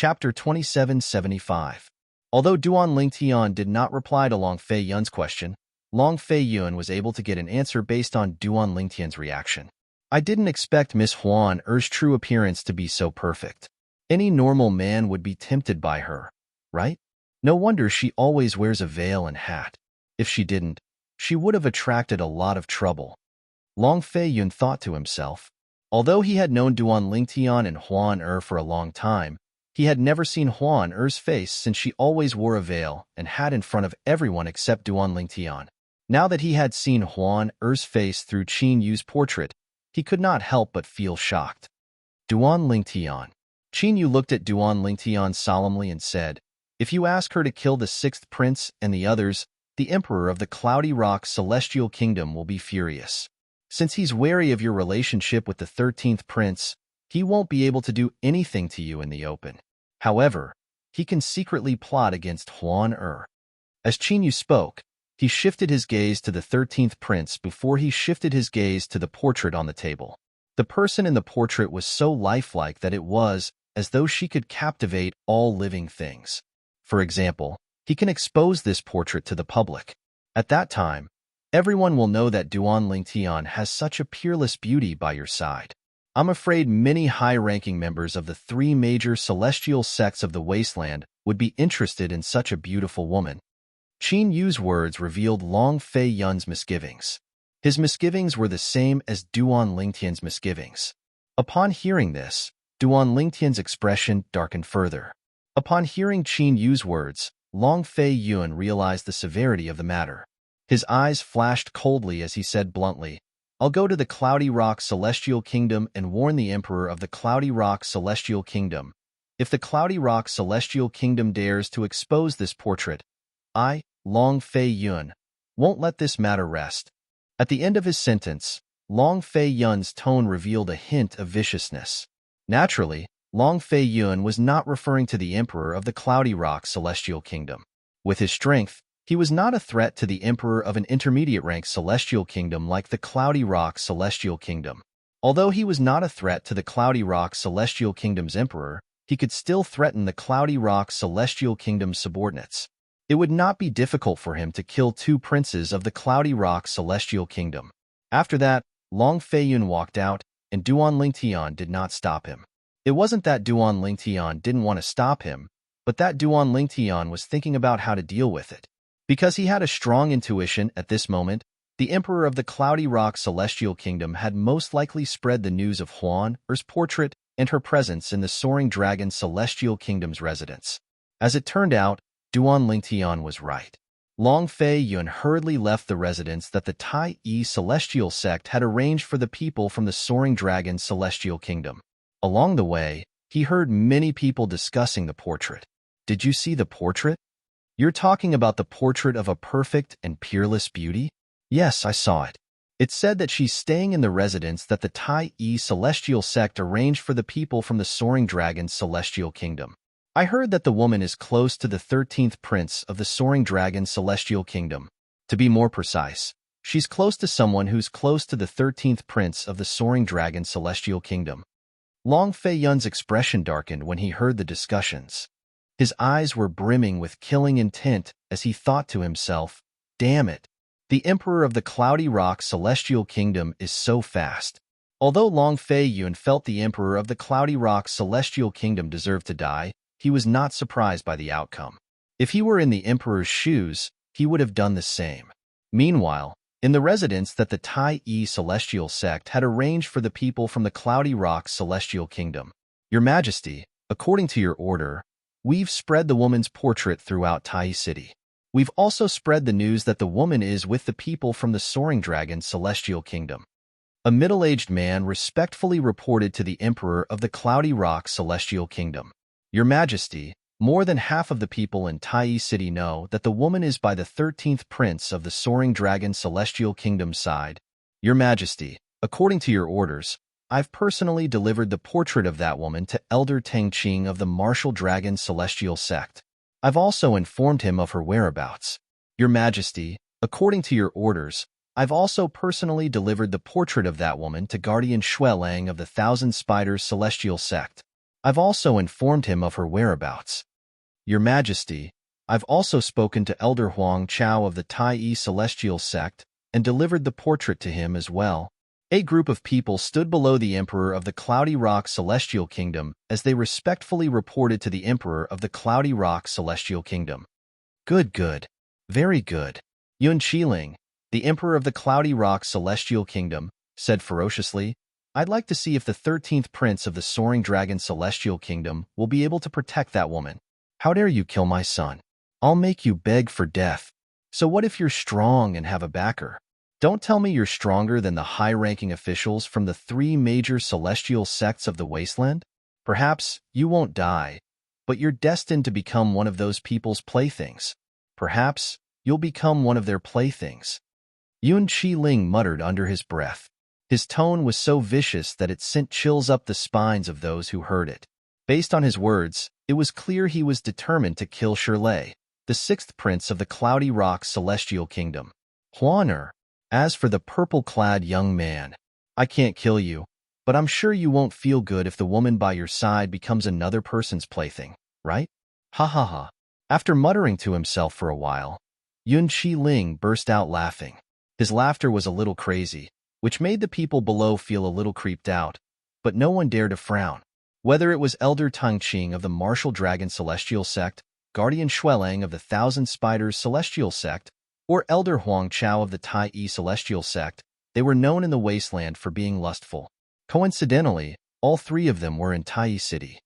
Chapter 2775. Although Duan Lingtian did not reply to Long Fei Yun's question, Long Fei Yun was able to get an answer based on Duan Lingtian's reaction. I didn't expect Miss Huan Er's true appearance to be so perfect. Any normal man would be tempted by her, right? No wonder she always wears a veil and hat. If she didn't, she would have attracted a lot of trouble. Long Fei Yun thought to himself. Although he had known Duan Lingtian and Huan Er for a long time, he had never seen Huan Er's face since she always wore a veil and hat in front of everyone except Duan Lingtian. Now that he had seen Huan Er's face through Qin Yu's portrait, he could not help but feel shocked. Duan Lingtian. Qin Yu looked at Duan Lingtian solemnly and said, "If you ask her to kill the sixth prince and the others, the emperor of the Cloudy Rock Celestial Kingdom will be furious. Since he's wary of your relationship with the 13th prince, he won't be able to do anything to you in the open. However, he can secretly plot against Huan Er." As Qin Yu spoke, he shifted his gaze to the 13th prince before he shifted his gaze to the portrait on the table. The person in the portrait was so lifelike that it was as though she could captivate all living things. For example, he can expose this portrait to the public. At that time, everyone will know that Duan Lingtian has such a peerless beauty by your side. I'm afraid many high-ranking members of the three major celestial sects of the wasteland would be interested in such a beautiful woman. Qin Yu's words revealed Long Fei Yun's misgivings. His misgivings were the same as Duan Lingtian's misgivings. Upon hearing this, Duan Lingtian's expression darkened further. Upon hearing Qin Yu's words, Long Fei Yun realized the severity of the matter. His eyes flashed coldly as he said bluntly, "I'll go to the Cloudy Rock Celestial Kingdom and warn the Emperor of the Cloudy Rock Celestial Kingdom. If the Cloudy Rock Celestial Kingdom dares to expose this portrait, I, Long Fei Yun, won't let this matter rest." At the end of his sentence, Long Fei Yun's tone revealed a hint of viciousness. Naturally, Long Fei Yun was not referring to the Emperor of the Cloudy Rock Celestial Kingdom. With his strength, he was not a threat to the Emperor of an intermediate-rank Celestial Kingdom like the Cloudy Rock Celestial Kingdom. Although he was not a threat to the Cloudy Rock Celestial Kingdom's Emperor, he could still threaten the Cloudy Rock Celestial Kingdom's subordinates. It would not be difficult for him to kill two princes of the Cloudy Rock Celestial Kingdom. After that, Long Fei Yun walked out, and Duan Lingtian did not stop him. It wasn't that Duan Lingtian didn't want to stop him, but that Duan Lingtian was thinking about how to deal with it. Because he had a strong intuition at this moment, the Emperor of the Cloudy Rock Celestial Kingdom had most likely spread the news of Huan Er's portrait and her presence in the Soaring Dragon Celestial Kingdom's residence. As it turned out, Duan Lingtian was right. Long Fei Yun hurriedly left the residence that the Tai Yi Celestial Sect had arranged for the people from the Soaring Dragon Celestial Kingdom. Along the way, he heard many people discussing the portrait. "Did you see the portrait? You're talking about the portrait of a perfect and peerless beauty?" "Yes, I saw it. It said that she's staying in the residence that the Tai Yi Celestial Sect arranged for the people from the Soaring Dragon Celestial Kingdom. I heard that the woman is close to the 13th prince of the Soaring Dragon Celestial Kingdom. To be more precise, she's close to someone who's close to the 13th prince of the Soaring Dragon Celestial Kingdom." Long Fei Yun's expression darkened when he heard the discussions. His eyes were brimming with killing intent as he thought to himself, "Damn it. The Emperor of the Cloudy Rock Celestial Kingdom is so fast." Although Long Fei Yun felt the Emperor of the Cloudy Rock Celestial Kingdom deserved to die, he was not surprised by the outcome. If he were in the Emperor's shoes, he would have done the same. Meanwhile, in the residence that the Tai Yi Celestial Sect had arranged for the people from the Cloudy Rock Celestial Kingdom, "Your Majesty, according to your order, we've spread the woman's portrait throughout Tai City. We've also spread the news that the woman is with the people from the Soaring Dragon Celestial Kingdom." A middle-aged man respectfully reported to the Emperor of the Cloudy Rock Celestial Kingdom, "Your Majesty, more than half of the people in Tai City know that the woman is by the 13th prince of the Soaring Dragon Celestial Kingdom side. Your Majesty, according to your orders, I've personally delivered the portrait of that woman to Elder Tangqing of the Martial Dragon Celestial Sect. I've also informed him of her whereabouts. Your Majesty, according to your orders, I've also personally delivered the portrait of that woman to Guardian Shuelang of the Thousand Spiders Celestial Sect. I've also informed him of her whereabouts. Your Majesty, I've also spoken to Elder Huang Chao of the Tai Celestial Sect and delivered the portrait to him as well. A group of people stood below the Emperor of the Cloudy Rock Celestial Kingdom as they respectfully reported to the Emperor of the Cloudy Rock Celestial Kingdom. Good, good. Very good. Yun Qiling, the Emperor of the Cloudy Rock Celestial Kingdom, said ferociously, I'd like to see if the 13th Prince of the Soaring Dragon Celestial Kingdom will be able to protect that woman. How dare you kill my son? I'll make you beg for death. So what if you're strong and have a backer? Don't tell me you're stronger than the high-ranking officials from the 3 major celestial sects of the wasteland? Perhaps you won't die, but you're destined to become one of those people's playthings. Perhaps you'll become one of their playthings. Yun Qiling muttered under his breath. His tone was so vicious that it sent chills up the spines of those who heard it. Based on his words, it was clear he was determined to kill Shirley, the 6th Prince of the Cloudy Rock Celestial Kingdom. Huaner, as for the purple-clad young man, I can't kill you, but I'm sure you won't feel good if the woman by your side becomes another person's plaything, right? Ha ha ha. After muttering to himself for a while, Yun Qiling burst out laughing. His laughter was a little crazy, which made the people below feel a little creeped out, but no one dared to frown. Whether it was Elder Tangqing of the Martial Dragon Celestial Sect, Guardian Shuelang of the Thousand Spiders Celestial Sect, or Elder Huang Chao of the Tai Celestial Sect, they were known in the wasteland for being lustful. Coincidentally, all 3 of them were in Tai City.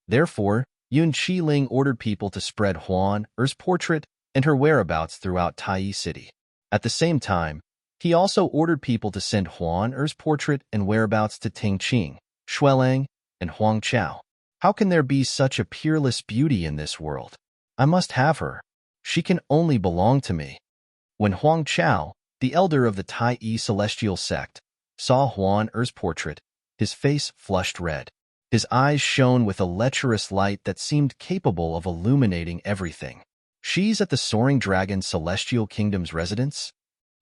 Therefore, Yun Qiling ordered people to spread Huan Er's portrait and her whereabouts throughout Tai City. At the same time, he also ordered people to send Huan Er's portrait and whereabouts to Tingqing, Shuelang, and Huang Chao. How can there be such a peerless beauty in this world? I must have her. She can only belong to me. When Huang Chao, the elder of the Tai Celestial Sect, saw Huan Er's portrait, his face flushed red. His eyes shone with a lecherous light that seemed capable of illuminating everything. She's at the Soaring Dragon Celestial Kingdom's residence?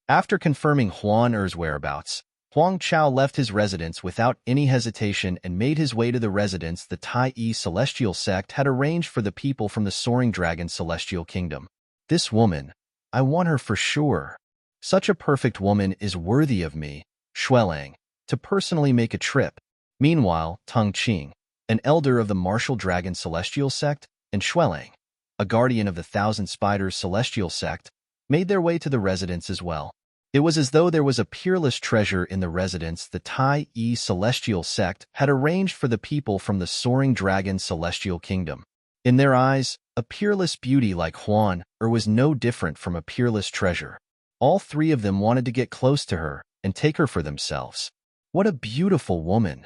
After confirming Huan Er's whereabouts, Huang Chao left his residence without any hesitation and made his way to the residence the Tai Celestial Sect had arranged for the people from the Soaring Dragon Celestial Kingdom. This woman, I want her for sure. Such a perfect woman is worthy of me, Shuelang, to personally make a trip. Meanwhile, Tangqing, an elder of the Martial Dragon Celestial Sect, and Shuelang, a guardian of the Thousand Spiders Celestial Sect, made their way to the residence as well. It was as though there was a peerless treasure in the residence the Tai Celestial Sect had arranged for the people from the Soaring Dragon Celestial Kingdom. In their eyes, a peerless beauty like Huan Er was no different from a peerless treasure. All 3 of them wanted to get close to her and take her for themselves. What a beautiful woman!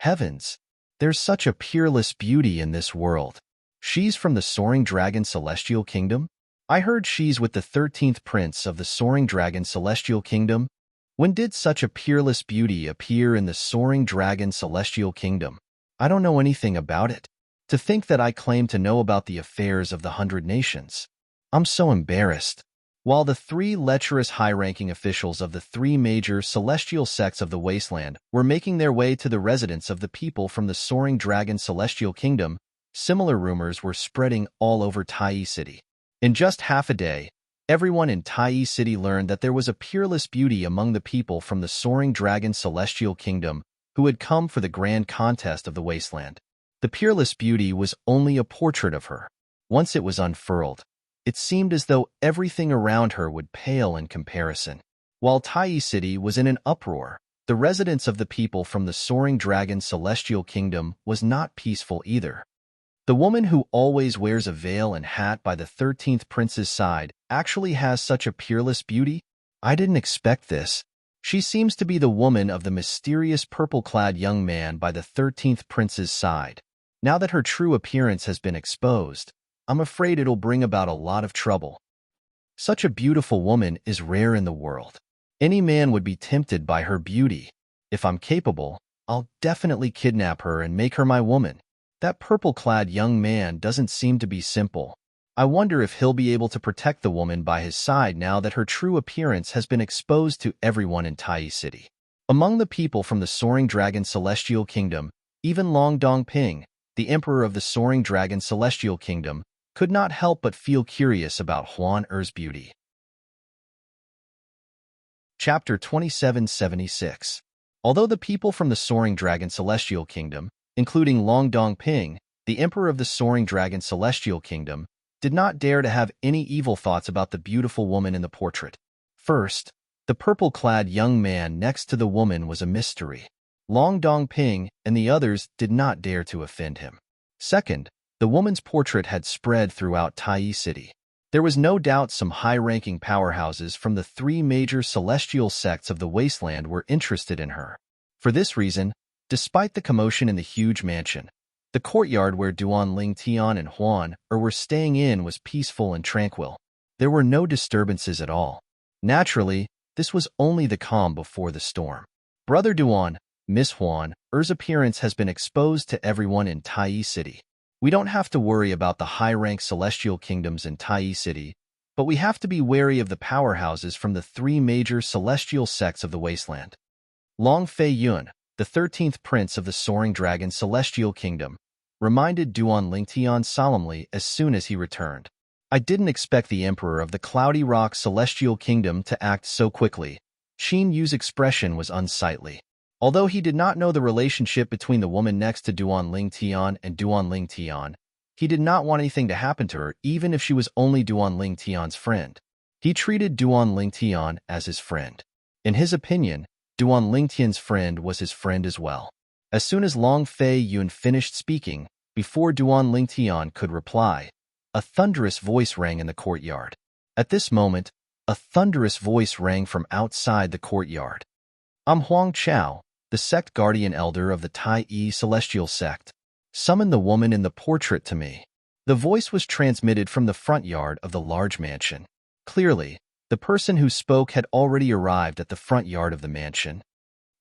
Heavens, there's such a peerless beauty in this world. She's from the Soaring Dragon Celestial Kingdom? I heard she's with the 13th Prince of the Soaring Dragon Celestial Kingdom. When did such a peerless beauty appear in the Soaring Dragon Celestial Kingdom? I don't know anything about it. To think that I claim to know about the affairs of the 100 nations. I'm so embarrassed. While the 3 lecherous high-ranking officials of the 3 major celestial sects of the wasteland were making their way to the residence of the people from the Soaring Dragon Celestial Kingdom, similar rumors were spreading all over Tai City. In just half a day, everyone in Tai City learned that there was a peerless beauty among the people from the Soaring Dragon Celestial Kingdom who had come for the grand contest of the wasteland. The peerless beauty was only a portrait of her. Once it was unfurled, it seemed as though everything around her would pale in comparison. While Tai City was in an uproar, the residence of the people from the Soaring Dragon Celestial Kingdom was not peaceful either. The woman who always wears a veil and hat by the 13th Prince's side actually has such a peerless beauty? I didn't expect this. She seems to be the woman of the mysterious purple-clad young man by the 13th Prince's side. Now that her true appearance has been exposed, I'm afraid it'll bring about a lot of trouble. Such a beautiful woman is rare in the world. Any man would be tempted by her beauty. If I'm capable, I'll definitely kidnap her and make her my woman. That purple-clad young man doesn't seem to be simple. I wonder if he'll be able to protect the woman by his side now that her true appearance has been exposed to everyone in Tai City. Among the people from the Soaring Dragon Celestial Kingdom, even Long Dongping, the emperor of the soaring dragon celestial kingdom, could not help but feel curious about Huan Er's beauty. Chapter 2776. Although the people from the soaring dragon celestial kingdom, including Long Dongping, the emperor of the soaring dragon celestial kingdom, did not dare to have any evil thoughts about the beautiful woman in the portrait. First, the purple-clad young man next to the woman was a mystery. Long Dongping and the others did not dare to offend him. Second, the woman's portrait had spread throughout Tai City. There was no doubt some high-ranking powerhouses from the three major celestial sects of the wasteland were interested in her. For this reason, despite the commotion in the huge mansion, the courtyard where Duan Lingtian and Huan Er were staying in was peaceful and tranquil. There were no disturbances at all. Naturally, this was only the calm before the storm. Brother Duan, Miss Huan Er's appearance has been exposed to everyone in Tai City. We don't have to worry about the high-rank celestial kingdoms in Tai City, but we have to be wary of the powerhouses from the three major celestial sects of the wasteland. Long Fei Yun, the 13th prince of the soaring dragon celestial kingdom, reminded Duan Lingtian solemnly as soon as he returned. I didn't expect the emperor of the cloudy rock celestial kingdom to act so quickly. Qin Yu's expression was unsightly. Although he did not know the relationship between the woman next to Duan Lingtian and Duan Lingtian, he did not want anything to happen to her even if she was only Duan Lingtian's friend. He treated Duan Lingtian as his friend. In his opinion, Duan Lingtian's friend was his friend as well. As soon as Long Fei Yun finished speaking, before Duan Lingtian could reply, a thunderous voice rang in the courtyard. At this moment, a thunderous voice rang from outside the courtyard. I'm Huang Chao, the sect guardian elder of the Tai Celestial sect. Summon the woman in the portrait to me. The voice was transmitted from the front yard of the large mansion. Clearly, the person who spoke had already arrived at the front yard of the mansion.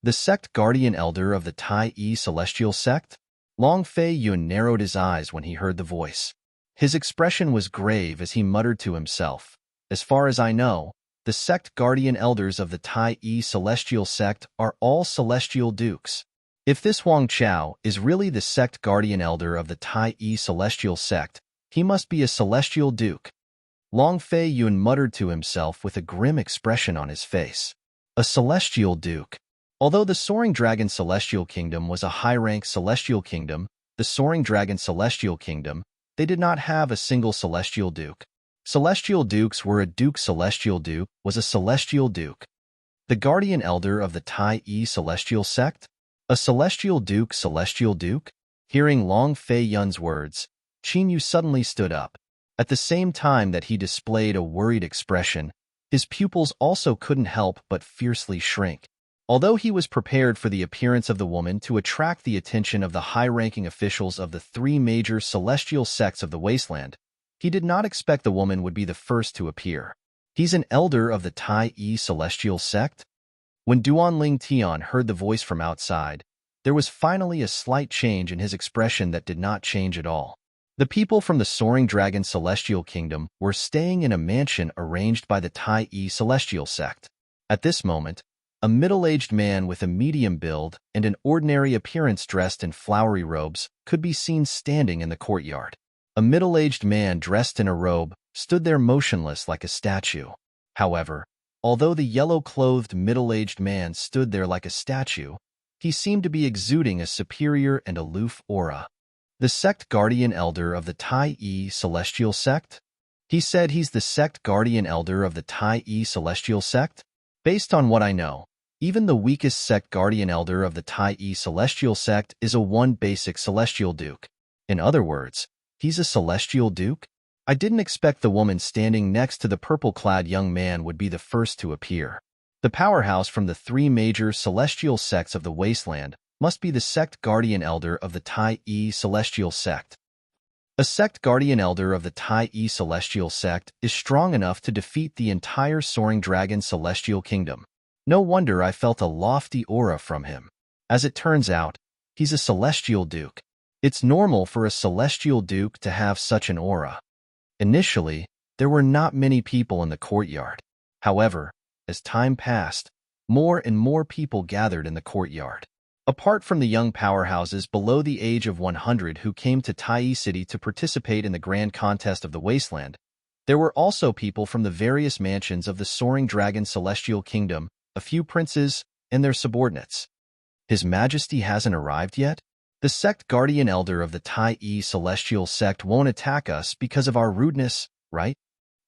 The sect guardian elder of the Tai Celestial sect? Long Fei Yun narrowed his eyes when he heard the voice. His expression was grave as he muttered to himself. As far as I know, the sect guardian elders of the Tai Celestial sect are all celestial dukes. If this Huang Chao is really the sect guardian elder of the Tai Celestial sect, he must be a celestial duke. Long Fei Yun muttered to himself with a grim expression on his face. A celestial duke. Although the Soaring Dragon Celestial Kingdom was a high-rank celestial kingdom, the Soaring Dragon Celestial Kingdom, they did not have a single celestial duke. Celestial dukes were a duke. Celestial duke was a celestial duke. The guardian elder of the Tai Celestial sect? A celestial duke. Celestial duke? Hearing Long Fei Yun's words, Qin Yu suddenly stood up. At the same time that he displayed a worried expression, his pupils also couldn't help but fiercely shrink. Although he was prepared for the appearance of the woman to attract the attention of the high-ranking officials of the three major celestial sects of the wasteland, he did not expect the woman would be the first to appear. He's an elder of the Tai Celestial sect? When Duan Lingtian heard the voice from outside, there was finally a slight change in his expression that did not change at all. The people from the Soaring Dragon Celestial Kingdom were staying in a mansion arranged by the Tai Celestial sect. At this moment, a middle-aged man with a medium build and an ordinary appearance dressed in flowery robes could be seen standing in the courtyard. A middle-aged man dressed in a robe stood there motionless like a statue. However, although the yellow-clothed middle-aged man stood there like a statue, he seemed to be exuding a superior and aloof aura. The sect guardian elder of the Tai Celestial sect? He said he's the sect guardian elder of the Tai Celestial sect? Based on what I know, even the weakest sect guardian elder of the Tai Celestial sect is a one basic celestial duke. In other words, he's a celestial duke? I didn't expect the woman standing next to the purple-clad young man would be the first to appear. The powerhouse from the three major celestial sects of the wasteland must be the sect guardian elder of the Tai Celestial sect. A sect guardian elder of the Tai Celestial sect is strong enough to defeat the entire Soaring Dragon Celestial Kingdom. No wonder I felt a lofty aura from him. As it turns out, he's a celestial duke. It's normal for a celestial duke to have such an aura. Initially, there were not many people in the courtyard. However, as time passed, more and more people gathered in the courtyard. Apart from the young powerhouses below the age of 100 who came to Tai City to participate in the grand contest of the Wasteland, there were also people from the various mansions of the Soaring Dragon Celestial Kingdom, a few princes, and their subordinates. His Majesty hasn't arrived yet? The sect guardian elder of the Tai Celestial sect won't attack us because of our rudeness, right?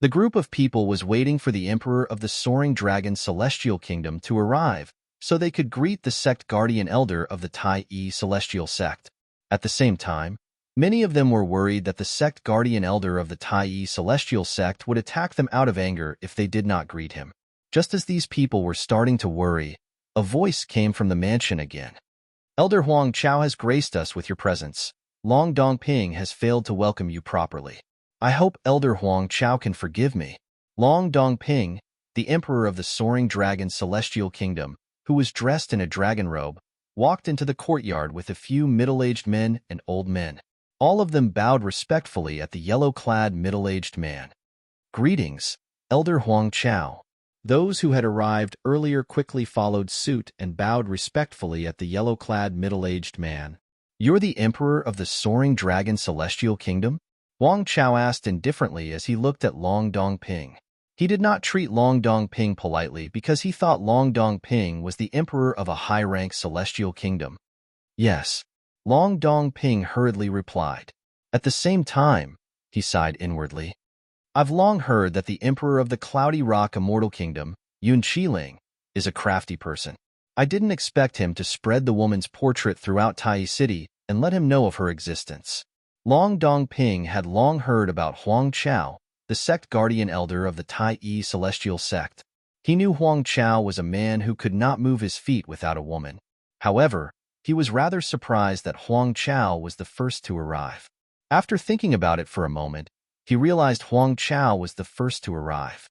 The group of people was waiting for the Emperor of the Soaring Dragon Celestial Kingdom to arrive so they could greet the sect guardian elder of the Tai Celestial sect. At the same time, many of them were worried that the sect guardian elder of the Tai Celestial sect would attack them out of anger if they did not greet him. Just as these people were starting to worry, a voice came from the mansion again. Elder Huang Chao has graced us with your presence. Long Dongping has failed to welcome you properly. I hope Elder Huang Chao can forgive me. Long Dongping, the Emperor of the Soaring Dragon Celestial Kingdom, who was dressed in a dragon robe, walked into the courtyard with a few middle-aged men and old men. All of them bowed respectfully at the yellow-clad middle-aged man. Greetings, Elder Huang Chao. Those who had arrived earlier quickly followed suit and bowed respectfully at the yellow-clad middle-aged man. You're the Emperor of the Soaring Dragon Celestial Kingdom? Huang Chao asked indifferently as he looked at Long Dongping. He did not treat Long Dongping politely because he thought Long Dongping was the Emperor of a high-rank celestial kingdom. Yes, Long Dongping hurriedly replied. At the same time, he sighed inwardly, I've long heard that the Emperor of the Cloudy Rock Immortal Kingdom, Yun Qiling, is a crafty person. I didn't expect him to spread the woman's portrait throughout Tai City and let him know of her existence. Long Dongping had long heard about Huang Chao, the sect guardian elder of the Tai Celestial sect. He knew Huang Chao was a man who could not move his feet without a woman. However, he was rather surprised that Huang Chao was the first to arrive. After thinking about it for a moment, he realized Huang Chao was the first to arrive.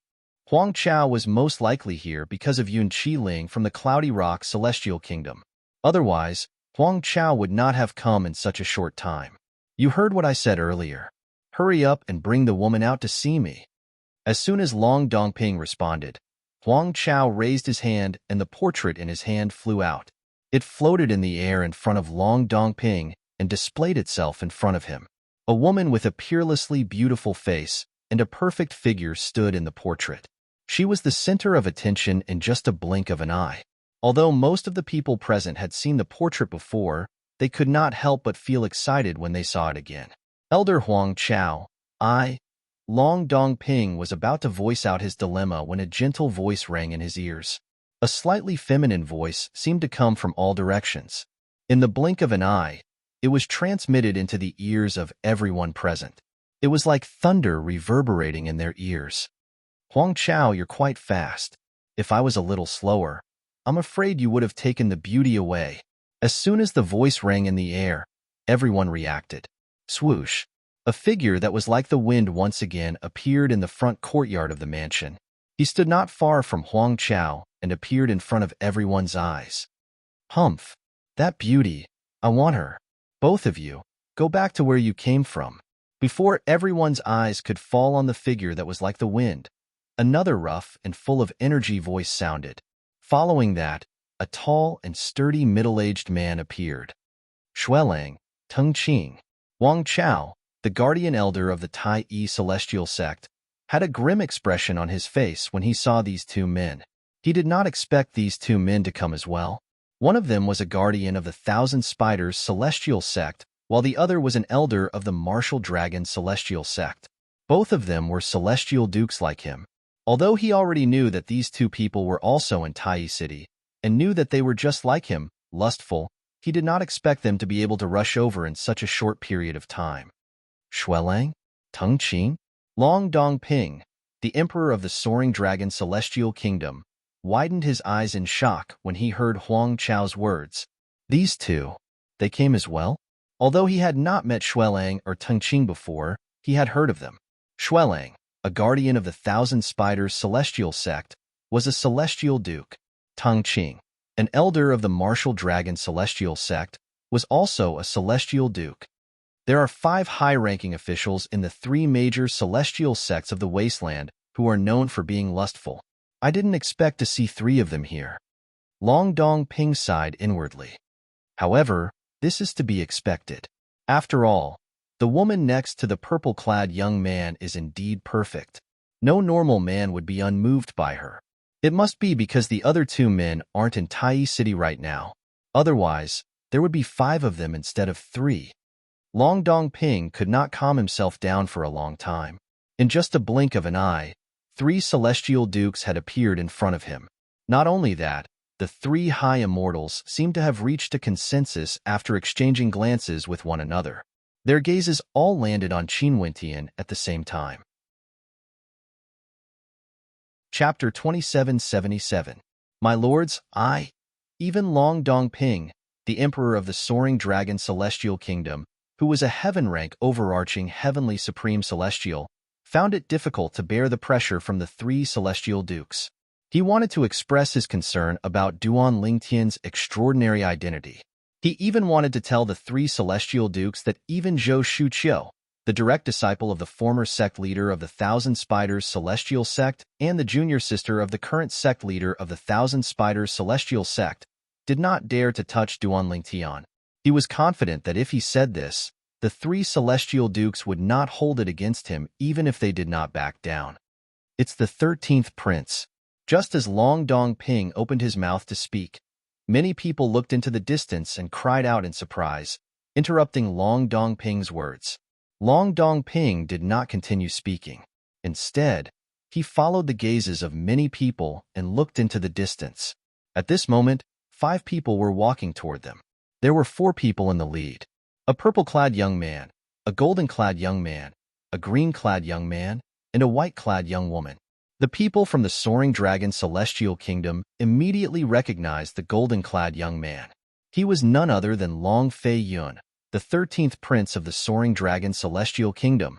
Huang Chao was most likely here because of Yun Qiling from the Cloudy Rock Celestial Kingdom. Otherwise, Huang Chao would not have come in such a short time. You heard what I said earlier. Hurry up and bring the woman out to see me. As soon as Long Dongping responded, Huang Chao raised his hand and the portrait in his hand flew out. It floated in the air in front of Long Dongping and displayed itself in front of him. A woman with a peerlessly beautiful face and a perfect figure stood in the portrait. She was the center of attention in just a blink of an eye. Although most of the people present had seen the portrait before, they could not help but feel excited when they saw it again. Elder Huang Chao, Long Dongping was about to voice out his dilemma when a gentle voice rang in his ears. A slightly feminine voice seemed to come from all directions. In the blink of an eye, it was transmitted into the ears of everyone present. It was like thunder reverberating in their ears. Huang Chao, you're quite fast. If I was a little slower, I'm afraid you would have taken the beauty away. As soon as the voice rang in the air, everyone reacted. Swoosh! A figure that was like the wind once again appeared in the front courtyard of the mansion. He stood not far from Huang Chao and appeared in front of everyone's eyes. Humph! That beauty! I want her. Both of you, go back to where you came from. Before everyone's eyes could fall on the figure that was like the wind, another rough and full of energy voice sounded. Following that, a tall and sturdy middle-aged man appeared. Xuelang, Tengqing. Huang Chao, the guardian elder of the Tai Celestial sect, had a grim expression on his face when he saw these two men. He did not expect these two men to come as well. One of them was a guardian of the Thousand Spiders Celestial sect, while the other was an elder of the Martial Dragon Celestial sect. Both of them were celestial dukes like him. Although he already knew that these two people were also in Tai City, and knew that they were just like him, lustful, he did not expect them to be able to rush over in such a short period of time. Xuelang? Tengqing? Long Dongping, the Emperor of the Soaring Dragon Celestial Kingdom, widened his eyes in shock when he heard Huang Chao's words. These two, they came as well? Although he had not met Xuelang or Tengqing before, he had heard of them. Xuelang, a guardian of the Thousand Spiders Celestial sect, was a celestial duke. Tengqing, an elder of the Martial Dragon Celestial sect, was also a celestial duke. There are 5 high-ranking officials in the 3 major celestial sects of the Wasteland who are known for being lustful. I didn't expect to see 3 of them here. Long Dongping sighed inwardly. However, this is to be expected. After all, the woman next to the purple-clad young man is indeed perfect. No normal man would be unmoved by her. It must be because the other two men aren't in Tai City right now. Otherwise, there would be 5 of them instead of 3. Long Dongping could not calm himself down for a long time. In just a blink of an eye, 3 celestial dukes had appeared in front of him. Not only that, the 3 high immortals seemed to have reached a consensus after exchanging glances with one another. Their gazes all landed on Qin Wentian at the same time. Chapter 2777. My lords, even Long Dongping, the emperor of the soaring dragon celestial kingdom, who was a heaven-rank overarching heavenly supreme celestial, found it difficult to bear the pressure from the 3 celestial dukes. He wanted to express his concern about Duan Lingtian's extraordinary identity. He even wanted to tell the 3 celestial dukes that even Zhou Shuqiu, the direct disciple of the former sect leader of the Thousand Spiders Celestial Sect and the junior sister of the current sect leader of the Thousand Spiders Celestial Sect, did not dare to touch Duan Lingtian. He was confident that if he said this, the 3 celestial dukes would not hold it against him even if they did not back down. It's the 13th prince. Just as Long Dongping opened his mouth to speak, many people looked into the distance and cried out in surprise, interrupting Long Dongping's words. Long Dongping did not continue speaking. Instead, he followed the gazes of many people and looked into the distance. At this moment, 5 people were walking toward them. There were 4 people in the lead. A purple-clad young man, a golden-clad young man, a green-clad young man, and a white-clad young woman. The people from the Soaring Dragon Celestial Kingdom immediately recognized the golden-clad young man. He was none other than Long Fei Yun, the 13th prince of the Soaring Dragon Celestial Kingdom.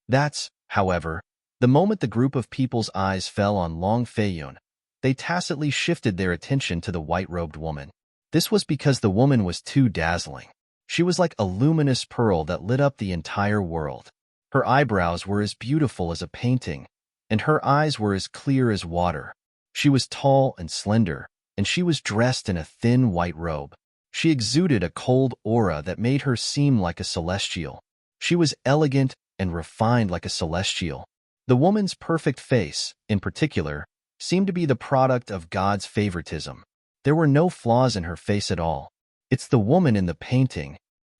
That's, however, the moment the group of people's eyes fell on Long Fei Yun, they tacitly shifted their attention to the white-robed woman. This was because the woman was too dazzling. She was like a luminous pearl that lit up the entire world. Her eyebrows were as beautiful as a painting, and her eyes were as clear as water. She was tall and slender, and she was dressed in a thin white robe. She exuded a cold aura that made her seem like a celestial. She was elegant and refined like a celestial. The woman's perfect face, in particular, seemed to be the product of God's favoritism. There were no flaws in her face at all. It's the woman in the painting.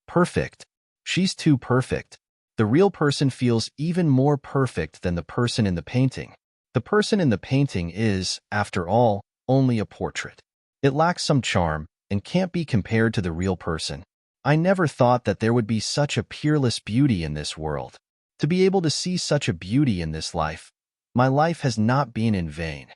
Perfect. She's too perfect. The real person feels even more perfect than the person in the painting. The person in the painting is, after all, only a portrait. It lacks some charm and can't be compared to the real person. I never thought that there would be such a peerless beauty in this world. To be able to see such a beauty in this life, my life has not been in vain.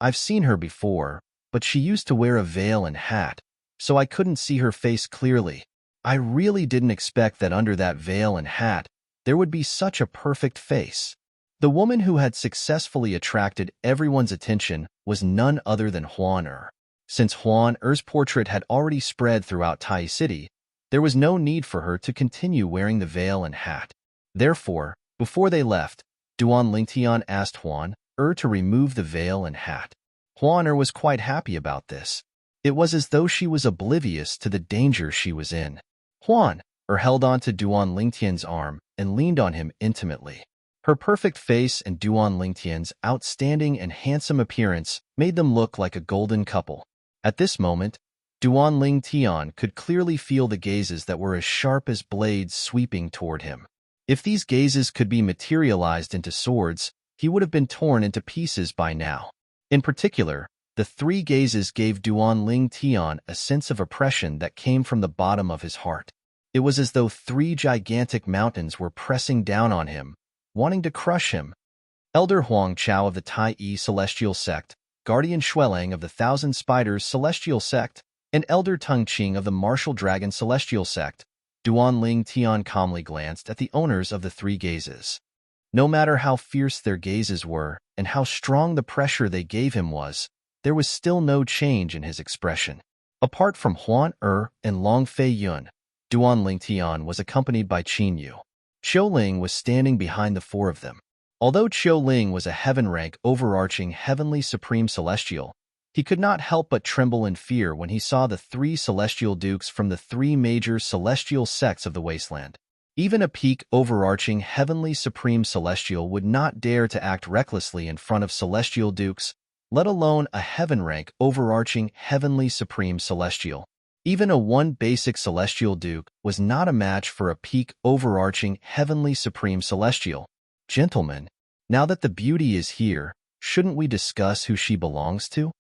I've seen her before, but she used to wear a veil and hat, so I couldn't see her face clearly. I really didn't expect that under that veil and hat, there would be such a perfect face. The woman who had successfully attracted everyone's attention was none other than Huan Er. Since Huan Er's portrait had already spread throughout Tai City, there was no need for her to continue wearing the veil and hat. Therefore, before they left, Duan Lingtian asked Huan Er to remove the veil and hat. Huan Er was quite happy about this. It was as though she was oblivious to the danger she was in. Huan Er held on to Duan Lingtian's arm and leaned on him intimately. Her perfect face and Duan Lingtian's outstanding and handsome appearance made them look like a golden couple. At this moment, Duan Lingtian could clearly feel the gazes that were as sharp as blades sweeping toward him. If these gazes could be materialized into swords, he would have been torn into pieces by now. In particular, the 3 gazes gave Duan Lingtian a sense of oppression that came from the bottom of his heart. It was as though 3 gigantic mountains were pressing down on him, wanting to crush him. Elder Huang Chao of the Tai Yi Celestial Sect, Guardian Xuelang of the Thousand Spiders Celestial Sect, and Elder Tung Qing of the Martial Dragon Celestial Sect, Duan Lingtian calmly glanced at the owners of the 3 gazes. No matter how fierce their gazes were and how strong the pressure they gave him was, there was still no change in his expression. Apart from Huan Er and Long Fei Yun, Duan Lingtian was accompanied by Qin Yu. Qiu Ling was standing behind the 4 of them. Although Qiu Ling was a heaven-rank overarching heavenly supreme celestial, He could not help but tremble in fear when he saw the three celestial dukes from the three major celestial sects of the wasteland. Even a peak overarching heavenly supreme celestial would not dare to act recklessly in front of celestial dukes, let alone a heaven rank overarching heavenly supreme celestial. Even a one basic celestial duke was not a match for a peak overarching heavenly supreme celestial. Gentlemen, now that the beauty is here, shouldn't we discuss who she belongs to?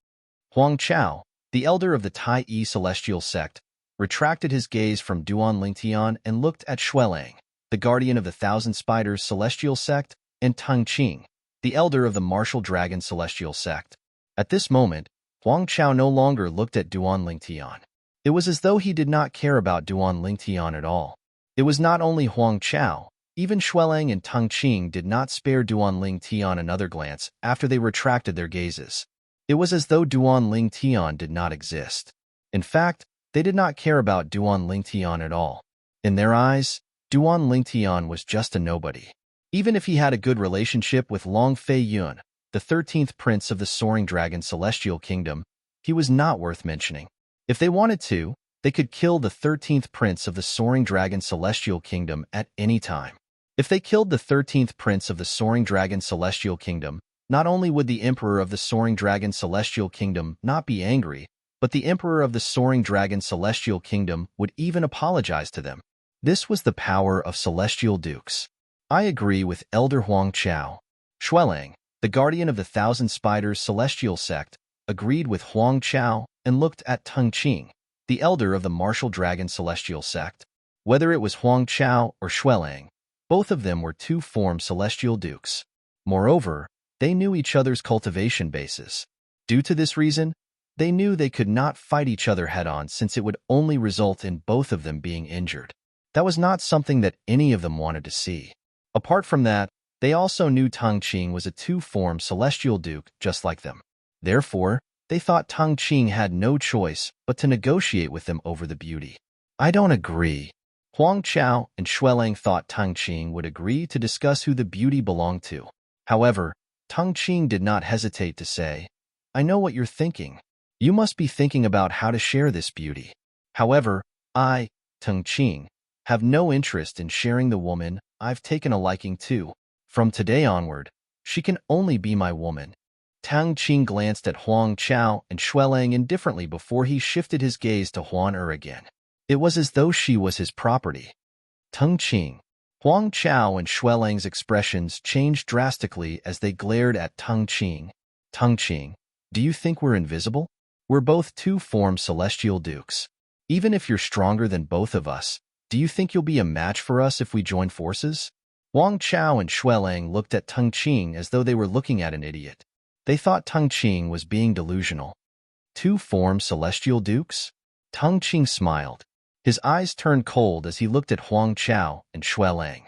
Huang Chao, the elder of the Tai Yi celestial sect, retracted his gaze from Duan Lingtian and looked at Xuelang, the guardian of the Thousand Spiders celestial sect, and Tang Qing, the elder of the Martial Dragon celestial sect. At this moment, Huang Chao no longer looked at Duan Lingtian. It was as though he did not care about Duan Lingtian at all. It was not only Huang Chao, even Xuelang and Tang Qing did not spare Duan Lingtian another glance after they retracted their gazes. It was as though Duan Lingtian did not exist. In fact, they did not care about Duan Lingtian at all. In their eyes, Duan Lingtian was just a nobody. Even if he had a good relationship with Long Fei Yun, the 13th prince of the Soaring Dragon Celestial Kingdom, he was not worth mentioning. If they wanted to, they could kill the 13th prince of the Soaring Dragon Celestial Kingdom at any time. If they killed the 13th prince of the Soaring Dragon Celestial Kingdom, not only would the Emperor of the Soaring Dragon Celestial Kingdom not be angry, but the Emperor of the Soaring Dragon Celestial Kingdom would even apologize to them. This was the power of Celestial Dukes. I agree with Elder Huang Chao. Xuelang, the guardian of the Thousand Spiders Celestial Sect, agreed with Huang Chao and looked at Tang Qing, the elder of the Martial Dragon Celestial Sect. Whether it was Huang Chao or Xuelang, both of them were two-form Celestial Dukes. Moreover, they knew each other's cultivation bases. Due to this reason, they knew they could not fight each other head-on since it would only result in both of them being injured. That was not something that any of them wanted to see. Apart from that, they also knew Tang Qing was a two-form Celestial Duke just like them. Therefore, they thought Tang Qing had no choice but to negotiate with them over the beauty. I don't agree. Huang Chao and Xuelang thought Tang Qing would agree to discuss who the beauty belonged to. However, Tang Qing did not hesitate to say, I know what you're thinking. You must be thinking about how to share this beauty. However, I, Tang Qing, have no interest in sharing the woman I've taken a liking to. From today onward, she can only be my woman. Tang Qing glanced at Huang Chao and Xuelang indifferently before he shifted his gaze to Huan again. It was as though she was his property. Tang Qing. Huang Chao and Xuelang's expressions changed drastically as they glared at Tang Qing. Tang Qing, do you think we're invisible? We're both two-form Celestial Dukes. Even if you're stronger than both of us, do you think you'll be a match for us if we join forces? Huang Chao and Xuelang looked at Tang Qing as though they were looking at an idiot. They thought Tang Qing was being delusional. Two-form Celestial Dukes? Tang Qing smiled. His eyes turned cold as he looked at Huang Chao and Xuelang.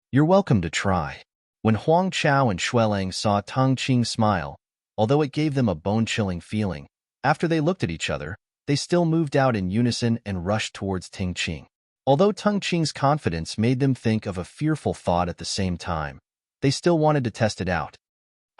You're welcome to try. When Huang Chao and Xuelang saw Tang Qing smile, although it gave them a bone-chilling feeling, after they looked at each other, they still moved out in unison and rushed towards Tang Qing. Although Tang Qing's confidence made them think of a fearful thought at the same time, they still wanted to test it out.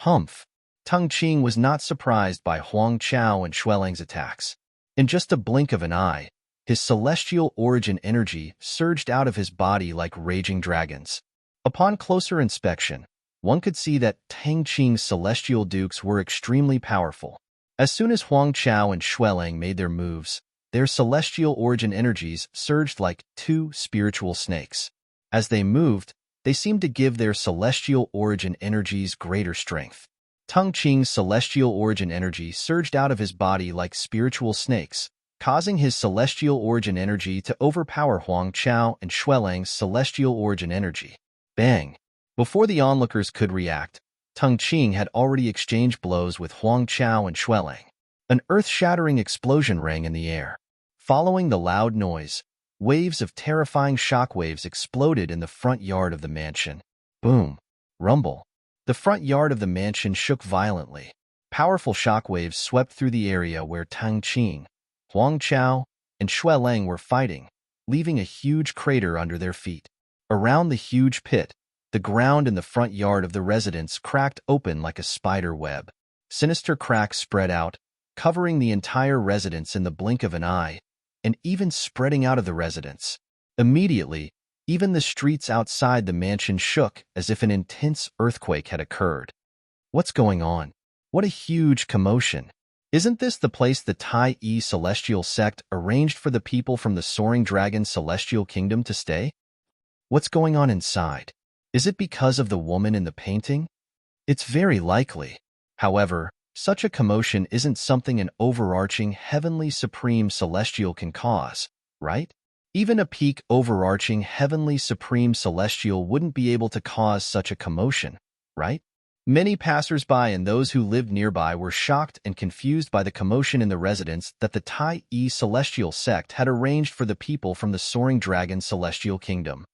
Humph! Tang Qing was not surprised by Huang Chao and Xuelang's attacks. In just a blink of an eye, his celestial origin energy surged out of his body like raging dragons. Upon closer inspection, one could see that Tang Qing's celestial dukes were extremely powerful. As soon as Huang Chao and Xuelang made their moves, their celestial origin energies surged like two spiritual snakes. As they moved, they seemed to give their celestial origin energies greater strength. Tang Qing's celestial origin energy surged out of his body like spiritual snakes, causing his celestial origin energy to overpower Huang Chao and Xuelang's celestial origin energy. Bang! Before the onlookers could react, Tang Qing had already exchanged blows with Huang Chao and Xuelang. An earth-shattering explosion rang in the air. Following the loud noise, waves of terrifying shockwaves exploded in the front yard of the mansion. Boom! Rumble! The front yard of the mansion shook violently. Powerful shockwaves swept through the area where Tang Qing, Huang Chao, and Xuelang were fighting, leaving a huge crater under their feet. Around the huge pit, the ground in the front yard of the residence cracked open like a spider web. Sinister cracks spread out, covering the entire residence in the blink of an eye, and even spreading out of the residence. Immediately, even the streets outside the mansion shook as if an intense earthquake had occurred. What's going on? What a huge commotion. Isn't this the place the Tai celestial sect arranged for the people from the Soaring Dragon celestial kingdom to stay? What's going on inside? Is it because of the woman in the painting? It's very likely. However, such a commotion isn't something an overarching heavenly supreme celestial can cause, right? Even a peak overarching heavenly supreme celestial wouldn't be able to cause such a commotion, right? Many passers-by and those who lived nearby were shocked and confused by the commotion in the residence that the Tai celestial sect had arranged for the people from the Soaring Dragon celestial kingdom.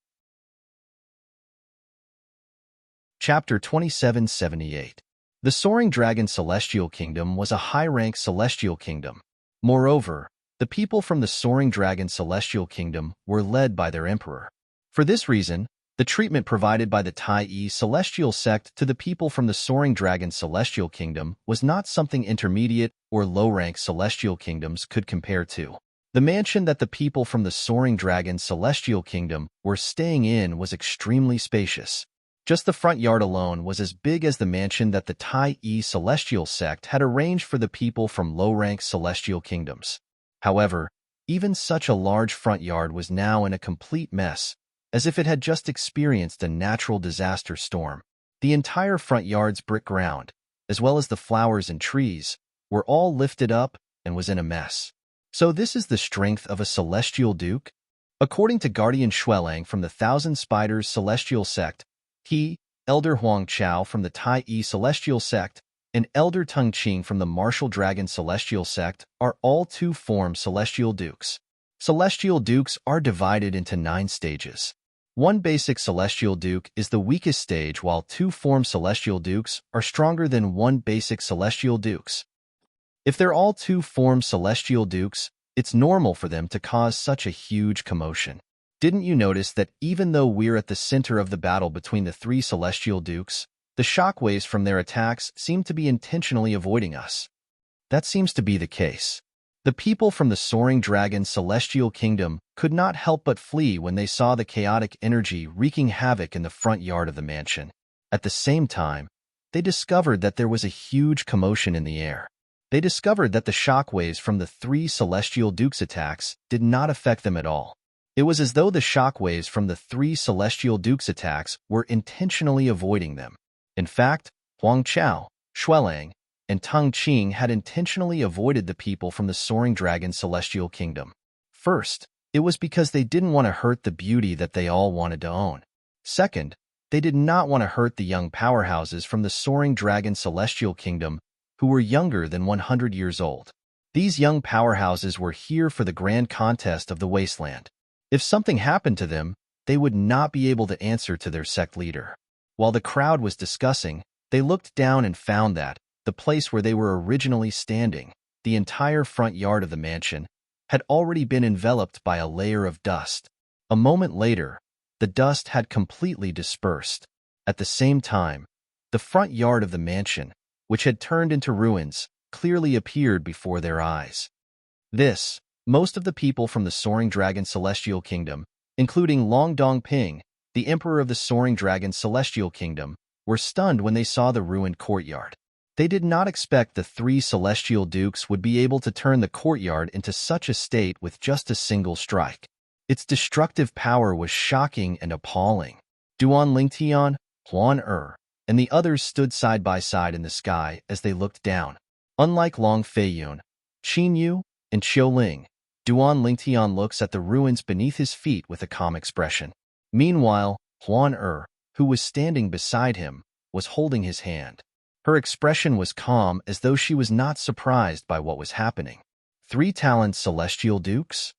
Chapter 2778. The Soaring Dragon Celestial Kingdom was a high-rank celestial kingdom. Moreover, the people from the Soaring Dragon Celestial Kingdom were led by their emperor. For this reason, the treatment provided by the Tai celestial sect to the people from the Soaring Dragon Celestial Kingdom was not something intermediate or low-rank celestial kingdoms could compare to. The mansion that the people from the Soaring Dragon Celestial Kingdom were staying in was extremely spacious. Just the front yard alone was as big as the mansion that the Tai celestial sect had arranged for the people from low-rank celestial kingdoms. However, even such a large front yard was now in a complete mess, as if it had just experienced a natural disaster storm. The entire front yard's brick ground, as well as the flowers and trees, were all lifted up and was in a mess. So this is the strength of a celestial duke? According to Guardian Xuelang from the Thousand Spiders celestial sect, he, Elder Huang Chao from the Tai celestial sect, and Elder Tung Qing from the Martial Dragon celestial sect are all two-form celestial dukes. Celestial dukes are divided into 9 stages. One basic celestial duke is the weakest stage, while two-form celestial dukes are stronger than one basic celestial dukes. If they're all two-form celestial dukes, it's normal for them to cause such a huge commotion. Didn't you notice that even though we're at the center of the battle between the 3 celestial dukes, the shockwaves from their attacks seem to be intentionally avoiding us? That seems to be the case. The people from the Soaring Dragon Celestial Kingdom could not help but flee when they saw the chaotic energy wreaking havoc in the front yard of the mansion. At the same time, they discovered that there was a huge commotion in the air. They discovered that the shockwaves from the 3 celestial dukes' attacks did not affect them at all. It was as though the shockwaves from the 3 celestial dukes' attacks were intentionally avoiding them. In fact, Huang Chao, Xuelang, and Tung Qing had intentionally avoided the people from the Soaring Dragon Celestial Kingdom. First, it was because they didn't want to hurt the beauty that they all wanted to own. Second, they did not want to hurt the young powerhouses from the Soaring Dragon Celestial Kingdom who were younger than 100 years old. These young powerhouses were here for the grand contest of the wasteland. If something happened to them, they would not be able to answer to their sect leader. While the crowd was discussing, they looked down and found that the place where they were originally standing, the entire front yard of the mansion, had already been enveloped by a layer of dust. A moment later, the dust had completely dispersed. At the same time, the front yard of the mansion, which had turned into ruins, clearly appeared before their eyes. Most of the people from the Soaring Dragon Celestial Kingdom, including Long Dongping, the Emperor of the Soaring Dragon Celestial Kingdom, were stunned when they saw the ruined courtyard. They did not expect the 3 celestial dukes would be able to turn the courtyard into such a state with just a single strike. Its destructive power was shocking and appalling. Duan Lingtian, Huan and the others stood side by side in the sky as they looked down. Unlike Long Feiyun, Qin Yu, and Qiu Ling, Duan Lingtian looks at the ruins beneath his feet with a calm expression. Meanwhile, Huan who was standing beside him, was holding his hand. Her expression was calm, as though she was not surprised by what was happening. 3 talent celestial dukes?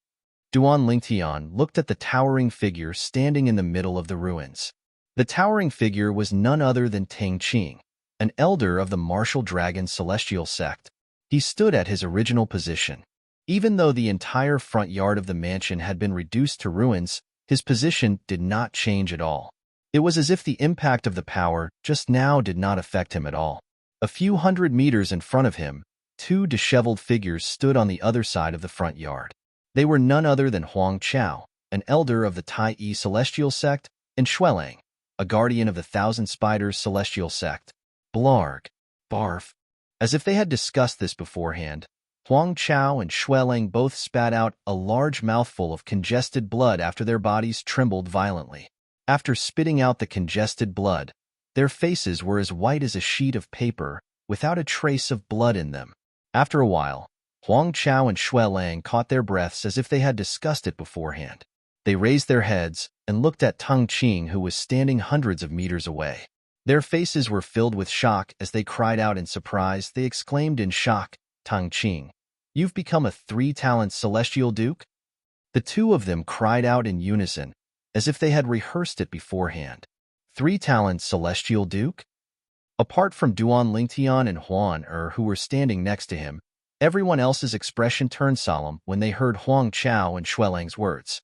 Duan Lingtian looked at the towering figure standing in the middle of the ruins. The towering figure was none other than Tang Qing, an elder of the Martial Dragon celestial sect. He stood at his original position. Even though the entire front yard of the mansion had been reduced to ruins, his position did not change at all. It was as if the impact of the power just now did not affect him at all. A few hundred meters in front of him, two disheveled figures stood on the other side of the front yard. They were none other than Huang Chao, an elder of the Tai celestial sect, and Xuelang, a guardian of the Thousand Spiders celestial sect. Blarg. Barf. As if they had discussed this beforehand, Huang Chao and Xuelang both spat out a large mouthful of congested blood after their bodies trembled violently. After spitting out the congested blood, their faces were as white as a sheet of paper, without a trace of blood in them. After a while, Huang Chao and Xuelang caught their breaths as if they had discussed it beforehand. They raised their heads and looked at Tang Qing, who was standing hundreds of meters away. Their faces were filled with shock as they cried out in surprise. They exclaimed in shock, "Tang Qing, you've become a three-talent celestial duke?" The two of them cried out in unison, as if they had rehearsed it beforehand. Three-talent celestial duke? Apart from Duan Lingtian and Huan who were standing next to him, everyone else's expression turned solemn when they heard Huang Chao and Xuelang's words.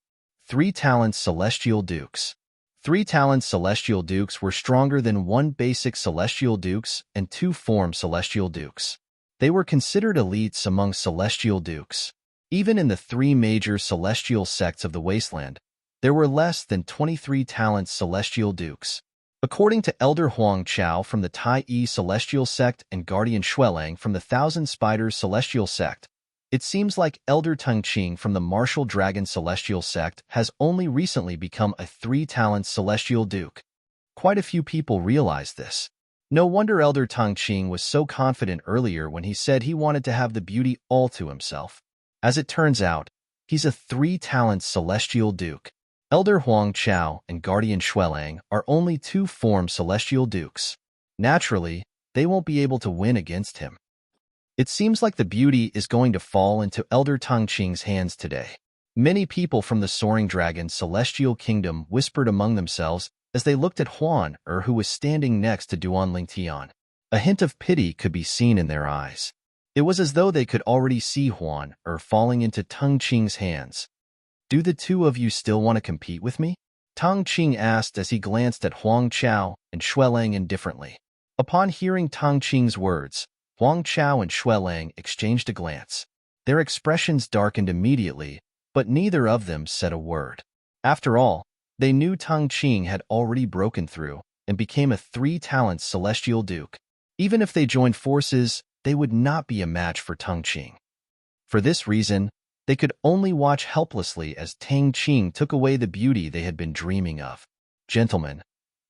Three-talent celestial dukes. Three-talent celestial dukes were stronger than one basic celestial dukes and two form celestial dukes. They were considered elites among celestial dukes. Even in the three major celestial sects of the wasteland, there were less than 23 talent celestial dukes. According to Elder Huang Chao from the Tai celestial sect and Guardian Xuelang from the Thousand Spiders celestial sect, it seems like Elder Tang Qing from the Martial Dragon celestial sect has only recently become a three-talent celestial duke. Quite a few people realize this. No wonder Elder Tang Qing was so confident earlier when he said he wanted to have the beauty all to himself. As it turns out, he's a three-talent celestial duke. Elder Huang Chao and Guardian Xuelang are only two-form celestial dukes. Naturally, they won't be able to win against him. It seems like the beauty is going to fall into Elder Tang Qing's hands today. Many people from the Soaring Dragon celestial kingdom whispered among themselves as they looked at Huan who was standing next to Duan Lingtian. A hint of pity could be seen in their eyes. It was as though they could already see Huan falling into Tang Qing's hands. "Do the two of you still want to compete with me?" Tang Qing asked as he glanced at Huang Chao and Xuelang indifferently. Upon hearing Tang Qing's words, Huang Chao and Xuelang exchanged a glance. Their expressions darkened immediately, but neither of them said a word. After all, they knew Tang Qing had already broken through and became a three-talent celestial duke. Even if they joined forces, they would not be a match for Tang Qing. For this reason, they could only watch helplessly as Tang Qing took away the beauty they had been dreaming of. "Gentlemen,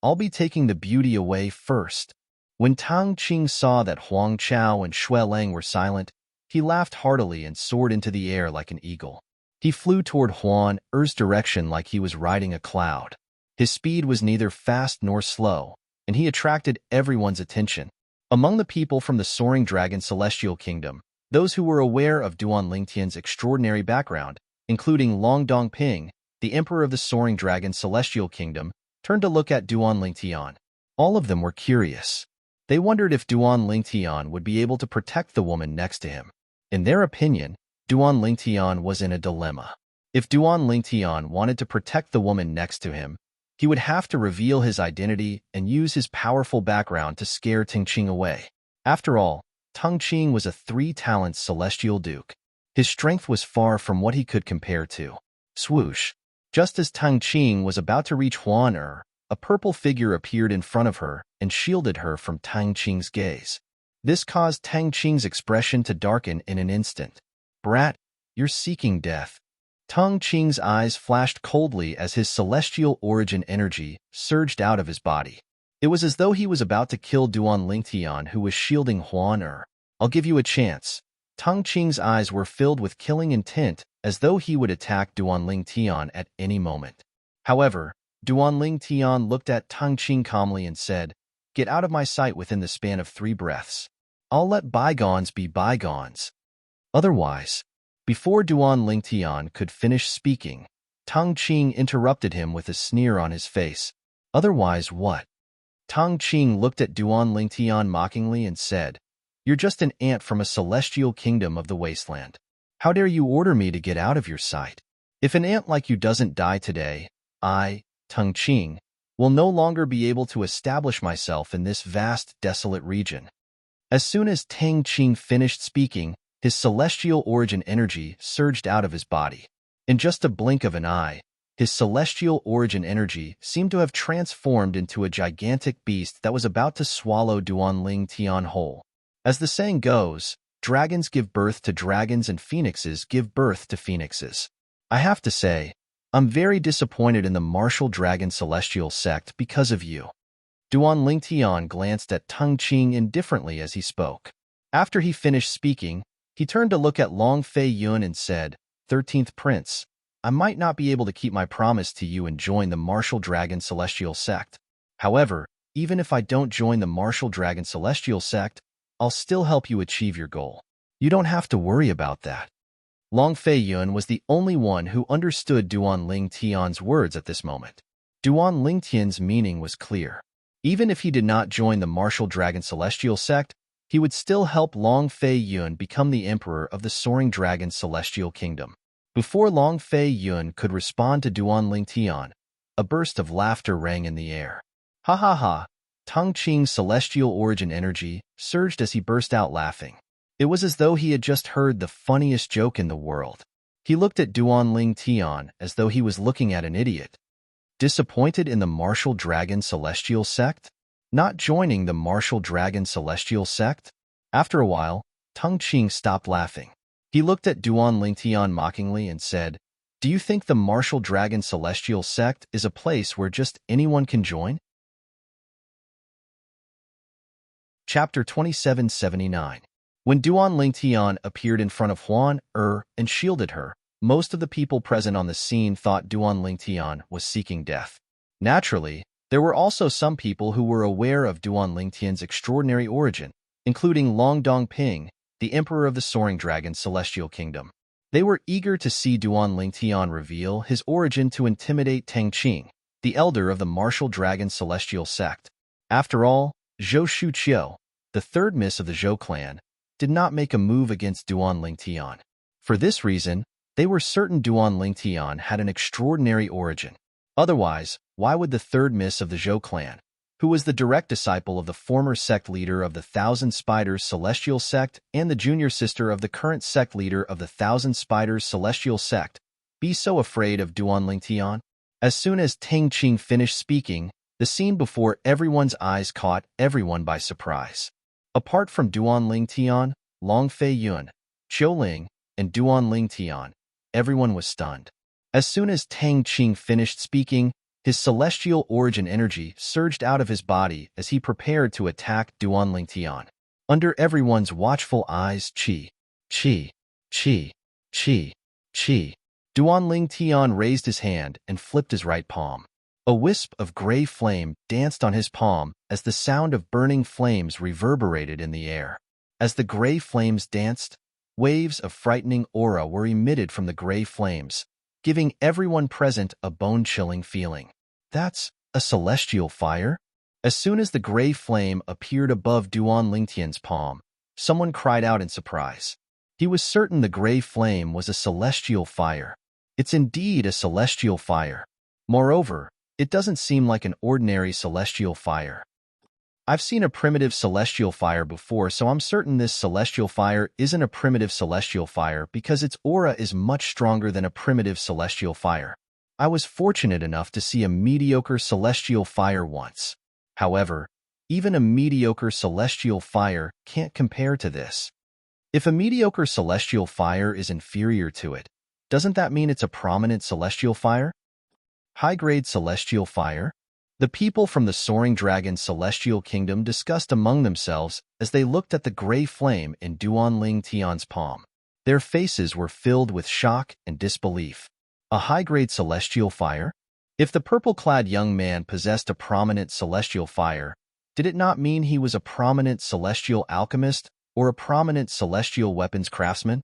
I'll be taking the beauty away first." When Tang Qing saw that Huang Chao and Xuelang were silent, he laughed heartily and soared into the air like an eagle. He flew toward Huan Er's direction like he was riding a cloud. His speed was neither fast nor slow, and he attracted everyone's attention. Among the people from the Soaring Dragon celestial kingdom, those who were aware of Duan Lingtian's extraordinary background, including Long Dongping, the emperor of the Soaring Dragon celestial kingdom, turned to look at Duan Lingtian. All of them were curious. They wondered if Duan Lingtian would be able to protect the woman next to him. In their opinion, Duan Lingtian was in a dilemma. If Duan Lingtian wanted to protect the woman next to him, he would have to reveal his identity and use his powerful background to scare Tang Qing away. After all, Tang Qing was a three-talent celestial duke. His strength was far from what he could compare to. Swoosh! Just as Tang Qing was about to reach Huan a purple figure appeared in front of her and shielded her from Tang Qing's gaze. This caused Tang Qing's expression to darken in an instant. "Brat, you're seeking death." Tang Qing's eyes flashed coldly as his celestial origin energy surged out of his body. It was as though he was about to kill Duan Lingtian, who was shielding Huan "I'll give you a chance." Tang Qing's eyes were filled with killing intent, as though he would attack Duan Lingtian at any moment. However, Duan Lingtian looked at Tang Qing calmly and said, "Get out of my sight within the span of 3 breaths. I'll let bygones be bygones. Otherwise." Before Duan Lingtian could finish speaking, Tang Qing interrupted him with a sneer on his face. "Otherwise what?" Tang Qing looked at Duan Lingtian mockingly and said, "You're just an ant from a celestial kingdom of the wasteland. How dare you order me to get out of your sight? If an ant like you doesn't die today, I, Tang Qing, will no longer be able to establish myself in this vast, desolate region." As soon as Tang Qing finished speaking, his celestial origin energy surged out of his body. In just a blink of an eye, his celestial origin energy seemed to have transformed into a gigantic beast that was about to swallow Duanling Tian whole. As the saying goes, dragons give birth to dragons and phoenixes give birth to phoenixes. I have to say, I'm very disappointed in the martial dragon celestial sect because of you. Duanling Tian glanced at Tang Qing indifferently as he spoke. After he finished speaking, he turned to look at Long Fei Yun and said, 13th Prince, I might not be able to keep my promise to you and join the martial dragon celestial sect. However, even if I don't join the martial dragon celestial sect, I'll still help you achieve your goal. You don't have to worry about that. Long Fei Yun was the only one who understood Duanling Tian's words at this moment. Duanling Tian's meaning was clear. Even if he did not join the martial dragon celestial sect, he would still help Long Fei Yun become the emperor of the soaring dragon celestial kingdom. Before Long Fei Yun could respond to Duanling Tian, a burst of laughter rang in the air. Ha ha ha! Tang Qing's celestial origin energy surged as he burst out laughing. It was as though he had just heard the funniest joke in the world. He looked at Duanling Tian as though he was looking at an idiot. Disappointed in the martial dragon celestial sect? Not joining the martial dragon celestial sect? After a while, Tang Qing stopped laughing. He looked at Duanling Tian mockingly and said, Do you think the martial dragon celestial sect is a place where just anyone can join? Chapter 2779. When Duanling Tian appeared in front of Huan and shielded her, most of the people present on the scene thought Duanling Tian was seeking death. Naturally, there were also some people who were aware of Duanling Tian's extraordinary origin, including Long Dongping, the emperor of the Soaring Dragon Celestial Kingdom. They were eager to see Duanling Tian reveal his origin to intimidate Tang Qing, the elder of the martial dragon celestial sect. After all, Zhou Shuqiu, the third miss of the Zhou clan, did not make a move against Duanling Tian. For this reason, they were certain Duanling Tian had an extraordinary origin. Otherwise, why would the third miss of the Zhou clan, who was the direct disciple of the former sect leader of the Thousand Spiders Celestial Sect and the junior sister of the current sect leader of the Thousand Spiders Celestial Sect, be so afraid of Duanling Tian? As soon as Tang Qing finished speaking, the scene before everyone's eyes caught everyone by surprise. Apart from Duanling Tian, Long Fei Yun, Qiu Ling, and Duanling Tian, everyone was stunned. As soon as Tang Qing finished speaking, his celestial origin energy surged out of his body as he prepared to attack Duanling Tian. Under everyone's watchful eyes, Qi, Qi, Qi, Qi, Qi. Duanling Tian raised his hand and flipped his right palm. A wisp of gray flame danced on his palm as the sound of burning flames reverberated in the air. As the gray flames danced, waves of frightening aura were emitted from the gray flames, giving everyone present a bone-chilling feeling. That's a celestial fire? As soon as the gray flame appeared above Duanling Tian's palm, someone cried out in surprise. He was certain the gray flame was a celestial fire. It's indeed a celestial fire. Moreover, it doesn't seem like an ordinary celestial fire. I've seen a primitive celestial fire before, so I'm certain this celestial fire isn't a primitive celestial fire because its aura is much stronger than a primitive celestial fire. I was fortunate enough to see a mediocre celestial fire once. However, even a mediocre celestial fire can't compare to this. If a mediocre celestial fire is inferior to it, doesn't that mean it's a prominent celestial fire? High-grade celestial fire? The people from the Soaring Dragon Celestial Kingdom discussed among themselves as they looked at the gray flame in Duanling Tian's palm. Their faces were filled with shock and disbelief. A high-grade celestial fire? If the purple-clad young man possessed a prominent celestial fire, did it not mean he was a prominent celestial alchemist or a prominent celestial weapons craftsman?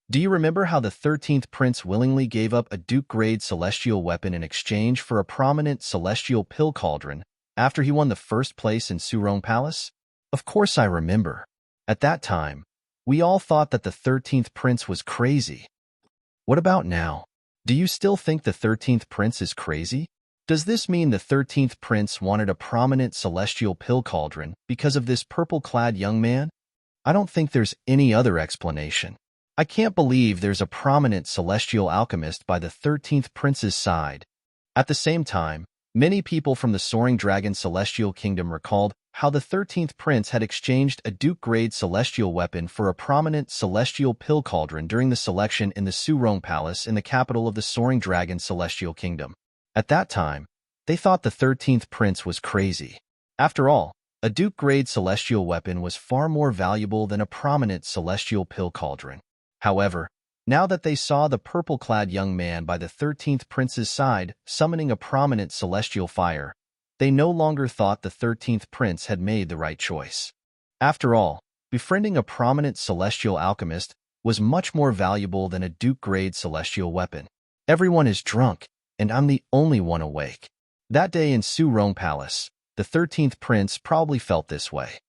Do you remember how the 13th Prince willingly gave up a Duke-grade celestial weapon in exchange for a prominent celestial pill cauldron after he won the first place in Surong Palace? Of course I remember. At that time, we all thought that the 13th Prince was crazy. What about now? Do you still think the 13th Prince is crazy? Does this mean the 13th Prince wanted a prominent celestial pill cauldron because of this purple-clad young man? I don't think there's any other explanation. I can't believe there's a prominent celestial alchemist by the 13th prince's side. At the same time, many people from the Soaring Dragon Celestial Kingdom recalled how the 13th prince had exchanged a Duke-grade celestial weapon for a prominent celestial pill cauldron during the selection in the Serene Palace in the capital of the Soaring Dragon Celestial Kingdom. At that time, they thought the 13th prince was crazy. After all, a Duke-grade celestial weapon was far more valuable than a prominent celestial pill cauldron. However, now that they saw the purple-clad young man by the 13th prince's side summoning a prominent celestial fire, they no longer thought the 13th prince had made the right choice. After all, befriending a prominent celestial alchemist was much more valuable than a Duke-grade celestial weapon. Everyone is drunk, and I'm the only one awake. That day in Serene Palace, the 13th prince probably felt this way.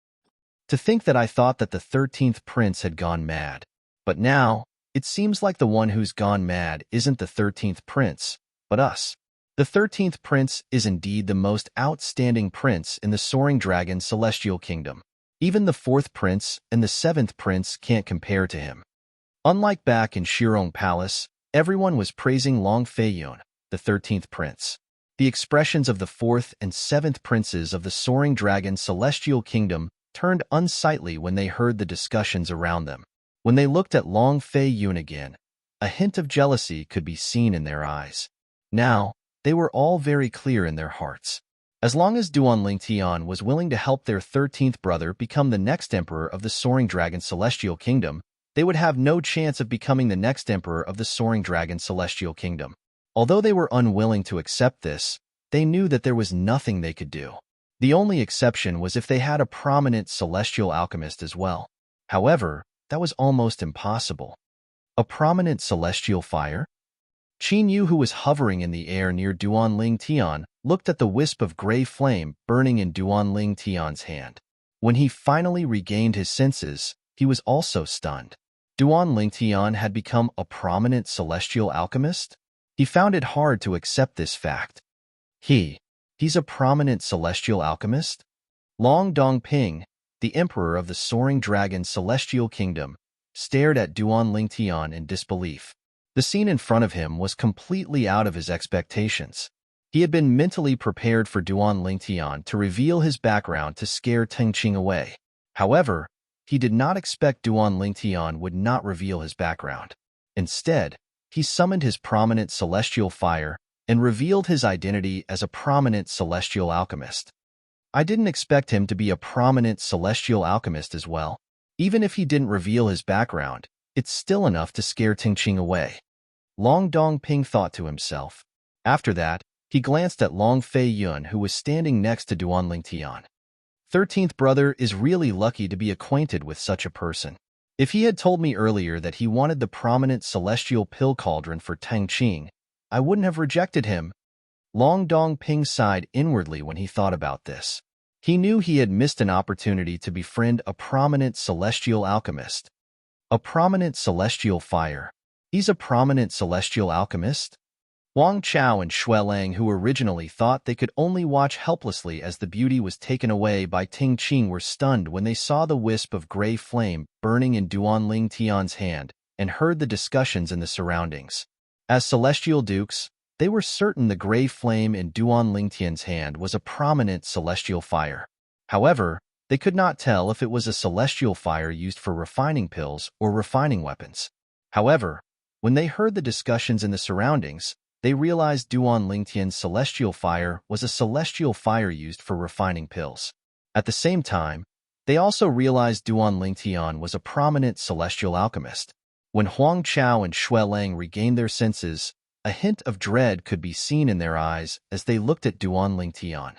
To think that I thought that the 13th prince had gone mad. But now, it seems like the one who's gone mad isn't the 13th prince, but us. The 13th prince is indeed the most outstanding prince in the Soaring Dragon Celestial Kingdom. Even the 4th prince and the 7th prince can't compare to him. Unlike back in Serene Palace, everyone was praising Long Feiyun, the 13th prince. The expressions of the 4th and 7th princes of the Soaring Dragon Celestial Kingdom turned unsightly when they heard the discussions around them. When they looked at Long Feiyun again, a hint of jealousy could be seen in their eyes. Now, they were all very clear in their hearts. As long as Duan Lingtian was willing to help their 13th brother become the next emperor of the Soaring Dragon Celestial Kingdom, they would have no chance of becoming the next emperor of the Soaring Dragon Celestial Kingdom. Although they were unwilling to accept this, they knew that there was nothing they could do. The only exception was if they had a prominent celestial alchemist as well. However, that was almost impossible. A prominent celestial fire? Qin Yu, who was hovering in the air near Duan Lingtian, looked at the wisp of gray flame burning in Duan Lingtian's hand. When he finally regained his senses, he was also stunned. Duan Lingtian had become a prominent celestial alchemist? He found it hard to accept this fact. He's a prominent celestial alchemist? Long Dongping, the emperor of the Soaring Dragon Celestial Kingdom, stared at Duan Lingtian in disbelief. The scene in front of him was completely out of his expectations. He had been mentally prepared for Duan Lingtian to reveal his background to scare Tengqing away. However, he did not expect Duan Lingtian would not reveal his background. Instead, he summoned his prominent celestial fire and revealed his identity as a prominent celestial alchemist. I didn't expect him to be a prominent celestial alchemist as well. Even if he didn't reveal his background, it's still enough to scare Tengqing away. Long Dongping thought to himself. After that, he glanced at Long Feiyun, who was standing next to Duan Lingtian. 13th brother is really lucky to be acquainted with such a person. If he had told me earlier that he wanted the prominent celestial pill cauldron for Tengqing, I wouldn't have rejected him. Long Dongping sighed inwardly when he thought about this. He knew he had missed an opportunity to befriend a prominent celestial alchemist. A prominent celestial fire. He's a prominent celestial alchemist? Wang Chao and Xue Lang, who originally thought they could only watch helplessly as the beauty was taken away by Tengqing, were stunned when they saw the wisp of gray flame burning in Duan Lingtian's hand and heard the discussions in the surroundings. As celestial dukes, they were certain the gray flame in Duan Lingtian's hand was a prominent celestial fire. However, they could not tell if it was a celestial fire used for refining pills or refining weapons. However, when they heard the discussions in the surroundings, they realized Duan Lingtian's celestial fire was a celestial fire used for refining pills. At the same time, they also realized Duan Lingtian was a prominent celestial alchemist. When Huang Chao and Xue Lang regained their senses, a hint of dread could be seen in their eyes as they looked at Duan Lingtian.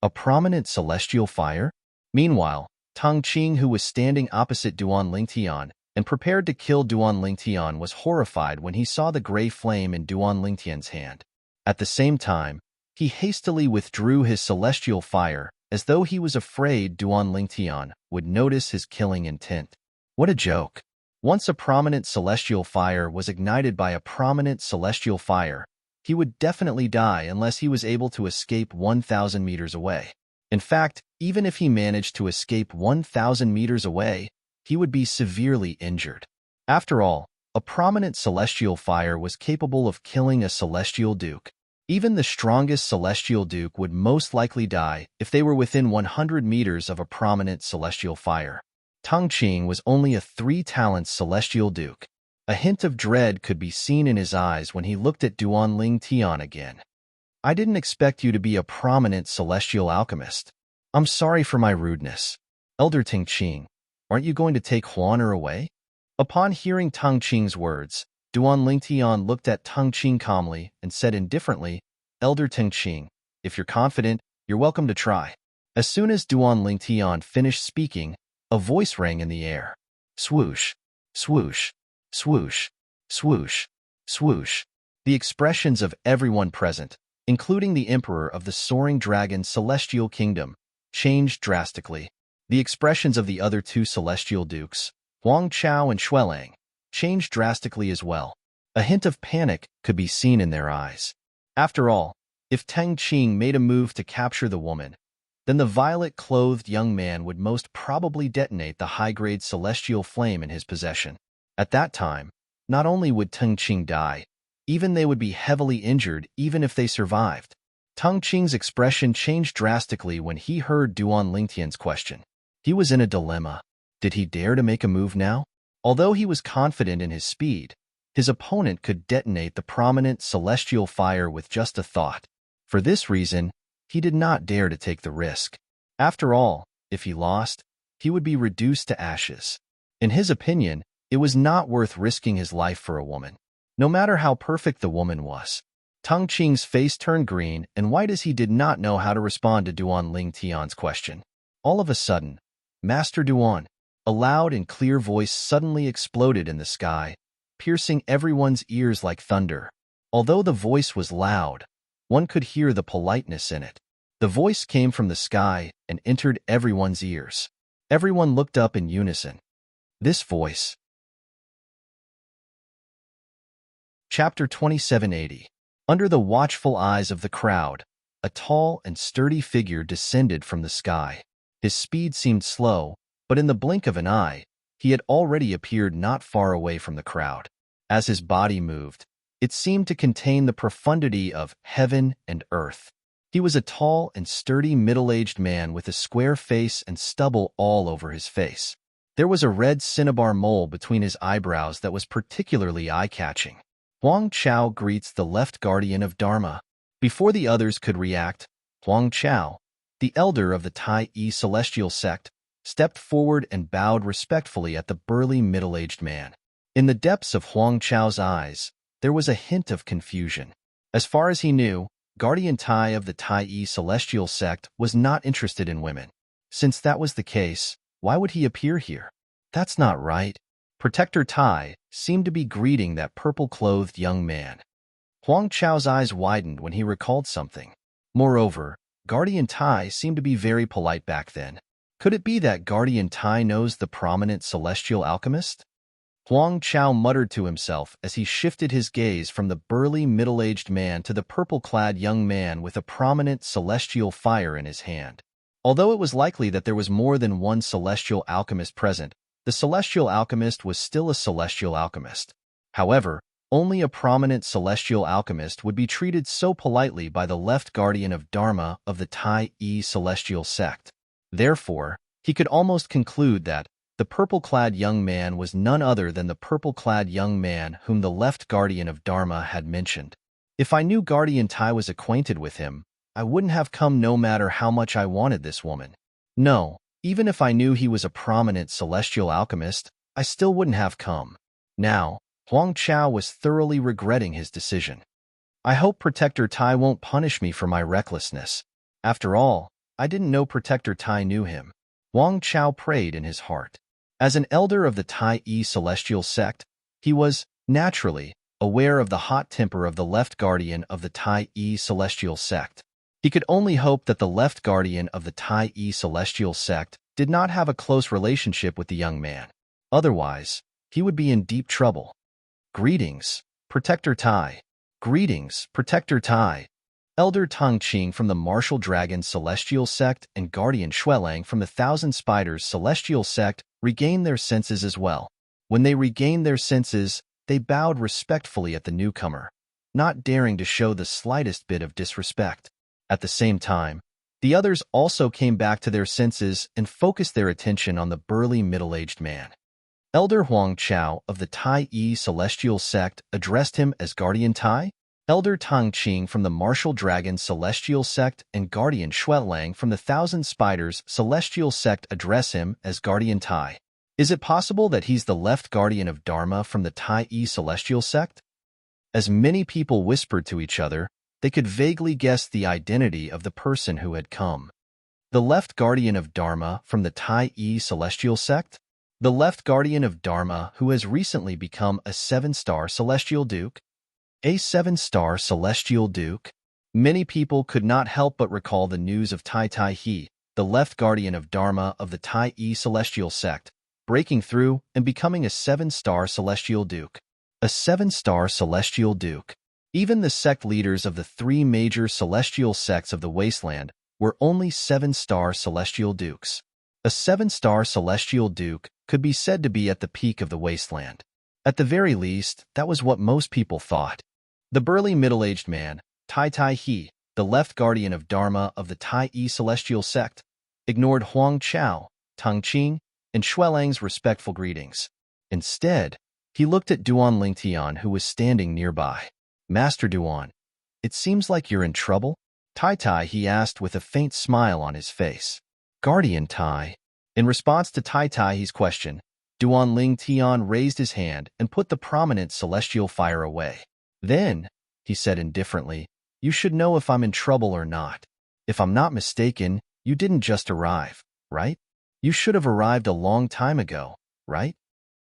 A prominent celestial fire? Meanwhile, Tengqing, who was standing opposite Duan Lingtian and prepared to kill Duan Lingtian, was horrified when he saw the gray flame in Duan Lingtian's hand. At the same time, he hastily withdrew his celestial fire as though he was afraid Duan Lingtian would notice his killing intent. What a joke! Once a prominent celestial fire was ignited by a prominent celestial fire, he would definitely die unless he was able to escape 1,000 meters away. In fact, even if he managed to escape 1,000 meters away, he would be severely injured. After all, a prominent celestial fire was capable of killing a celestial duke. Even the strongest celestial duke would most likely die if they were within 100 meters of a prominent celestial fire. Tang Qing was only a 3-talent celestial duke. A hint of dread could be seen in his eyes when he looked at Duan Ling Tian again. I didn't expect you to be a prominent celestial alchemist. I'm sorry for my rudeness. Elder Tang Qing, aren't you going to take Huaner away? Upon hearing Tang Qing's words, Duan Ling Tian looked at Tang Qing calmly and said indifferently, Elder Tang Qing, if you're confident, you're welcome to try. As soon as Duan Ling Tian finished speaking, a voice rang in the air. Swoosh, swoosh, swoosh, swoosh, swoosh. The expressions of everyone present, including the Emperor of the Soaring Dragon Celestial Kingdom, changed drastically. The expressions of the other 2 celestial dukes, Huang Chao and Xuelang, changed drastically as well. A hint of panic could be seen in their eyes. After all, if Tang Qing made a move to capture the woman, then the violet-clothed young man would most probably detonate the high-grade celestial flame in his possession. At that time, not only would Tang Qing die, even they would be heavily injured even if they survived. Tang Qing's expression changed drastically when he heard Duan Lingtian's question. He was in a dilemma. Did he dare to make a move now? Although he was confident in his speed, his opponent could detonate the prominent celestial fire with just a thought. For this reason, he did not dare to take the risk. After all, if he lost, he would be reduced to ashes. In his opinion, it was not worth risking his life for a woman, no matter how perfect the woman was. Tang Qing's face turned green and white as he did not know how to respond to Duan Ling Tian's question. All of a sudden, Master Duan, a loud and clear voice suddenly exploded in the sky, piercing everyone's ears like thunder. Although the voice was loud, one could hear the politeness in it. The voice came from the sky and entered everyone's ears. Everyone looked up in unison. This voice. Chapter 2780. Under the watchful eyes of the crowd, a tall and sturdy figure descended from the sky. His speed seemed slow, but in the blink of an eye, he had already appeared not far away from the crowd. As his body moved, it seemed to contain the profundity of heaven and earth. He was a tall and sturdy middle-aged man with a square face and stubble all over his face. There was a red cinnabar mole between his eyebrows that was particularly eye-catching. Huang Chao greets the left guardian of Dharma. Before the others could react, Huang Chao, the elder of the Tai Yi celestial sect, stepped forward and bowed respectfully at the burly middle-aged man. In the depths of Huang Chao's eyes, there was a hint of confusion. As far as he knew, Guardian Tai of the Tai Yi celestial sect was not interested in women. Since that was the case, why would he appear here? That's not right. Protector Tai seemed to be greeting that purple-clothed young man. Huang Chao's eyes widened when he recalled something. Moreover, Guardian Tai seemed to be very polite back then. Could it be that Guardian Tai knows the prominent celestial alchemist? Huang Chao muttered to himself as he shifted his gaze from the burly middle-aged man to the purple-clad young man with a prominent celestial fire in his hand. Although it was likely that there was more than one celestial alchemist present, the celestial alchemist was still a celestial alchemist. However, only a prominent celestial alchemist would be treated so politely by the left guardian of Dharma of the Tai Yi celestial sect. Therefore, he could almost conclude that the purple-clad young man was none other than the purple-clad young man whom the left guardian of Dharma had mentioned. If I knew Guardian Tai was acquainted with him, I wouldn't have come no matter how much I wanted this woman. No, even if I knew he was a prominent celestial alchemist, I still wouldn't have come. Now, Huang Chao was thoroughly regretting his decision. I hope Protector Tai won't punish me for my recklessness. After all, I didn't know Protector Tai knew him. Huang Chao prayed in his heart. As an elder of the Tai Yi celestial sect, he was, naturally, aware of the hot temper of the left guardian of the Tai Yi celestial sect. He could only hope that the left guardian of the Tai Yi celestial sect did not have a close relationship with the young man. Otherwise, he would be in deep trouble. Greetings, Protector Tai. Greetings, Protector Tai. Elder Tang Qing from the Martial Dragon Celestial Sect and Guardian Xuelang from the Thousand Spiders Celestial Sect regained their senses as well. When they regained their senses, they bowed respectfully at the newcomer, not daring to show the slightest bit of disrespect. At the same time, the others also came back to their senses and focused their attention on the burly middle-aged man. Elder Huang Chao of the Tai Yi Celestial Sect addressed him as Guardian Tai. Elder Tang Qing from the Martial Dragon Celestial Sect and Guardian Xuelang from the Thousand Spiders Celestial Sect address him as Guardian Tai. Is it possible that he's the left guardian of Dharma from the Tai Yi Celestial Sect? As many people whispered to each other, they could vaguely guess the identity of the person who had come. The left guardian of Dharma from the Tai Yi Celestial Sect? The left guardian of Dharma who has recently become a 7-star Celestial Duke? A 7-star Celestial Duke? Many people could not help but recall the news of Tai Tai He, the left guardian of Dharma of the Tai Yi Celestial Sect, breaking through and becoming a 7-star Celestial Duke. A 7-star Celestial Duke. Even the sect leaders of the 3 major celestial sects of the Wasteland were only 7-star Celestial Dukes. A 7-star Celestial Duke could be said to be at the peak of the Wasteland. At the very least, that was what most people thought. The burly middle-aged man, Tai Tai He, the left guardian of Dharma of the Tai Yi Celestial Sect, ignored Huang Chao, Tang Qing, and Xuelang's respectful greetings. Instead, he looked at Duan Lingtian, who was standing nearby. Master Duan, it seems like you're in trouble? Tai Tai, he asked with a faint smile on his face. Guardian Tai. In response to Tai Tai's question, Duan Lingtian raised his hand and put the prominent celestial fire away. Then, he said indifferently, you should know if I'm in trouble or not. If I'm not mistaken, you didn't just arrive, right? You should have arrived a long time ago, right?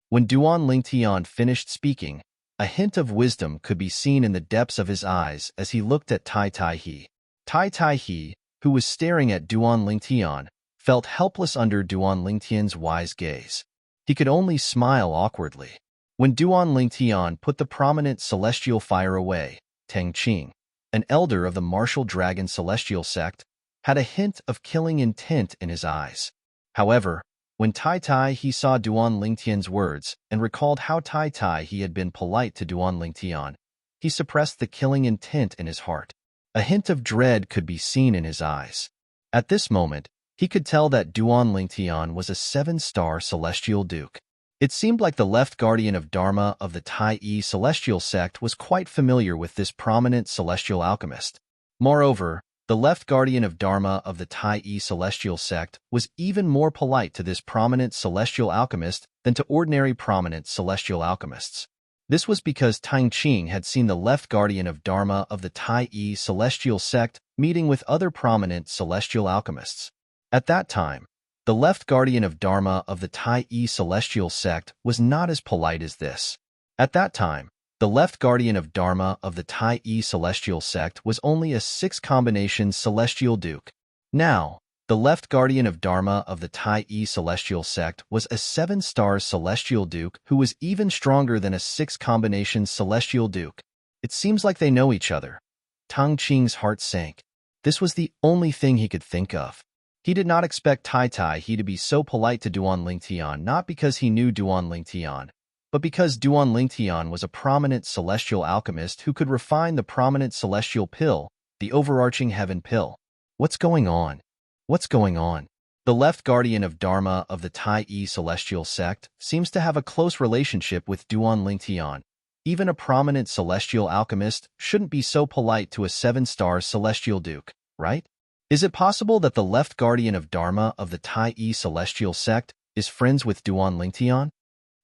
When Duan Lingtian finished speaking, a hint of wisdom could be seen in the depths of his eyes as he looked at Tai Tai He. Tai Tai He, who was staring at Duan Lingtian, felt helpless under Duan Lingtian's wise gaze. He could only smile awkwardly. When Duan Lingtian put the prominent celestial fire away, Tang Qing, an elder of the Martial Dragon Celestial Sect, had a hint of killing intent in his eyes. However, when Tai Tai he saw Duan Lingtian's words and recalled how Tai Tai he had been polite to Duan Lingtian, he suppressed the killing intent in his heart. A hint of dread could be seen in his eyes. At this moment, he could tell that Duan Lingtian was a 7-star Celestial Duke. It seemed like the left guardian of Dharma of the Tai Yi Celestial Sect was quite familiar with this prominent celestial alchemist. Moreover, the left guardian of Dharma of the Tai Yi Celestial Sect was even more polite to this prominent celestial alchemist than to ordinary prominent celestial alchemists. This was because Tang Qing had seen the left guardian of Dharma of the Tai Yi Celestial Sect meeting with other prominent celestial alchemists. At that time, the left guardian of Dharma of the Tai Yi Celestial Sect was not as polite as this. At that time, the left guardian of Dharma of the Tai Yi Celestial Sect was only a 6-combination Celestial Duke. Now, the left guardian of Dharma of the Tai Yi Celestial Sect was a 7-star Celestial Duke who was even stronger than a 6-combination Celestial Duke. It seems like they know each other. Tang Qing's heart sank. This was the only thing he could think of. He did not expect Tai Tai he to be so polite to Duan Lingtian, not because he knew Duan Lingtian, but because Duan Lingtian was a prominent celestial alchemist who could refine the prominent celestial pill, the overarching heaven pill. What's going on? What's going on? The left guardian of Dharma of the Tai Yi Celestial Sect seems to have a close relationship with Duan Lingtian. Even a prominent celestial alchemist shouldn't be so polite to a 7-star Celestial Duke, right? Is it possible that the left guardian of Dharma of the Tai Yi Celestial Sect is friends with Duan Lingtian?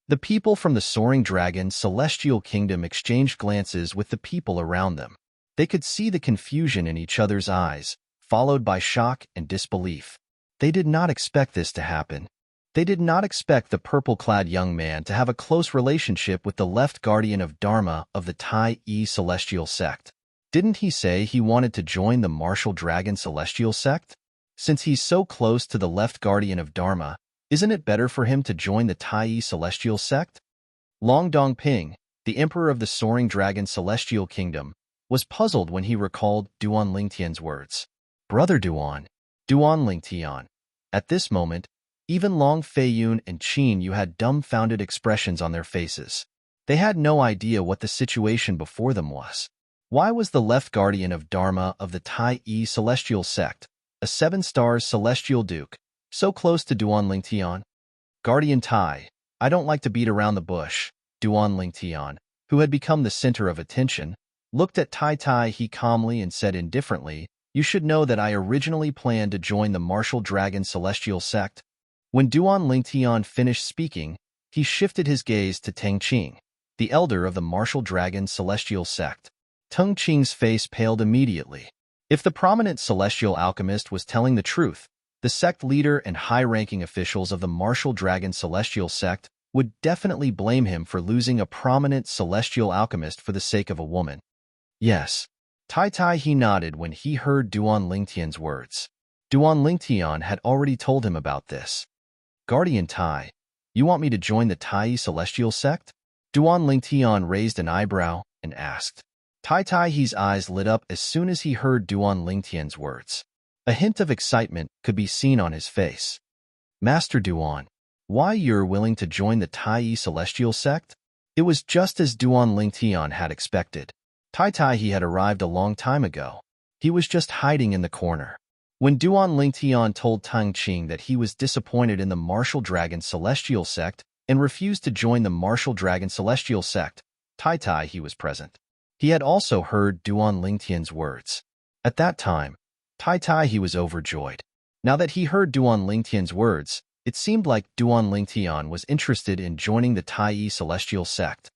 The people from the Soaring Dragon Celestial Kingdom exchanged glances with the people around them. They could see the confusion in each other's eyes, followed by shock and disbelief. They did not expect this to happen. They did not expect the purple-clad young man to have a close relationship with the left guardian of Dharma of the Tai Yi Celestial Sect. Didn't he say he wanted to join the Martial Dragon Celestial Sect? Since he's so close to the left guardian of Dharma, isn't it better for him to join the Tai Yi Celestial Sect? Long Dongping, the emperor of the Soaring Dragon Celestial Kingdom, was puzzled when he recalled Duan Lingtian's words. Brother Duan, Duan Lingtian. At this moment, Even Long Feiyun and Qin Yu had dumbfounded expressions on their faces. They had no idea what the situation before them was. Why was the left guardian of Dharma of the Tai Yi Celestial Sect, a 7-star celestial duke, so close to Duan Lingtian? Guardian Tai, I don't like to beat around the bush. Duan Lingtian, who had become the center of attention, looked at Tai Tai He calmly and said indifferently, "You should know that I originally planned to join the Martial Dragon Celestial Sect." When Duan Lingtian finished speaking, he shifted his gaze to Tang Qing, the elder of the Martial Dragon Celestial Sect. Tang Qing's face paled immediately. If the prominent celestial alchemist was telling the truth, the sect leader and high-ranking officials of the Martial Dragon Celestial Sect would definitely blame him for losing a prominent celestial alchemist for the sake of a woman. Yes. Tai Tai he nodded when he heard Duan Lingtian's words. Duan Lingtian had already told him about this. Guardian Tai, you want me to join the Tai Celestial Sect? Duan Lingtian raised an eyebrow and asked. Tai Tai He's eyes lit up as soon as he heard Duan Lingtian's words. A hint of excitement could be seen on his face. Master Duan, why you're willing to join the Tai Celestial Sect? It was just as Duan Lingtian had expected. Tai Tai he had arrived a long time ago. He was just hiding in the corner. When Duan Lingtian told Tang Qing that he was disappointed in the Martial Dragon Celestial Sect and refused to join the Martial Dragon Celestial Sect, Tai Tai he was present. He had also heard Duan Lingtian's words. At that time, Tai Tai he was overjoyed. Now that he heard Duan Lingtian's words, it seemed like Duan Lingtian was interested in joining the Tai Celestial Sect.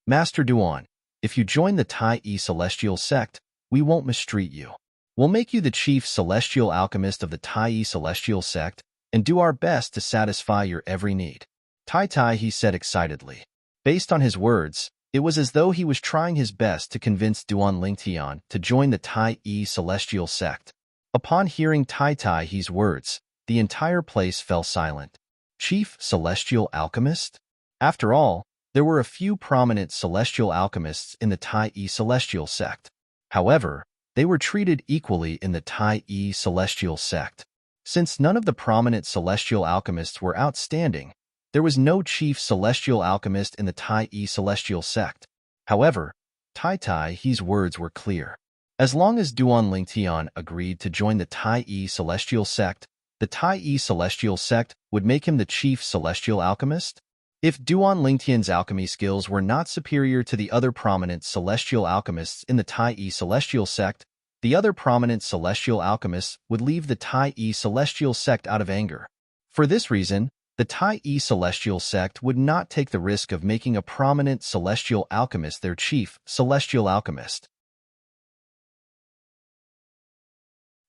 Master Duan, if you join the Tai Celestial Sect, we won't mistreat you. We'll make you the chief celestial alchemist of the Tai Celestial Sect and do our best to satisfy your every need. Tai Tai he said excitedly. Based on his words, it was as though he was trying his best to convince Duan Lingtian to join the Tai Celestial Sect. Upon hearing Tai Tai he's words, the entire place fell silent. Chief Celestial Alchemist? After all, there were a few prominent celestial alchemists in the Tai Celestial Sect. However, they were treated equally in the Tai Celestial Sect. Since none of the prominent celestial alchemists were outstanding, there was no chief celestial alchemist in the Tai Celestial Sect. However, Tai Tai he's words were clear. As long as Duan Lingtian agreed to join the Tai Celestial Sect, the Tai Celestial Sect would make him the chief celestial alchemist? If Duan Lingtian's alchemy skills were not superior to the other prominent celestial alchemists in the Tai Celestial Sect, the other prominent celestial alchemists would leave the Tai Celestial Sect out of anger. For this reason, the Tai Celestial Sect would not take the risk of making a prominent celestial alchemist their chief celestial alchemist.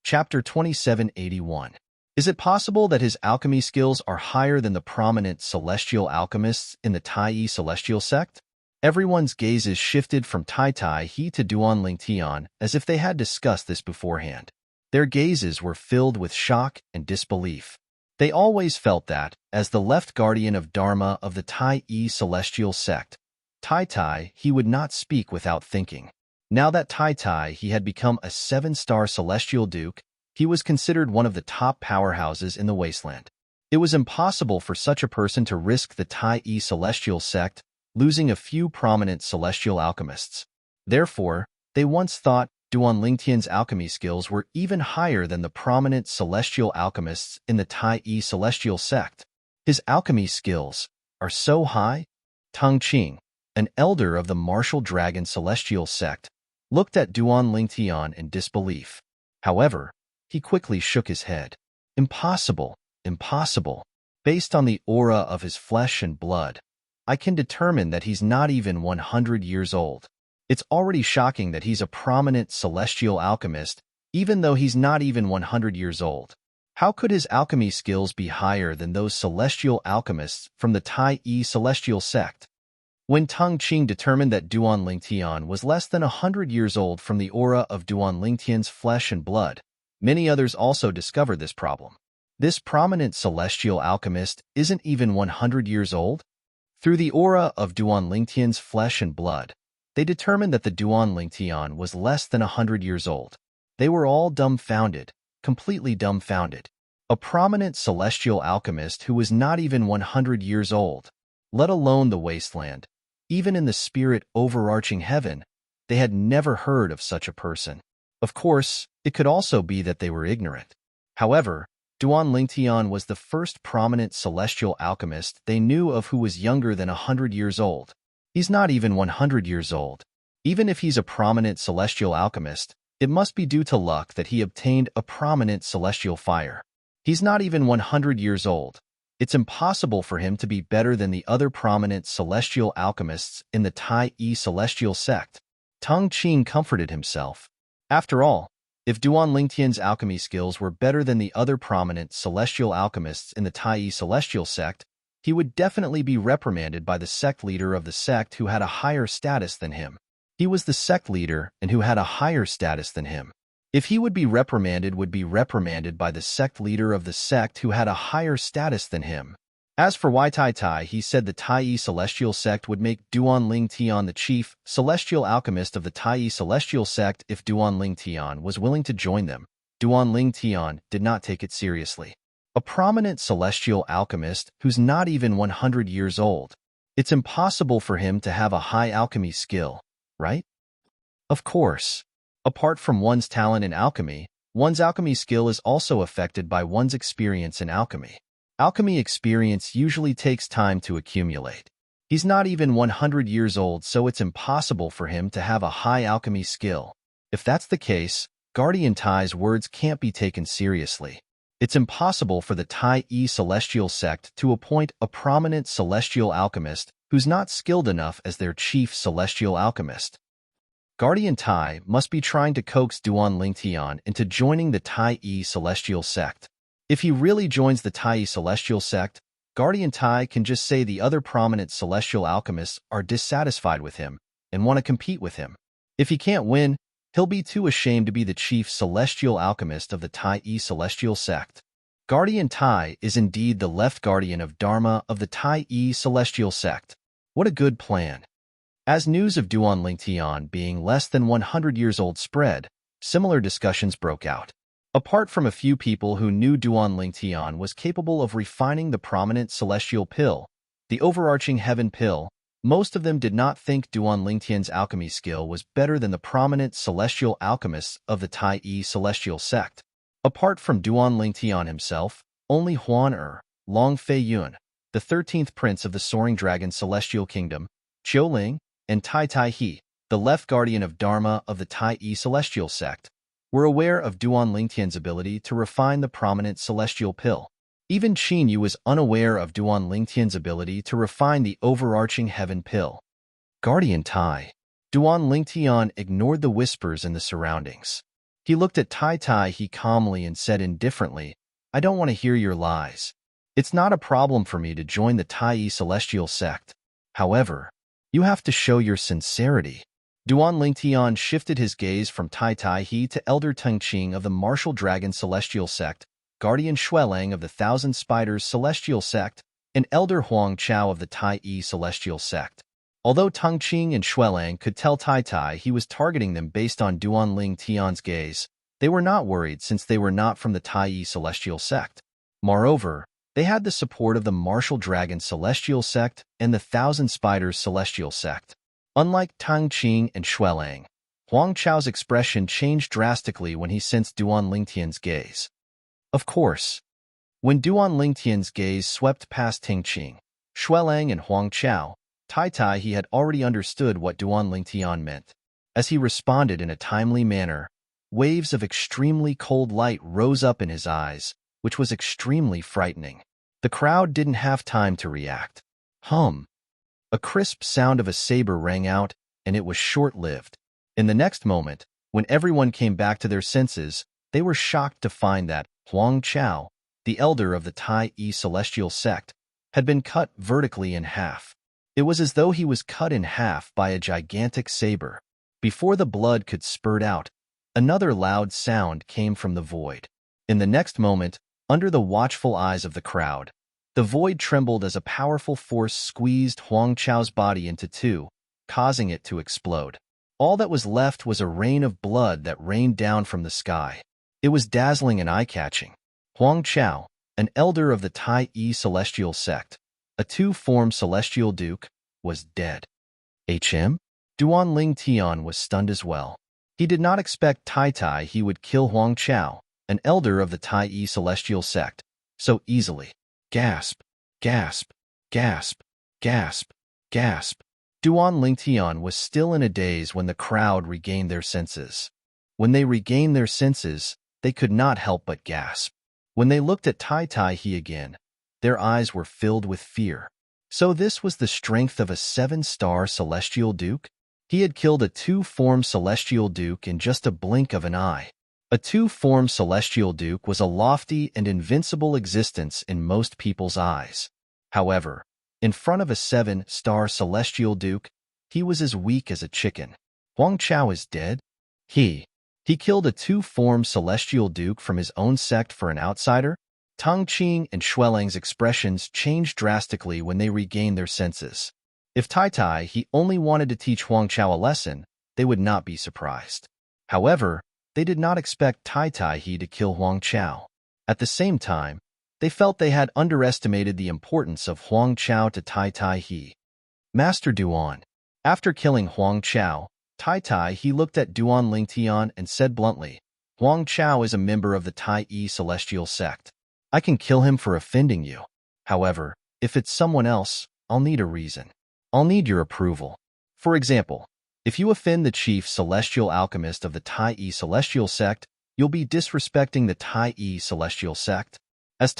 Chapter 2781. Is it possible that his alchemy skills are higher than the prominent celestial alchemists in the Tai Celestial Sect? Everyone's gazes shifted from Tai Tai he to Duan Lingtian as if they had discussed this beforehand. Their gazes were filled with shock and disbelief. They always felt that, as the left guardian of Dharma of the Tai Celestial Sect, Tai Tai he would not speak without thinking. Now that Tai Tai he had become a 7-star celestial duke, he was considered one of the top powerhouses in the wasteland. It was impossible for such a person to risk the Tai Celestial Sect, losing a few prominent celestial alchemists. Therefore, they once thought Duan Lingtian's alchemy skills were even higher than the prominent celestial alchemists in the Tai Celestial Sect. His alchemy skills are so high? Tang Qing, an elder of the Martial Dragon Celestial Sect, looked at Duan Lingtian in disbelief. However, he quickly shook his head. Impossible, impossible. Based on the aura of his flesh and blood, I can determine that he's not even 100 years old. It's already shocking that he's a prominent celestial alchemist, even though he's not even 100 years old. How could his alchemy skills be higher than those celestial alchemists from the Tai Celestial Sect? When Tang Qing determined that Duan Lingtian was less than 100 years old from the aura of Duan Lingtian's flesh and blood, many others also discovered this problem. This prominent celestial alchemist isn't even 100 years old? Through the aura of Duan Lingtian's flesh and blood, they determined that the Duan Lingtian was less than 100 years old. They were all dumbfounded, completely dumbfounded. A prominent celestial alchemist who was not even 100 years old, let alone the wasteland. Even in the spirit overarching heaven, they had never heard of such a person. Of course, it could also be that they were ignorant. However, Duan Lingtian was the first prominent celestial alchemist they knew of who was younger than 100 years old. He's not even 100 years old. Even if he's a prominent celestial alchemist, it must be due to luck that he obtained a prominent celestial fire. He's not even 100 years old. It's impossible for him to be better than the other prominent celestial alchemists in the Tai-E celestial sect. Teng Qing comforted himself. After all, if Duan Lingtian's alchemy skills were better than the other prominent celestial alchemists in the Tai-E celestial sect, he would definitely be reprimanded by the sect leader of the sect who had a higher status than him. He was the sect leader and who had a higher status than him. If he would be reprimanded by the sect leader of the sect who had a higher status than him. As for Wai Tai Tai, he said the Tai-E celestial sect would make Duan Lingtian the chief celestial alchemist of the Tai-E celestial sect if Duan Lingtian was willing to join them. Duan Lingtian did not take it seriously. A prominent celestial alchemist who's not even 100 years old. It's impossible for him to have a high alchemy skill, right? Of course. Apart from one's talent in alchemy, one's alchemy skill is also affected by one's experience in alchemy. Alchemy experience usually takes time to accumulate. He's not even 100 years old, so it's impossible for him to have a high alchemy skill. If that's the case, Guardian Tai's words can't be taken seriously. It's impossible for the Tai-E celestial sect to appoint a prominent celestial alchemist who's not skilled enough as their chief celestial alchemist. Guardian Tai must be trying to coax Duan Lingtian into joining the Tai-E celestial sect. If he really joins the Tai-E celestial sect, Guardian Tai can just say the other prominent celestial alchemists are dissatisfied with him and want to compete with him. If he can't win, he'll be too ashamed to be the chief celestial alchemist of the Tai-E celestial sect. Guardian Tai is indeed the left guardian of Dharma of the Tai-E celestial sect. What a good plan. As news of Duan Lingtian being less than 100 years old spread, similar discussions broke out. Apart from a few people who knew Duan Lingtian was capable of refining the prominent celestial pill, the overarching heaven pill, most of them did not think Duan Lingtian's alchemy skill was better than the prominent celestial alchemists of the Tai-E celestial sect. Apart from Duan Lingtian himself, only Huan Long Fei Yun, the 13th prince of the Soaring Dragon Celestial Kingdom, Qiu Ling, and Tai Tai He, the left guardian of Dharma of the Tai-E celestial sect, were aware of Duan Lingtian's ability to refine the prominent celestial pill. Even Qin Yu was unaware of Duan Lingtian's ability to refine the overarching heaven pill. Guardian Tai. Duan Lingtian ignored the whispers in the surroundings. He looked at Tai Tai He calmly and said indifferently, "I don't want to hear your lies. It's not a problem for me to join the Tai-E celestial sect. However, you have to show your sincerity." Duan Lingtian shifted his gaze from Tai Tai He to Elder Teng Qing of the Martial Dragon Celestial Sect, Guardian Xuelang of the Thousand Spiders Celestial Sect, and Elder Huang Chao of the Tai-E Celestial Sect. Although Teng Qing and Xuelang could tell Tai Tai he was targeting them based on Duan Lingtian's gaze, they were not worried since they were not from the Tai-E Celestial Sect. Moreover, they had the support of the Martial Dragon Celestial Sect and the Thousand Spiders Celestial Sect. Unlike Teng Qing and Xuelang, Huang Chao's expression changed drastically when he sensed Duan Lingtian's gaze. Of course, when Duan Lingtian's gaze swept past Teng Qing, Xuelang, and Huang Chao, Tai Tai he had already understood what Duan Lingtian meant. As he responded in a timely manner, waves of extremely cold light rose up in his eyes, which was extremely frightening. The crowd didn't have time to react. A crisp sound of a saber rang out, and it was short-lived. In the next moment, when everyone came back to their senses, they were shocked to find that Huang Chao, the elder of the Tai-E celestial sect, had been cut vertically in half. It was as though he was cut in half by a gigantic saber. Before the blood could spurt out, another loud sound came from the void. In the next moment, under the watchful eyes of the crowd, the void trembled as a powerful force squeezed Huang Chao's body into two, causing it to explode. All that was left was a rain of blood that rained down from the sky. It was dazzling and eye-catching. Huang Chao, an elder of the Tai Yi celestial sect, a two-form celestial duke, was dead. Duan Ling Tian was stunned as well. He did not expect Tai he would kill Huang Chao, an elder of the Tai Yi celestial sect, so easily. Gasp, gasp, gasp, gasp, gasp. Duan Ling Tian was still in a daze when the crowd regained their senses. When they regained their senses, they could not help but gasp. When they looked at Tai he again, their eyes were filled with fear. So this was the strength of a 7-star celestial duke? He had killed a two-form celestial duke in just a blink of an eye. A two-form celestial duke was a lofty and invincible existence in most people's eyes. However, in front of a 7-star celestial duke, he was as weak as a chicken. Huang Chao is dead? He killed a two-form celestial duke from his own sect for an outsider? Tang Qing and Xuelang's expressions changed drastically when they regained their senses. If he only wanted to teach Huang Chao a lesson, they would not be surprised. However, they did not expect he to kill Huang Chao. At the same time, they felt they had underestimated the importance of Huang Chao to he. Master Duan. After killing Huang Chao, he looked at Duan Ling Tian and said bluntly, Huang Chao is a member of the Tai Yi celestial sect. I can kill him for offending you. However, if it's someone else, I'll need a reason. I'll need your approval. For example, if you offend the chief celestial alchemist of the Tai Yi celestial sect, you'll be disrespecting the Tai Yi celestial sect. As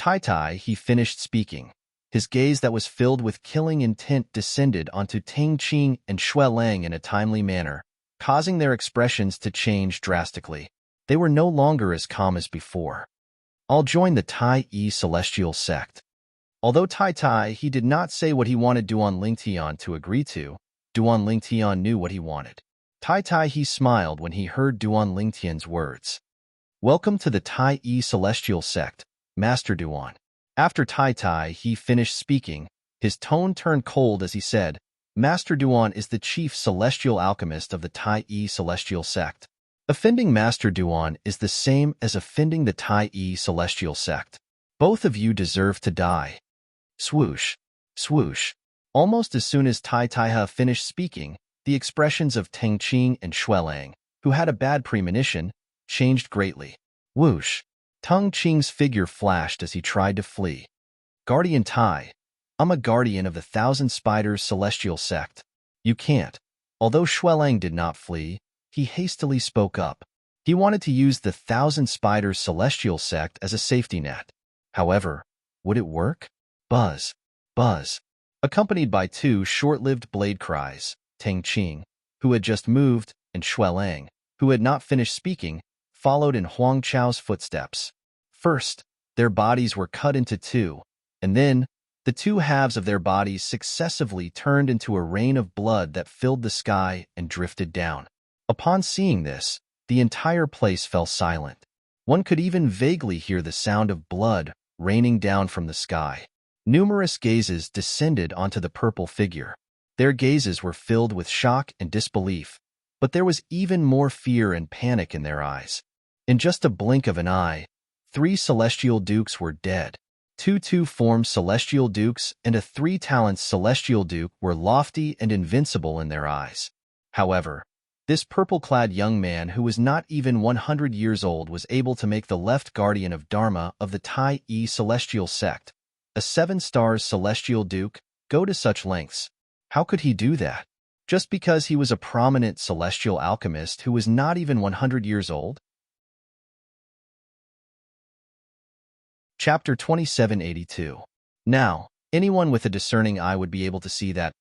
he finished speaking, his gaze that was filled with killing intent descended onto Tang Qing and Xuelang in a timely manner, causing their expressions to change drastically. They were no longer as calm as before. I'll join the Tai Yi celestial sect. Although he did not say what he wanted Duan Ling Tian to agree to, Duan Ling Tian knew what he wanted. He smiled when he heard Duan Ling Tian's words. Welcome to the Tai Yi celestial sect, Master Duan. After he finished speaking, his tone turned cold as he said, Master Duan is the chief celestial alchemist of the Tai Yi celestial sect. Offending Master Duan is the same as offending the Tai Yi celestial sect. Both of you deserve to die. Swoosh, swoosh. Almost as soon as Tai finished speaking, the expressions of Tang Qing and Xuelang, who had a bad premonition, changed greatly. Whoosh. Tang Qing's figure flashed as he tried to flee. Guardian Tai, I'm a guardian of the 1,000 Spiders celestial sect. You can't. Although Xuelang did not flee, he hastily spoke up. He wanted to use the 1,000 Spiders celestial sect as a safety net. However, would it work? Buzz, buzz. Accompanied by two short-lived blade cries, Tang Qing, who had just moved, and Xuelang, who had not finished speaking, followed in Huang Chao's footsteps. First, their bodies were cut into two, and then, the two halves of their bodies successively turned into a rain of blood that filled the sky and drifted down. Upon seeing this, the entire place fell silent. One could even vaguely hear the sound of blood raining down from the sky. Numerous gazes descended onto the purple figure. Their gazes were filled with shock and disbelief, but there was even more fear and panic in their eyes. In just a blink of an eye, 3 celestial dukes were dead. 2 two-form celestial dukes and a 3-talent celestial duke were lofty and invincible in their eyes. However, this purple-clad young man who was not even 100 years old was able to make the left guardian of Dharma of the Tai Yi celestial sect, a 7-star celestial duke, go to such lengths. How could he do that? Just because he was a prominent celestial alchemist who was not even 100 years old? Chapter 2782. Now, anyone with a discerning eye would be able to see that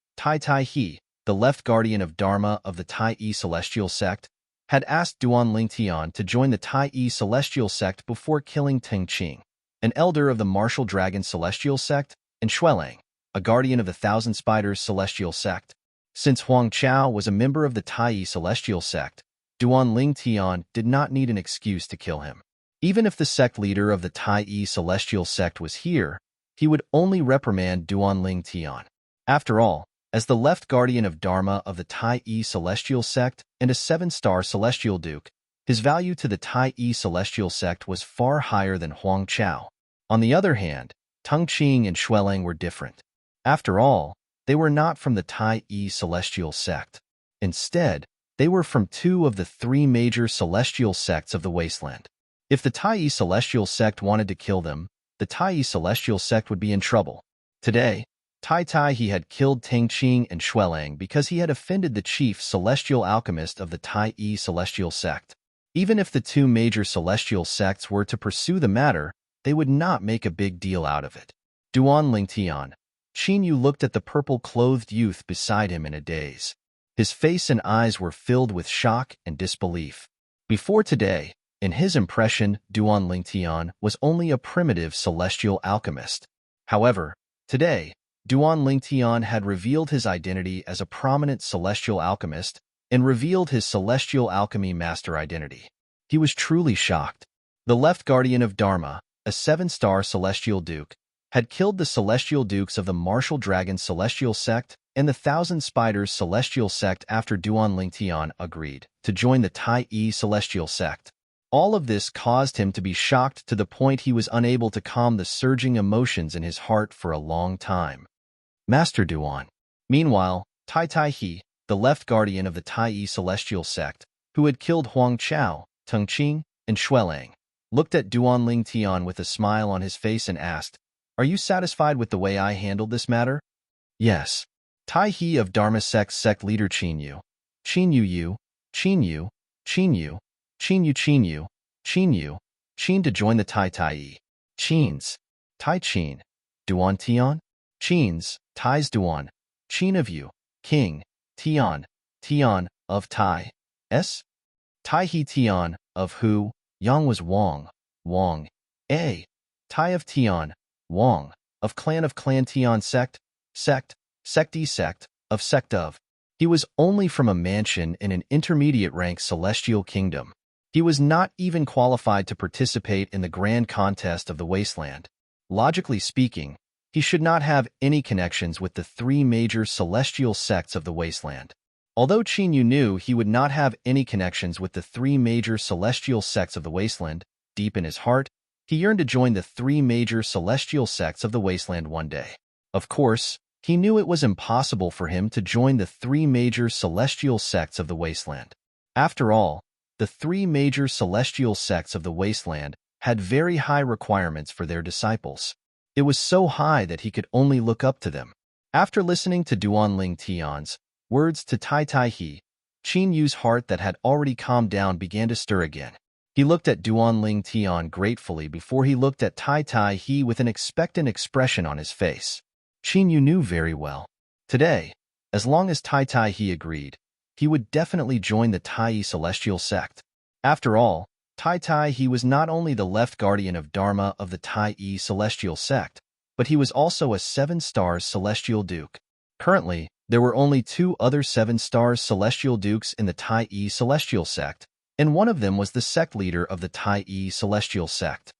he, the left guardian of Dharma of the Tai Yi celestial sect, had asked Duan Ling Tian to join the Tai Yi celestial sect before killing Tang Qing, an elder of the Martial Dragon celestial sect, and Xuelang, a guardian of the 1,000 Spiders celestial sect. Since Huang Chao was a member of the Tai Yi celestial sect, Duan Ling Tian did not need an excuse to kill him. Even if the sect leader of the Tai Yi celestial sect was here, he would only reprimand Duan Ling Tian. After all, as the left guardian of Dharma of the Tai Yi celestial sect and a 7-star celestial duke, His value to the Tai celestial sect was far higher than Huang Chao. On the other hand, Teng Qing and Xuelang were different. After all, they were not from the Tai celestial sect. Instead, they were from two of the three major celestial sects of the wasteland. If the Tai celestial sect wanted to kill them, the Tai celestial sect would be in trouble. Today, Tai he had killed Teng Qing and Xuelang because he had offended the chief celestial alchemist of the Tai celestial sect. Even if the two major celestial sects were to pursue the matter, they would not make a big deal out of it. Duan Lingtian. Qin Yu looked at the purple-clothed youth beside him in a daze. His face and eyes were filled with shock and disbelief. Before today, in his impression, Duan Lingtian was only a primitive celestial alchemist. However, today, Duan Lingtian had revealed his identity as a prominent celestial alchemist and revealed his celestial alchemy master identity. He was truly shocked. The left guardian of Dharma, a 7-star celestial duke, had killed the celestial dukes of the Martial Dragon celestial sect and the Thousand Spiders celestial sect after Duan Lingtian agreed to join the Tai celestial sect. All of this caused him to be shocked to the point he was unable to calm the surging emotions in his heart for a long time. Master Duan. Meanwhile, Tai He, the left guardian of the Tai celestial sect, who had killed Huang Chao, Teng Qing, and Xuelang, looked at Duan Lingtian with a smile on his face and asked, "Are you satisfied with the way I handled this matter?" "Yes." Tai He of Dharma sect leader Qin Yu. Qin Yu, Qin Yu, Qin Yu, Qin Yu, Qin Yu, Qin Yu, Qin to join the Tai. Qin's. Tai Qin. Duan Tian. Qin's. Tai's Duan. Qin of Yu. King. Tian. Tian of Tai. S. Tai He Tian of Hu. Yang was Wang. Wang. A. Tai of Tian. Wang. Of Clan Tian sect. Sect of sect of. He was only from a mansion in an intermediate rank celestial kingdom. He was not even qualified to participate in the grand contest of the wasteland. Logically speaking, he should not have any connections with the three major celestial sects of the wasteland. Although Qin Yu knew he would not have any connections with the three major celestial sects of the wasteland, deep in his heart, he yearned to join the three major celestial sects of the wasteland one day. Of course, he knew it was impossible for him to join the three major celestial sects of the wasteland. After all, the three major celestial sects of the wasteland had very high requirements for their disciples. It was so high that he could only look up to them. After listening to Duan Lingtian's words to Tai He, Qin Yu's heart that had already calmed down began to stir again. He looked at Duan Lingtian gratefully before he looked at Tai He with an expectant expression on his face. Qin Yu knew very well. Today, as long as Tai He agreed, he would definitely join the Tai celestial sect. After all, Tai He was not only the left guardian of Dharma of the Tai celestial sect, but he was also a 7-star celestial duke. Currently, there were only 2 other 7-star celestial dukes in the Tai celestial sect, and one of them was the sect leader of the Tai celestial sect.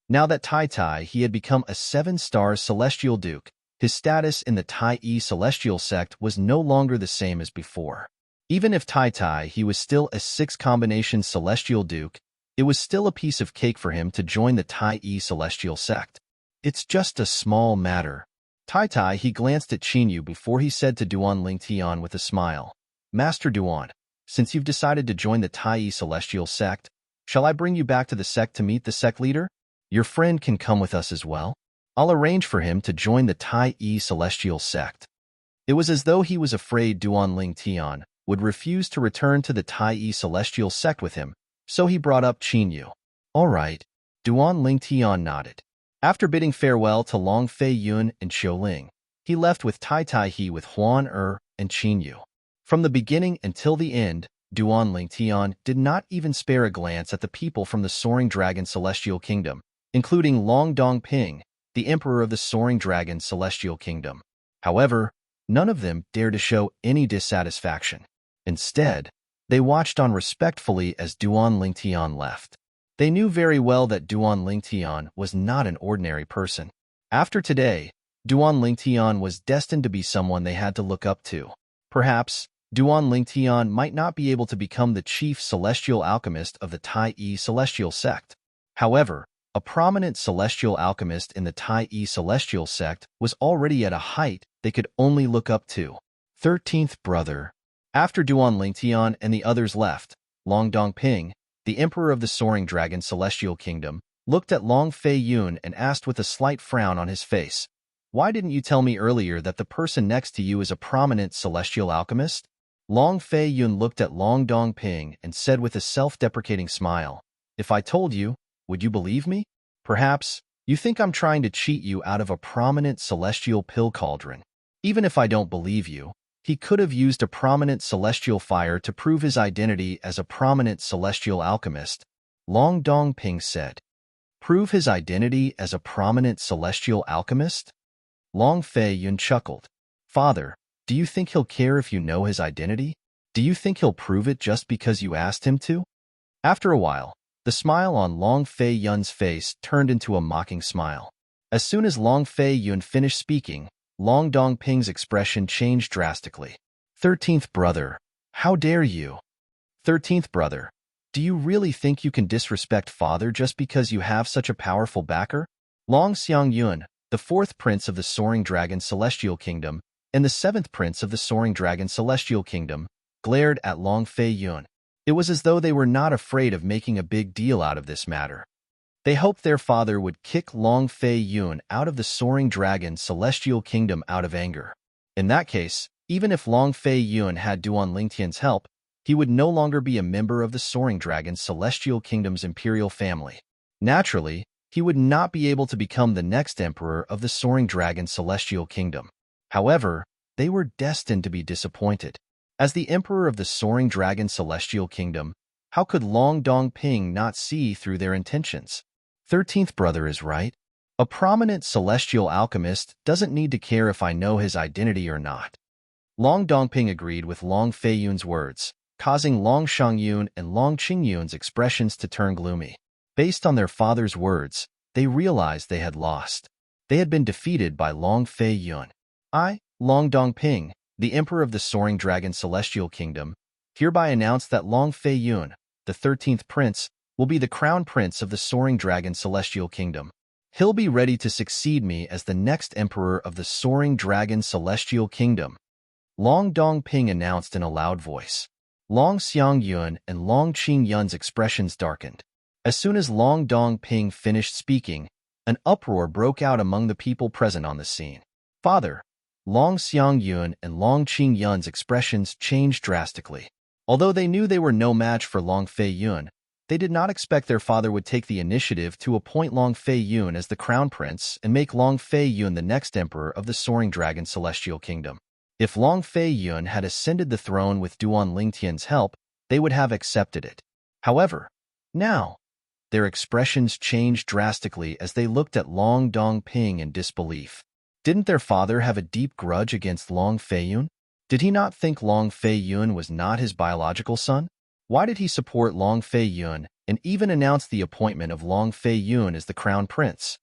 Now that Tai He had become a 7-star celestial duke, his status in the Tai celestial sect was no longer the same as before. Even if Tai He was still a 6-combination celestial duke, it was still a piece of cake for him to join the Tai celestial sect. It's just a small matter. Tai He glanced at Qin Yu before he said to Duan Lingtian with a smile, "Master Duan, since you've decided to join the Tai celestial sect, shall I bring you back to the sect to meet the sect leader? Your friend can come with us as well. I'll arrange for him to join the Tai celestial sect." It was as though he was afraid Duan Lingtian would refuse to return to the Tai celestial sect with him, so he brought up Qin Yu. "All right." Duan Lingtian nodded. After bidding farewell to Long Fei Yun and Xiu Ling, he left with Tai He with Huan and Qin Yu. From the beginning until the end, Duan Lingtian did not even spare a glance at the people from the Soaring Dragon Celestial Kingdom, including Long Dongping, the Emperor of the Soaring Dragon Celestial Kingdom. However, none of them dared to show any dissatisfaction. Instead, they watched on respectfully as Duan Lingtian left. They knew very well that Duan Lingtian was not an ordinary person. After today, Duan Lingtian was destined to be someone they had to look up to. Perhaps, Duan Lingtian might not be able to become the chief celestial alchemist of the Tai celestial sect. However, a prominent celestial alchemist in the Tai celestial sect was already at a height they could only look up to. 13th brother. After Duan Lingtian and the others left, Long Dongping, the emperor of the Soaring Dragon Celestial Kingdom, looked at Long Fei Yun and asked with a slight frown on his face, "Why didn't you tell me earlier that the person next to you is a prominent celestial alchemist?" Long Fei Yun looked at Long Dongping and said with a self-deprecating smile, "If I told you, would you believe me? Perhaps you think I'm trying to cheat you out of a prominent celestial pill cauldron. Even if I don't believe you, he could have used a prominent celestial fire to prove his identity as a prominent celestial alchemist," Long Dongping said. "Prove his identity as a prominent celestial alchemist?" Long Fei Yun chuckled. "Father, do you think he'll care if you know his identity? Do you think he'll prove it just because you asked him to?" After a while, the smile on Long Fei Yun's face turned into a mocking smile. As soon as Long Fei Yun finished speaking, Long Dongping's expression changed drastically. 13th brother, how dare you? 13th brother, do you really think you can disrespect father just because you have such a powerful backer? Long Xiang Yun, the 4th prince of the Soaring Dragon Celestial Kingdom, and the 7th prince of the Soaring Dragon Celestial Kingdom, glared at Long Fei Yun. It was as though they were not afraid of making a big deal out of this matter. They hoped their father would kick Long Fei Yun out of the Soaring Dragon Celestial Kingdom out of anger. In that case, even if Long Fei Yun had Duan Lingtian's help, he would no longer be a member of the Soaring Dragon Celestial Kingdom's imperial family. Naturally, he would not be able to become the next emperor of the Soaring Dragon Celestial Kingdom. However, they were destined to be disappointed. As the emperor of the Soaring Dragon Celestial Kingdom, how could Long Dongping not see through their intentions? 13th brother is right. A prominent celestial alchemist doesn't need to care if I know his identity or not. Long Dongping agreed with Long Fei Yun's words, causing Long Shangyun and Long Qingyun's expressions to turn gloomy. Based on their father's words, they realized they had lost. They had been defeated by Long Fei Yun. I, Long Dongping, the emperor of the Soaring Dragon Celestial Kingdom, hereby announce that Long Fei Yun, the 13th prince, will be the crown prince of the Soaring Dragon Celestial Kingdom. He'll be ready to succeed me as the next emperor of the Soaring Dragon Celestial Kingdom. Long Dongping announced in a loud voice. Long Xiangyun and Long Qingyun's expressions darkened. As soon as Long Dongping finished speaking, an uproar broke out among the people present on the scene. Father, Long Xiangyun and Long Qingyun's expressions changed drastically. Although they knew they were no match for Long Fei Yun, they did not expect their father would take the initiative to appoint Long Fei Yun as the crown prince and make Long Fei Yun the next emperor of the Soaring Dragon Celestial Kingdom. If Long Fei Yun had ascended the throne with Duan Lingtian's help, they would have accepted it. However, now, their expressions changed drastically as they looked at Long Dongping in disbelief. Didn't their father have a deep grudge against Long Fei Yun? Did he not think Long Fei Yun was not his biological son? Why did he support Long Fei Yun and even announce the appointment of Long Fei Yun as the crown prince?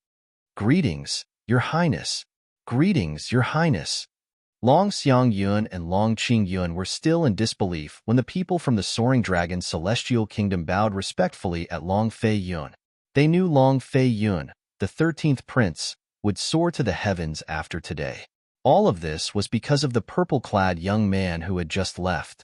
Greetings, Your Highness. Greetings, Your Highness. Long Xiangyun and Long Qingyun were still in disbelief when the people from the Soaring Dragon Celestial Kingdom bowed respectfully at Long Fei Yun. They knew Long Fei Yun, the 13th prince, would soar to the heavens after today. All of this was because of the purple-clad young man who had just left.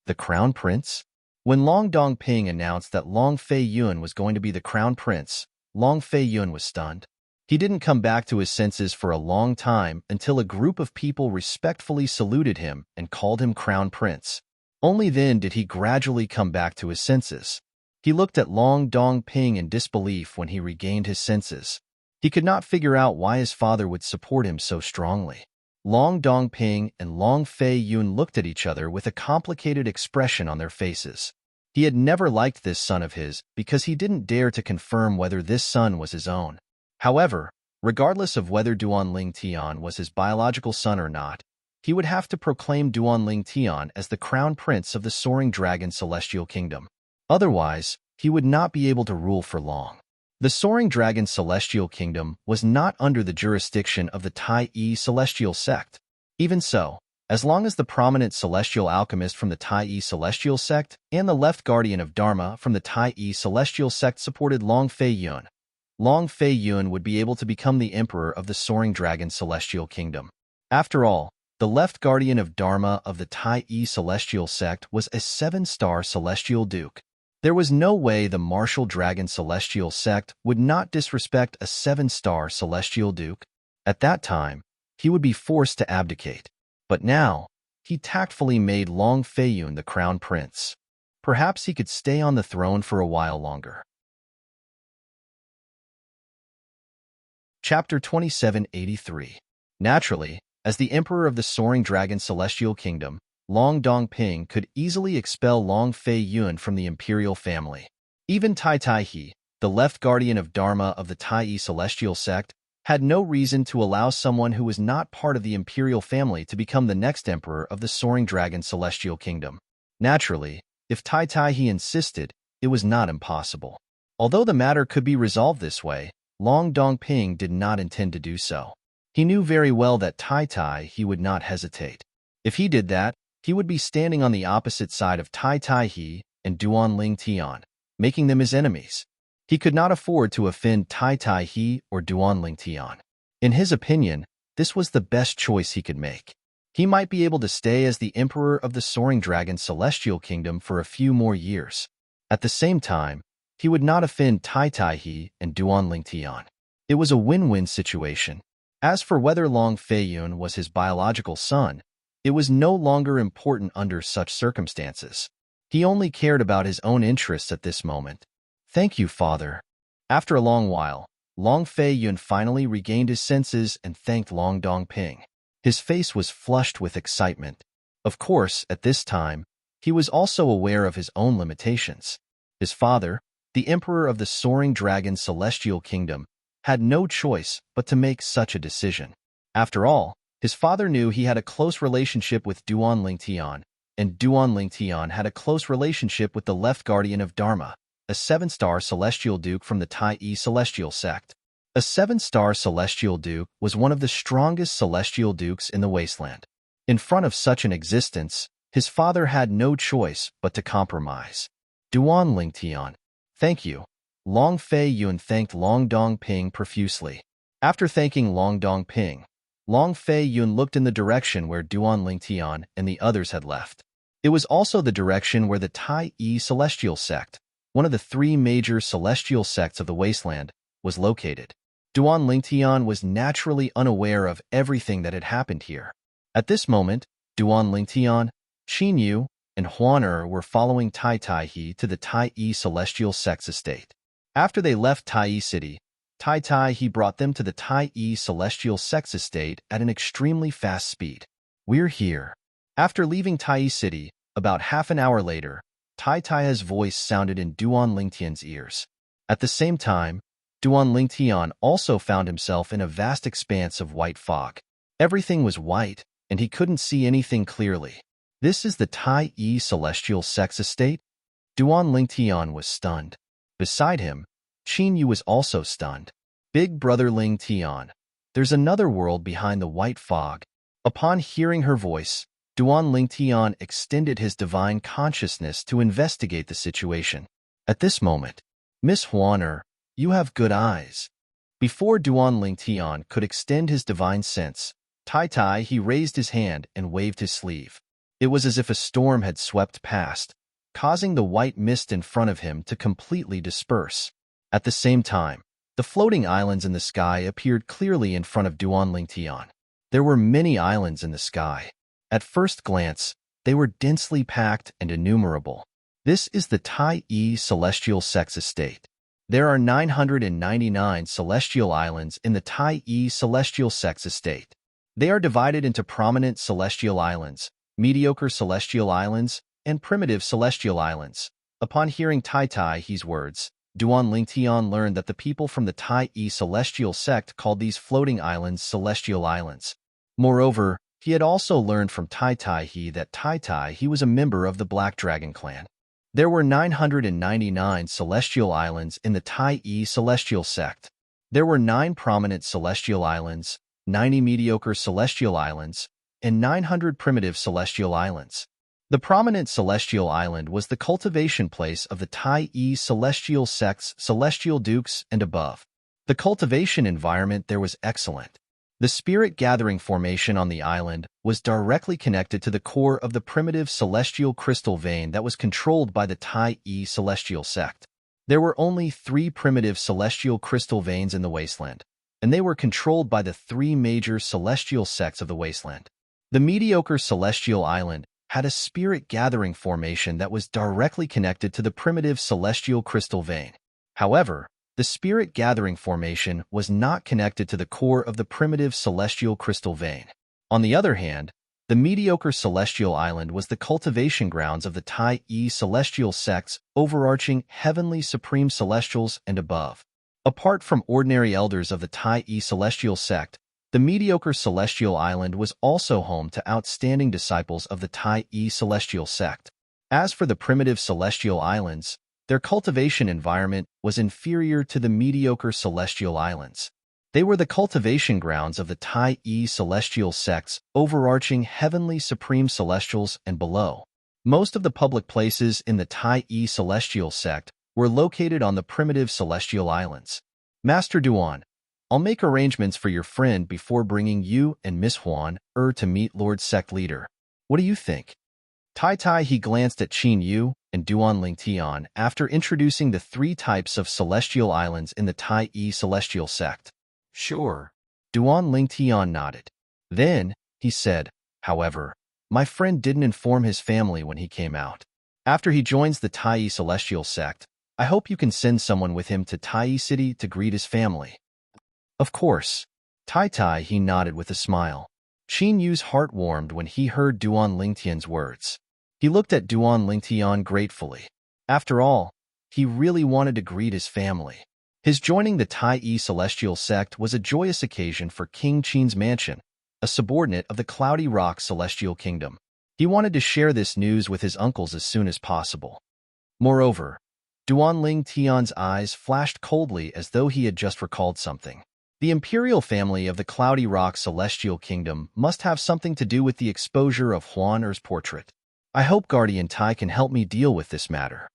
The crown prince? When Long Dongping announced that Long Fei Yun was going to be the crown prince, Long Fei Yun was stunned. He didn't come back to his senses for a long time until a group of people respectfully saluted him and called him crown prince. Only then did he gradually come back to his senses. He looked at Long Dongping in disbelief when he regained his senses. He could not figure out why his father would support him so strongly. Long Dongping and Long Fei Yun looked at each other with a complicated expression on their faces. He had never liked this son of his because he didn't dare to confirm whether this son was his own. However, regardless of whether Duan Lingtian was his biological son or not, he would have to proclaim Duan Lingtian as the crown prince of the Soaring Dragon Celestial Kingdom. Otherwise, he would not be able to rule for long. The Soaring Dragon Celestial Kingdom was not under the jurisdiction of the Tai Celestial sect. Even so, As long as the prominent celestial alchemist from the Tai celestial sect and the left guardian of Dharma from the Tai celestial sect supported Long Fei Yun, Long Fei Yun would be able to become the emperor of the soaring dragon celestial kingdom. After all, the left guardian of Dharma of the Tai celestial sect was a 7-star celestial duke. There was no way the martial dragon celestial sect would not disrespect a 7-star celestial duke. At that time, he would be forced to abdicate. But now, he tactfully made Long Fei Yun the crown prince. Perhaps he could stay on the throne for a while longer. Chapter 2783. Naturally, as the emperor of the soaring dragon celestial kingdom, Long Dongping could easily expel Long Fei Yun from the imperial family. Even Tai He, the left guardian of Dharma of the Tai celestial sect, had no reason to allow someone who was not part of the imperial family to become the next emperor of the soaring dragon celestial kingdom. Naturally, if Tai He insisted, it was not impossible. Although the matter could be resolved this way, Long Dongping did not intend to do so. He knew very well that Tai He would not hesitate. If he did that, he would be standing on the opposite side of Tai He and Duan Tian, making them his enemies. He could not afford to offend Tai He or Duan Tian. In his opinion, this was the best choice he could make. He might be able to stay as the emperor of the soaring dragon celestial kingdom for a few more years. At the same time, he would not offend Tai He and Duan Tian. It was a win-win situation. As for whether Long Fei Yun was his biological son, it was no longer important under such circumstances. He only cared about his own interests at this moment. "Thank you, father." After a long while, Long Fei Yun finally regained his senses and thanked Long Dongping. His face was flushed with excitement. Of course, at this time, he was also aware of his own limitations. His father, the emperor of the soaring dragon celestial kingdom, had no choice but to make such a decision. After all, his father knew he had a close relationship with Duan Tian, and Duan Tian had a close relationship with the left guardian of Dharma, a 7-star celestial duke from the Tai celestial sect. A 7-star celestial duke was one of the strongest celestial dukes in the wasteland. In front of such an existence, his father had no choice but to compromise. Duan Tian, thank you. Long Fei Yun thanked Long Dongping profusely. After thanking Long Dongping, Long Fei Yun looked in the direction where Duan Tian and the others had left. It was also the direction where the Tai celestial sect, one of the 3 major celestial sects of the wasteland, was located. Duan Tian was naturally unaware of everything that had happened here. At this moment, Duan Tian, Qin Yu, and Huan were following Tai He to the Tai celestial sect's estate. After they left Tai City, Tai He brought them to the Tai celestial sect's estate at an extremely fast speed. "We're here." After leaving Tai City, about half an hour later, Tai's voice sounded in Duan Tian's ears. At the same time, Duan Tian also found himself in a vast expanse of white fog. Everything was white, and he couldn't see anything clearly. "This is the Tai celestial sect's estate?" Duan Tian was stunned. Beside him, Qin Yu was also stunned. "Big brother Ling Tian, there's another world behind the white fog." Upon hearing her voice, Duan Tian extended his divine consciousness to investigate the situation. At this moment, "Miss Huan, you have good eyes." Before Duan Tian could extend his divine sense, Tai He raised his hand and waved his sleeve. It was as if a storm had swept past, causing the white mist in front of him to completely disperse. At the same time, the floating islands in the sky appeared clearly in front of Duan Tian. There were many islands in the sky. At first glance, they were densely packed and innumerable. This is the Tai celestial sect's estate. There are 999 celestial islands in the Tai celestial sect's estate. They are divided into prominent celestial islands, mediocre celestial islands, and primitive celestial islands. Upon hearing Tai He's words, Duan Tian learned that the people from the Tai celestial sect called these floating islands celestial islands. Moreover, he had also learned from Tai He that Tai He was a member of the Black Dragon clan. There were 999 celestial islands in the Tai celestial sect. There were 9 prominent celestial islands, 90 mediocre celestial islands, and 900 primitive celestial islands. The prominent celestial island was the cultivation place of the Tai celestial sects, celestial dukes, and above. The cultivation environment there was excellent. The spirit gathering formation on the island was directly connected to the core of the primitive celestial crystal vein that was controlled by the Tai celestial sect. There were only 3 primitive celestial crystal veins in the wasteland, and they were controlled by the 3 major celestial sects of the wasteland. The mediocre celestial island had a spirit gathering formation that was directly connected to the primitive celestial crystal vein. However, the spirit gathering formation was not connected to the core of the primitive celestial crystal vein. On the other hand, the mediocre celestial island was the cultivation grounds of the Tai celestial sects, overarching heavenly supreme celestials and above. Apart from ordinary elders of the Tai celestial sect, the mediocre celestial island was also home to outstanding disciples of the Tai celestial sect. As for the primitive celestial islands, their cultivation environment was inferior to the mediocre celestial islands. They were the cultivation grounds of the Tai celestial sects, overarching heavenly supreme celestials and below. Most of the public places in the Tai celestial sect were located on the primitive celestial islands. Master Duan, I'll make arrangements for your friend before bringing you and Miss Huan to meet Lord Sect Leader. What do you think? Tai he glanced at Qin Yu and Duan Lingtian after introducing the 3 types of celestial islands in the Tai celestial sect. Sure. Duan Lingtian nodded. Then, he said, however, my friend didn't inform his family when he came out. After he joins the Tai celestial sect, I hope you can send someone with him to Tai City to greet his family. Of course. Tai he nodded with a smile. Qin Yu's heart warmed when he heard Duan Lingtian's words. He looked at Duan Lingtian gratefully. After all, he really wanted to greet his family. His joining the Tai celestial sect was a joyous occasion for King Qin's mansion, a subordinate of the Cloudy Rock celestial kingdom. He wanted to share this news with his uncles as soon as possible. Moreover, Duan Lingtian's eyes flashed coldly as though he had just recalled something. The imperial family of the Cloudy Rock celestial kingdom must have something to do with the exposure of Huan Er's portrait. I hope Guardian Tai can help me deal with this matter.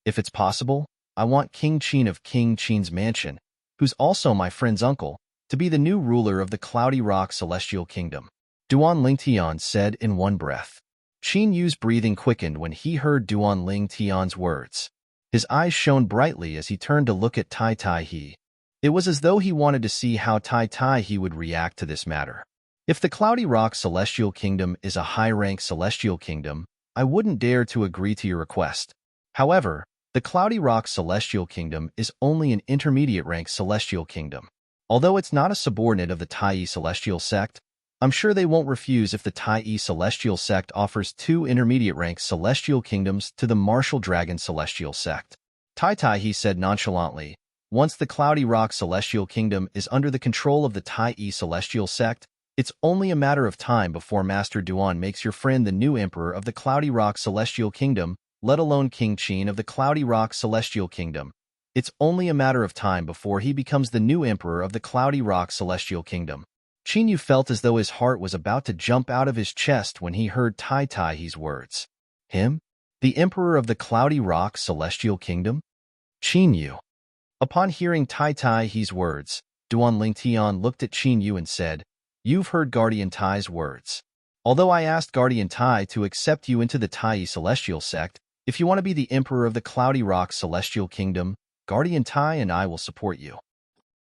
If it's possible, I want King Qin of King Qin's mansion, who's also my friend's uncle, to be the new ruler of the Cloudy Rock celestial kingdom. Duan Lingtian said in one breath. Qin Yu's breathing quickened when he heard Duan Lingtian's words. His eyes shone brightly as he turned to look at Tai he. It was as though he wanted to see how Tai he would react to this matter. If the Cloudy Rock celestial kingdom is a high-rank celestial kingdom, I wouldn't dare to agree to your request. However, the Cloudy Rock celestial kingdom is only an intermediate-rank celestial kingdom. Although it's not a subordinate of the Tai celestial sect, I'm sure they won't refuse if the Tai celestial sect offers 2 intermediate-rank celestial kingdoms to the Martial Dragon celestial sect. Tai he said nonchalantly. Once the Cloudy Rock celestial kingdom is under the control of the Tai celestial sect, it's only a matter of time before Master Duan makes your friend the new emperor of the Cloudy Rock celestial kingdom, let alone King Qin of the Cloudy Rock celestial kingdom. It's only a matter of time before he becomes the new emperor of the Cloudy Rock celestial kingdom. Qin Yu felt as though his heart was about to jump out of his chest when he heard Tai he's words. Him? The emperor of the Cloudy Rock celestial kingdom? Qin Yu. Upon hearing Tai he's words, Duan Lingtian looked at Qin Yu and said, You've heard Guardian Tai's words. Although I asked Guardian Tai to accept you into the Tai celestial sect, if you want to be the emperor of the Cloudy Rock celestial kingdom, Guardian Tai and I will support you.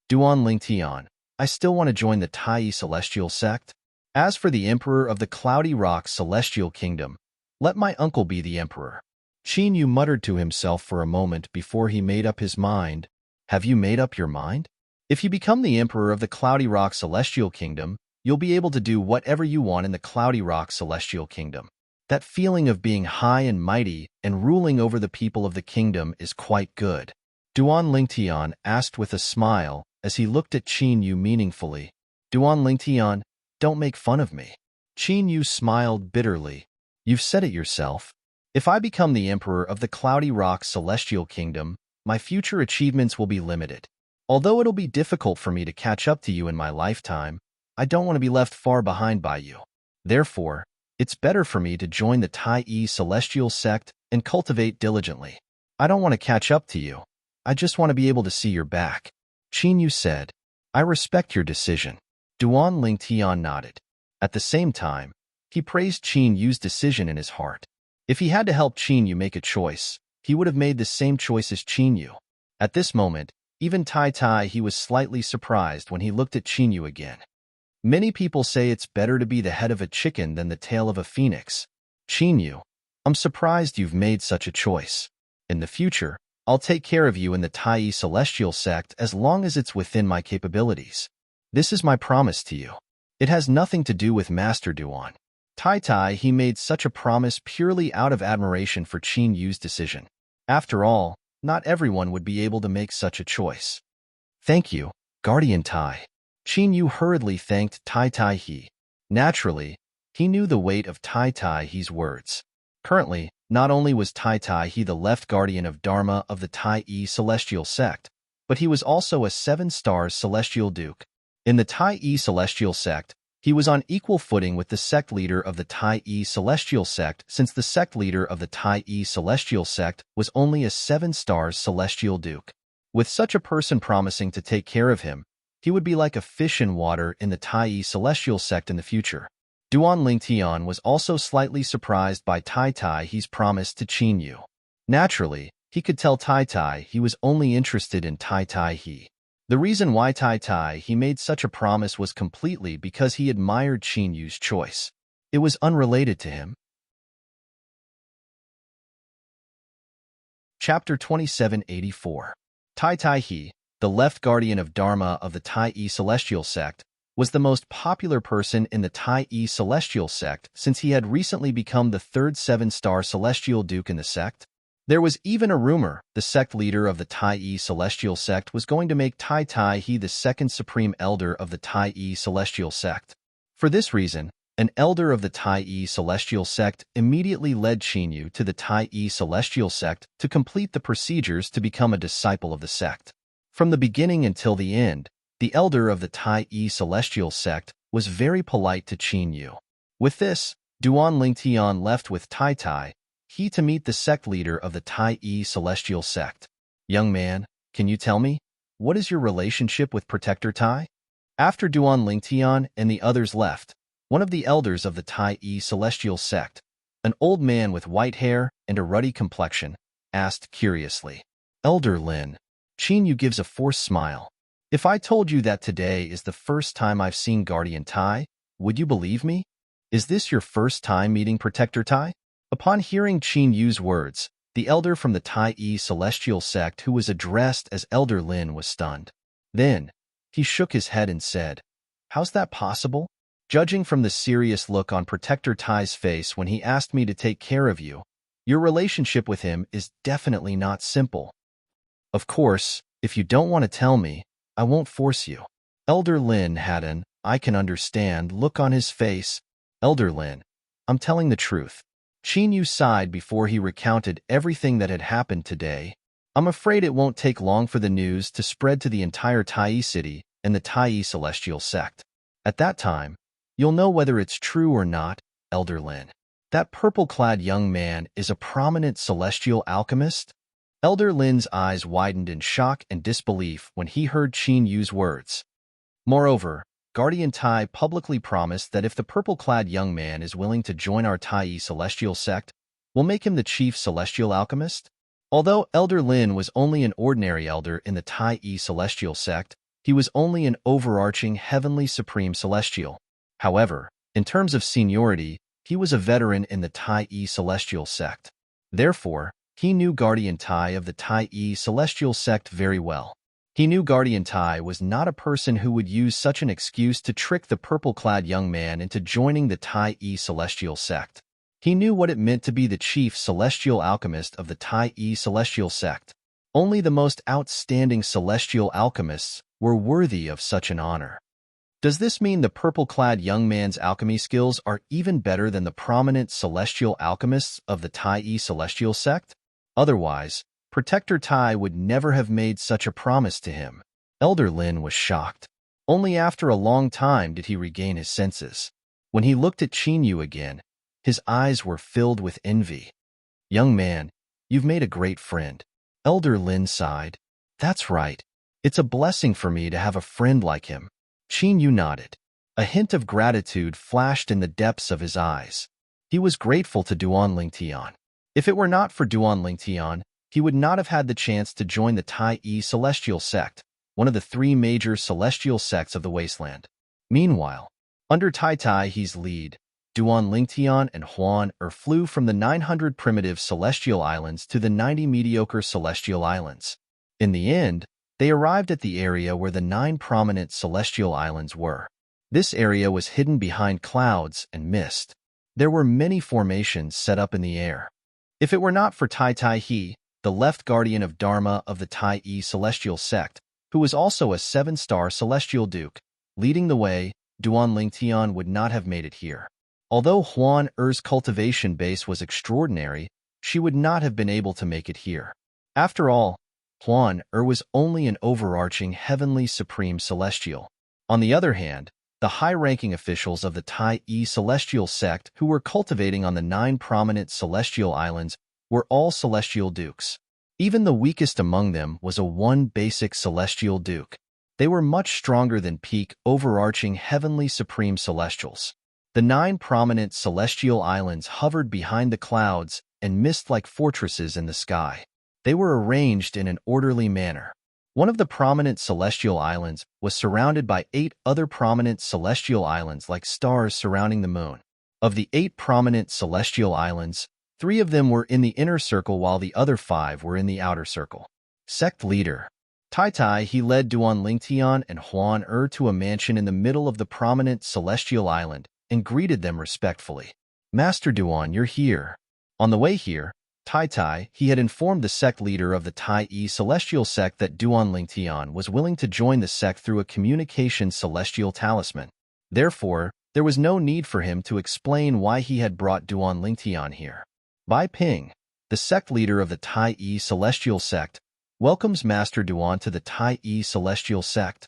Duan Lingtian, I still want to join the Tai celestial sect. As for the emperor of the Cloudy Rock celestial kingdom, let my uncle be the emperor. Qin Yu muttered to himself for a moment before he made up his mind. Have you made up your mind? If you become the emperor of the Cloudy Rock celestial kingdom, you'll be able to do whatever you want in the Cloudy Rock celestial kingdom. That feeling of being high and mighty and ruling over the people of the kingdom is quite good. Duan Lingtian asked with a smile as he looked at Qin Yu meaningfully. Duan Lingtian, don't make fun of me. Qin Yu smiled bitterly. You've said it yourself. If I become the emperor of the Cloudy Rock celestial kingdom, my future achievements will be limited. Although it'll be difficult for me to catch up to you in my lifetime, I don't want to be left far behind by you. Therefore, it's better for me to join the Tai celestial sect and cultivate diligently. I don't want to catch up to you. I just want to be able to see your back. Qin Yu said, I respect your decision. Duan Lingtian nodded. At the same time, he praised Qin Yu's decision in his heart. If he had to help Qin Yu make a choice, he would have made the same choice as Qin Yu. At this moment, even Tai he was slightly surprised when he looked at Qin Yu again. Many people say it's better to be the head of a chicken than the tail of a phoenix. Qin Yu, I'm surprised you've made such a choice. In the future, I'll take care of you in the Tai celestial sect as long as it's within my capabilities. This is my promise to you. It has nothing to do with Master Duan. He made such a promise purely out of admiration for Qin Yu's decision. After all, not everyone would be able to make such a choice. Thank you, Guardian Tai. Qin Yu hurriedly thanked Tai He. Naturally, he knew the weight of Tai He's words. Currently, not only was Tai He the left guardian of Dharma of the Tai celestial sect, but he was also a 7-star celestial duke. In the Tai celestial sect, he was on equal footing with the sect leader of the Tai celestial sect, since the sect leader of the Tai celestial sect was only a 7-star celestial duke. With such a person promising to take care of him, he would be like a fish in water in the Tai celestial sect in the future. Duan Lingtian was also slightly surprised by Tai He's promise to Qin Yu. Naturally, he could tell Tai he was only interested in Tai He. The reason why Tai he made such a promise was completely because he admired Qin Yu's choice. It was unrelated to him. Chapter 2784. Tai He, the left guardian of Dharma of the Tai celestial sect, was the most popular person in the Tai celestial sect since he had recently become the third 7-star celestial duke in the sect. There was even a rumor the sect leader of the Tai celestial sect was going to make Tai He the second supreme elder of the Tai celestial sect. For this reason, an elder of the Tai celestial sect immediately led Qin Yu to the Tai celestial sect to complete the procedures to become a disciple of the sect. From the beginning until the end, the elder of the Tai celestial sect was very polite to Qin Yu. With this, Duan Lingtian left with Tai He to meet the sect leader of the Tai celestial sect. Young man, can you tell me, what is your relationship with Protector Tai? After Duan Lingtian and the others left, one of the elders of the Tai celestial sect, an old man with white hair and a ruddy complexion, asked curiously. Elder Lin. Qin Yu gives a forced smile. If I told you that today is the first time I've seen Guardian Tai, would you believe me? Is this your first time meeting Protector Tai? Upon hearing Qin Yu's words, the elder from the Tai celestial sect who was addressed as Elder Lin was stunned. Then, he shook his head and said, How's that possible? Judging from the serious look on Protector Tai's face when he asked me to take care of you, your relationship with him is definitely not simple. Of course, if you don't want to tell me, I won't force you. Elder Lin had an, I can understand, look on his face. Elder Lin, I'm telling the truth. Qin Yu sighed before he recounted everything that had happened today. I'm afraid it won't take long for the news to spread to the entire Tai city and the Tai celestial sect. At that time, you'll know whether it's true or not, Elder Lin. That purple-clad young man is a prominent celestial alchemist? Elder Lin's eyes widened in shock and disbelief when he heard Qin Yu's words. Moreover, Guardian Tai publicly promised that if the purple-clad young man is willing to join our Tai celestial sect, we'll make him the chief celestial alchemist. Although Elder Lin was only an ordinary elder in the Tai celestial sect, he was only an overarching heavenly supreme celestial. However, in terms of seniority, he was a veteran in the Tai celestial sect. Therefore, he knew Guardian Tai of the Tai celestial sect very well. He knew Guardian Tai was not a person who would use such an excuse to trick the purple-clad young man into joining the Tai celestial sect. He knew what it meant to be the chief celestial alchemist of the Tai celestial sect. Only the most outstanding celestial alchemists were worthy of such an honor. Does this mean the purple-clad young man's alchemy skills are even better than the prominent celestial alchemists of the Tai celestial sect? Otherwise, Protector Tai would never have made such a promise to him. Elder Lin was shocked. Only after a long time did he regain his senses. When he looked at Qin Yu again, his eyes were filled with envy. "Young man, you've made a great friend." Elder Lin sighed. "That's right. It's a blessing for me to have a friend like him." Qin Yu nodded. A hint of gratitude flashed in the depths of his eyes. He was grateful to Duan Lingtian. If it were not for Duan Lingtian, he would not have had the chance to join the Tai Yi Celestial Sect, one of the three major celestial sects of the wasteland. Meanwhile, under Tai Tai He's lead, Duan Lingtian and Huan flew from the 900 primitive celestial islands to the 90 mediocre celestial islands. In the end, they arrived at the area where the 9 prominent celestial islands were. This area was hidden behind clouds and mist. There were many formations set up in the air. If it were not for Tai Tai He, the left guardian of Dharma of the Tai Yi Celestial Sect, who was also a 7-star celestial duke, leading the way, Duan Lingtian would not have made it here. Although Huan Er's cultivation base was extraordinary, she would not have been able to make it here. After all, Huan was only an overarching heavenly supreme celestial. On the other hand, the high-ranking officials of the Tai Yi Celestial Sect who were cultivating on the 9 prominent celestial islands were all celestial dukes. Even the weakest among them was a 1 basic celestial duke. They were much stronger than peak overarching heavenly supreme celestials. The 9 prominent celestial islands hovered behind the clouds and mist like fortresses in the sky. They were arranged in an orderly manner. One of the prominent celestial islands was surrounded by 8 other prominent celestial islands like stars surrounding the moon. Of the 8 prominent celestial islands, 3 of them were in the inner circle while the other 5 were in the outer circle. Sect leader Tai Tai He led Duan Lingtian and Huan to a mansion in the middle of the prominent celestial island and greeted them respectfully. "Master Duan, you're here." On the way here, Tai Tai He had informed the sect leader of the Tai Yi Celestial Sect that Duan Lingtian was willing to join the sect through a communication celestial talisman. Therefore, there was no need for him to explain why he had brought Duan Lingtian here. Bai Ping, the sect leader of the Tai Yi Celestial Sect, welcomes Master Duan to the Tai Yi Celestial Sect.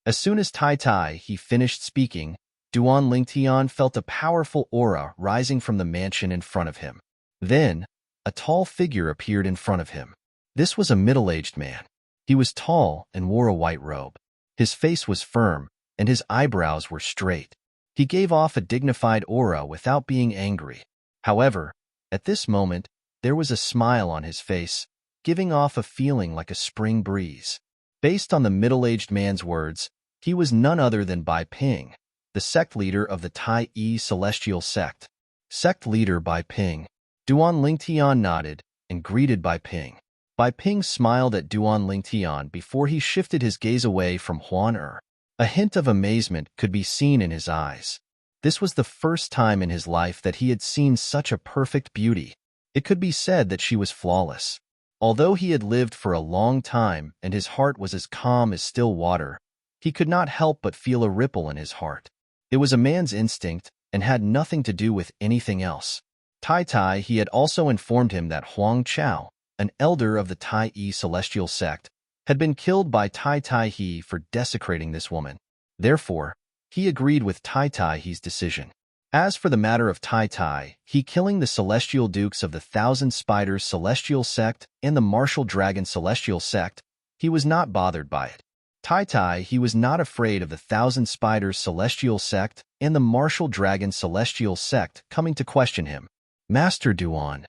As soon as Tai Tai He finished speaking, Duan Lingtian felt a powerful aura rising from the mansion in front of him. Then, a tall figure appeared in front of him. This was a middle-aged man. He was tall and wore a white robe. His face was firm, and his eyebrows were straight. He gave off a dignified aura without being angry. However, at this moment, there was a smile on his face, giving off a feeling like a spring breeze. Based on the middle-aged man's words, he was none other than Bai Ping, the sect leader of the Tai Yi Celestial Sect. Sect leader Bai Ping. Duan Lingtian nodded and greeted Bai Ping. Bai Ping smiled at Duan Lingtian before he shifted his gaze away from Huan Er. A hint of amazement could be seen in his eyes. This was the first time in his life that he had seen such a perfect beauty. It could be said that she was flawless. Although he had lived for a long time and his heart was as calm as still water, he could not help but feel a ripple in his heart. It was a man's instinct and had nothing to do with anything else. Tai Tai He had also informed him that Huang Chao, an elder of the Tai Yi Celestial Sect, had been killed by Tai Tai He for desecrating this woman. Therefore, he agreed with Tai Tai He's decision. As for the matter of Tai Tai He killing the Celestial Dukes of the Thousand Spiders Celestial Sect and the Martial Dragon Celestial Sect, he was not bothered by it. Tai Tai He was not afraid of the Thousand Spiders Celestial Sect and the Martial Dragon Celestial Sect coming to question him. "Master Duan."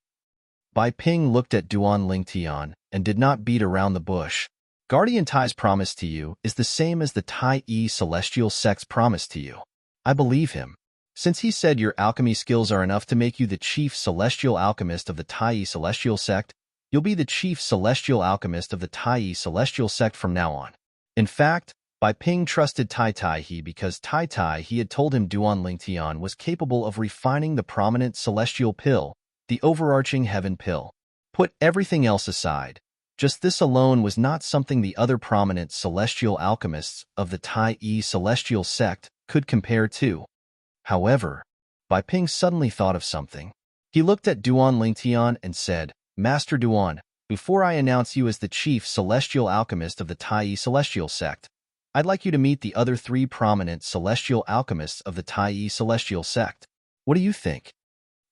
Bai Ping looked at Duan Lingtian and did not beat around the bush. "Guardian Tai's promise to you is the same as the Tai Yi Celestial Sect's promise to you. I believe him. Since he said your alchemy skills are enough to make you the chief celestial alchemist of the Tai Yi Celestial Sect, you'll be the chief celestial alchemist of the Tai Yi Celestial Sect from now on." In fact, Bai Ping trusted Tai Tai He because Tai Tai He had told him Duan Lingtian was capable of refining the prominent celestial pill, the overarching heaven pill. Put everything else aside. Just this alone was not something the other prominent celestial alchemists of the Tai Yi Celestial Sect could compare to. However, Bai Ping suddenly thought of something. He looked at Duan Lingtian and said, "Master Duan, before I announce you as the chief celestial alchemist of the Tai Yi Celestial Sect, I'd like you to meet the other three prominent celestial alchemists of the Tai celestial sect. What do you think?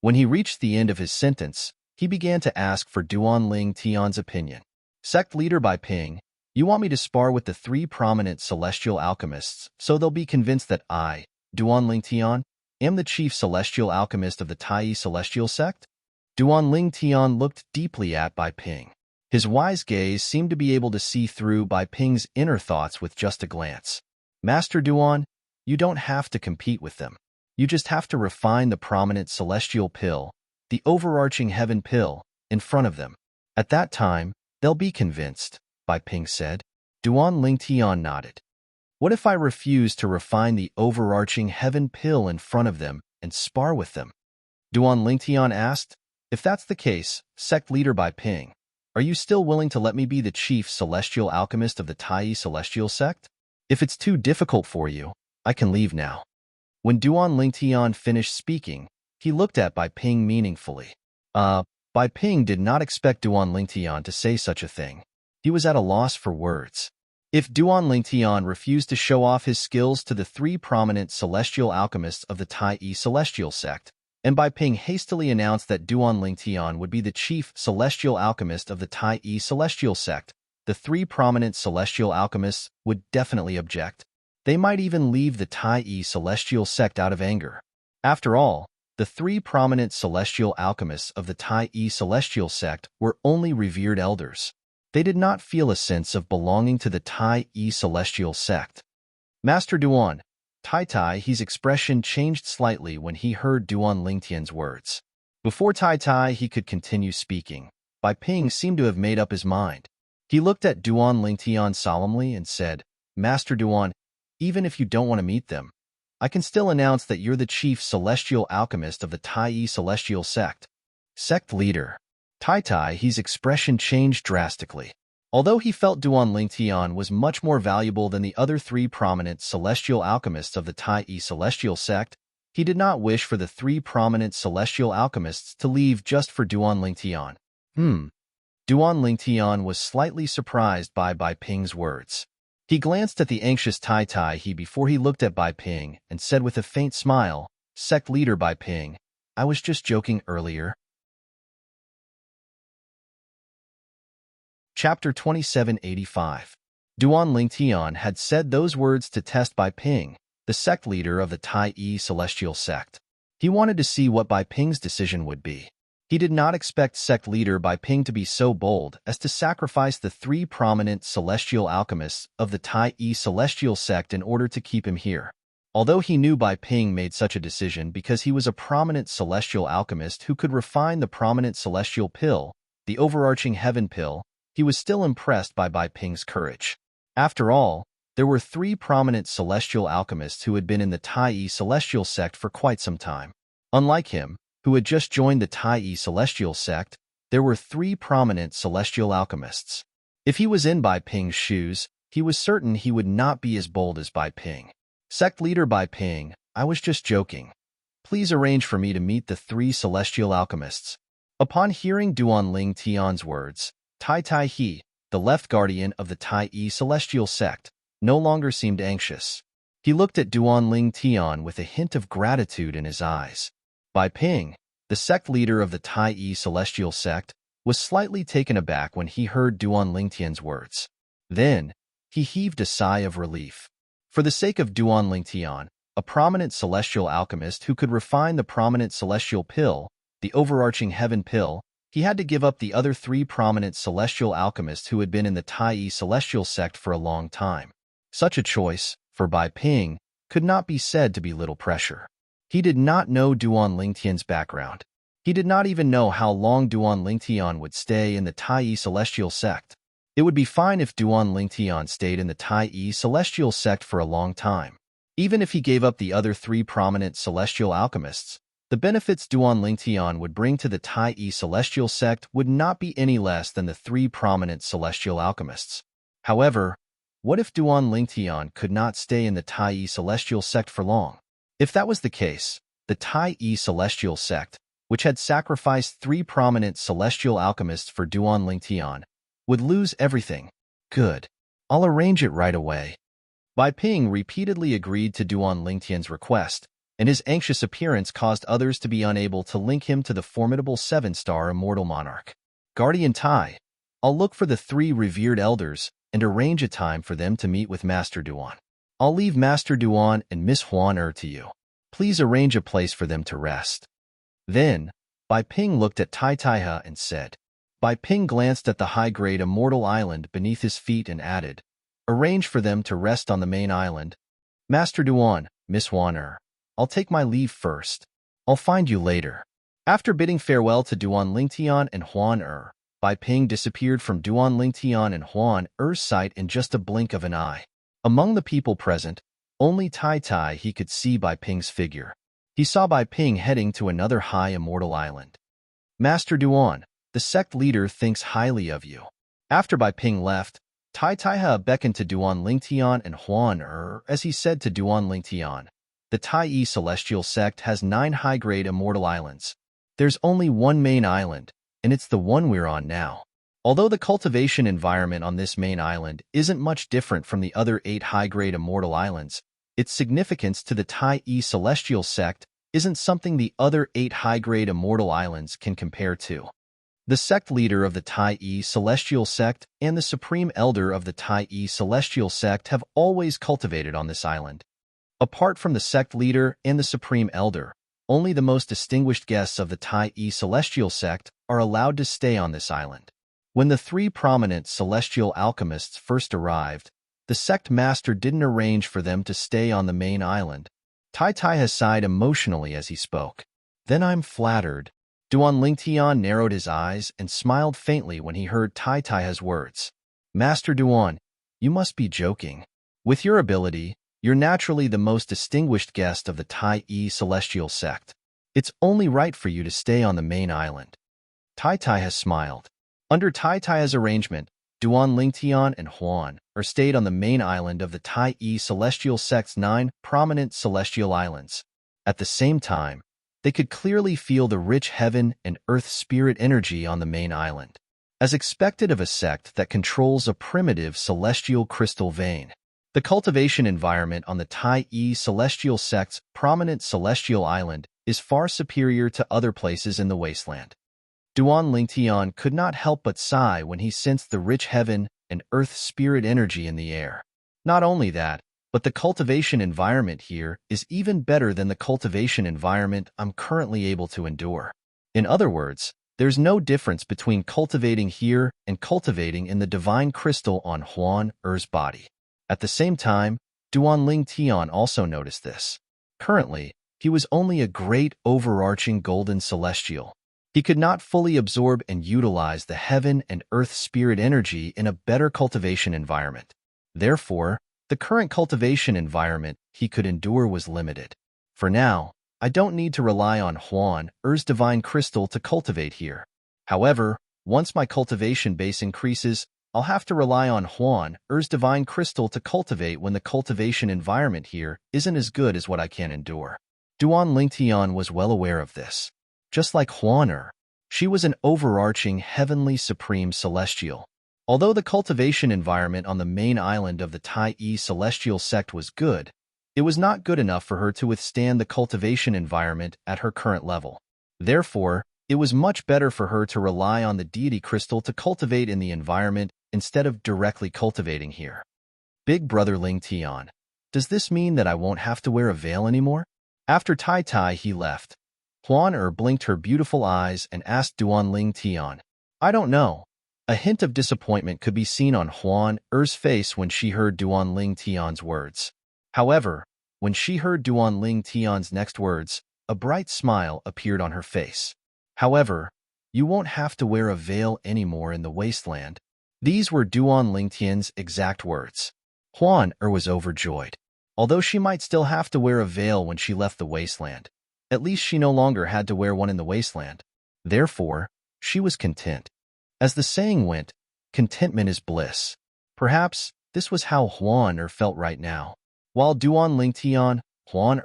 When he reached the end of his sentence, he began to ask for Duan Ling Tian's opinion. Sect leader Bai Ping, you want me to spar with the three prominent celestial alchemists so they'll be convinced that I, Duan Ling Tian, am the chief celestial alchemist of the Tai celestial sect? Duan Ling Tian looked deeply at Bai Ping. His wise gaze seemed to be able to see through Bai Ping's inner thoughts with just a glance. Master Duan, you don't have to compete with them. You just have to refine the prominent celestial pill, the overarching heaven pill, in front of them. At that time, they'll be convinced, Bai Ping said. Duan Ling Tian nodded. What if I refuse to refine the overarching heaven pill in front of them and spar with them? Duan Ling Tian asked. If that's the case, sect leader Bai Ping, are you still willing to let me be the chief celestial alchemist of the Tai celestial sect? If it's too difficult for you, I can leave now. When Duan Ling Tian finished speaking, he looked at Bai Ping meaningfully. Bai Ping did not expect Duan Ling Tian to say such a thing. He was at a loss for words. If Duan Ling Tian refused to show off his skills to the three prominent celestial alchemists of the Tai celestial sect, and Bai Ping hastily announced that Duan Ling Tian would be the chief celestial alchemist of the Tai celestial sect, the three prominent celestial alchemists would definitely object. They might even leave the Tai celestial sect out of anger. After all, the three prominent celestial alchemists of the Tai celestial sect were only revered elders. They did not feel a sense of belonging to the Tai celestial sect. Master Duan, Tai He's expression changed slightly when he heard Duan Ling Tian's words. Before Tai he could continue speaking, Bai Ping seemed to have made up his mind. He looked at Duan Ling Tian solemnly and said, Master Duan, even if you don't want to meet them, I can still announce that you're the chief celestial alchemist of the Tai celestial sect. Sect leader. Tai He's expression changed drastically. Although he felt Duan Ling Tian was much more valuable than the other three prominent celestial alchemists of the Tai celestial sect, he did not wish for the three prominent celestial alchemists to leave just for Duan Ling Tian. Duan Ling Tian was slightly surprised by Bai Ping's words. He glanced at the anxious Tai he before he looked at Bai Ping and said with a faint smile, Sect leader Bai Ping, I was just joking earlier. Chapter 2785. Duan Ling Tian had said those words to test Bai Ping, the sect leader of the Tai celestial sect. He wanted to see what Bai Ping's decision would be. He did not expect sect leader Bai Ping to be so bold as to sacrifice the three prominent celestial alchemists of the Tai celestial sect in order to keep him here. Although he knew Bai Ping made such a decision because he was a prominent celestial alchemist who could refine the prominent celestial pill, the overarching heaven pill, he was still impressed by Bai Ping's courage. After all, there were three prominent celestial alchemists who had been in the Tai celestial sect for quite some time. Unlike him, who had just joined the Tai celestial sect, there were three prominent celestial alchemists. If he was in Bai Ping's shoes, he was certain he would not be as bold as Bai Ping. Sect leader Bai Ping, I was just joking. Please arrange for me to meet the three celestial alchemists. Upon hearing Duan Ling Tian's words, Tai he, the left guardian of the Tai celestial sect, no longer seemed anxious. He looked at Duan Ling Tian with a hint of gratitude in his eyes. Bai Ping, the sect leader of the Tai celestial sect, was slightly taken aback when he heard Duan Ling Tian's words. Then, he heaved a sigh of relief. For the sake of Duan Ling Tian, a prominent celestial alchemist who could refine the prominent celestial pill, the overarching heaven pill, he had to give up the other three prominent celestial alchemists who had been in the Tai celestial sect for a long time. Such a choice, for Bai Ping, could not be said to be little pressure. He did not know Duan Ling Tian's background. He did not even know how long Duan Ling Tian would stay in the Tai celestial sect. It would be fine if Duan Ling Tian stayed in the Tai celestial sect for a long time. Even if he gave up the other three prominent celestial alchemists, the benefits Duan Ling Tian would bring to the Tai celestial sect would not be any less than the three prominent celestial alchemists. However, what if Duan Ling Tian could not stay in the Tai celestial sect for long? If that was the case, the Tai celestial sect, which had sacrificed three prominent celestial alchemists for Duan Ling Tian, would lose everything. Good. I'll arrange it right away. Bai Ping repeatedly agreed to Duan Lingtian's request, and his anxious appearance caused others to be unable to link him to the formidable 7-star immortal monarch. Guardian Tai, I'll look for the 3 revered elders and arrange a time for them to meet with Master Duan. I'll leave Master Duan and Miss Huan to you. Please arrange a place for them to rest. Then, Bai Ping looked at Tai Taihe and said. Bai Ping glanced at the high-grade immortal island beneath his feet and added, arrange for them to rest on the main island. Master Duan, Miss Huan I'll take my leave first. I'll find you later. After bidding farewell to Duan Lingtian and Huan Bai Ping disappeared from Duan Lingtian and Huan sight in just a blink of an eye. Among the people present, only Tai Taihe could see Bai Ping's figure. He saw Bai Ping heading to another high immortal island. Master Duan, the sect leader thinks highly of you. After Bai Ping left, Tai Taihe beckoned to Duan Lingtian and Huan as he said to Duan Lingtian, the Tai celestial sect has 9 high-grade immortal islands. There's only one main island, and it's the one we're on now. Although the cultivation environment on this main island isn't much different from the other 8 high-grade immortal islands, its significance to the Tai celestial sect isn't something the other 8 high-grade immortal islands can compare to. The sect leader of the Tai celestial sect and the supreme elder of the Tai celestial sect have always cultivated on this island. Apart from the sect leader and the supreme elder, only the most distinguished guests of the Tai celestial sect are allowed to stay on this island. When the 3 prominent celestial alchemists first arrived, the sect master didn't arrange for them to stay on the main island. Tai Taihe sighed emotionally as he spoke. Then I'm flattered. Duan Lingtian narrowed his eyes and smiled faintly when he heard Tai Taihe's words. Master Duan, you must be joking. With your ability, you're naturally the most distinguished guest of the Tai celestial sect. It's only right for you to stay on the main island. Tai Taihe smiled. Under Tai Taihe's arrangement, Duan Lingtian and Huan stayed on the main island of the Tai celestial sect's 9 prominent celestial islands. At the same time, they could clearly feel the rich heaven and earth spirit energy on the main island. As expected of a sect that controls a primitive celestial crystal vein, the cultivation environment on the Tai celestial sect's prominent celestial island is far superior to other places in the wasteland. Duan Lingtian could not help but sigh when he sensed the rich heaven and earth spirit energy in the air. Not only that, but the cultivation environment here is even better than the cultivation environment I'm currently able to endure. In other words, there's no difference between cultivating here and cultivating in the divine crystal on Huan body. At the same time, Duan Lingtian also noticed this. Currently, he was only a great overarching golden celestial. He could not fully absorb and utilize the heaven and earth spirit energy in a better cultivation environment. Therefore, the current cultivation environment he could endure was limited. For now, I don't need to rely on Huan divine crystal to cultivate here. However, once my cultivation base increases, I'll have to rely on Huan divine crystal to cultivate when the cultivation environment here isn't as good as what I can endure. Duan Lingtian was well aware of this. Just like Huan she was an overarching heavenly supreme celestial. Although the cultivation environment on the main island of the Tai celestial sect was good, it was not good enough for her to withstand the cultivation environment at her current level. Therefore, it was much better for her to rely on the deity crystal to cultivate in the environment instead of directly cultivating here. Big Brother Lingtian, does this mean that I won't have to wear a veil anymore? After Tai Taihe left, Huan blinked her beautiful eyes and asked Duan Lingtian, I don't know. A hint of disappointment could be seen on Huan face when she heard Duan Lingtian's words. However, when she heard Duan Lingtian's next words, a bright smile appeared on her face. However, you won't have to wear a veil anymore in the wasteland. These were Duan Lingtian's exact words. Huan was overjoyed. Although she might still have to wear a veil when she left the wasteland, at least she no longer had to wear one in the wasteland. Therefore, she was content. As the saying went, contentment is bliss. Perhaps this was how Huan felt right now. While Duan Lingtian, Huan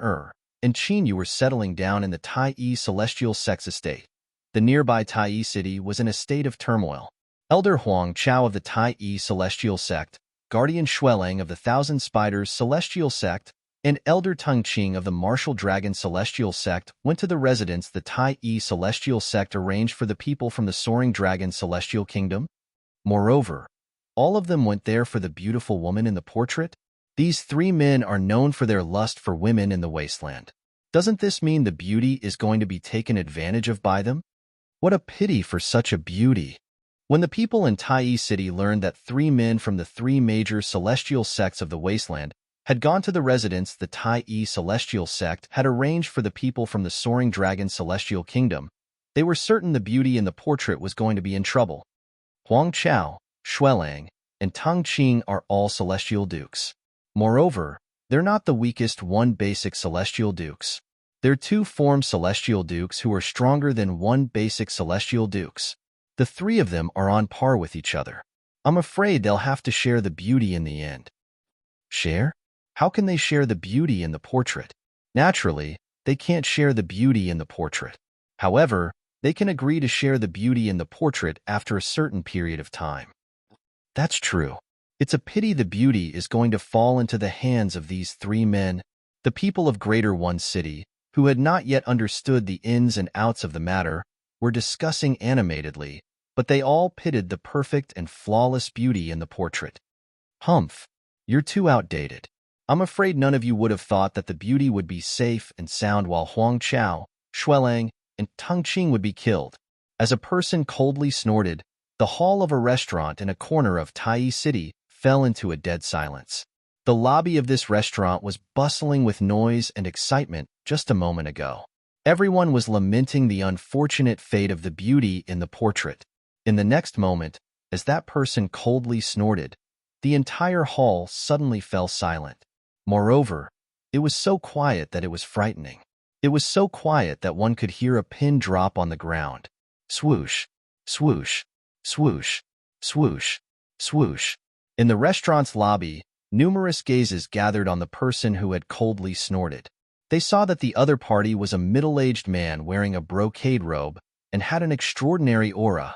and Qin Yu were settling down in the Tai celestial sex estate, the nearby Tai city was in a state of turmoil. Elder Huang Chao of the Tai celestial sect, guardian Xuelang of the Thousand Spiders Celestial Sect, and Elder Tongqing of the Martial Dragon Celestial Sect went to the residence the Tai Yi Celestial Sect arranged for the people from the Soaring Dragon Celestial Kingdom. Moreover, all of them went there for the beautiful woman in the portrait. These three men are known for their lust for women in the wasteland. Doesn't this mean the beauty is going to be taken advantage of by them? What a pity for such a beauty. When the people in Tai City learned that three men from the three major celestial sects of the wasteland had gone to the residence the Tai Celestial Sect had arranged for the people from the Soaring Dragon Celestial Kingdom, they were certain the beauty in the portrait was going to be in trouble. Huang Chao, Xuelang, and Tong Qing are all celestial dukes. Moreover, they're not the weakest one basic celestial dukes. They're two formed celestial dukes who are stronger than one basic celestial dukes. The three of them are on par with each other. I'm afraid they'll have to share the beauty in the end. Share? How can they share the beauty in the portrait? Naturally, they can't share the beauty in the portrait. However, they can agree to share the beauty in the portrait after a certain period of time. That's true. It's a pity the beauty is going to fall into the hands of these three men, the people of Greater One City, who had not yet understood the ins and outs of the matter, were discussing animatedly, but they all pitied the perfect and flawless beauty in the portrait. Humph, you're too outdated. I'm afraid none of you would have thought that the beauty would be safe and sound while Huang Chao, Xuelang, and Tong Qing would be killed. As a person coldly snorted, the hall of a restaurant in a corner of Tai City fell into a dead silence. The lobby of this restaurant was bustling with noise and excitement just a moment ago. Everyone was lamenting the unfortunate fate of the beauty in the portrait. In the next moment, as that person coldly snorted, the entire hall suddenly fell silent. Moreover, it was so quiet that it was frightening. It was so quiet that one could hear a pin drop on the ground. Swoosh, swoosh, swoosh, swoosh, swoosh. In the restaurant's lobby, numerous gazes gathered on the person who had coldly snorted. They saw that the other party was a middle-aged man wearing a brocade robe and had an extraordinary aura.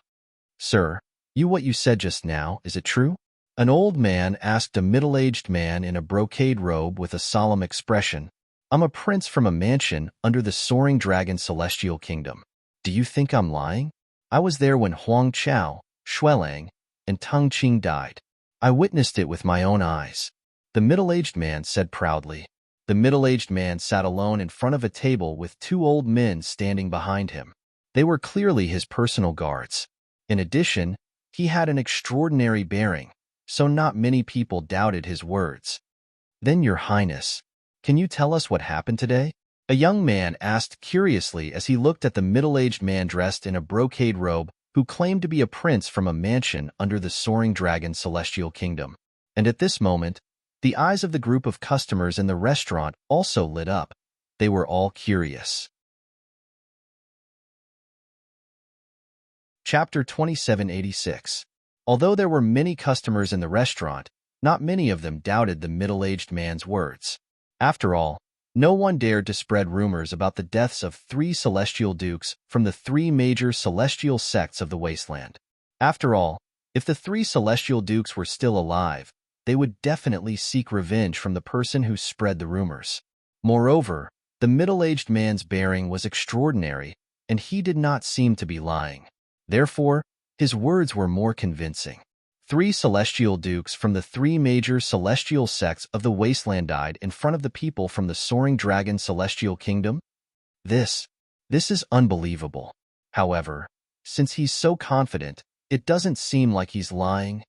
Sir, what you said just now, is it true? An old man asked a middle-aged man in a brocade robe with a solemn expression. I'm a prince from a mansion under the Soaring Dragon Celestial Kingdom. Do you think I'm lying? I was there when Huang Chao, Xuelang, and Tong Qing died. I witnessed it with my own eyes. The middle-aged man said proudly. The middle-aged man sat alone in front of a table with two old men standing behind him. They were clearly his personal guards. In addition, he had an extraordinary bearing, so not many people doubted his words. Then, Your Highness, can you tell us what happened today? A young man asked curiously as he looked at the middle-aged man dressed in a brocade robe who claimed to be a prince from a mansion under the Soaring Dragon Celestial Kingdom. And at this moment, the eyes of the group of customers in the restaurant also lit up. They were all curious. Chapter 2786. Although there were many customers in the restaurant, not many of them doubted the middle-aged man's words. After all, no one dared to spread rumors about the deaths of three celestial dukes from the three major celestial sects of the wasteland. After all, if the three celestial dukes were still alive, they would definitely seek revenge from the person who spread the rumors. Moreover, the middle-aged man's bearing was extraordinary, and he did not seem to be lying. Therefore, his words were more convincing. Three celestial dukes from the three major celestial sects of the wasteland died in front of the people from the Soaring Dragon Celestial Kingdom? This is unbelievable. However, since he's so confident, it doesn't seem like he's lying.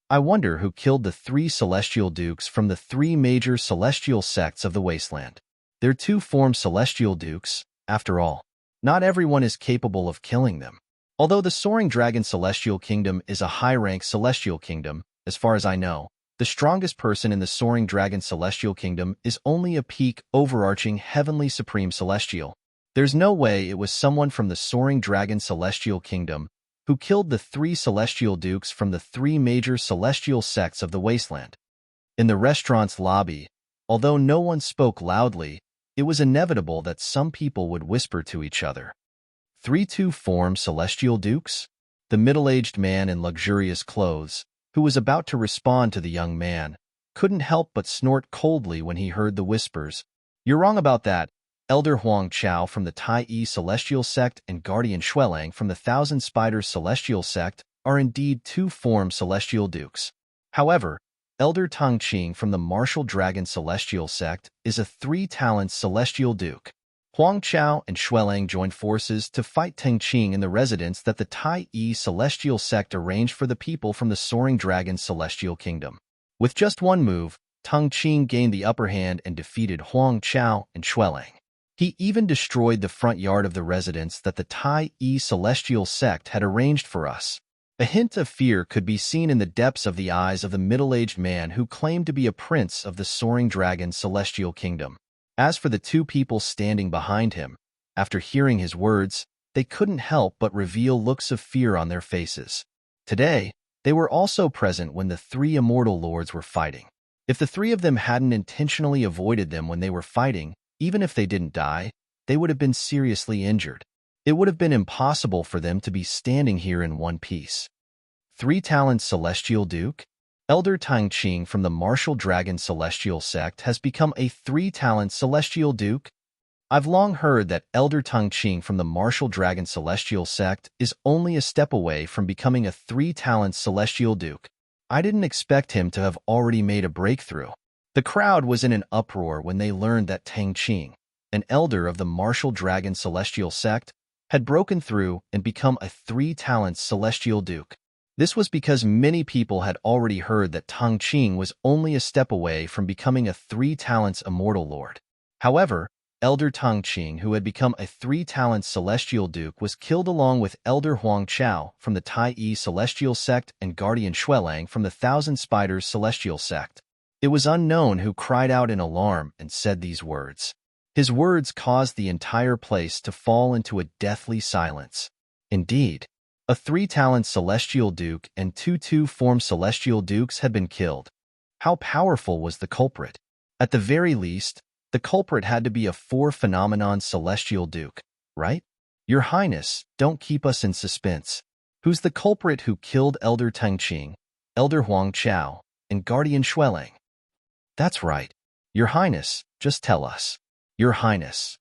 I wonder who killed the three celestial dukes from the three major celestial sects of the wasteland. They're two formed celestial dukes, after all. Not everyone is capable of killing them. Although the Soaring Dragon Celestial Kingdom is a high-rank celestial kingdom, as far as I know, the strongest person in the Soaring Dragon Celestial Kingdom is only a peak overarching Heavenly Supreme Celestial. There's no way it was someone from the Soaring Dragon Celestial Kingdom who killed the three celestial dukes from the three major celestial sects of the wasteland. In the restaurant's lobby, although no one spoke loudly, it was inevitable that some people would whisper to each other. Two formed celestial dukes? The middle-aged man in luxurious clothes, who was about to respond to the young man, couldn't help but snort coldly when he heard the whispers. "You're wrong about that. Elder Huang Chao from the Tai Yi Celestial Sect and Guardian Shuelang from the Thousand Spiders Celestial Sect are indeed two-form Celestial Dukes. However, Elder Tang Qing from the Martial Dragon Celestial Sect is a three-talent Celestial Duke. Huang Chao and Shuelang joined forces to fight Tang Qing in the residence that the Tai Yi Celestial Sect arranged for the people from the Soaring Dragon Celestial Kingdom. With just one move, Tang Qing gained the upper hand and defeated Huang Chao and Shuelang. He even destroyed the front yard of the residence that the Tai Yi Celestial Sect had arranged for us." A hint of fear could be seen in the depths of the eyes of the middle-aged man who claimed to be a prince of the Soaring Dragon Celestial Kingdom. As for the two people standing behind him, after hearing his words, they couldn't help but reveal looks of fear on their faces. Today, they were also present when the three immortal lords were fighting. If the three of them hadn't intentionally avoided them when they were fighting, even if they didn't die, they would have been seriously injured. It would have been impossible for them to be standing here in one piece. Three-talent Celestial Duke? Elder Tang Qing from the Martial Dragon Celestial Sect has become a three-talent Celestial Duke? I've long heard that Elder Tang Qing from the Martial Dragon Celestial Sect is only a step away from becoming a three-talent Celestial Duke. I didn't expect him to have already made a breakthrough. The crowd was in an uproar when they learned that Tang Qing, an elder of the Martial Dragon Celestial Sect, had broken through and become a three-talent Celestial Duke. This was because many people had already heard that Tang Qing was only a step away from becoming a three-talents Immortal Lord. However, Elder Tang Qing, who had become a three-talent Celestial Duke, was killed along with Elder Huang Chao from the Tai Yi Celestial Sect and Guardian Shuelang from the Thousand Spiders Celestial Sect. It was unknown who cried out in alarm and said these words. His words caused the entire place to fall into a deathly silence. Indeed, a three-talent Celestial Duke and two two-form Celestial Dukes had been killed. How powerful was the culprit? At the very least, the culprit had to be a four-phenomenon Celestial Duke, right? Your Highness, don't keep us in suspense. Who's the culprit who killed Elder Tang Qing, Elder Huang Chao, and Guardian Shuelang? That's right. Your Highness, just tell us. Your Highness.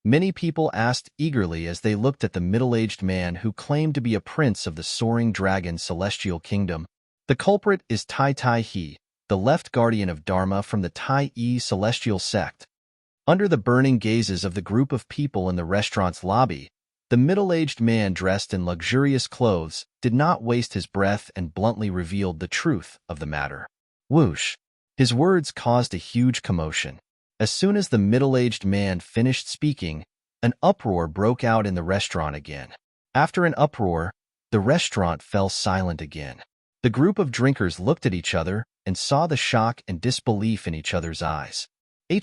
Many people asked eagerly as they looked at the middle-aged man who claimed to be a prince of the Soaring Dragon Celestial Kingdom. The culprit is Tai Tai He, the left guardian of Dharma from the Tai Yi Celestial Sect. Under the burning gazes of the group of people in the restaurant's lobby, the middle-aged man dressed in luxurious clothes did not waste his breath and bluntly revealed the truth of the matter. Whoosh! His words caused a huge commotion. As soon as the middle-aged man finished speaking, an uproar broke out in the restaurant again. After an uproar, the restaurant fell silent again. The group of drinkers looked at each other and saw the shock and disbelief in each other's eyes.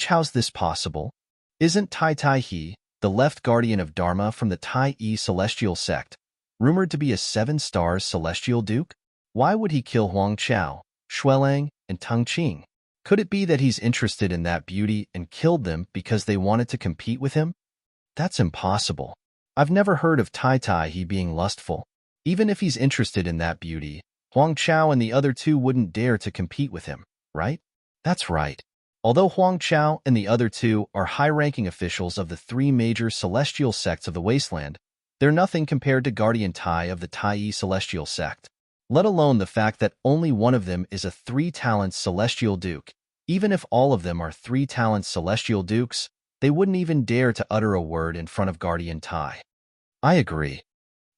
How's this possible? Isn't Tai Tai He, the left guardian of Dharma from the Tai Yi Celestial Sect, rumored to be a 7-star Celestial Duke? Why would he kill Huang Chao, Shuelang, and Tang Qing? Could it be that he's interested in that beauty and killed them because they wanted to compete with him? That's impossible. I've never heard of Tai Tai He being lustful. Even if he's interested in that beauty, Huang Chao and the other two wouldn't dare to compete with him, right? That's right. Although Huang Chao and the other two are high-ranking officials of the three major celestial sects of the Wasteland, they're nothing compared to Guardian Tai of the Tai Yi Celestial Sect. Let alone the fact that only one of them is a three-talent Celestial Duke. Even if all of them are three-talent Celestial Dukes, they wouldn't even dare to utter a word in front of Guardian Tai. I agree.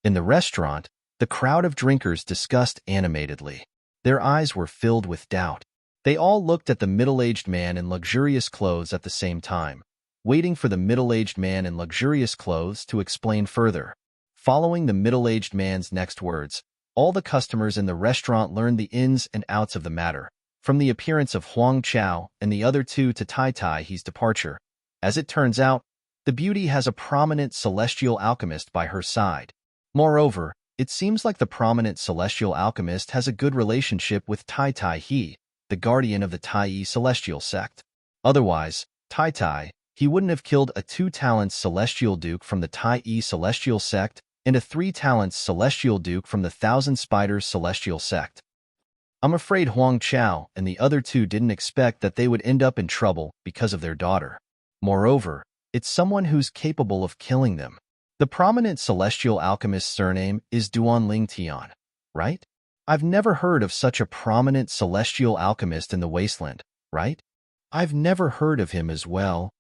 In the restaurant, the crowd of drinkers discussed animatedly. Their eyes were filled with doubt. They all looked at the middle-aged man in luxurious clothes at the same time, waiting for the middle-aged man in luxurious clothes to explain further. Following the middle-aged man's next words, all the customers in the restaurant learned the ins and outs of the matter, from the appearance of Huang Chao and the other two to Tai Tai He's departure. As it turns out, the beauty has a prominent celestial alchemist by her side. Moreover, it seems like the prominent celestial alchemist has a good relationship with Tai Tai He, the guardian of the Tai Yi Celestial Sect. Otherwise, Tai Tai, he wouldn't have killed a 2-talent Celestial Duke from the Tai Yi Celestial Sect and a 3-talent Celestial Duke from the Thousand Spiders Celestial Sect. I'm afraid Huang Chao and the other two didn't expect that they would end up in trouble because of their daughter. Moreover, it's someone who's capable of killing them. The prominent celestial alchemist's surname is Duan Tian, right? I've never heard of such a prominent celestial alchemist in the wasteland, right? I've never heard of him as well.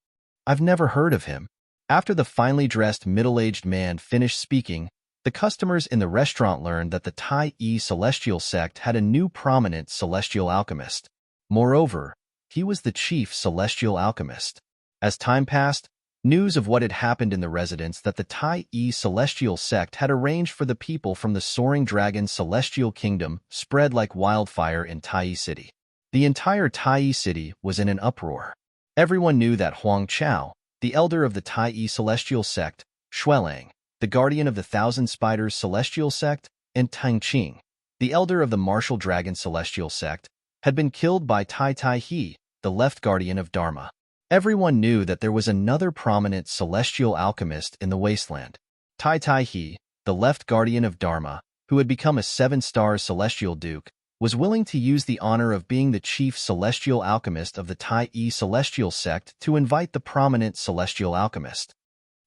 I've never heard of him. After the finely dressed middle-aged man finished speaking, the customers in the restaurant learned that the Tai celestial sect had a new prominent celestial alchemist. Moreover, he was the chief celestial alchemist. As time passed, news of what had happened in the residence that the Tai celestial sect had arranged for the people from the Soaring Dragon celestial kingdom spread like wildfire in Tai City. The entire Tai City was in an uproar. Everyone knew that Huang Chao, the elder of the Tai celestial sect, Shuelang, the guardian of the Thousand Spiders celestial sect, and Tang Qing, the elder of the Martial Dragon celestial sect, had been killed by Tai He, the left guardian of Dharma. Everyone knew that there was another prominent celestial alchemist in the wasteland. Tai He, the left guardian of Dharma, who had become a 7-star celestial duke, was willing to use the honor of being the chief celestial alchemist of the Tai celestial sect to invite the prominent celestial alchemist.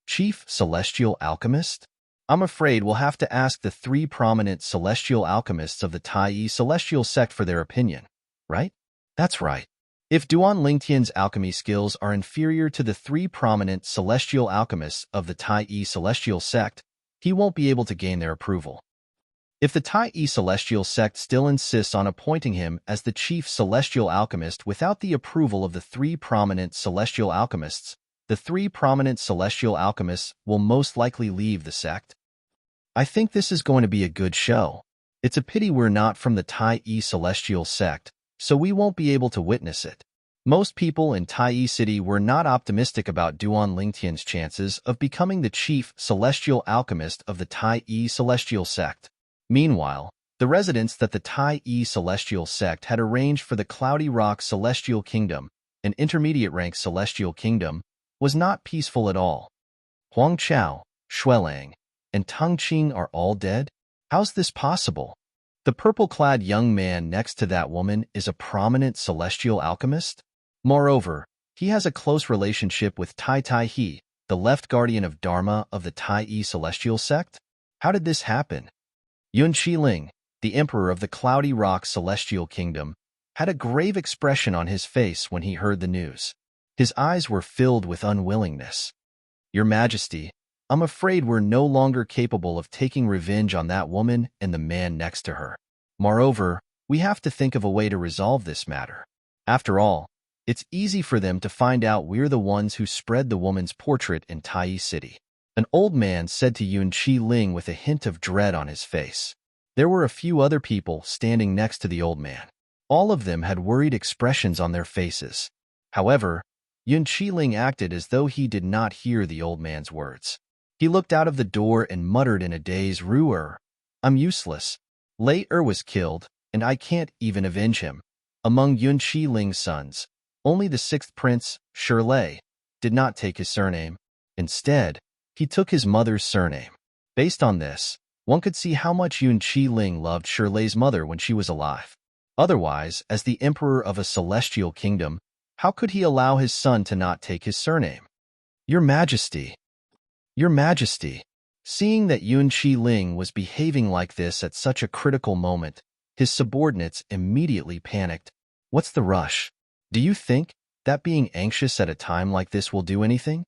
Chief celestial alchemist? I'm afraid we'll have to ask the 3 prominent celestial alchemists of the Tai celestial sect for their opinion, right? That's right. If Duan Lingtian's alchemy skills are inferior to the 3 prominent celestial alchemists of the Tai celestial sect, he won't be able to gain their approval. If the Tai celestial sect still insists on appointing him as the chief celestial alchemist without the approval of the 3 prominent celestial alchemists, the 3 prominent celestial alchemists will most likely leave the sect. I think this is going to be a good show. It's a pity we're not from the Tai celestial sect, so we won't be able to witness it. Most people in Tai City were not optimistic about Duan Lingtian's chances of becoming the chief celestial alchemist of the Tai celestial sect. Meanwhile, the residence that the Tai celestial sect had arranged for the Cloudy Rock celestial kingdom, an intermediate rank celestial kingdom, was not peaceful at all. Huang Chao, Shuelang, and Tang Qing are all dead? How's this possible? The purple-clad young man next to that woman is a prominent celestial alchemist? Moreover, he has a close relationship with Tai He, the left guardian of Dharma of the Tai celestial sect? How did this happen? Yun Qiling, the emperor of the Cloudy Rock celestial kingdom, had a grave expression on his face when he heard the news. His eyes were filled with unwillingness. Your Majesty, I'm afraid we're no longer capable of taking revenge on that woman and the man next to her. Moreover, we have to think of a way to resolve this matter. After all, it's easy for them to find out we're the ones who spread the woman's portrait in Tai City. An old man said to Yun Qiling with a hint of dread on his face. There were a few other people standing next to the old man. All of them had worried expressions on their faces. However, Yun Qiling acted as though he did not hear the old man's words. He looked out of the door and muttered in a daze, "Ruer, I'm useless. Lei was killed, and I can't even avenge him." Among Yun Qiling's sons, only the 6th prince, Lei, did not take his surname. Instead, he took his mother's surname. Based on this, one could see how much Yun Qiling loved Lei's mother when she was alive. Otherwise, as the emperor of a celestial kingdom, how could he allow his son to not take his surname? Your Majesty. Your Majesty. Seeing that Yun Qiling was behaving like this at such a critical moment, his subordinates immediately panicked. What's the rush? Do you think that being anxious at a time like this will do anything?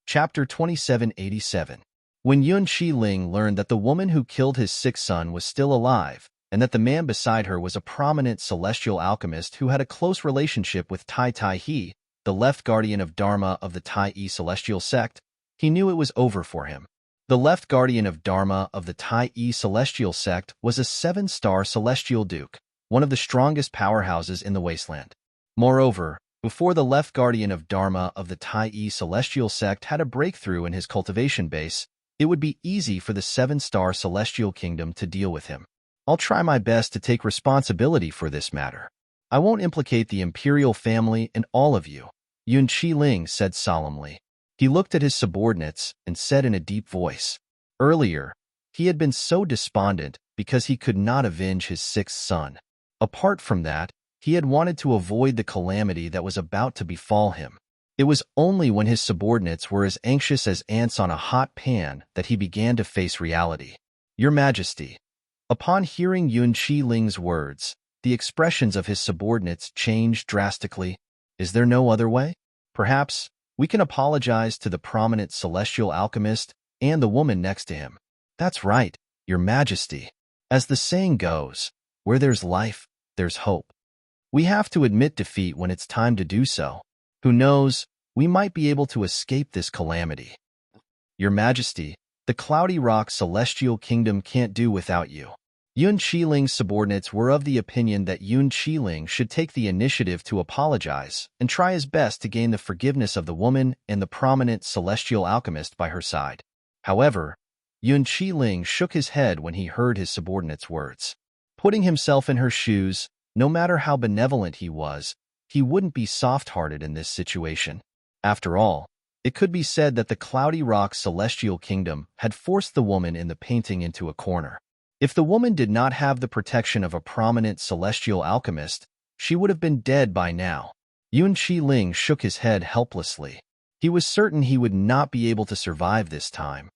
Chapter 2787. When Yun Qiling learned that the woman who killed his 6th son was still alive, and that the man beside her was a prominent celestial alchemist who had a close relationship with Tai He, the left guardian of Dharma of the Tai celestial sect, he knew it was over for him. The left guardian of Dharma of the Tai celestial sect was a 7-star celestial duke, one of the strongest powerhouses in the wasteland. Moreover, before the left guardian of Dharma of the Tai celestial sect had a breakthrough in his cultivation base, it would be easy for the 7-star celestial kingdom to deal with him. I'll try my best to take responsibility for this matter. I won't implicate the imperial family and all of you, Yun Qiling said solemnly. He looked at his subordinates and said in a deep voice, "Earlier, He had been so despondent because he could not avenge his sixth son. Apart from that, he had wanted to avoid the calamity that was about to befall him. It was only when his subordinates were as anxious as ants on a hot pan that he began to face reality. Your Majesty. Upon hearing Yun Qiling's words, the expressions of his subordinates changed drastically. Is there no other way? Perhaps we can apologize to the prominent celestial alchemist and the woman next to him. That's right, Your Majesty. As the saying goes, where there's life, there's hope. We have to admit defeat when it's time to do so. Who knows, we might be able to escape this calamity. Your Majesty, the Cloudy Rock Celestial Kingdom can't do without you. Yun Qiling's subordinates were of the opinion that Yun Qiling should take the initiative to apologize and try his best to gain the forgiveness of the woman and the prominent celestial alchemist by her side. However, Yun Qiling shook his head when he heard his subordinates' words. Putting himself in her shoes, no matter how benevolent he was, he wouldn't be soft-hearted in this situation. After all, it could be said that the Cloudy Rock Celestial Kingdom had forced the woman in the painting into a corner. If the woman did not have the protection of a prominent celestial alchemist, she would have been dead by now. Yun Qiling shook his head helplessly. He was certain he would not be able to survive this time.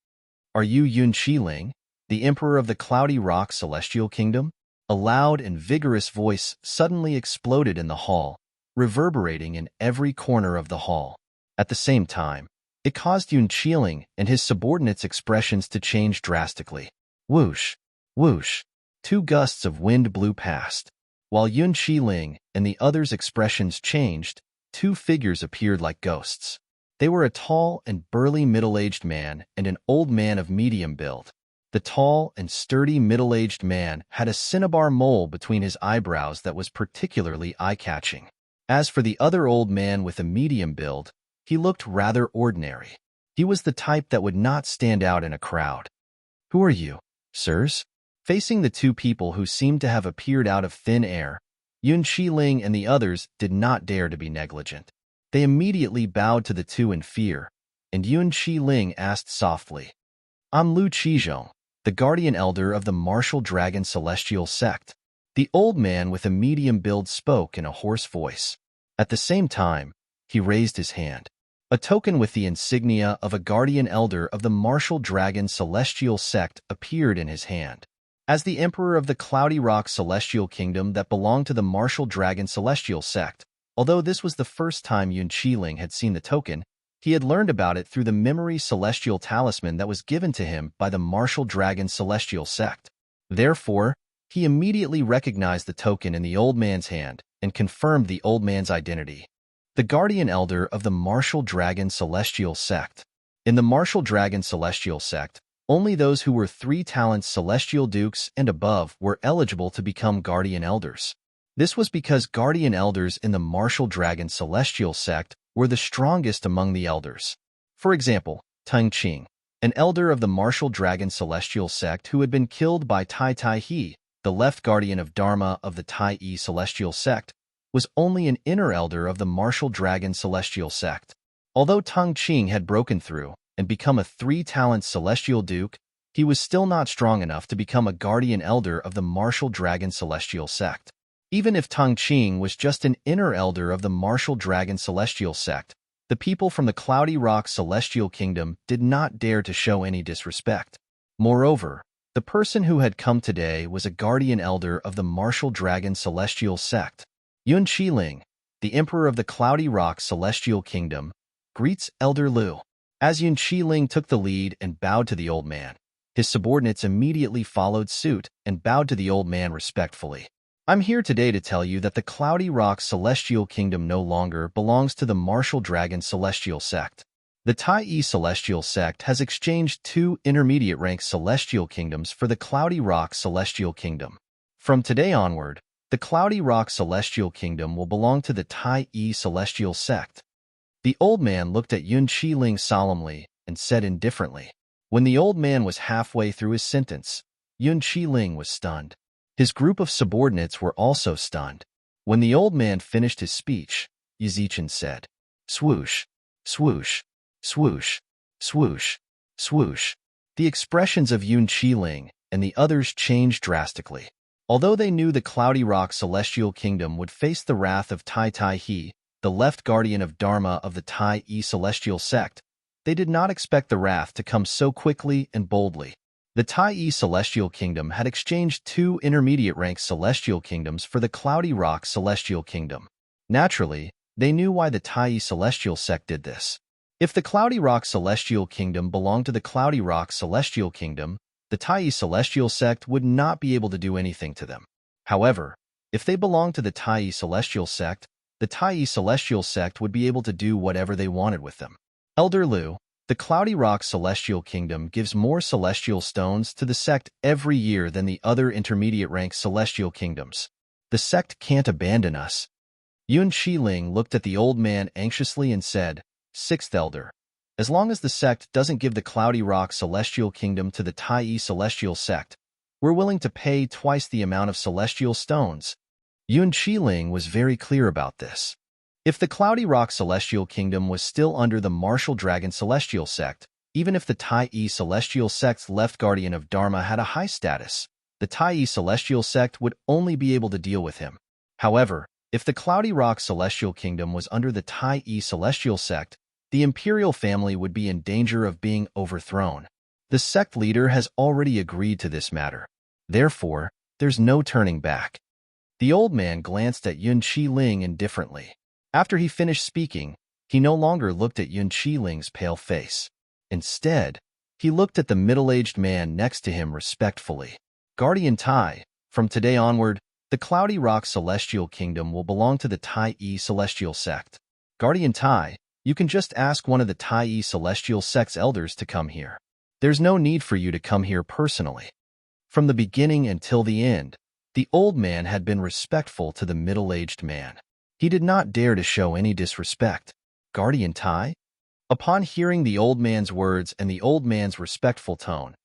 Are you Yun Qiling, the Emperor of the Cloudy Rock Celestial Kingdom? A loud and vigorous voice suddenly exploded in the hall, reverberating in every corner of the hall. At the same time, it caused Yun Qiling and his subordinates' expressions to change drastically. Whoosh, whoosh, 2 gusts of wind blew past. While Yun Qiling and the others' expressions changed, 2 figures appeared like ghosts. They were a tall and burly middle-aged man and an old man of medium build. The tall and sturdy middle-aged man had a cinnabar mole between his eyebrows that was particularly eye-catching. As for the other old man with a medium build, he looked rather ordinary. He was the type that would not stand out in a crowd. Who are you, sirs? Facing the 2 people who seemed to have appeared out of thin air, Yun Qiling and the others did not dare to be negligent. They immediately bowed to the 2 in fear, and Yun Qiling asked softly, I'm Lu Qizhong, the guardian elder of the Martial Dragon Celestial Sect. The old man with a medium build spoke in a hoarse voice. At the same time, he raised his hand. A token with the insignia of a guardian elder of the Martial Dragon Celestial Sect appeared in his hand. As the Emperor of the Cloudy Rock Celestial Kingdom that belonged to the Martial Dragon Celestial Sect, although this was the first time Yun Qiling had seen the token, he had learned about it through the memory celestial talisman that was given to him by the Martial Dragon Celestial Sect. Therefore, he immediately recognized the token in the old man's hand and confirmed the old man's identity. The guardian elder of the Martial Dragon Celestial Sect. In the Martial Dragon Celestial Sect, only those who were 3 talents celestial dukes and above were eligible to become guardian elders. This was because guardian elders in the Martial Dragon Celestial Sect were the strongest among the elders. For example, Teng Qing, an elder of the Martial Dragon Celestial Sect who had been killed by Tai Tai He, the left guardian of Dharma of the Tai Yi Celestial Sect, was only an inner elder of the Martial Dragon Celestial Sect. Although Teng Qing had broken through and become a 3-talent celestial duke, he was still not strong enough to become a guardian elder of the Martial Dragon Celestial Sect. Even if Teng Qing was just an inner elder of the Martial Dragon Celestial Sect, the people from the Cloudy Rock Celestial Kingdom did not dare to show any disrespect. Moreover, the person who had come today was a guardian elder of the Martial Dragon Celestial Sect. Yun Qiling, the Emperor of the Cloudy Rock Celestial Kingdom, greets Elder Lu. As Yun Qiling took the lead and bowed to the old man, his subordinates immediately followed suit and bowed to the old man respectfully. I'm here today to tell you that the Cloudy Rock Celestial Kingdom no longer belongs to the Martial Dragon Celestial Sect. The Tai Yi Celestial Sect has exchanged 2 intermediate-rank Celestial Kingdoms for the Cloudy Rock Celestial Kingdom. From today onward, the Cloudy Rock Celestial Kingdom will belong to the Tai Yi Celestial Sect. The old man looked at Yun Qiling solemnly and said indifferently. When the old man was halfway through his sentence, Yun Qiling was stunned. His group of subordinates were also stunned. When the old man finished his speech, Yazichin said, swoosh, swoosh, swoosh, swoosh, swoosh. The expressions of Yun Qiling and the others changed drastically. Although they knew the Cloudy Rock Celestial Kingdom would face the wrath of Tai Tai He, the left guardian of Dharma of the Tai Yi Celestial Sect, they did not expect the wrath to come so quickly and boldly. The Tai Yi Celestial Kingdom had exchanged 2 intermediate-rank Celestial Kingdoms for the Cloudy Rock Celestial Kingdom. Naturally, they knew why the Tai Yi Celestial Sect did this. If the Cloudy Rock Celestial Kingdom belonged to the Cloudy Rock Celestial Kingdom, the Tai Yi Celestial Sect would not be able to do anything to them. However, if they belonged to the Tai Yi Celestial Sect, the Tai Yi Celestial Sect would be able to do whatever they wanted with them. Elder Liu, the Cloudy Rock Celestial Kingdom gives more celestial stones to the sect every year than the other intermediate-rank celestial kingdoms. The sect can't abandon us. Yun Qiling looked at the old man anxiously and said, "Sixth Elder, as long as the sect doesn't give the Cloudy Rock Celestial Kingdom to the Tai Yi Celestial Sect, we're willing to pay twice the amount of celestial stones." Yun Qiling was very clear about this. If the Cloudy Rock Celestial Kingdom was still under the Martial Dragon Celestial Sect, even if the Tai Yi Celestial Sect's left guardian of Dharma had a high status, the Tai Yi Celestial Sect would only be able to deal with him. However, if the Cloudy Rock Celestial Kingdom was under the Tai Yi Celestial Sect, the imperial family would be in danger of being overthrown. The sect leader has already agreed to this matter. Therefore, there's no turning back. The old man glanced at Yun Qiling indifferently. After he finished speaking, he no longer looked at Yun Qiling's pale face. Instead, he looked at the middle-aged man next to him respectfully. "Guardian Tai, from today onward, the Cloudy Rock Celestial Kingdom will belong to the Tai Yi Celestial Sect. Guardian Tai, you can just ask one of the Tai Yi Celestial Sect's elders to come here. There's no need for you to come here personally." From the beginning until the end, the old man had been respectful to the middle-aged man. He did not dare to show any disrespect. "Guardian Tai?" Upon hearing the old man's words and the old man's respectful tone,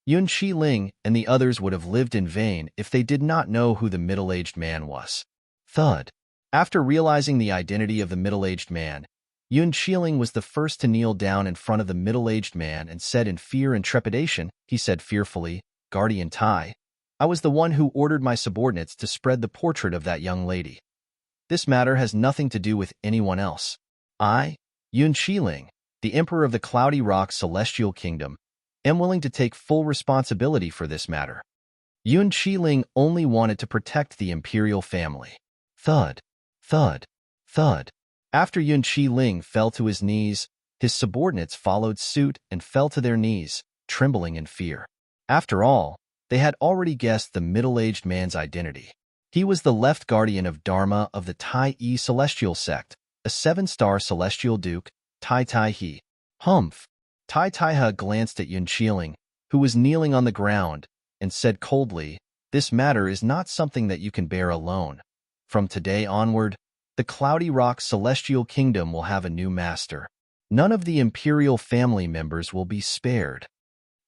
Yun Qiling and the others would have lived in vain if they did not know who the middle-aged man was. Thud. After realizing the identity of the middle-aged man, Yun Qiling was the first to kneel down in front of the middle-aged man and said in fear and trepidation, he said fearfully, "Guardian Tai, I was the one who ordered my subordinates to spread the portrait of that young lady. This matter has nothing to do with anyone else. I, Yun Qiling, the Emperor of the Cloudy Rock Celestial Kingdom, am willing to take full responsibility for this matter." Yun Qiling only wanted to protect the imperial family. Thud, thud, thud. After Yun Qiling fell to his knees, his subordinates followed suit and fell to their knees, trembling in fear. After all, they had already guessed the middle-aged man's identity. He was the left guardian of Dharma of the Tai Yi Celestial Sect, a 7-star celestial duke, Tai Tai He. Humph. Tai Tai He glanced at Yun Qiling, who was kneeling on the ground, and said coldly, "This matter is not something that you can bear alone. From today onward, the Cloudy Rock Celestial Kingdom will have a new master. None of the imperial family members will be spared."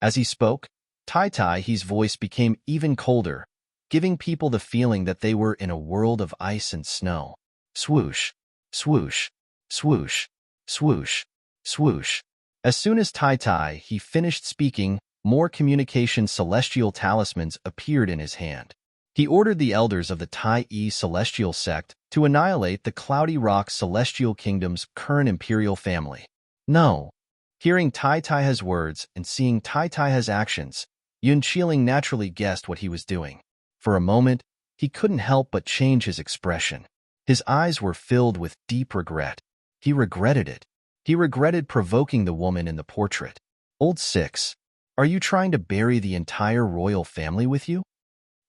As he spoke, Tai Tai He's voice became even colder, giving people the feeling that they were in a world of ice and snow. Swoosh, swoosh, swoosh, swoosh, swoosh. As soon as Tai Tai He finished speaking, more communication celestial talismans appeared in his hand. He ordered the elders of the Tai Yi Celestial Sect to annihilate the Cloudy Rock Celestial Kingdom's current imperial family. No. Hearing Tai Tai He's words and seeing Tai Tai He's actions, Yun Qiling naturally guessed what he was doing. For a moment, he couldn't help but change his expression. His eyes were filled with deep regret. He regretted it. He regretted provoking the woman in the portrait. "Old Six, are you trying to bury the entire royal family with you?"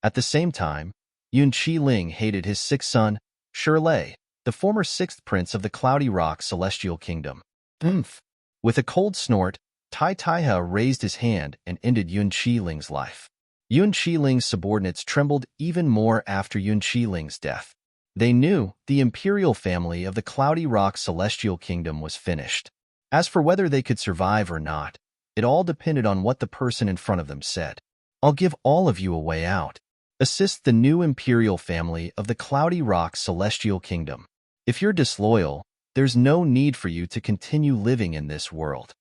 At the same time, Yun Qiling hated his sixth son, Shirley, the former 6th prince of the Cloudy Rock Celestial Kingdom. Oomph! With a cold snort, Tai Tai He raised his hand and ended Yun Qiling's life. Yun Qiling's subordinates trembled even more after Yun Qiling's death. They knew the imperial family of the Cloudy Rock Celestial Kingdom was finished. As for whether they could survive or not, it all depended on what the person in front of them said. "I'll give all of you a way out. Assist the new imperial family of the Cloudy Rock Celestial Kingdom. If you're disloyal, there's no need for you to continue living in this world."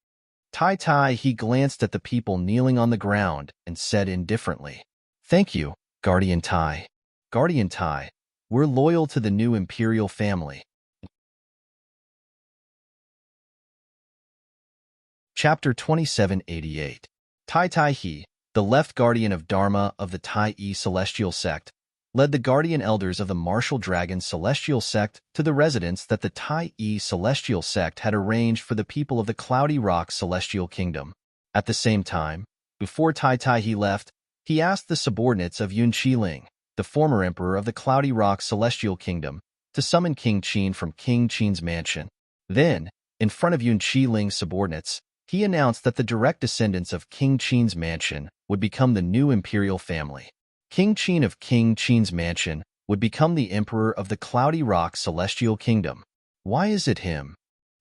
Tai Tai, he glanced at the people kneeling on the ground and said indifferently, "Thank you, Guardian Tai. Guardian Tai, we're loyal to the new imperial family." Chapter 2788. Tai Tai He, the left guardian of Dharma of the Tai Yi celestial sect, led the guardian elders of the martial dragon celestial sect to the residence that the Tai Yi celestial sect had arranged for the people of the Cloudy Rock celestial kingdom. At the same time, before Tai Tai He left, he asked the subordinates of Yun Ling, the former emperor of the Cloudy Rock celestial kingdom, to summon King Qin from King Qin's mansion. Then, in front of Yun Ling's subordinates, he announced that the direct descendants of King Qin's mansion would become the new imperial family. King Qin of King Qin's mansion would become the emperor of the Cloudy Rock celestial kingdom. Why is it him?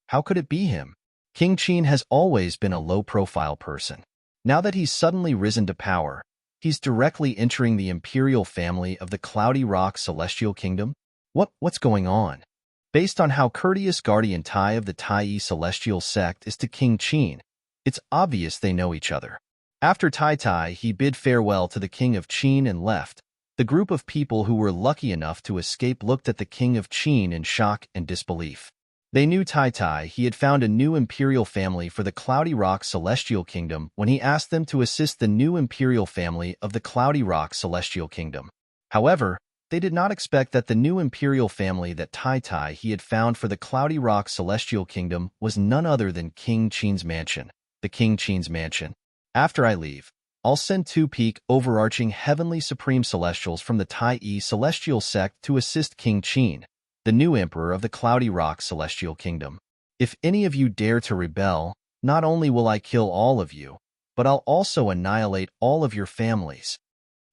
How could it be him? King Qin has always been a low-profile person. Now that he's suddenly risen to power, he's directly entering the imperial family of the Cloudy Rock celestial kingdom? What's going on? Based on how courteous Guardian Tai of the Tai Yi celestial sect is to King Qin, it's obvious they know each other. After Tai Tai he bid farewell to the King of Qin and left, the group of people who were lucky enough to escape looked at the King of Qin in shock and disbelief. They knew Tai Tai he had found a new imperial family for the Cloudy Rock celestial kingdom when he asked them to assist the new imperial family of the Cloudy Rock celestial kingdom. However, they did not expect that the new imperial family that Tai Tai he had found for the Cloudy Rock celestial kingdom was none other than King Qin's mansion. The King Qin's mansion. After I leave, I'll send 2 peak overarching heavenly supreme celestials from the Tai Yi celestial sect to assist King Qin, the new emperor of the Cloudy Rock celestial kingdom. If any of you dare to rebel, not only will I kill all of you, but I'll also annihilate all of your families.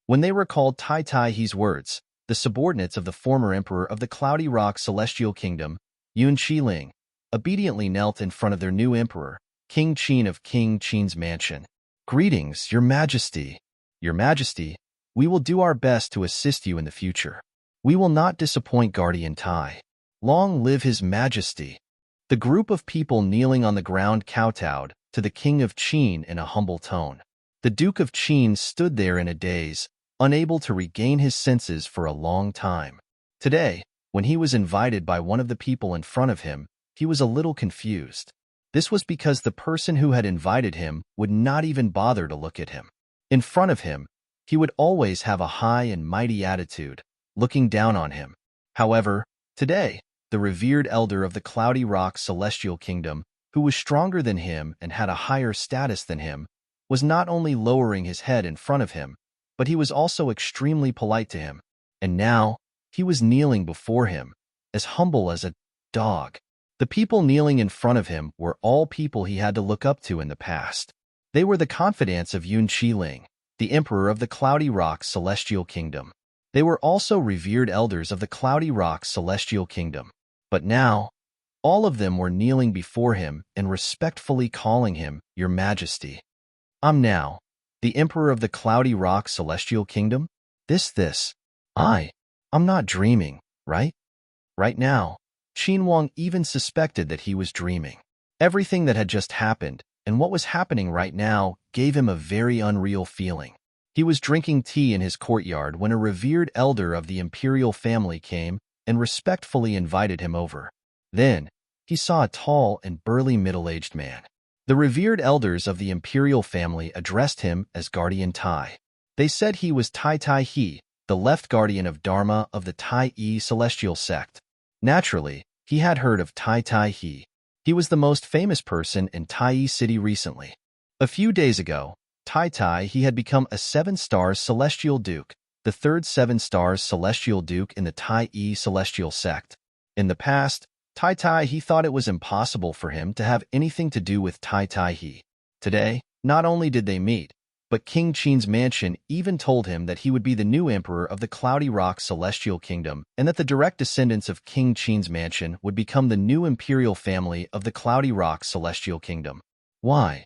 When they recalled Tai Tai He's words, the subordinates of the former emperor of the Cloudy Rock celestial kingdom, Yun Ling, obediently knelt in front of their new emperor, King Qin of King Qin's mansion. "Greetings, Your Majesty. Your Majesty, we will do our best to assist you in the future. We will not disappoint Guardian Tai. Long live His Majesty." The group of people kneeling on the ground kowtowed to the King of Qin in a humble tone. The Duke of Qin stood there in a daze, unable to regain his senses for a long time. Today, when he was invited by one of the people in front of him, he was a little confused. This was because the person who had invited him would not even bother to look at him. In front of him, he would always have a high and mighty attitude, looking down on him. However, today, the revered elder of the Cloudy Rock celestial kingdom, who was stronger than him and had a higher status than him, was not only lowering his head in front of him, but he was also extremely polite to him. And now, he was kneeling before him, as humble as a dog. The people kneeling in front of him were all people he had to look up to in the past. They were the confidants of Yun Ling, the emperor of the Cloudy Rock celestial kingdom. They were also revered elders of the Cloudy Rock celestial kingdom. But now, all of them were kneeling before him and respectfully calling him Your Majesty. "I'm now the emperor of the Cloudy Rock celestial kingdom? I'm not dreaming, right?" Right now, Qin Wang even suspected that he was dreaming. Everything that had just happened and what was happening right now gave him a very unreal feeling. He was drinking tea in his courtyard when a revered elder of the imperial family came and respectfully invited him over. Then, he saw a tall and burly middle-aged man. The revered elders of the imperial family addressed him as Guardian Tai. They said he was Tai Tai He, the left guardian of Dharma of the Tai Yi celestial sect. Naturally, he had heard of Tai Tai He. He was the most famous person in Tai Yi City recently. A few days ago, Tai Tai He had become a 7-star celestial duke, the third 7-star celestial duke in the Tai Yi celestial sect. In the past, Tai Tai He thought it was impossible for him to have anything to do with Tai Tai He. Today, not only did they meet, but King Qin's mansion even told him that he would be the new emperor of the Cloudy Rock celestial kingdom and that the direct descendants of King Qin's mansion would become the new imperial family of the Cloudy Rock celestial kingdom. "Why?"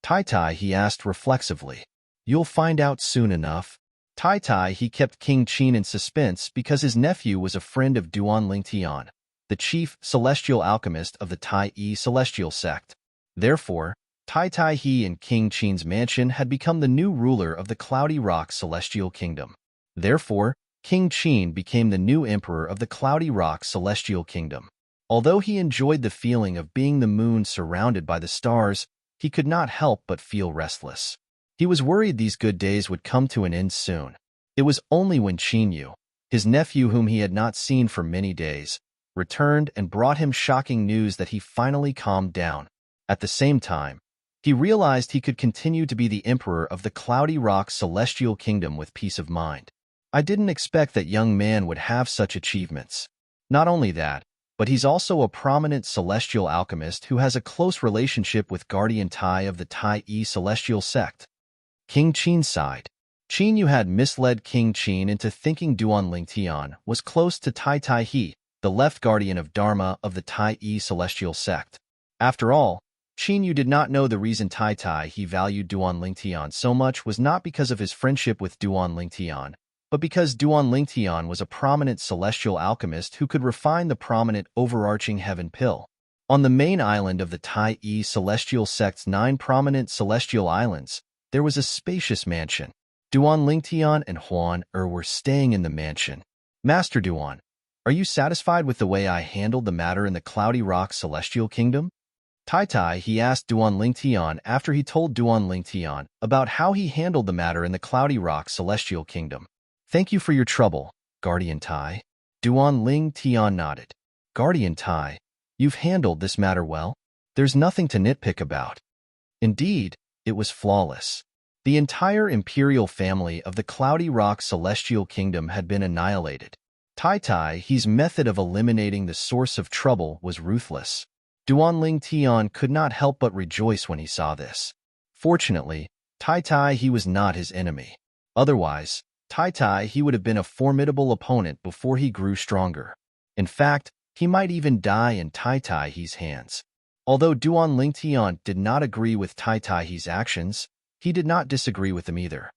Tai Tai he asked reflexively. "You'll find out soon enough." Tai Tai he kept King Qin in suspense because his nephew was a friend of the chief celestial alchemist of the Tai Yi celestial sect. Therefore, Tai Tai He and King Qin's mansion had become the new ruler of the Cloudy Rock Celestial Kingdom. Therefore, King Qin became the new emperor of the Cloudy Rock Celestial Kingdom. Although he enjoyed the feeling of being the moon surrounded by the stars, he could not help but feel restless. He was worried these good days would come to an end soon. It was only when Qin Yu, his nephew whom he had not seen for many days, returned and brought him shocking news that he finally calmed down. At the same time, he realized he could continue to be the emperor of the Cloudy Rock Celestial Kingdom with peace of mind. I didn't expect that young man would have such achievements. Not only that, but he's also a prominent celestial alchemist who has a close relationship with Guardian Tai of the Tai Yi Celestial Sect. King Qin sighed. Qin Yu had misled King Qin into thinking Duan Lingtian was close to Tai Tai He, the left guardian of Dharma of the Tai Yi Celestial Sect. After all, Qin Yu did not know the reason Tai Tai He valued Duan Lingtian so much was not because of his friendship with Duan Lingtian, but because Duan Lingtian was a prominent celestial alchemist who could refine the prominent overarching heaven pill. On the main island of the Tai Yi Celestial Sect's 9 prominent celestial islands, there was a spacious mansion. Duan Lingtian and Huan were staying in the mansion. Master Duan, are you satisfied with the way I handled the matter in the Cloudy Rock Celestial Kingdom? Tai Tai he asked Duan Lingtian after he told Duan Lingtian about how he handled the matter in the Cloudy Rock Celestial Kingdom. Thank you for your trouble, Guardian Tai. Duan Lingtian nodded. Guardian Tai, you've handled this matter well. There's nothing to nitpick about. Indeed, it was flawless. The entire imperial family of the Cloudy Rock Celestial Kingdom had been annihilated. Tai Tai He's method of eliminating the source of trouble was ruthless. Duan Lingtian could not help but rejoice when he saw this. Fortunately, Tai Tai He was not his enemy. Otherwise, Tai Tai He would have been a formidable opponent before he grew stronger. In fact, he might even die in Tai Tai He's hands. Although Duan Lingtian did not agree with Tai Tai He's actions, he did not disagree with them either.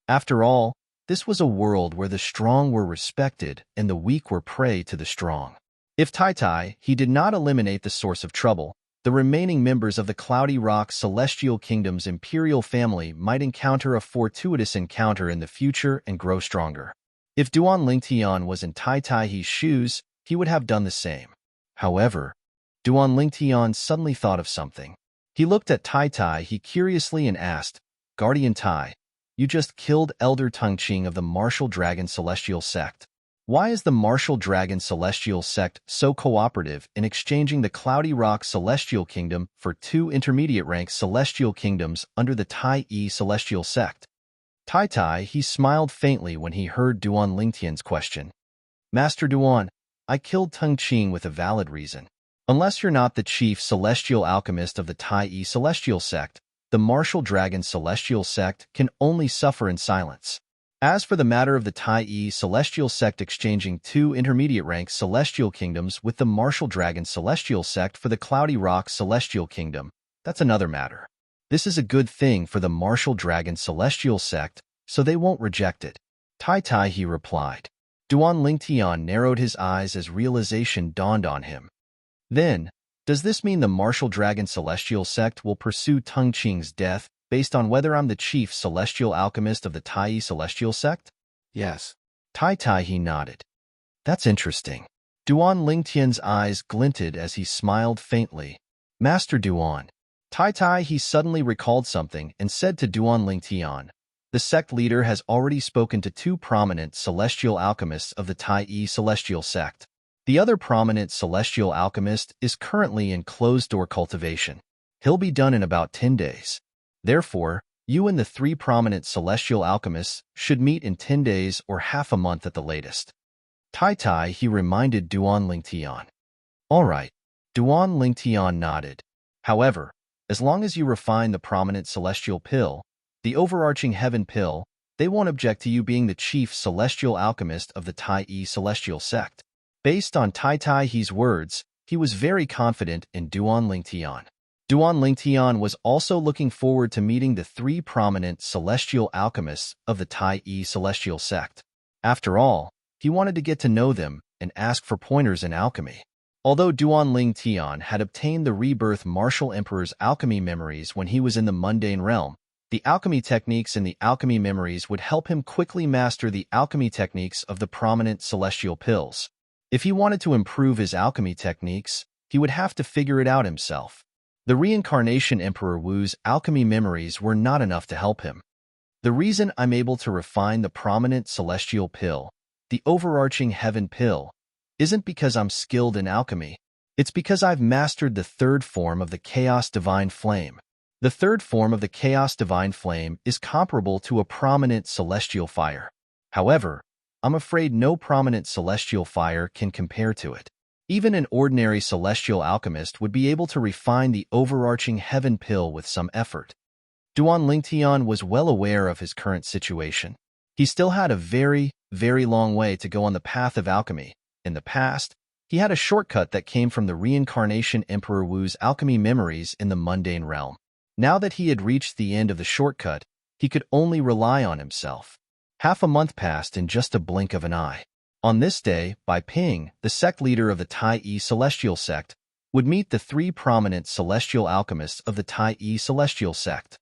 After all, this was a world where the strong were respected and the weak were prey to the strong. If Tai Tai He did not eliminate the source of trouble, the remaining members of the Cloudy Rock Celestial Kingdom's imperial family might encounter a fortuitous encounter in the future and grow stronger. If Duan Lingtian was in Tai Tai He's shoes, he would have done the same. However, Duan Lingtian suddenly thought of something. He looked at Tai Tai He curiously and asked, Guardian Tai, you just killed Elder Tungqing of the Martial Dragon Celestial Sect. Why is the Martial Dragon Celestial Sect so cooperative in exchanging the Cloudy Rock Celestial Kingdom for 2 intermediate-rank Celestial Kingdoms under the Tai Yi Celestial Sect? Tai Tai He smiled faintly when he heard Duan Lingtian's question. Master Duan, I killed Tungqing with a valid reason. Unless you're not the chief celestial alchemist of the Tai Yi Celestial Sect, the Martial Dragon Celestial Sect can only suffer in silence. As for the matter of the Tai Yi Celestial Sect exchanging 2 intermediate-rank Celestial Kingdoms with the Martial Dragon Celestial Sect for the Cloudy Rock Celestial Kingdom, that's another matter. This is a good thing for the Martial Dragon Celestial Sect, so they won't reject it. Tai Tai He replied. Duan Lingtian narrowed his eyes as realization dawned on him. Then, does this mean the Martial Dragon Celestial Sect will pursue Tungqing's death based on whether I'm the chief celestial alchemist of the Tai Yi Celestial Sect? Yes. Tai Tai He nodded. That's interesting. Duan Lingtian's eyes glinted as he smiled faintly. Master Duan. Tai Tai He suddenly recalled something and said to Duan Lingtian, the sect leader has already spoken to 2 prominent celestial alchemists of the Tai Yi Celestial Sect. The other prominent celestial alchemist is currently in closed-door cultivation. He'll be done in about 10 days. Therefore, you and the 3 prominent celestial alchemists should meet in 10 days or half a month at the latest. Tai Tai He reminded Duan Lingtian. All right. Duan Lingtian nodded. However, as long as you refine the prominent celestial pill, the overarching heaven pill, they won't object to you being the chief celestial alchemist of the Tai Yi Celestial Sect. Based on Tai Tai He's words, he was very confident in Duan Lingtian. Duan Lingtian was also looking forward to meeting the 3 prominent celestial alchemists of the Tai Yi Celestial Sect. After all, he wanted to get to know them and ask for pointers in alchemy. Although Duan Ling Tian had obtained the rebirth Martial Emperor's alchemy memories when he was in the mundane realm, the alchemy techniques in the alchemy memories would help him quickly master the alchemy techniques of the prominent celestial pills. If he wanted to improve his alchemy techniques, he would have to figure it out himself. The reincarnation Emperor Wu's alchemy memories were not enough to help him. The reason I'm able to refine the prominent celestial pill, the overarching heaven pill, isn't because I'm skilled in alchemy. It's because I've mastered the third form of the Chaos Divine Flame. The third form of the Chaos Divine Flame is comparable to a prominent celestial fire. However, I'm afraid no prominent celestial fire can compare to it. Even an ordinary celestial alchemist would be able to refine the overarching heaven pill with some effort. Duan Lingtian was well aware of his current situation. He still had a very, very long way to go on the path of alchemy. In the past, he had a shortcut that came from the reincarnation Emperor Wu's alchemy memories in the mundane realm. Now that he had reached the end of the shortcut, he could only rely on himself. Half a month passed in just a blink of an eye. On this day, Bai Ping, the sect leader of the Tai-Yi Celestial Sect, would meet the three prominent celestial alchemists of the Tai-Yi Celestial Sect.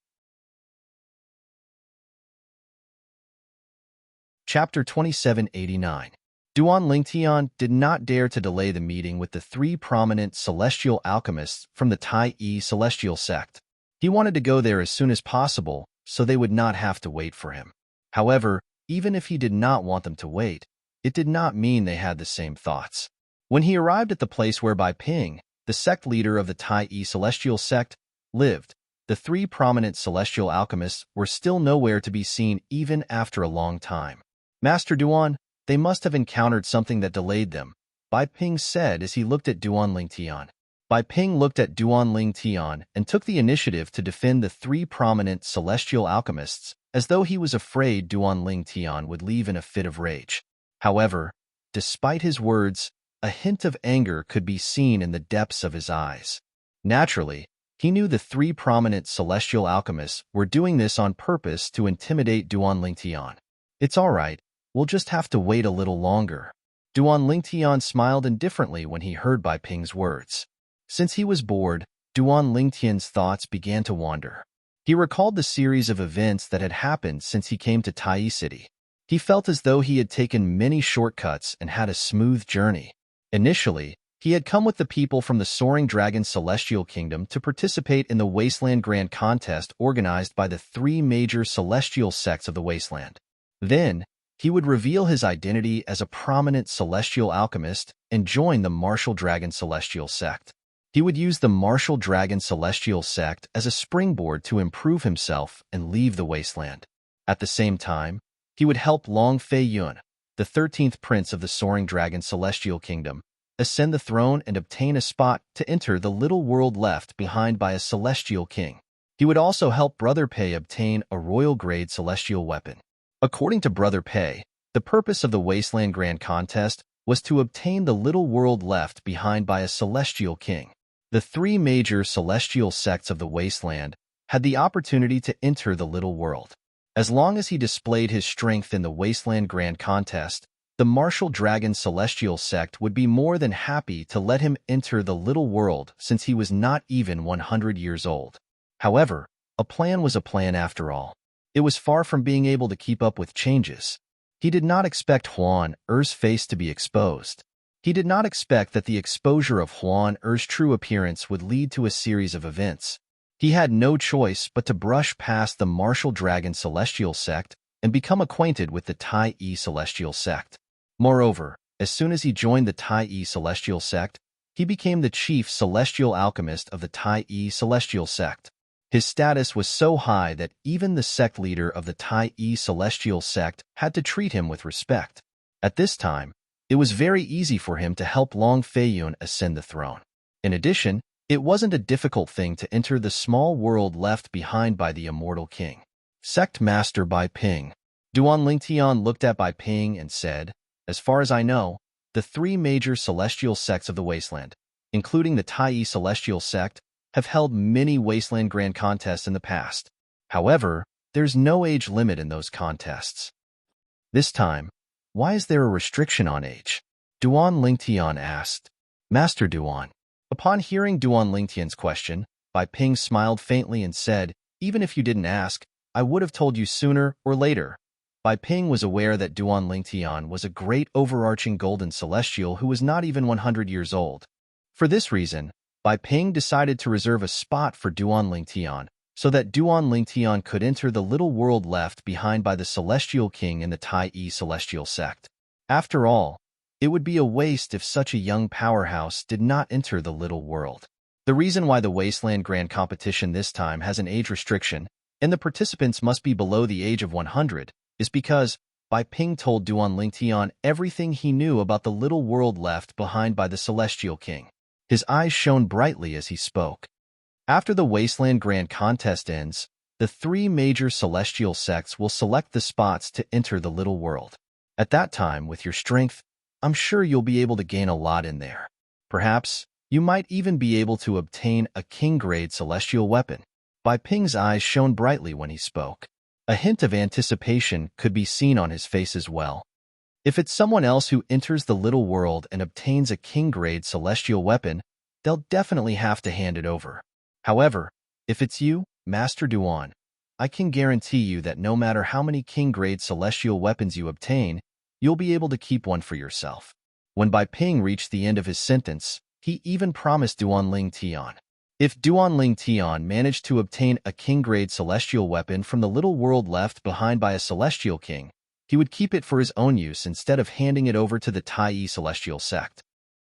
Chapter 2789. Duan Lingtian did not dare to delay the meeting with the three prominent celestial alchemists from the Tai-Yi Celestial Sect. He wanted to go there as soon as possible, so they would not have to wait for him. However, even if he did not want them to wait, it did not mean they had the same thoughts. When he arrived at the place where Bai Ping, the sect leader of the Tai-Yi Celestial Sect, lived, the three prominent celestial alchemists were still nowhere to be seen even after a long time. Master Duan, they must have encountered something that delayed them, Bai Ping said as he looked at Duan Lingtian. Bai Ping looked at Duan Lingtian and took the initiative to defend the three prominent celestial alchemists, as though he was afraid Duan Lingtian would leave in a fit of rage. However, despite his words, a hint of anger could be seen in the depths of his eyes. Naturally, he knew the three prominent celestial alchemists were doing this on purpose to intimidate Duan Lingtian. It's all right. We'll just have to wait a little longer. Duan Lingtian smiled indifferently when he heard Bai Ping's words. Since he was bored, Duan Lingtian's thoughts began to wander. He recalled the series of events that had happened since he came to Tai City. He felt as though he had taken many shortcuts and had a smooth journey. Initially, he had come with the people from the Soaring Dragon Celestial Kingdom to participate in the Wasteland Grand Contest organized by the three major celestial sects of the Wasteland. Then, he would reveal his identity as a prominent celestial alchemist and join the Martial Dragon Celestial Sect. He would use the Martial Dragon Celestial Sect as a springboard to improve himself and leave the Wasteland. At the same time, he would help Long Fei Yun, the 13th prince of the Soaring Dragon Celestial Kingdom, ascend the throne and obtain a spot to enter the little world left behind by a celestial king. He would also help Brother Pei obtain a royal-grade celestial weapon. According to Brother Pei, the purpose of the Wasteland Grand Contest was to obtain the little world left behind by a celestial king. The three major celestial sects of the Wasteland had the opportunity to enter the little world. As long as he displayed his strength in the Wasteland Grand Contest, the Martial Dragon Celestial Sect would be more than happy to let him enter the little world since he was not even 100 years old. However, a plan was a plan after all. It was far from being able to keep up with changes. He did not expect Huan Er's face to be exposed. He did not expect that the exposure of Huan Er's true appearance would lead to a series of events. He had no choice but to brush past the Martial Dragon Celestial Sect and become acquainted with the Tai-Yi Celestial Sect. Moreover, as soon as he joined the Tai-Yi Celestial Sect, he became the chief celestial alchemist of the Tai-Yi Celestial Sect. His status was so high that even the sect leader of the Tai-Yi Celestial Sect had to treat him with respect. At this time, it was very easy for him to help Long Fei Yun ascend the throne. In addition, it wasn't a difficult thing to enter the small world left behind by the immortal king. Sect Master Bai Ping. Duan Lingtian looked at Bai Ping and said, "As far as I know, the three major celestial sects of the Wasteland, including the Tai-Yi Celestial Sect, have held many Wasteland Grand Contests in the past. However, there's no age limit in those contests." This time, why is there a restriction on age? Duan Lingtian asked. Master Duan. Upon hearing Duan Lingtian's question, Bai Ping smiled faintly and said, "Even if you didn't ask, I would have told you sooner or later." Bai Ping was aware that Duan Lingtian was a great overarching golden celestial who was not even 100 years old. For this reason, Bai Ping decided to reserve a spot for Duan Lingtian so that Duan Lingtian could enter the little world left behind by the Celestial King in the Tai Yi Celestial sect. After all, it would be a waste if such a young powerhouse did not enter the little world. The reason why the Wasteland Grand Competition this time has an age restriction and the participants must be below the age of 100 is because Bai Ping told Duan Lingtian everything he knew about the little world left behind by the Celestial King. His eyes shone brightly as he spoke. After the Wasteland Grand Contest ends, the three major celestial sects will select the spots to enter the little world. At that time, with your strength, I'm sure you'll be able to gain a lot in there. Perhaps, you might even be able to obtain a king-grade celestial weapon. Bai Ping's eyes shone brightly when he spoke. A hint of anticipation could be seen on his face as well. If it's someone else who enters the little world and obtains a king-grade celestial weapon, they'll definitely have to hand it over. However, if it's you, Master Duan, I can guarantee you that no matter how many king-grade celestial weapons you obtain, you'll be able to keep one for yourself. When Bai Ping reached the end of his sentence, he even promised Duan Lingtian. If Duan Lingtian managed to obtain a king-grade celestial weapon from the little world left behind by a celestial king, he would keep it for his own use instead of handing it over to the Tai Yi Celestial sect.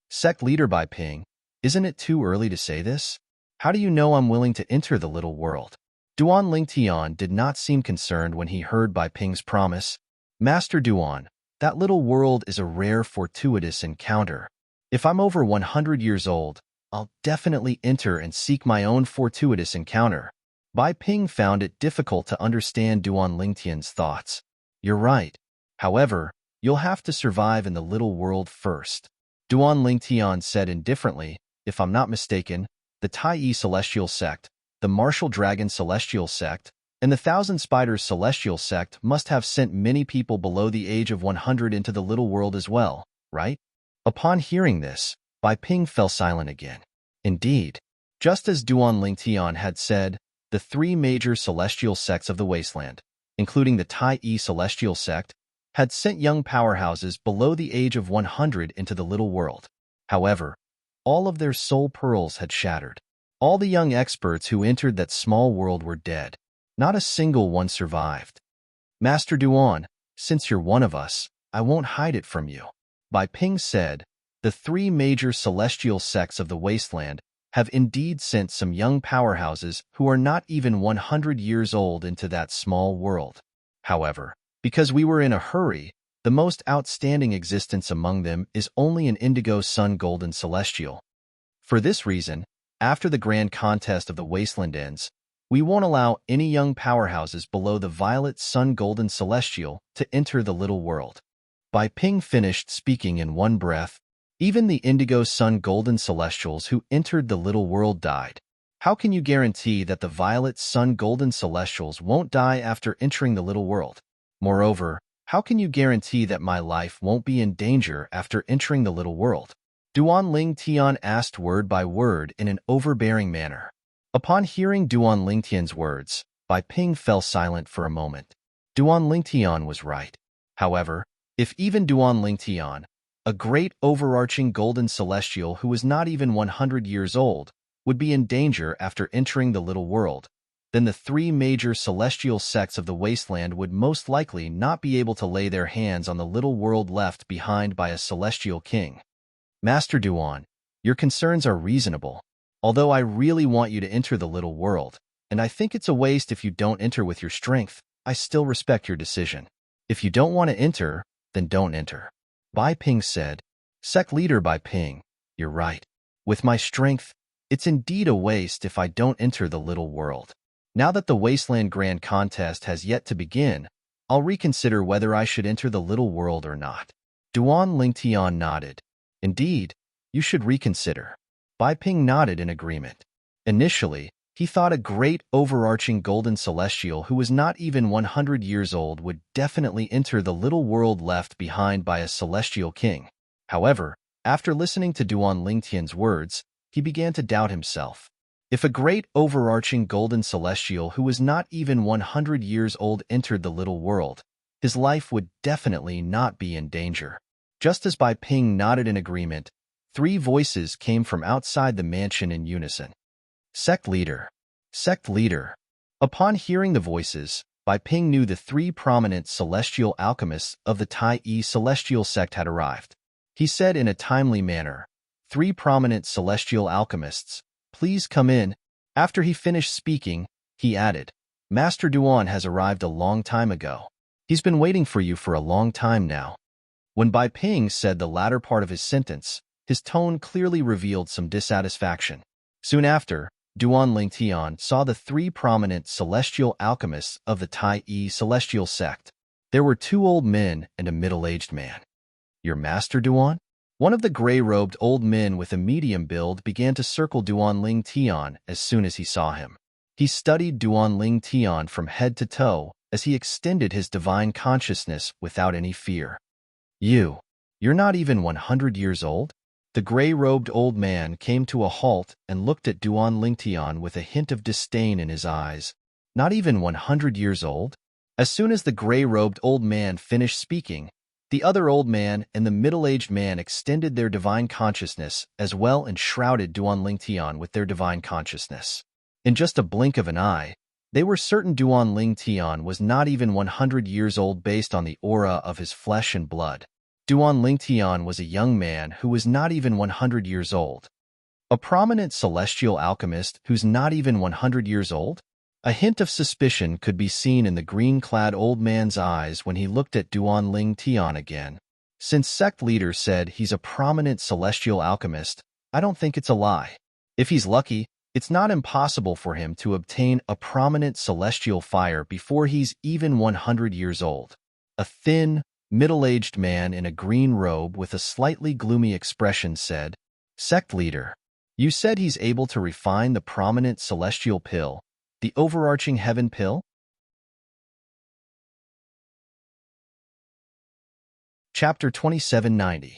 Sect leader Bai Ping, isn't it too early to say this? How do you know I'm willing to enter the little world? Duan Lingtian did not seem concerned when he heard Bai Ping's promise. Master Duan, that little world is a rare fortuitous encounter. If I'm over 100 years old, I'll definitely enter and seek my own fortuitous encounter. Bai Ping found it difficult to understand Duan Lingtian's thoughts. You're right. However, you'll have to survive in the little world first. Duan Lingtian said indifferently, if I'm not mistaken, the Tai Yi Celestial sect, the Martial Dragon Celestial sect, and the Thousand Spiders Celestial sect must have sent many people below the age of 100 into the little world as well, right? Upon hearing this, Bai Ping fell silent again. Indeed, just as Duan Lingtian had said, the three major celestial sects of the wasteland, including the Tai Yi Celestial sect, had sent young powerhouses below the age of 100 into the little world. However, all of their soul pearls had shattered. All the young experts who entered that small world were dead. Not a single one survived. Master Duan, since you're one of us, I won't hide it from you. Bai Ping said, the three major celestial sects of the wasteland have indeed sent some young powerhouses who are not even 100 years old into that small world. However, because we were in a hurry, the most outstanding existence among them is only an indigo sun golden celestial. For this reason, after the grand contest of the wasteland ends, we won't allow any young powerhouses below the violet sun golden celestial to enter the little world. Bai Ping finished speaking in one breath. Even the indigo sun golden celestials who entered the little world died. How can you guarantee that the violet sun golden celestials won't die after entering the little world? Moreover, how can you guarantee that my life won't be in danger after entering the little world? Duan Lingtian asked word by word in an overbearing manner. Upon hearing Duan Lingtian's words, Bai Ping fell silent for a moment. Duan Lingtian was right. However, if even Duan Lingtian, a great overarching golden celestial who was not even 100 years old, would be in danger after entering the little world, then the three major celestial sects of the wasteland would most likely not be able to lay their hands on the little world left behind by a celestial king. Master Duan, your concerns are reasonable, although I really want you to enter the little world, and I think it's a waste if you don't enter with your strength. I still respect your decision. If you don't want to enter, then don't enter. Bai Ping said, Sect leader Bai Ping, you're right. With my strength, it's indeed a waste if I don't enter the little world. Now that the Wasteland Grand Contest has yet to begin, I'll reconsider whether I should enter the little world or not. Duan Lingtian nodded. Indeed, you should reconsider. Bai Ping nodded in agreement. Initially, he thought a great overarching golden celestial who was not even 100 years old would definitely enter the little world left behind by a celestial king. However, After listening to Duan Lingtian's words, he began to doubt himself. If a great overarching golden celestial who was not even 100 years old entered the little world, his life would definitely not be in danger. Just as Bai Ping nodded in agreement, 3 voices came from outside the mansion in unison. Sect leader. Sect leader. Upon hearing the voices, Bai Ping knew the 3 prominent celestial alchemists of the Tai celestial sect had arrived. He said in a timely manner, 3 prominent celestial alchemists, please come in. After he finished speaking, he added, Master Duan has arrived a long time ago. He's been waiting for you for a long time now. When Bai Ping said the latter part of his sentence, his tone clearly revealed some dissatisfaction. Soon after, Duan Lingtian saw the 3 prominent celestial alchemists of the Tai celestial sect. There were 2 old men and a middle-aged man. Your master, Duan? One of the gray-robed old men with a medium build began to circle Duan Lingtian as soon as he saw him. He studied Duan Lingtian from head to toe as he extended his divine consciousness without any fear. You're not even 100 years old? The gray-robed old man came to a halt and looked at Duan Lingtian with a hint of disdain in his eyes. Not even 100 years old? As soon as the gray-robed old man finished speaking, the other old man and the middle-aged man extended their divine consciousness as well and shrouded Duan Lingtian with their divine consciousness. In just a blink of an eye, they were certain Duan Lingtian was not even 100 years old based on the aura of his flesh and blood. Duan Lingtian was a young man who was not even 100 years old. A prominent celestial alchemist who's not even 100 years old? A hint of suspicion could be seen in the green-clad old man's eyes when he looked at Duan Lingtian again. Since sect leader said he's a prominent celestial alchemist, I don't think it's a lie. If he's lucky, it's not impossible for him to obtain a prominent celestial fire before he's even 100 years old. A thin, middle-aged man in a green robe with a slightly gloomy expression said, Sect leader, you said he's able to refine the prominent celestial pill, the overarching heaven pill? Chapter 2790.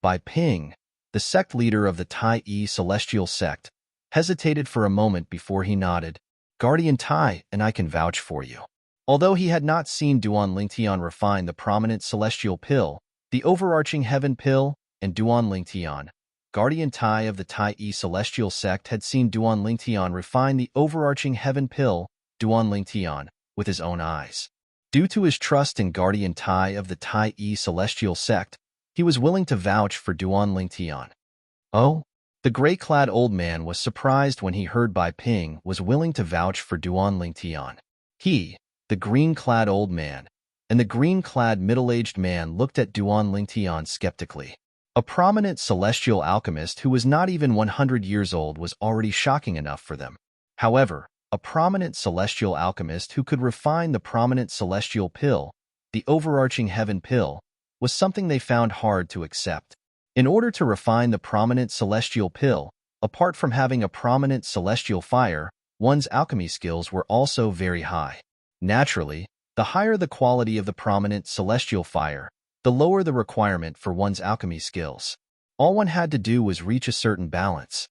Bai Ping, the sect leader of the Tai celestial sect, hesitated for a moment before he nodded. Guardian Tai and I can vouch for you. Although he had not seen Duan Lingtian refine the prominent celestial pill, the overarching heaven pill, and Duan Lingtian, Guardian Tai of the Tai celestial sect had seen Duan Lingtian refine the overarching heaven pill, Duan Lingtian, with his own eyes. Due to his trust in Guardian Tai of the Tai celestial sect, he was willing to vouch for Duan Lingtian. Oh? The gray-clad old man was surprised when he heard Bai Ping was willing to vouch for Duan Lingtian. He, the green-clad old man, and the green-clad middle-aged man looked at Duan Lingtian skeptically. A prominent celestial alchemist who was not even 100 years old was already shocking enough for them. However, a prominent celestial alchemist who could refine the prominent celestial pill, the overarching heaven pill, was something they found hard to accept. In order to refine the prominent celestial pill, apart from having a prominent celestial fire, one's alchemy skills were also very high. Naturally, the higher the quality of the prominent celestial fire, the lower the requirement for one's alchemy skills. All one had to do was reach a certain balance.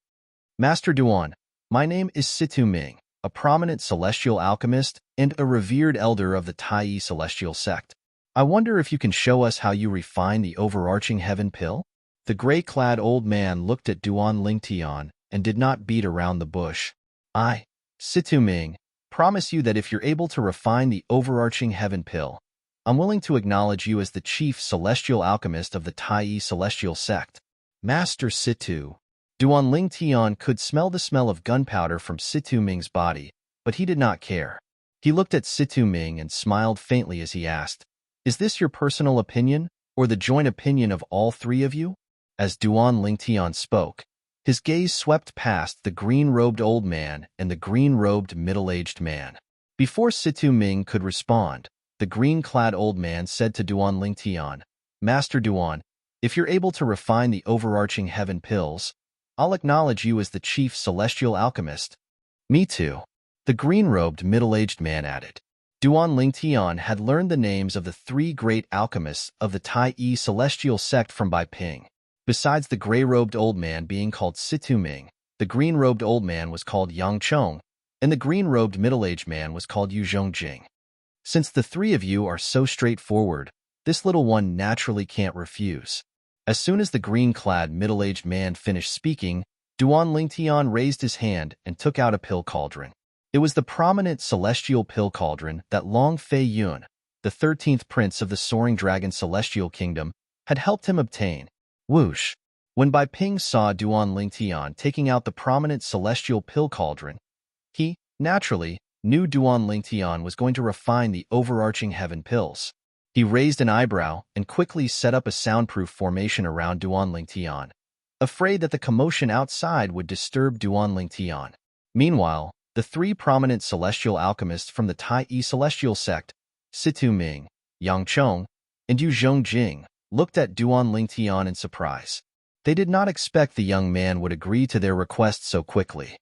Master Duan, my name is Situ Ming, a prominent celestial alchemist and a revered elder of the Tai celestial sect. I wonder if you can show us how you refine the overarching heaven pill? The gray-clad old man looked at Duan Lingtian and did not beat around the bush. I, Situ Ming, promise you that if you're able to refine the overarching heaven pill, I'm willing to acknowledge you as the chief celestial alchemist of the Tai celestial sect. Master Situ. Duan Lingtian could smell the smell of gunpowder from Situ Ming's body, but he did not care. He looked at Situ Ming and smiled faintly as he asked, Is this your personal opinion, or the joint opinion of all 3 of you? As Duan Lingtian spoke, his gaze swept past the green-robed old man and the green-robed middle-aged man. Before Situ Ming could respond, the green-clad old man said to Duan Lingtian, Master Duan, if you're able to refine the overarching heaven pills, I'll acknowledge you as the chief celestial alchemist. Me too, the green-robed middle-aged man added. Duan Lingtian had learned the names of the 3 great alchemists of the Tai celestial sect from Bai Ping. Besides the gray-robed old man being called Situ Ming, the green-robed old man was called Yang Chong, and the green-robed middle-aged man was called Yu Zhongjing. Since the three of you are so straightforward, this little one naturally can't refuse. As soon as the green-clad middle-aged man finished speaking, Duan Lingtian raised his hand and took out a pill cauldron. It was the prominent celestial pill cauldron that Long Fei Yun, the 13th prince of the Soaring Dragon Celestial Kingdom, had helped him obtain. Whoosh! When Bai Ping saw Duan Lingtian taking out the prominent celestial pill cauldron, he, naturally, knew Duan Lingtian was going to refine the overarching heaven pills. He raised an eyebrow and quickly set up a soundproof formation around Duan Lingtian, afraid that the commotion outside would disturb Duan Lingtian. Meanwhile, the three prominent celestial alchemists from the Tai Yi celestial sect, Situ Ming, Yang Chong, and Yu Zhongjing, looked at Duan Lingtian in surprise. They did not expect the young man would agree to their request so quickly.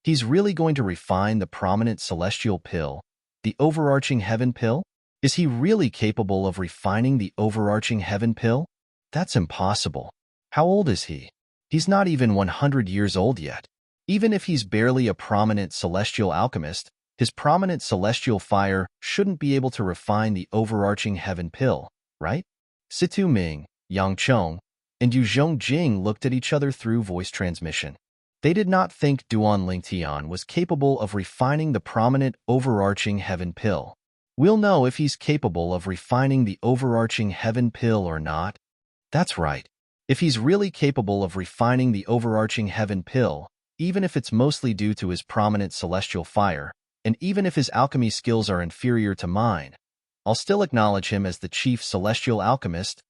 He's really going to refine the prominent celestial pill, the overarching heaven pill? Is he really capable of refining the overarching heaven pill? That's impossible. How old is he? He's not even 100 years old yet. Even if he's barely a prominent celestial alchemist, his prominent celestial fire shouldn't be able to refine the overarching heaven pill, right? Situ Ming, Yang Chong, and Yu Zhongjing looked at each other through voice transmission. They did not think Duan Lingtian was capable of refining the prominent overarching heaven pill. We'll know if he's capable of refining the overarching heaven pill or not. That's right. If he's really capable of refining the overarching heaven pill, even if it's mostly due to his prominent celestial fire, and even if his alchemy skills are inferior to mine, I'll still acknowledge him as the chief celestial alchemist.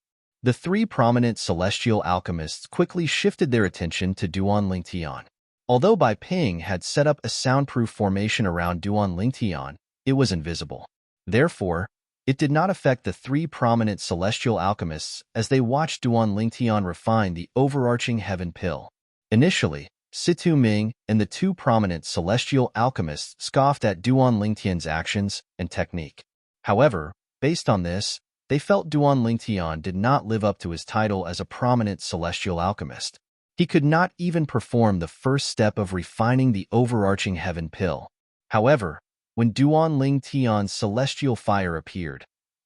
The three prominent celestial alchemists quickly shifted their attention to Duan Lingtian. Although Bai Ping had set up a soundproof formation around Duan Lingtian, it was invisible. Therefore, it did not affect the three prominent celestial alchemists as they watched Duan Lingtian refine the overarching heaven pill. Initially, Situ Ming and the two prominent celestial alchemists scoffed at Duan Lingtian's actions and technique. However, based on this, they felt Duan Lingtian did not live up to his title as a prominent celestial alchemist. He could not even perform the first step of refining the overarching heaven pill. However, when Duan Lingtian's celestial fire appeared,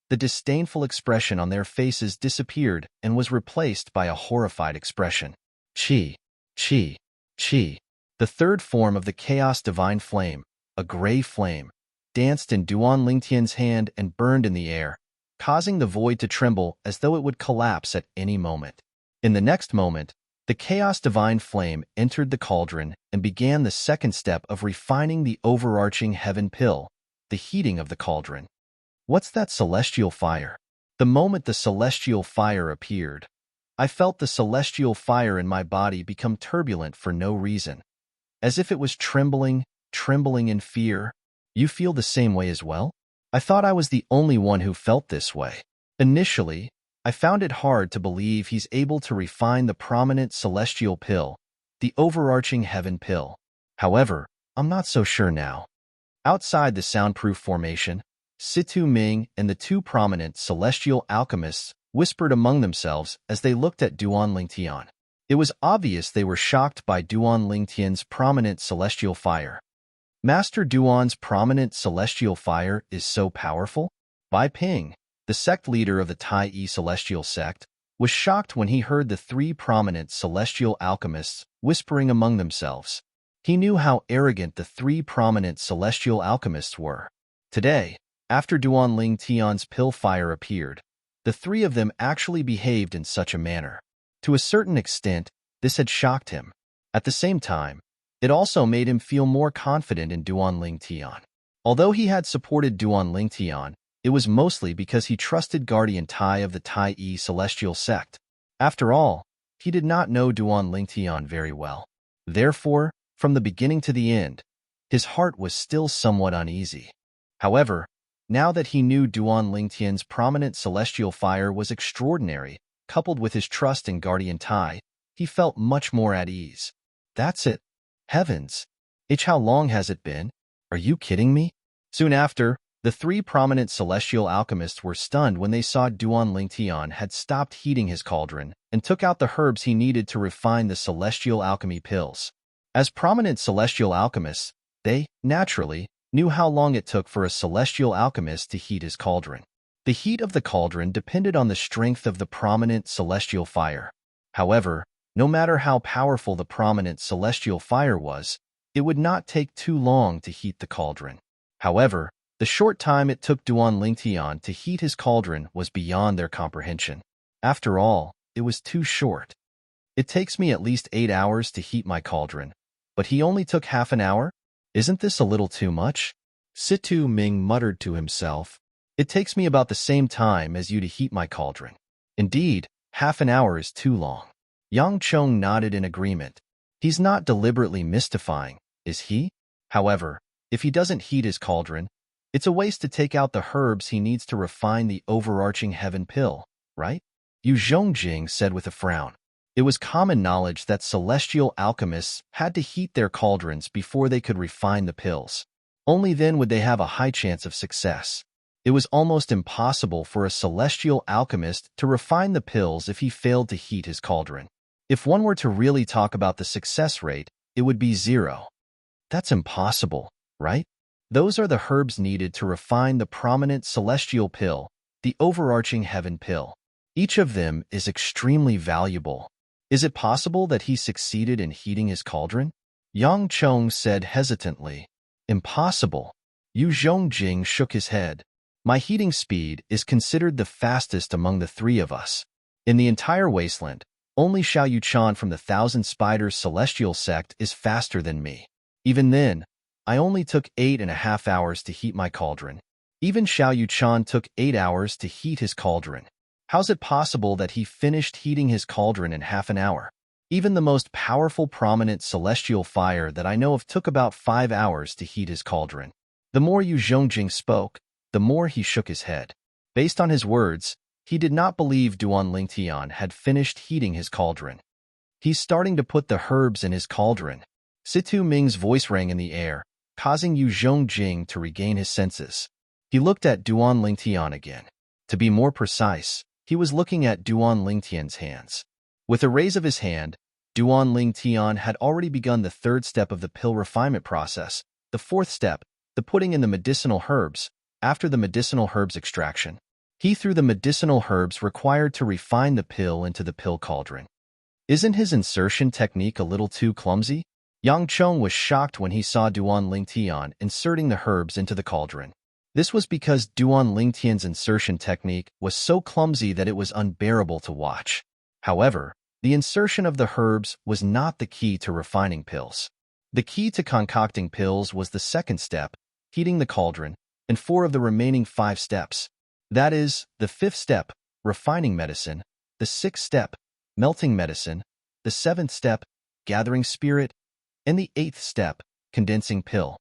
the disdainful expression on their faces disappeared and was replaced by a horrified expression. Qi, Qi, Qi. The third form of the chaos divine flame, a gray flame, danced in Duan Lingtian's hand and burned in the air, causing the void to tremble as though it would collapse at any moment. In the next moment, the chaos divine flame entered the cauldron and began the second step of refining the overarching heaven pill, the heating of the cauldron. What's that celestial fire? The moment the celestial fire appeared, I felt the celestial fire in my body become turbulent for no reason, as if it was trembling in fear. You feel the same way as well? I thought I was the only one who felt this way. Initially, I found it hard to believe he's able to refine the prominent celestial pill, the overarching heaven pill. However, I'm not so sure now. Outside the soundproof formation, Situ Ming and the two prominent celestial alchemists whispered among themselves as they looked at Duan Lingtian. It was obvious they were shocked by Duan Lingtian's prominent celestial fire. Master Duan's prominent celestial fire is so powerful? Bai Ping, the sect leader of the Tai Yi celestial sect, was shocked when he heard the three prominent celestial alchemists whispering among themselves. He knew how arrogant the three prominent celestial alchemists were. Today, after Duan Lingtian's pill fire appeared, the three of them actually behaved in such a manner. To a certain extent, this had shocked him. At the same time, it also made him feel more confident in Duan Lingtian. Although he had supported Duan Lingtian, it was mostly because he trusted Guardian Tai of the Tai Yi celestial sect. After all, he did not know Duan Lingtian very well. Therefore, from the beginning to the end, his heart was still somewhat uneasy. However, now that he knew Duan Lingtian's prominent celestial fire was extraordinary, coupled with his trust in Guardian Tai, he felt much more at ease. That's it. Heavens! How long has it been? Are you kidding me? Soon after, The three prominent celestial alchemists were stunned when they saw Duan Lingtian had stopped heating his cauldron and took out the herbs he needed to refine the celestial alchemy pills. As prominent celestial alchemists, they, naturally, knew how long it took for a celestial alchemist to heat his cauldron. The heat of the cauldron depended on the strength of the prominent celestial fire. However, no matter how powerful the prominent celestial fire was, it would not take too long to heat the cauldron. However, the short time it took Duan Lingtian to heat his cauldron was beyond their comprehension. After all, it was too short. It takes me at least 8 hours to heat my cauldron, but he only took half an hour? Isn't this a little too much? Situ Ming muttered to himself. It takes me about the same time as you to heat my cauldron. Indeed, half an hour is too long. Yang Chong nodded in agreement. He's not deliberately mystifying, is he? However, if he doesn't heat his cauldron, it's a waste to take out the herbs he needs to refine the overarching heaven pill, right? Yu Zhongjing said with a frown. It was common knowledge that celestial alchemists had to heat their cauldrons before they could refine the pills. Only then would they have a high chance of success. It was almost impossible for a celestial alchemist to refine the pills if he failed to heat his cauldron. If one were to really talk about the success rate, it would be 0. That's impossible, right? Those are the herbs needed to refine the prominent celestial pill, the overarching heaven pill. Each of them is extremely valuable. Is it possible that he succeeded in heating his cauldron? Yang Chong said hesitantly. Impossible. Yu Zhongjing shook his head. My heating speed is considered the fastest among the three of us. In the entire wasteland, only Xiao Yuchan from the Thousand Spiders Celestial Sect is faster than me. Even then, I only took 8.5 hours to heat my cauldron. Even Xiao Yuchan took 8 hours to heat his cauldron. How's it possible that he finished heating his cauldron in half an hour? Even the most powerful prominent celestial fire that I know of took about 5 hours to heat his cauldron. The more Yu Zhongjing spoke, the more he shook his head. Based on his words, he did not believe Duan Lingtian had finished heating his cauldron. He's starting to put the herbs in his cauldron. Situ Ming's voice rang in the air, causing Yu Zhongjing to regain his senses. He looked at Duan Lingtian again. To be more precise, he was looking at Duan Lingtian's hands. With a raise of his hand, Duan Lingtian had already begun the third step of the pill refinement process, the fourth step, the putting in the medicinal herbs. After the medicinal herbs extraction, he threw the medicinal herbs required to refine the pill into the pill cauldron. Isn't his insertion technique a little too clumsy? Yang Chong was shocked when he saw Duan Lingtian inserting the herbs into the cauldron. This was because Duan Lingtian's insertion technique was so clumsy that it was unbearable to watch. However, the insertion of the herbs was not the key to refining pills. The key to concocting pills was the second step, heating the cauldron, and 4 of the remaining 5 steps. That is, the 5th step, refining medicine, the 6th step, melting medicine, the 7th step, gathering spirit, and the 8th step, condensing pill.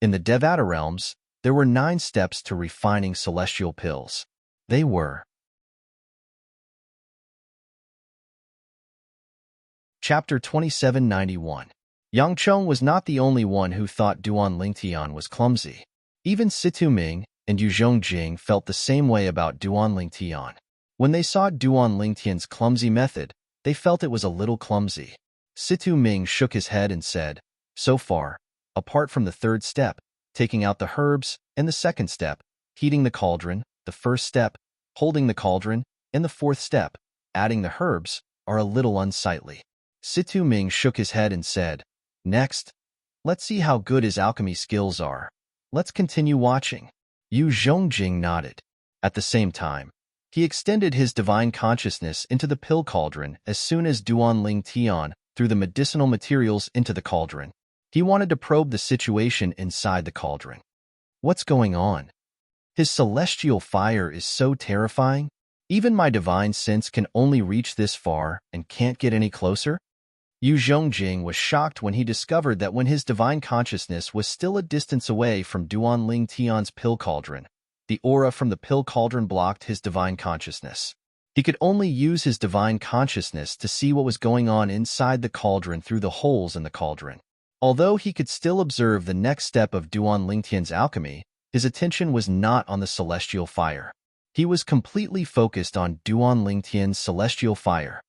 In the Devata realms, there were 9 steps to refining celestial pills. They were Chapter 2791. Yang Chong was not the only one who thought Duan Lingtian was clumsy. Even Situ Ming and Yu Zhongjing felt the same way about Duan Lingtian. When they saw Duan Lingtian's clumsy method, they felt it was a little clumsy. Situ Ming shook his head and said, so far, apart from the 3rd step, taking out the herbs, and the 2nd step, heating the cauldron, the 1st step, holding the cauldron, and the 4th step, adding the herbs, are a little unsightly. Situ Ming shook his head and said, next, let's see how good his alchemy skills are. Let's continue watching. Yu Zhongjing nodded. At the same time, he extended his divine consciousness into the pill cauldron as soon as Duan Lingtian threw the medicinal materials into the cauldron. He wanted to probe the situation inside the cauldron. What's going on? His celestial fire is so terrifying. Even my divine sense can only reach this far and can't get any closer? Yu Zhongjing was shocked when he discovered that when his divine consciousness was still a distance away from Duan Lingtian's pill cauldron, the aura from the pill cauldron blocked his divine consciousness. He could only use his divine consciousness to see what was going on inside the cauldron through the holes in the cauldron. Although he could still observe the next step of Duan Lingtian's alchemy, His attention was not on the celestial fire. He was completely focused on Duan Lingtian's celestial fire.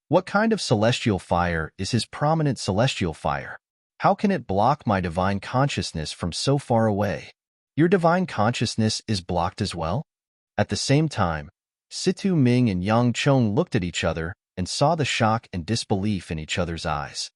What kind of celestial fire is his prominent celestial fire? How can it block my divine consciousness from so far away? Your divine consciousness is blocked as well? At the same time, Situ Ming and Yang Chong looked at each other and saw the shock and disbelief in each other's eyes.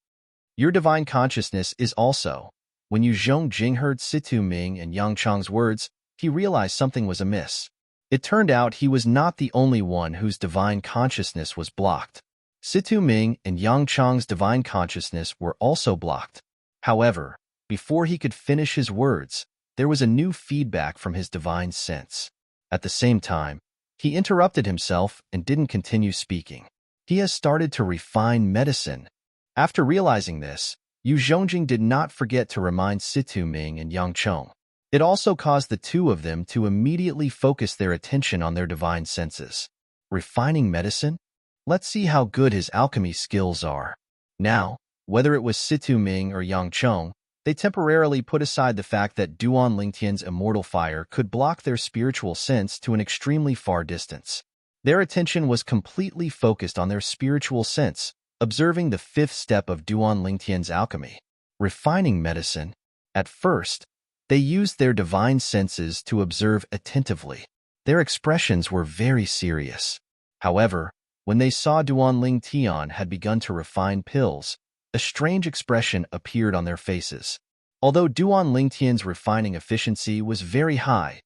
Your divine consciousness is also. When Yu Zhongjing heard Situ Ming and Yang Chong's words, he realized something was amiss. It turned out he was not the only one whose divine consciousness was blocked. Situ Ming and Yang Chong's divine consciousness were also blocked. However, before he could finish his words, there was a new feedback from his divine sense. At the same time, he interrupted himself and didn't continue speaking. He has started to refine medicine. After realizing this, Yu Zhongjing did not forget to remind Situ Ming and Yang Chong. It also caused the two of them to immediately focus their attention on their divine senses. Refining medicine? Let's see how good his alchemy skills are. Now, whether it was Situ Ming or Yang Chong, they temporarily put aside the fact that Duan Lingtian's immortal fire could block their spiritual sense to an extremely far distance. Their attention was completely focused on their spiritual sense, observing the fifth step of Duan Lingtian's alchemy, refining medicine. At first, they used their divine senses to observe attentively. Their expressions were very serious. However, when they saw Duan Lingtian had begun to refine pills, a strange expression appeared on their faces. Although Duan Lingtian's refining efficiency was very high,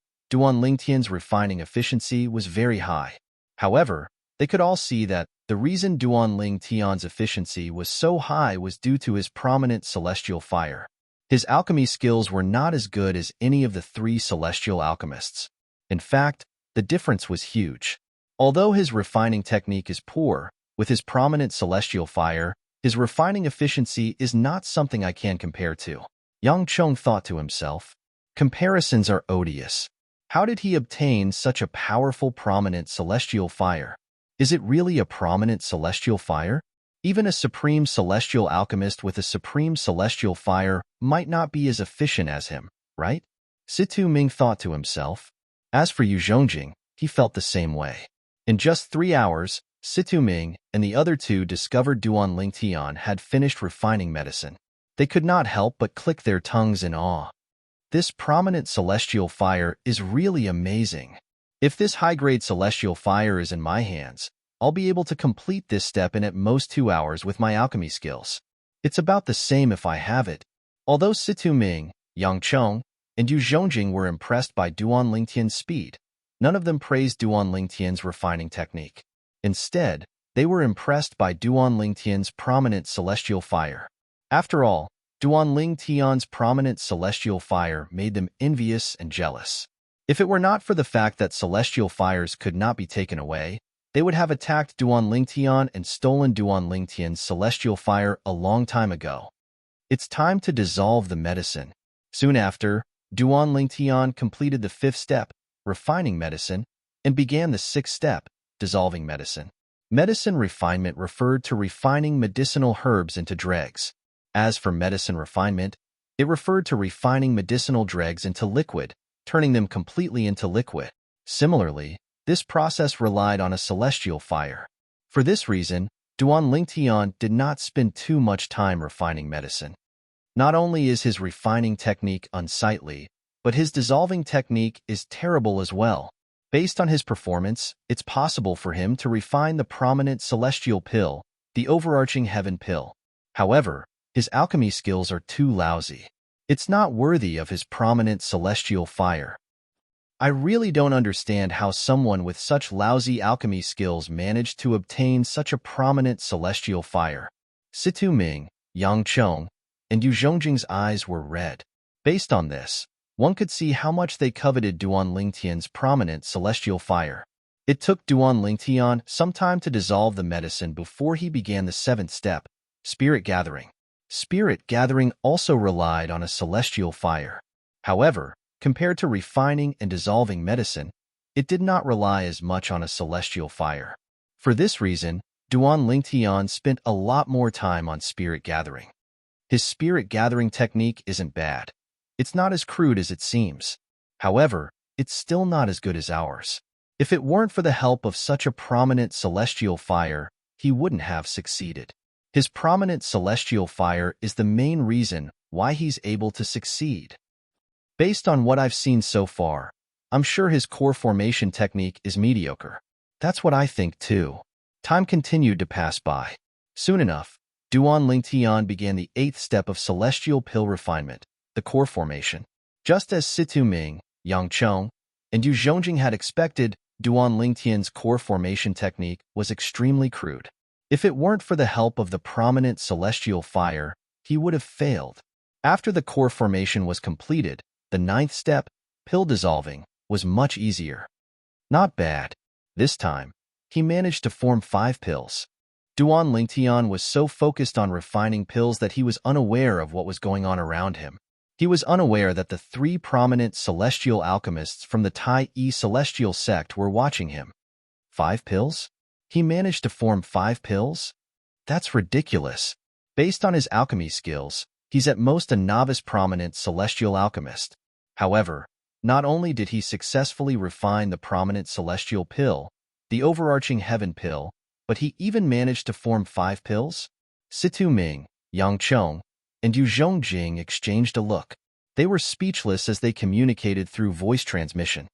However, they could all see that the reason Duan Lingtian's efficiency was so high was due to his prominent celestial fire. His alchemy skills were not as good as any of the three celestial alchemists. In fact, the difference was huge. Although his refining technique is poor, with his prominent celestial fire, his refining efficiency is not something I can compare to. Yang Chong thought to himself. Comparisons are odious. How did he obtain such a powerful prominent celestial fire? Is it really a prominent celestial fire? Even a supreme celestial alchemist with a supreme celestial fire might not be as efficient as him, right? Situ Ming thought to himself. As for Yu Zhongjing, he felt the same way. In just 3 hours, Situ Ming and the other two discovered Duan Lingtian had finished refining medicine. They could not help but click their tongues in awe. This prominent celestial fire is really amazing. If this high-grade celestial fire is in my hands, I'll be able to complete this step in at most 2 hours with my alchemy skills. It's about the same if I have it. Although Situ Ming, Yang Chong, and Yu Zhongjing were impressed by Duan Lingtian's speed, none of them praised Duan Lingtian's refining technique. Instead, they were impressed by Duan Lingtian's prominent celestial fire. After all, Duan Lingtian's prominent celestial fire made them envious and jealous. If it were not for the fact that celestial fires could not be taken away, they would have attacked Duan Lingtian and stolen Duan Lingtian's celestial fire a long time ago. It's time to dissolve the medicine. Soon after, Duan Lingtian completed the 5th step, refining medicine, and began the 6th step, dissolving medicine. Medicine refinement referred to refining medicinal herbs into dregs. As for medicine refinement, it referred to refining medicinal dregs into liquid, turning them completely into liquid. Similarly, this process relied on a celestial fire. For this reason, Duan Lingtian did not spend too much time refining medicine. Not only is his refining technique unsightly, but his dissolving technique is terrible as well. Based on his performance, it's possible for him to refine the prominent celestial pill, the overarching heaven pill. However, his alchemy skills are too lousy. It's not worthy of his prominent celestial fire. I really don't understand how someone with such lousy alchemy skills managed to obtain such a prominent celestial fire. Situ Ming, Yang Chong, and Yu Zhongjing's eyes were red. Based on this, one could see how much they coveted Duan Lingtian's prominent celestial fire. It took Duan Lingtian some time to dissolve the medicine before he began the 7th step, spirit gathering. Spirit gathering also relied on a celestial fire. However, compared to refining and dissolving medicine, it did not rely as much on a celestial fire. For this reason, Duan Lingtian spent a lot more time on spirit gathering. His spirit gathering technique isn't bad. It's not as crude as it seems. However, it's still not as good as ours. If it weren't for the help of such a prominent celestial fire, he wouldn't have succeeded. His prominent celestial fire is the main reason why he's able to succeed. Based on what I've seen so far, I'm sure his core formation technique is mediocre. That's what I think too. Time continued to pass by. Soon enough, Duan Lingtian began the 8th step of celestial pill refinement, the core formation. Just as Situ Ming, Yang Chong, and Yu Zhongjing had expected, Duan Lingtian's core formation technique was extremely crude. If it weren't for the help of the prominent celestial fire, he would have failed. After the core formation was completed, the 9th step, pill dissolving, was much easier. Not bad. This time, he managed to form 5 pills. Duan Lingtian was so focused on refining pills that he was unaware of what was going on around him. He was unaware that the 3 prominent celestial alchemists from the Tai Yi celestial sect were watching him. 5 pills? He managed to form 5 pills? That's ridiculous. Based on his alchemy skills, he's at most a novice prominent celestial alchemist. However, not only did he successfully refine the prominent celestial pill, the overarching heaven pill, but he even managed to form 5 pills? Situ Ming, Yang Chong, and Yu Zhongjing exchanged a look. They were speechless as they communicated through voice transmission.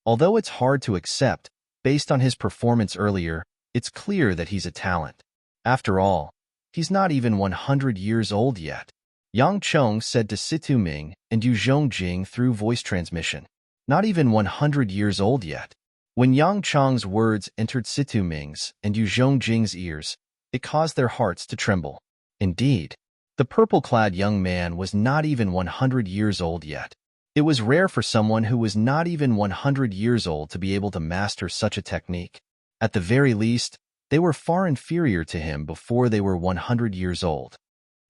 Although it's hard to accept, based on his performance earlier, it's clear that he's a talent. After all, he's not even 100 years old yet. Yang Chong said to Situ Ming and Yu Zhongjing through voice transmission. Not even 100 years old yet. When Yang Chong's words entered Situ Ming's and Yu Zhongjing's ears, it caused their hearts to tremble. Indeed, the purple-clad young man was not even 100 years old yet. It was rare for someone who was not even 100 years old to be able to master such a technique. At the very least, they were far inferior to him before they were 100 years old.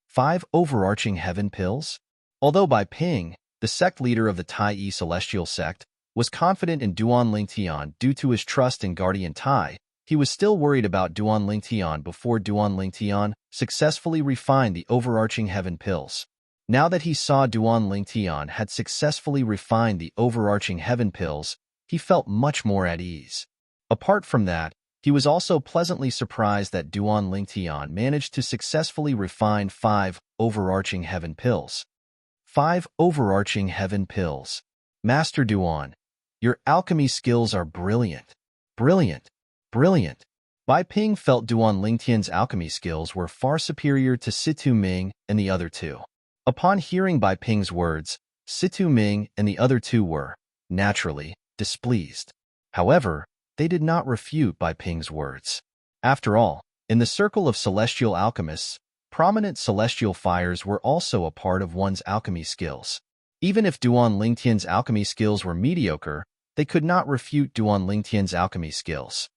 5 overarching heaven pills? Although Bai Ping, the sect leader of the Tai Yi celestial sect, was confident in Duan Lingtian due to his trust in Guardian Tai, he was still worried about Duan Lingtian before Duan Lingtian successfully refined the overarching heaven pills. Now that he saw Duan Lingtian had successfully refined the overarching heaven pills, he felt much more at ease. Apart from that, he was also pleasantly surprised that Duan Lingtian managed to successfully refine 5 overarching heaven pills. 5 overarching heaven pills. Master Duan, your alchemy skills are brilliant. Brilliant. Brilliant. Bai Ping felt Duan Lingtian's alchemy skills were far superior to Situ Ming and the other 2. Upon hearing Bai Ping's words, Situ Ming and the other 2 were, naturally, displeased. However, they did not refute Bai Ping's words. After all, in the circle of celestial alchemists, prominent celestial fires were also a part of one's alchemy skills. Even if Duan Lingtian's alchemy skills were mediocre, they could not refute Duan Lingtian's alchemy skills.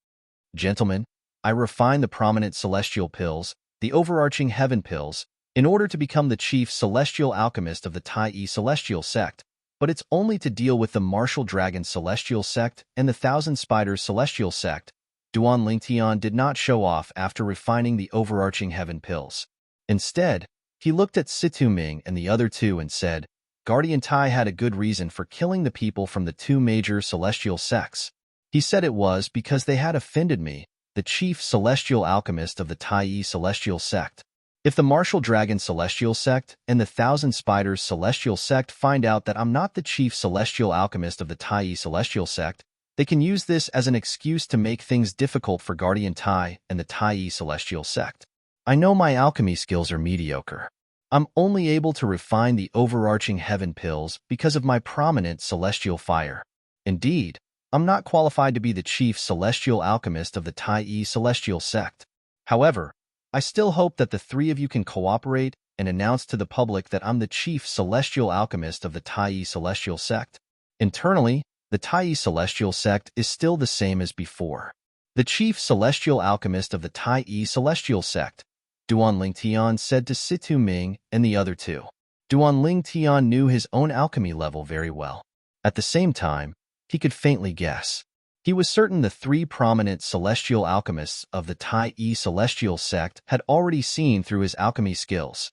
Gentlemen, I refined the prominent celestial pills, the overarching heaven pills, in order to become the chief celestial alchemist of the Tai Yi celestial sect, but it's only to deal with the Martial Dragon celestial sect and the Thousand Spiders celestial sect. Duan Lingtian did not show off after refining the overarching heaven pills. Instead, he looked at Situ Ming and the other 2 and said, Guardian Tai had a good reason for killing the people from the 2 major celestial sects. He said it was because they had offended me, the chief celestial alchemist of the Tai Yi celestial sect. If the Martial Dragon celestial sect and the Thousand Spiders celestial sect find out that I'm not the chief celestial alchemist of the Tai Yi celestial sect, they can use this as an excuse to make things difficult for Guardian Tai and the Tai Yi celestial sect. I know my alchemy skills are mediocre. I'm only able to refine the overarching heaven pills because of my prominent celestial fire. Indeed, I'm not qualified to be the chief celestial alchemist of the Tai Yi celestial sect. However, I still hope that the 3 of you can cooperate and announce to the public that I'm the chief celestial alchemist of the Tai Yi celestial sect. Internally, the Tai Yi celestial sect is still the same as before. The chief celestial alchemist of the Tai Yi celestial sect, Duan Lingtian said to Situ Ming and the other 2. Duan Lingtian knew his own alchemy level very well. At the same time, he could faintly guess. He was certain the 3 prominent celestial alchemists of the Tai Yi celestial sect had already seen through his alchemy skills.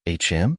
HM?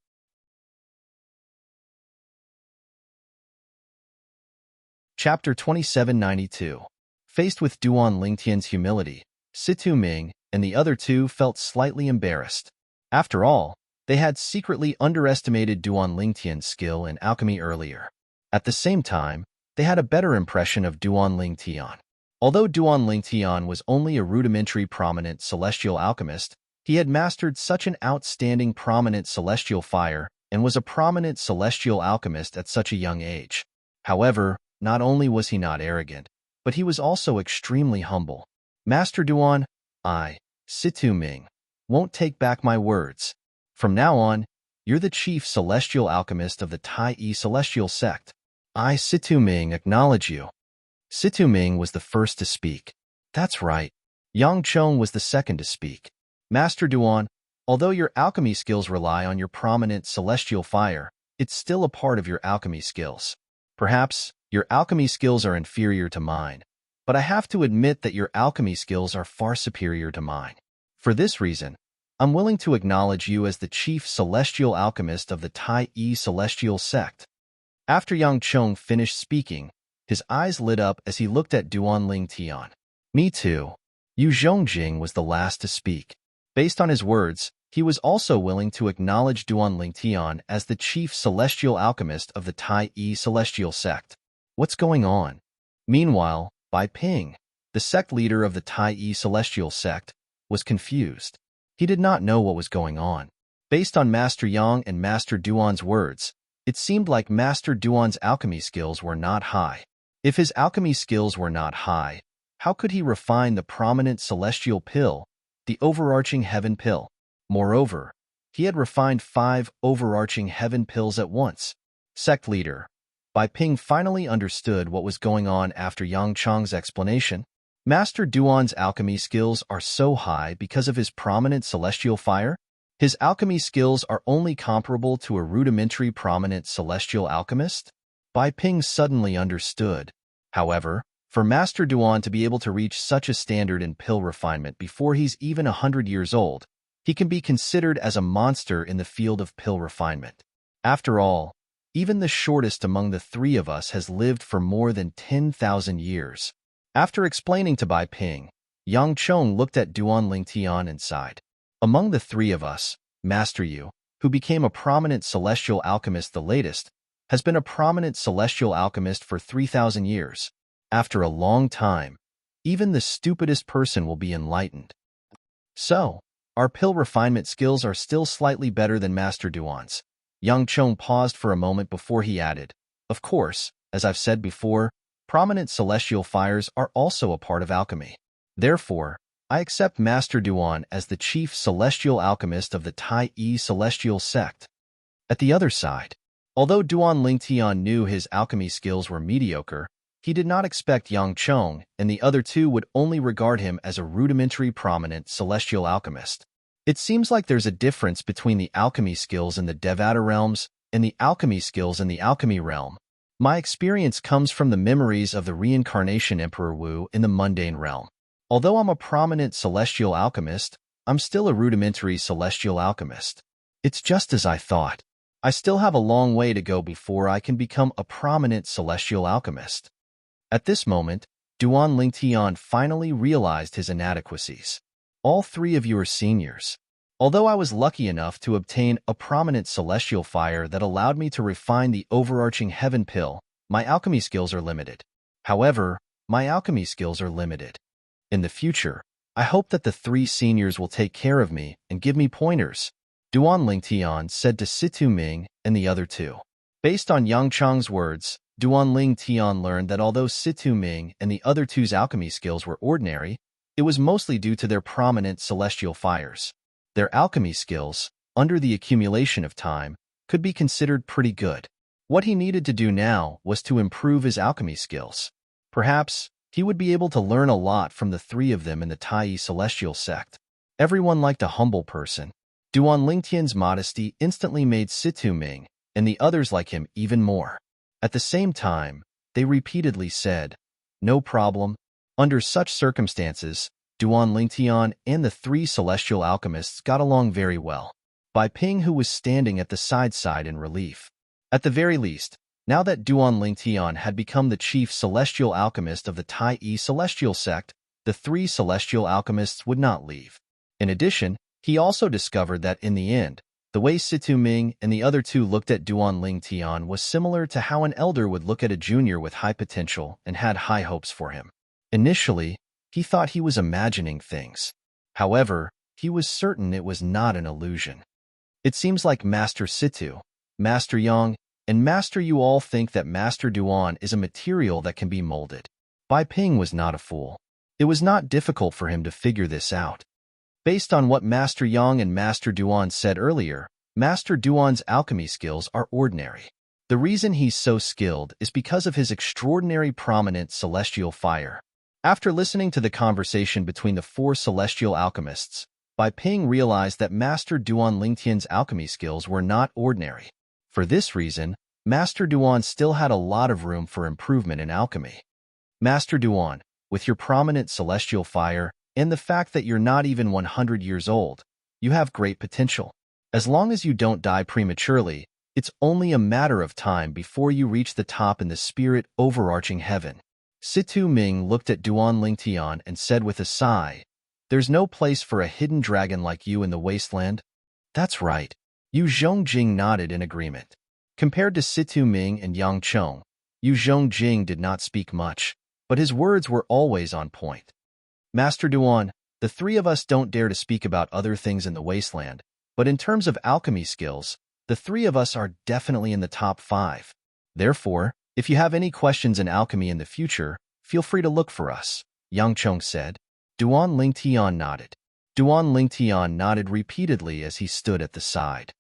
Chapter 2792. Faced with Duan Lingtian's humility, Situ Ming and the other two felt slightly embarrassed. After all, they had secretly underestimated Duan Lingtian's skill in alchemy earlier. At the same time, they had a better impression of Duan Lingtian. Although Duan Lingtian was only a rudimentary prominent celestial alchemist, he had mastered such an outstanding prominent celestial fire and was a prominent celestial alchemist at such a young age. However, not only was he not arrogant, but he was also extremely humble. Master Duan, I, Situ Ming, won't take back my words. From now on, you're the chief celestial alchemist of the Tai celestial sect. I, Situ Ming, acknowledge you. Situ Ming was the first to speak. That's right. Yang Chong was the second to speak. Master Duan, although your alchemy skills rely on your prominent celestial fire, it's still a part of your alchemy skills. Perhaps your alchemy skills are inferior to mine, but I have to admit that your alchemy skills are far superior to mine. For this reason, I'm willing to acknowledge you as the chief celestial alchemist of the Tai celestial sect. After Yang Chong finished speaking, his eyes lit up as he looked at Duan Lingtian. Me too. Yu Zhongjing was the last to speak. Based on his words, he was also willing to acknowledge Duan Lingtian as the chief celestial alchemist of the Tai celestial sect. What's going on? Meanwhile, Bai Ping, the sect leader of the Tai celestial sect, was confused. He did not know what was going on. Based on Master Yang and Master Duan's words, it seemed like Master Duan's alchemy skills were not high. If his alchemy skills were not high, how could he refine the prominent celestial pill, the overarching heaven pill? Moreover, he had refined 5 overarching heaven pills at once. Sect leader, Bai Ping finally understood what was going on after Yang Chong's explanation. Master Duan's alchemy skills are so high because of his prominent celestial fire? His alchemy skills are only comparable to a rudimentary prominent celestial alchemist? Bai Ping suddenly understood. However, for Master Duan to be able to reach such a standard in pill refinement before he's even 100 years old, he can be considered as a monster in the field of pill refinement. After all, even the shortest among the three of us has lived for more than 10,000 years. After explaining to Bai Ping, Yang Chong looked at Duan Lingtian and sighed. Among the three of us, Master Yu, who became a prominent celestial alchemist the latest, has been a prominent celestial alchemist for 3,000 years. After a long time, even the stupidest person will be enlightened. So, our pill refinement skills are still slightly better than Master Duan's. Yang Chong paused for a moment before he added, of course, as I've said before, prominent celestial fires are also a part of alchemy. Therefore, I accept Master Duan as the chief celestial alchemist of the Tai celestial sect. At the other side, although Duan Lingtian knew his alchemy skills were mediocre, he did not expect Yang Chong and the other two would only regard him as a rudimentary prominent celestial alchemist. It seems like there's a difference between the alchemy skills in the Devata realms and the alchemy skills in the alchemy realm. My experience comes from the memories of the reincarnation Emperor Wu in the mundane realm. Although I'm a prominent celestial alchemist, I'm still a rudimentary celestial alchemist. It's just as I thought. I still have a long way to go before I can become a prominent celestial alchemist. At this moment, Duan Lingtian finally realized his inadequacies. All three of you are seniors. Although I was lucky enough to obtain a prominent celestial fire that allowed me to refine the overarching heaven pill, my alchemy skills are limited. However, my alchemy skills are limited. In the future, I hope that the 3 seniors will take care of me and give me pointers, Duan Lingtian said to Situ Ming and the other two. Based on Yang Chong's words, Duan Lingtian learned that although Situ Ming and the other two's alchemy skills were ordinary, it was mostly due to their prominent celestial fires. Their alchemy skills, under the accumulation of time, could be considered pretty good. What he needed to do now was to improve his alchemy skills. Perhaps, he would be able to learn a lot from the 3 of them in the Tai celestial sect. Everyone liked a humble person. Duan Lingtian's modesty instantly made Situ Ming and the others like him even more. At the same time, they repeatedly said, no problem. Under such circumstances, Duan Lingtian and the 3 celestial alchemists got along very well. Bai Ping, who was standing at the side in relief. At the very least, Now that Duan Lingtian had become the chief celestial alchemist of the Tai celestial sect, the three celestial alchemists would not leave. In addition, he also discovered that in the end, the way Situ Ming and the other two looked at Duan Lingtian was similar to how an elder would look at a junior with high potential and had high hopes for him. Initially, he thought he was imagining things. However, he was certain it was not an illusion. It seems like Master Situ, Master Yang, and Master Yu all think that Master Duan is a material that can be molded. Bai Ping was not a fool. It was not difficult for him to figure this out. Based on what Master Yang and Master Duan said earlier, Master Duan's alchemy skills are ordinary. The reason he's so skilled is because of his extraordinary prominent celestial fire. After listening to the conversation between the four celestial alchemists, Bai Ping realized that Master Duan Lingtian's alchemy skills were not ordinary. For this reason, Master Duan still had a lot of room for improvement in alchemy. Master Duan, with your prominent celestial fire and the fact that you're not even 100 years old, you have great potential. As long as you don't die prematurely, it's only a matter of time before you reach the top in the spirit overarching heaven. Situ Ming looked at Duan Lingtian and said with a sigh, "There's no place for a hidden dragon like you in the wasteland." "That's right." Yu Zhongjing nodded in agreement. Compared to Situ Ming and Yang Chong, Yu Zhongjing did not speak much, but his words were always on point. "Master Duan, the three of us don't dare to speak about other things in the wasteland, but in terms of alchemy skills, the three of us are definitely in the top 5. Therefore, if you have any questions in alchemy in the future, feel free to look for us," Yang Chong said. Duan Lingtian nodded. Duan Lingtian nodded repeatedly as he stood at the side.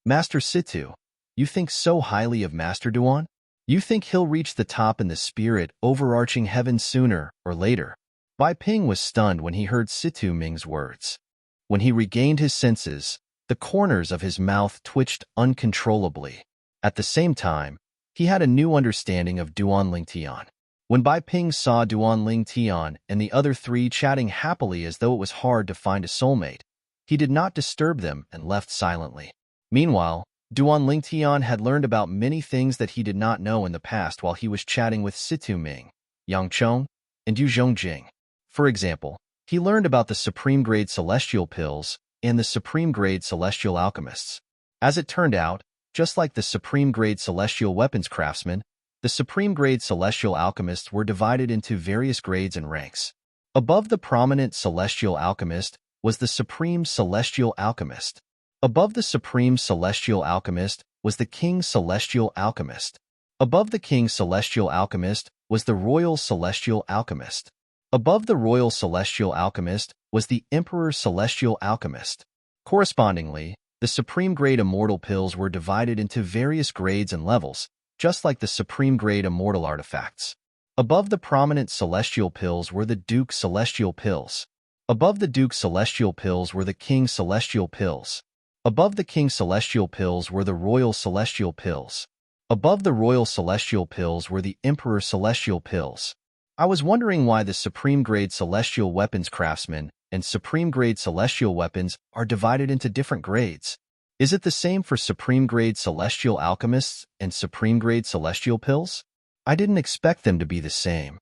"Master Situ, you think so highly of Master Duan? You think he'll reach the top in the spirit overarching heaven sooner or later?" Bai Ping was stunned when he heard Situ Ming's words. When he regained his senses, the corners of his mouth twitched uncontrollably. At the same time, he had a new understanding of Duan Lingtian. When Bai Ping saw Duan Lingtian and the other three chatting happily as though it was hard to find a soulmate, he did not disturb them and left silently. Meanwhile, Duan Lingtian had learned about many things that he did not know in the past while he was chatting with Situ Ming, Yang Chong, and Yu Zhongjing. For example, he learned about the Supreme Grade Celestial Pills and the Supreme Grade Celestial Alchemists. As it turned out, just like the Supreme Grade Celestial Weapons Craftsmen, the Supreme Grade Celestial Alchemists were divided into various grades and ranks. Above the prominent Celestial Alchemist was the Supreme Celestial Alchemist. Above the Supreme Celestial Alchemist was the King Celestial Alchemist. Above the King Celestial Alchemist was the Royal Celestial Alchemist. Above the Royal Celestial Alchemist was the Emperor Celestial Alchemist. Correspondingly, the Supreme Grade Immortal Pills were divided into various grades and levels, just like the Supreme Grade Immortal Artifacts. Above the prominent Celestial Pills were the Duke Celestial Pills. Above the Duke Celestial Pills were the King Celestial Pills. Above the King Celestial Pills were the Royal Celestial Pills. Above the Royal Celestial Pills were the Emperor Celestial Pills. I was wondering why the Supreme Grade Celestial Weapons Craftsmen and Supreme Grade Celestial Weapons are divided into different grades. Is it the same for Supreme Grade Celestial Alchemists and Supreme Grade Celestial Pills? I didn't expect them to be the same.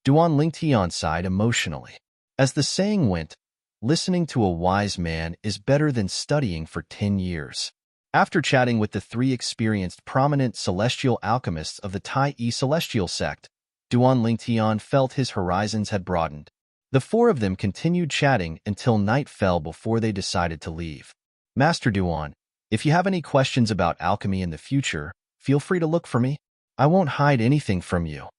Duan Lingtian sighed emotionally. As the saying went, listening to a wise man is better than studying for 10 years. After chatting with the three experienced prominent celestial alchemists of the Tai celestial sect, Duan Lingtian felt his horizons had broadened. The four of them continued chatting until night fell before they decided to leave. "Master Duan, if you have any questions about alchemy in the future, feel free to look for me. I won't hide anything from you,"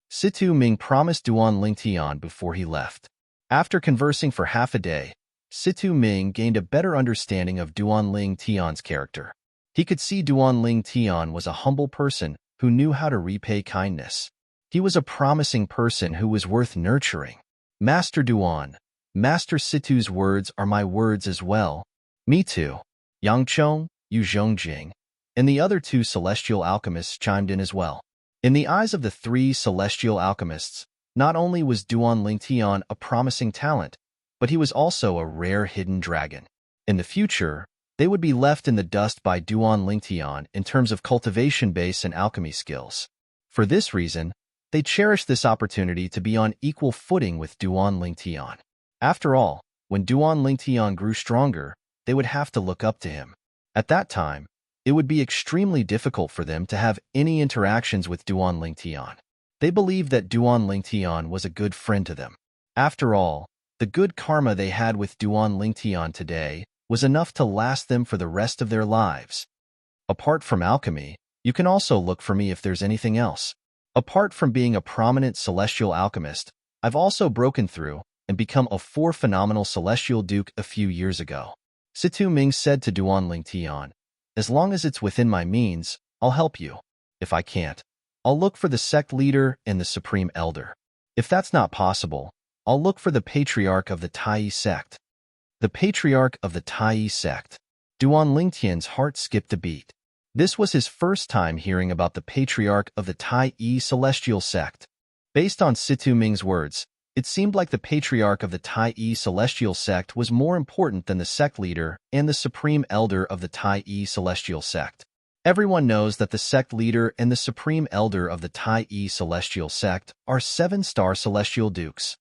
Situ Ming promised Duan Lingtian before he left. After conversing for half a day, Situ Ming gained a better understanding of Duan Lingtian's character. He could see Duan Lingtian was a humble person who knew how to repay kindness. He was a promising person who was worth nurturing. "Master Duan, Master Situ's words are my words as well." "Me too." Yang Chong, Yu Zhongjing, and the other two celestial alchemists chimed in as well. In the eyes of the three celestial alchemists, not only was Duan Lingtian a promising talent, but he was also a rare hidden dragon. In the future, They would be left in the dust by Duan Lingtian in terms of cultivation base and alchemy skills. For this reason, they cherished this opportunity to be on equal footing with Duan Lingtian. After all, when Duan Lingtian grew stronger, they would have to look up to him. At that time, it would be extremely difficult for them to have any interactions with Duan Lingtian. They believed that Duan Lingtian was a good friend to them. After all, the good karma they had with Duan Lingtian today was enough to last them for the rest of their lives. Apart from alchemy, you can also look for me if there's anything else. Apart from being a prominent celestial alchemist, I've also broken through and become a phenomenal celestial duke a few years ago. Situ Ming said to Duan Lingtian, as long as it's within my means, I'll help you. If I can't, I'll look for the sect leader and the supreme elder. If that's not possible, I'll look for the patriarch of the Tai sect. The patriarch of the Tai sect. Duan Lingtian's heart skipped a beat. This was his first time hearing about the patriarch of the Tai celestial sect. Based on Situ Ming's words, it seemed like the patriarch of the Tai celestial sect was more important than the sect leader and the supreme elder of the Tai celestial sect. Everyone knows that the sect leader and the supreme elder of the Tai celestial sect are 7-star celestial dukes.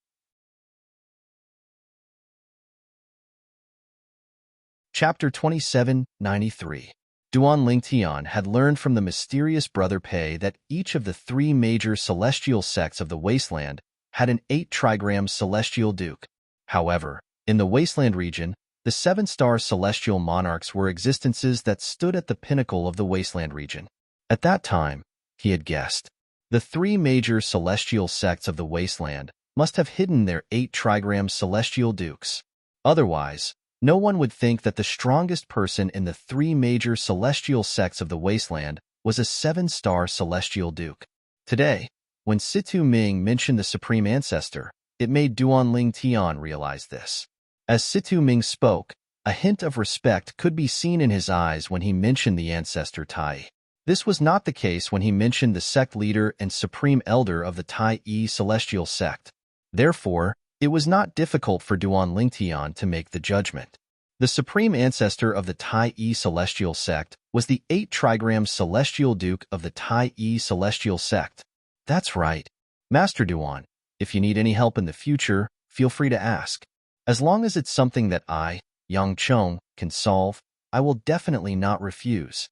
Chapter 2793. Duan Lingtian had learned from the mysterious Brother Pei that each of the 3 major celestial sects of the Wasteland had an 8-trigram celestial duke. However, in the Wasteland region, the 7-star celestial monarchs were existences that stood at the pinnacle of the Wasteland region. At that time, he had guessed, the 3 major celestial sects of the Wasteland must have hidden their 8-trigram celestial dukes. Otherwise, no one would think that the strongest person in the 3 major celestial sects of the Wasteland was a 7-star celestial duke. Today, when Situ Ming mentioned the Supreme Ancestor, it made Duan Lingtian realize this. As Situ Ming spoke, a hint of respect could be seen in his eyes when he mentioned the Ancestor Tai. This was not the case when he mentioned the sect leader and supreme elder of the Tai celestial sect. Therefore, it was not difficult for Duan Lingtian to make the judgment. The supreme ancestor of the Tai celestial sect was the 8-trigram celestial duke of the Tai celestial sect. That's right. Master Duan, if you need any help in the future, feel free to ask. As long as it's something that I, Yang Chong, can solve, I will definitely not refuse.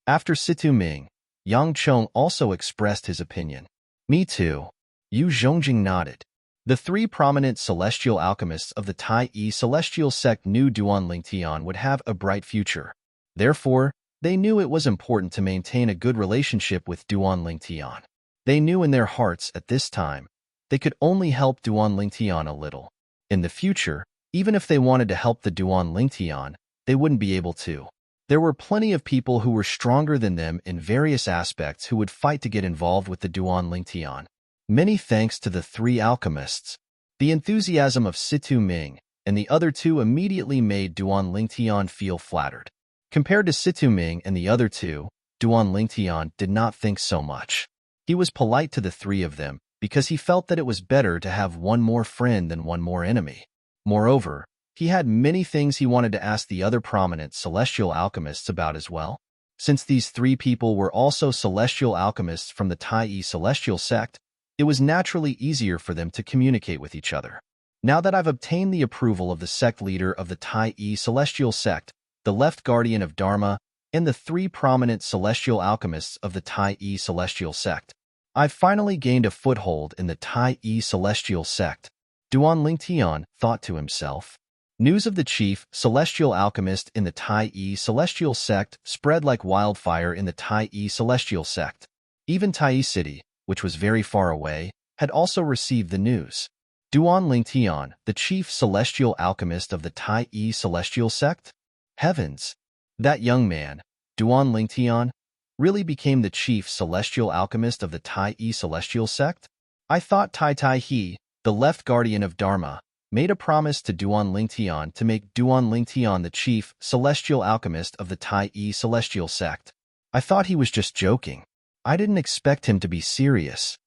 After Situ Ming, Yang Chong also expressed his opinion. Me too. Yu Zhongjing nodded. The 3 prominent celestial alchemists of the Tai celestial sect knew Duan Lingtian would have a bright future. Therefore, they knew it was important to maintain a good relationship with Duan Lingtian. They knew in their hearts at this time, they could only help Duan Lingtian a little. In the future, even if they wanted to help the Duan Lingtian, they wouldn't be able to. There were plenty of people who were stronger than them in various aspects who would fight to get involved with the Duan Lingtian. Many thanks to the 3 alchemists. The enthusiasm of Situ Ming and the other 2 immediately made Duan Lingtian feel flattered. Compared to Situ Ming and the other 2, Duan Lingtian did not think so much. He was polite to the 3 of them because he felt that it was better to have one more friend than one more enemy. Moreover, he had many things he wanted to ask the other prominent celestial alchemists about as well. Since these 3 people were also celestial alchemists from the Tai celestial sect, it was naturally easier for them to communicate with each other. Now that I've obtained the approval of the sect leader of the Tai celestial sect, the left guardian of Dharma, and the 3 prominent celestial alchemists of the Tai celestial sect, I've finally gained a foothold in the Tai celestial sect. Duan Lingtian thought to himself. News of the chief celestial alchemist in the Tai celestial sect spread like wildfire in the Tai celestial sect. Even Tai City, which was very far away, had also received the news. Duan Lingtian, the chief celestial alchemist of the Tai celestial sect? Heavens! That young man, Duan Lingtian, really became the chief celestial alchemist of the Tai celestial sect? I thought Tai He, the left guardian of Dharma, made a promise to Duan Lingtian to make Duan Lingtian the chief celestial alchemist of the Tai celestial sect. I thought he was just joking. I didn't expect him to be serious.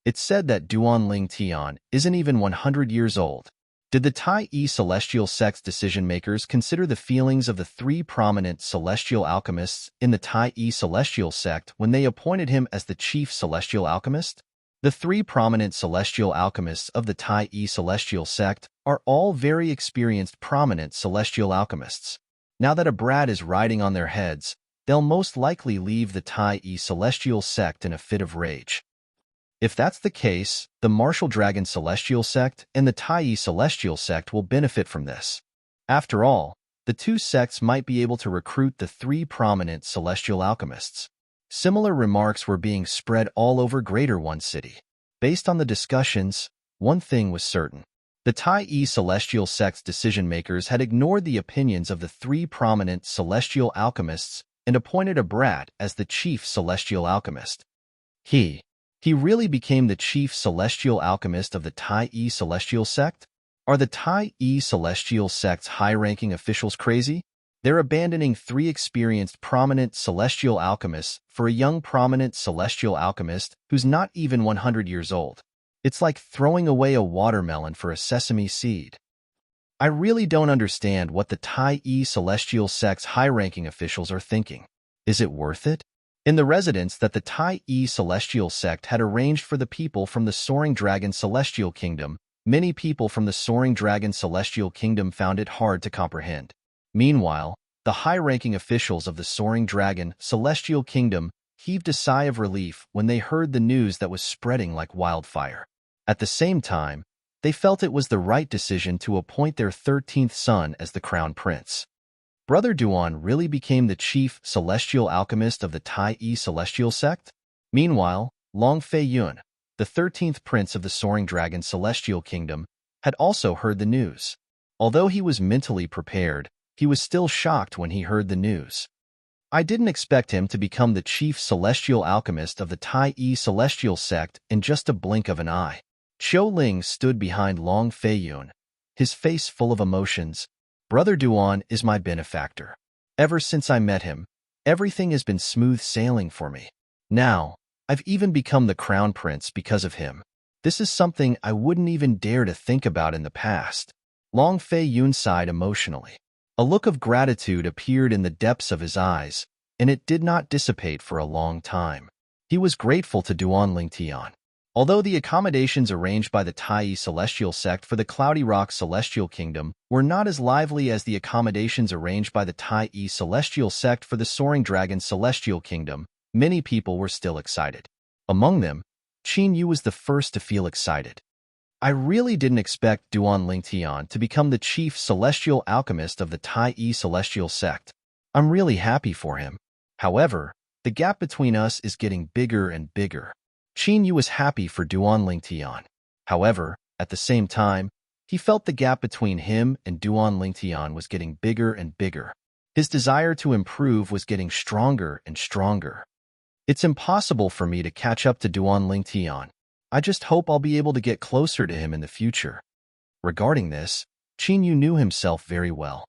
It's said that Duan Lingtian isn't even 100 years old. Did the Tai celestial sect's decision-makers consider the feelings of the three prominent celestial alchemists in the Tai celestial sect when they appointed him as the chief celestial alchemist? The three prominent celestial alchemists of the Tai celestial sect are all very experienced prominent celestial alchemists. Now that a brat is riding on their heads, they'll most likely leave the Tai celestial sect in a fit of rage. If that's the case, the Martial Dragon Celestial Sect and the Tai Celestial Sect will benefit from this. After all, the two sects might be able to recruit the three prominent celestial alchemists. Similar remarks were being spread all over Greater One City. Based on the discussions, one thing was certain. The Tai Celestial Sect's decision-makers had ignored the opinions of the three prominent celestial alchemists and appointed a brat as the chief celestial alchemist. He really became the chief celestial alchemist of the Tai Celestial Sect? Are the Tai Celestial Sect's high-ranking officials crazy? They're abandoning three experienced prominent celestial alchemists for a young prominent celestial alchemist who's not even 100 years old. It's like throwing away a watermelon for a sesame seed. I really don't understand what the Tai Celestial Sect's high-ranking officials are thinking. Is it worth it? In the residence that the Tai Celestial Sect had arranged for the people from the Soaring Dragon Celestial Kingdom, many people from the Soaring Dragon Celestial Kingdom found it hard to comprehend. Meanwhile, the high-ranking officials of the Soaring Dragon Celestial Kingdom heaved a sigh of relief when they heard the news that was spreading like wildfire. At the same time, they felt it was the right decision to appoint their 13th son as the crown prince. Brother Duan really became the chief celestial alchemist of the Tai Celestial Sect? Meanwhile, Long Fei Yun, the 13th prince of the Soaring Dragon Celestial Kingdom, had also heard the news. Although he was mentally prepared, he was still shocked when he heard the news. I didn't expect him to become the chief celestial alchemist of the Tai Celestial Sect in just a blink of an eye. Qiu Ling stood behind Long Fei Yun, his face full of emotions. Brother Duan is my benefactor. Ever since I met him, everything has been smooth sailing for me. Now, I've even become the crown prince because of him. This is something I wouldn't even dare to think about in the past. Long Fei Yun sighed emotionally. A look of gratitude appeared in the depths of his eyes, and it did not dissipate for a long time. He was grateful to Duan Lingtian. Although the accommodations arranged by the Tai Celestial Sect for the Cloudy Rock Celestial Kingdom were not as lively as the accommodations arranged by the Tai Celestial Sect for the Soaring Dragon Celestial Kingdom, many people were still excited. Among them, Qin Yu was the first to feel excited. I really didn't expect Duan Lingtian to become the chief celestial alchemist of the Tai Celestial Sect. I'm really happy for him. However, the gap between us is getting bigger and bigger. Qin Yu was happy for Duan Lingtian. However, at the same time, he felt the gap between him and Duan Lingtian was getting bigger and bigger. His desire to improve was getting stronger and stronger. It's impossible for me to catch up to Duan Lingtian. I just hope I'll be able to get closer to him in the future. Regarding this, Qin Yu knew himself very well.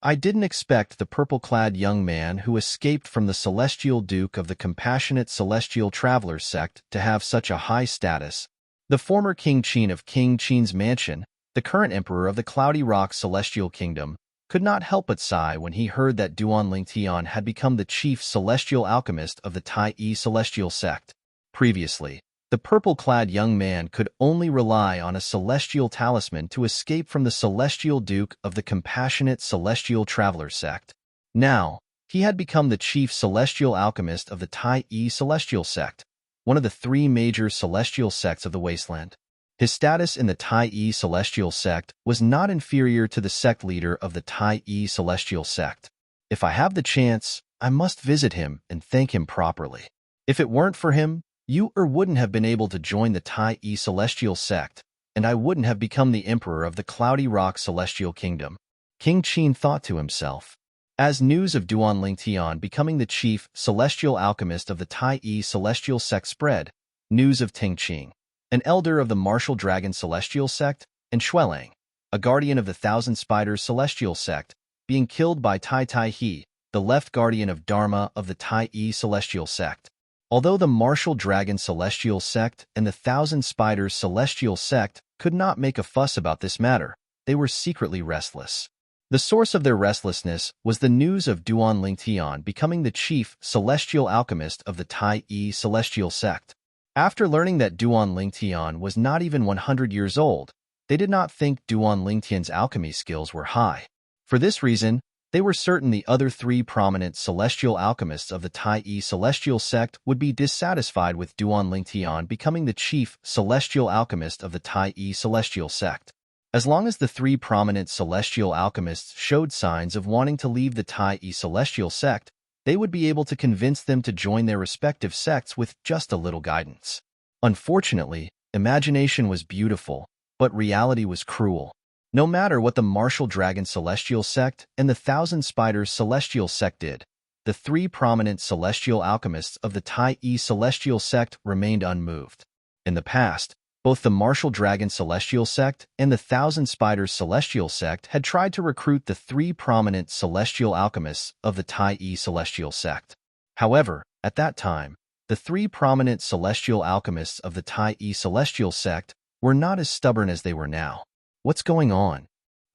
I didn't expect the purple-clad young man who escaped from the Celestial Duke of the Compassionate Celestial Travelers sect to have such a high status. The former King Qin of King Qin's mansion, the current emperor of the Cloudy Rock Celestial Kingdom, could not help but sigh when he heard that Duan Lingtian had become the chief celestial alchemist of the Tai Celestial Sect. Previously, the purple-clad young man could only rely on a celestial talisman to escape from the Celestial Duke of the Compassionate Celestial Traveler sect. Now, he had become the chief celestial alchemist of the Tai Celestial Sect, one of the three major celestial sects of the Wasteland. His status in the Tai Celestial Sect was not inferior to the sect leader of the Tai Celestial Sect. If I have the chance, I must visit him and thank him properly. If it weren't for him, you wouldn't have been able to join the Tai Celestial Sect, and I wouldn't have become the emperor of the Cloudy Rock Celestial Kingdom. King Qin thought to himself. As news of Duan Lingtian becoming the chief celestial alchemist of the Tai Celestial Sect spread, news of Ting Qing, an elder of the Martial Dragon Celestial Sect, and Xuelang, a guardian of the Thousand Spiders Celestial Sect, being killed by Tai Tai He, the left guardian of Dharma of the Tai Celestial Sect. Although the Martial Dragon Celestial Sect and the Thousand Spiders Celestial Sect could not make a fuss about this matter, they were secretly restless. The source of their restlessness was the news of Duan Lingtian becoming the chief celestial alchemist of the Tai-E celestial sect. After learning that Duan Lingtian was not even 100 years old, they did not think Duan Lingtian's alchemy skills were high. For this reason, they were certain the other three prominent celestial alchemists of the Tai-E celestial sect would be dissatisfied with Duan Lingtian becoming the chief celestial alchemist of the Tai-E celestial sect. As long as the three prominent celestial alchemists showed signs of wanting to leave the Tai-E celestial sect, they would be able to convince them to join their respective sects with just a little guidance. Unfortunately, imagination was beautiful, but reality was cruel. No matter what the Martial Dragon Celestial Sect and the Thousand Spiders Celestial Sect did, the three prominent celestial alchemists of the Tai-E Celestial Sect remained unmoved. In the past, both the Martial Dragon Celestial Sect and the Thousand Spiders Celestial Sect had tried to recruit the three prominent celestial alchemists of the Tai-E Celestial Sect. However, at that time, the three prominent celestial alchemists of the Tai-E Celestial Sect were not as stubborn as they were now. What's going on?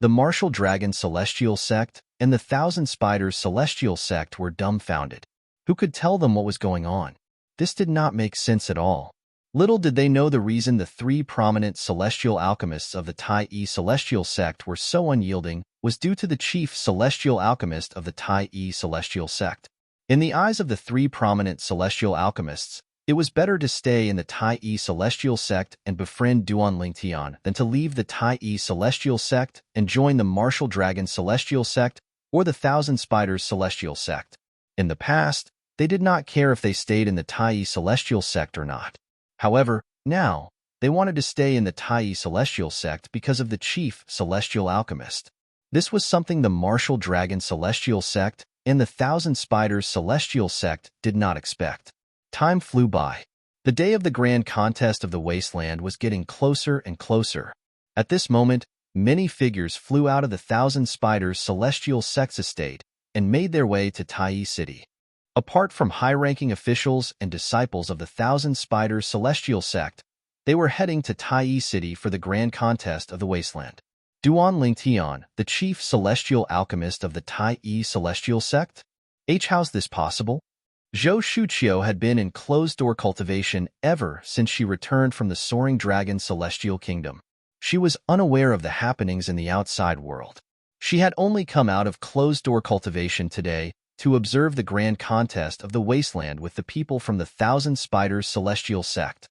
The Martial Dragon Celestial Sect and the Thousand Spiders Celestial Sect were dumbfounded. Who could tell them what was going on? This did not make sense at all. Little did they know the reason the three prominent celestial alchemists of the Tai-E Celestial Sect were so unyielding was due to the chief celestial alchemist of the Tai-E Celestial Sect. In the eyes of the three prominent celestial alchemists, it was better to stay in the Tai-E Celestial Sect and befriend Duan Lingtian than to leave the Tai-E Celestial Sect and join the Martial Dragon Celestial Sect or the Thousand Spiders Celestial Sect. In the past, they did not care if they stayed in the Tai-E Celestial Sect or not. However, now, they wanted to stay in the Tai-E Celestial Sect because of the chief celestial alchemist. This was something the Martial Dragon Celestial Sect and the Thousand Spiders Celestial Sect did not expect. Time flew by. The day of the grand contest of the wasteland was getting closer and closer. At this moment, many figures flew out of the Thousand Spiders Celestial Sect's estate and made their way to Tai City. Apart from high-ranking officials and disciples of the Thousand Spiders Celestial Sect, they were heading to Tai City for the grand contest of the wasteland. Duan Lingtian, the chief celestial alchemist of the Tai-E Celestial Sect? How's this possible? Zhou Shuqiu had been in closed-door cultivation ever since she returned from the Soaring Dragon Celestial Kingdom. She was unaware of the happenings in the outside world. She had only come out of closed-door cultivation today to observe the grand contest of the wasteland with the people from the Thousand Spiders Celestial Sect.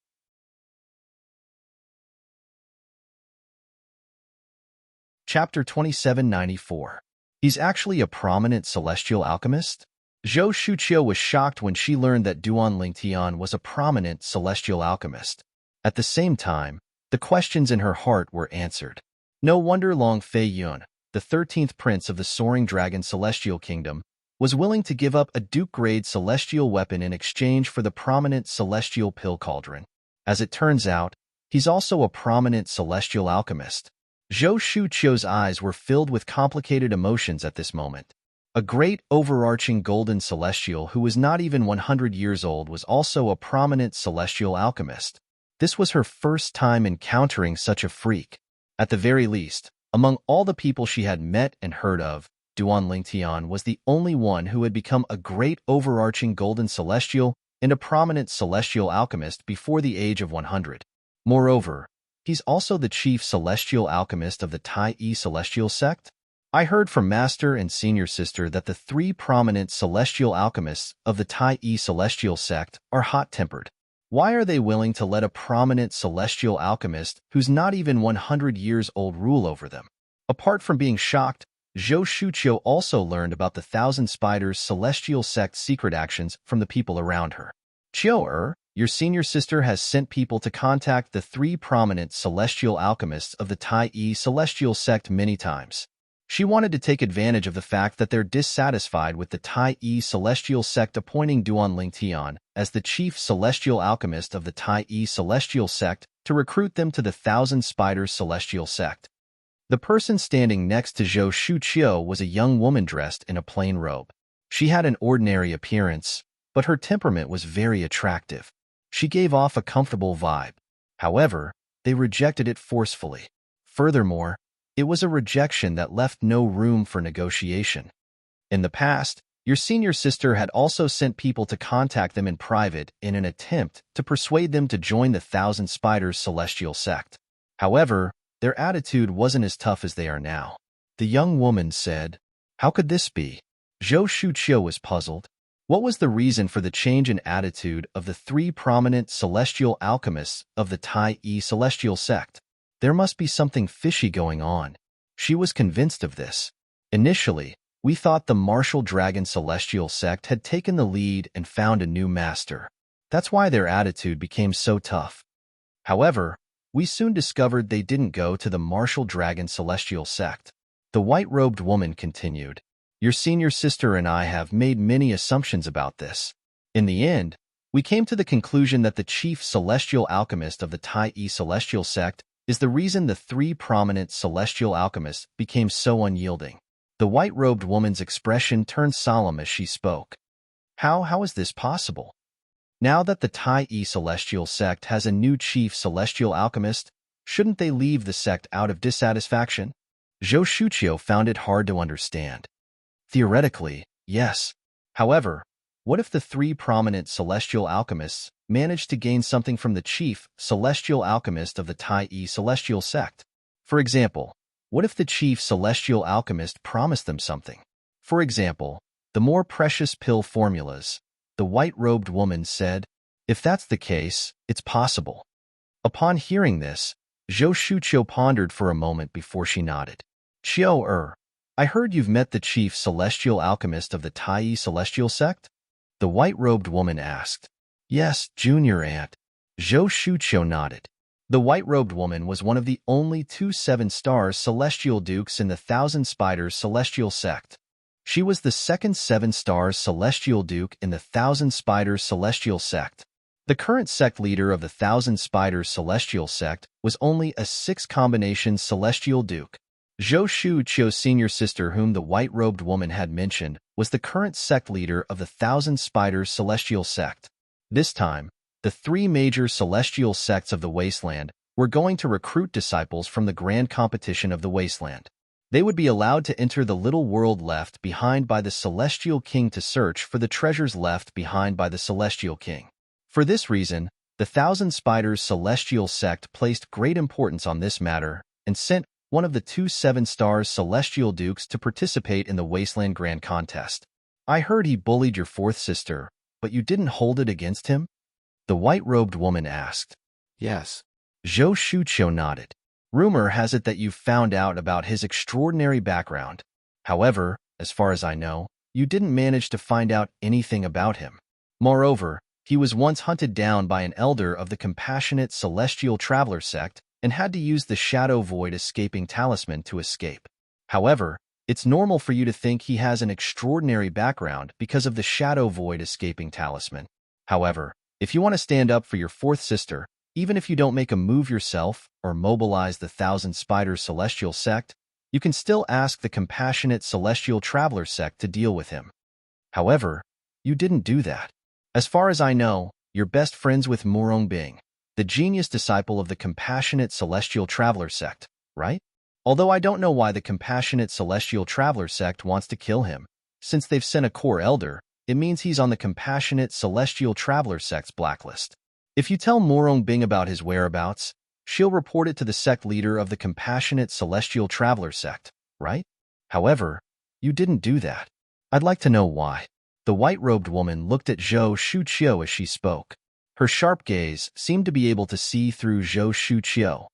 Chapter 2794. He's actually a prominent celestial alchemist? Zhou Shuqiu was shocked when she learned that Duan Lingtian was a prominent celestial alchemist. At the same time, the questions in her heart were answered. No wonder Long Fei Yun, the 13th prince of the Soaring Dragon Celestial Kingdom, was willing to give up a Duke-grade celestial weapon in exchange for the prominent celestial pill cauldron. As it turns out, he's also a prominent celestial alchemist. Zhou Shuqiu's eyes were filled with complicated emotions at this moment. A great overarching golden celestial who was not even 100 years old was also a prominent celestial alchemist. This was her first time encountering such a freak. At the very least, among all the people she had met and heard of, Duan Lingtian was the only one who had become a great overarching golden celestial and a prominent celestial alchemist before the age of 100. Moreover, he's also the chief celestial alchemist of the Tai-E Celestial Sect. I heard from Master and Senior Sister that the three prominent celestial alchemists of the Tai-E Celestial Sect are hot-tempered. Why are they willing to let a prominent celestial alchemist who's not even 100 years old rule over them? Apart from being shocked, Zhou Shuqiu also learned about the Thousand Spiders Celestial Sect's secret actions from the people around her. Qiu, your senior sister has sent people to contact the three prominent celestial alchemists of the Tai-E Celestial Sect many times. She wanted to take advantage of the fact that they're dissatisfied with the Tai-E Celestial Sect appointing Duan Lingtian as the chief celestial alchemist of the Tai-E Celestial Sect to recruit them to the Thousand Spiders Celestial Sect. The person standing next to Zhou Shuqiu was a young woman dressed in a plain robe. She had an ordinary appearance, but her temperament was very attractive. She gave off a comfortable vibe. However, they rejected it forcefully. Furthermore, It was a rejection that left no room for negotiation. In the past, your senior sister had also sent people to contact them in private in an attempt to persuade them to join the Thousand Spiders celestial sect. However, their attitude wasn't as tough as they are now. The young woman said, "How could this be?" Zhou Shuqiu was puzzled. What was the reason for the change in attitude of the three prominent celestial alchemists of the Tai Yi celestial sect? There must be something fishy going on. She was convinced of this. Initially, we thought the Martial Dragon celestial sect had taken the lead and found a new master. That's why their attitude became so tough. However, we soon discovered they didn't go to the Martial Dragon celestial sect. The white-robed woman continued, "Your senior sister and I have made many assumptions about this. In the end, we came to the conclusion that the chief celestial alchemist of the Tai Yi celestial sect is the reason the three prominent celestial alchemists became so unyielding." The white-robed woman's expression turned solemn as she spoke. How is this possible? Now that the Tai Yi celestial sect has a new chief celestial alchemist, shouldn't they leave the sect out of dissatisfaction? Zhou Shuqiu found it hard to understand. Theoretically, yes. However, what if the three prominent celestial alchemists managed to gain something from the chief celestial alchemist of the Tai Yi celestial sect? For example, what if the chief celestial alchemist promised them something? For example, the more precious pill formulas. The white-robed woman said, "If that's the case, it's possible." Upon hearing this, Zhou Shuqiu pondered for a moment before she nodded. "Qiu, I heard you've met the chief celestial alchemist of the Tai Yi celestial sect?" The white-robed woman asked. "Yes, junior aunt." Zhou Shuqiu nodded. The white-robed woman was one of the only two 7-star celestial dukes in the Thousand Spiders celestial sect. She was the second 7-star celestial duke in the Thousand Spiders celestial sect. The current sect leader of the Thousand Spiders celestial sect was only a 6-combination celestial duke. Zhou Shuqiu's senior sister, whom the white-robed woman had mentioned, was the current sect leader of the Thousand Spiders celestial sect. This time, the three major celestial sects of the Wasteland were going to recruit disciples from the grand competition of the Wasteland. They would be allowed to enter the little world left behind by the Celestial King to search for the treasures left behind by the Celestial King. For this reason, the Thousand Spiders celestial sect placed great importance on this matter and sent one of the two 7-star celestial dukes to participate in the Wasteland Grand Contest. "I heard he bullied your fourth sister, but you didn't hold it against him?" The white-robed woman asked. "Yes." Zhou Shuqiu nodded. "Rumor has it that you've found out about his extraordinary background. However, as far as I know, you didn't manage to find out anything about him. Moreover, he was once hunted down by an elder of the compassionate celestial traveler sect and had to use the Shadow Void escaping talisman to escape. However, it's normal for you to think he has an extraordinary background because of the Shadow Void escaping talisman. However, if you want to stand up for your fourth sister, even if you don't make a move yourself or mobilize the Thousand Spiders celestial sect, you can still ask the compassionate celestial traveler sect to deal with him. However, you didn't do that. As far as I know, you're best friends with Murong Bing, the genius disciple of the compassionate celestial traveler sect, right? Although I don't know why the compassionate celestial traveler sect wants to kill him. Since they've sent a core elder, it means he's on the compassionate celestial traveler sect's blacklist. If you tell Murong Bing about his whereabouts, she'll report it to the sect leader of the compassionate celestial traveler sect, right? However, you didn't do that. I'd like to know why." The white-robed woman looked at Zhou Shuqiu as she spoke. Her sharp gaze seemed to be able to see through Zhou Shuqiu.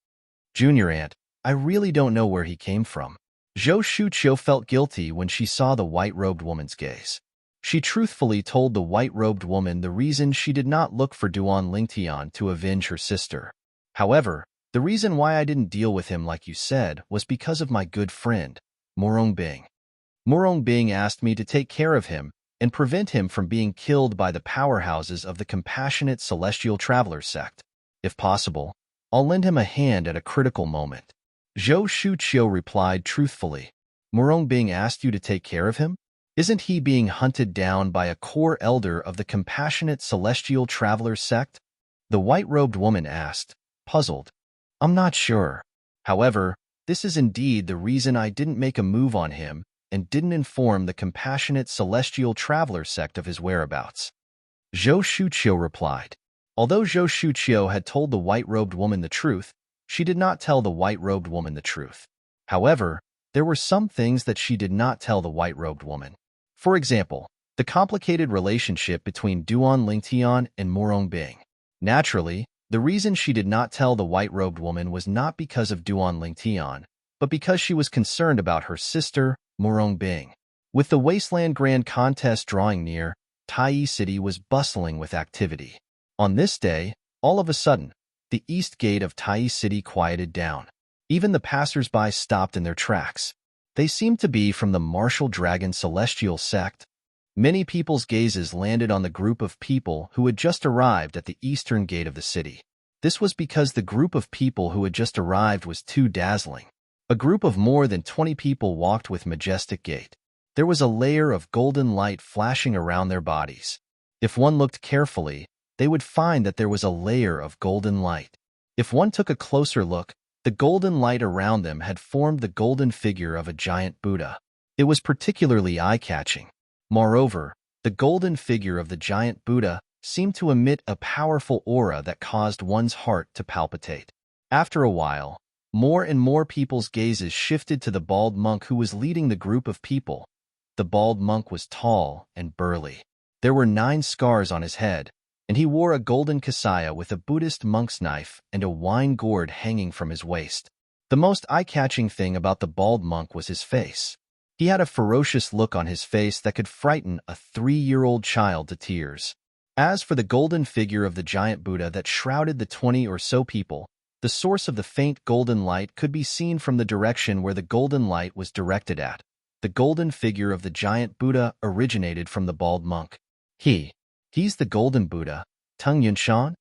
"Junior aunt, I really don't know where he came from." Zhou Shuqiu felt guilty when she saw the white-robed woman's gaze. She truthfully told the white-robed woman the reason she did not look for Duan Lingtian to avenge her sister. "However, the reason why I didn't deal with him like you said was because of my good friend, Murong Bing. Murong Bing asked me to take care of him and prevent him from being killed by the powerhouses of the compassionate celestial traveler sect. If possible, I'll lend him a hand at a critical moment." Zhou Shuqiu replied truthfully. "Murong Bing asked you to take care of him? Isn't he being hunted down by a core elder of the compassionate celestial traveler sect?" The white-robed woman asked, puzzled. "I'm not sure. However, This is indeed the reason I didn't make a move on him and didn't inform the compassionate celestial traveler sect of his whereabouts. Zhou Shuqiu replied. Although Zhou Shuqiu had told the white-robed woman the truth, she did not tell the white-robed woman the truth. However, there were some things that she did not tell the white-robed woman. For example, the complicated relationship between Duan Lingtian and Morong Bing. Naturally, the reason she did not tell the white-robed woman was not because of Duan Lingtian, but because she was concerned about her sister, Morong Bing. With the Wasteland Grand Contest drawing near, Tai City was bustling with activity. On this day, all of a sudden, the east gate of Tai City quieted down. Even the passers-by stopped in their tracks. They seemed to be from the martial dragon celestial sect. Many people's gazes landed on the group of people who had just arrived at the eastern gate of the city. This was because the group of people who had just arrived was too dazzling. A group of more than 20 people walked with majestic gait. There was a layer of golden light flashing around their bodies. If one looked carefully, they would find that there was a layer of golden light. If one took a closer look, the golden light around them had formed the golden figure of a giant Buddha. It was particularly eye-catching. Moreover, the golden figure of the giant Buddha seemed to emit a powerful aura that caused one's heart to palpitate. After a while, more and more people's gazes shifted to the bald monk who was leading the group of people. The bald monk was tall and burly. There were 9 scars on his head, and he wore a golden kasaya with a Buddhist monk's knife and a wine gourd hanging from his waist. The most eye-catching thing about the bald monk was his face. He had a ferocious look on his face that could frighten a 3-year-old child to tears. As for the golden figure of the giant Buddha that shrouded the 20 or so people, the source of the faint golden light could be seen from the direction where the golden light was directed at. The golden figure of the giant Buddha originated from the bald monk. He's the golden Buddha, Tung Yunshan?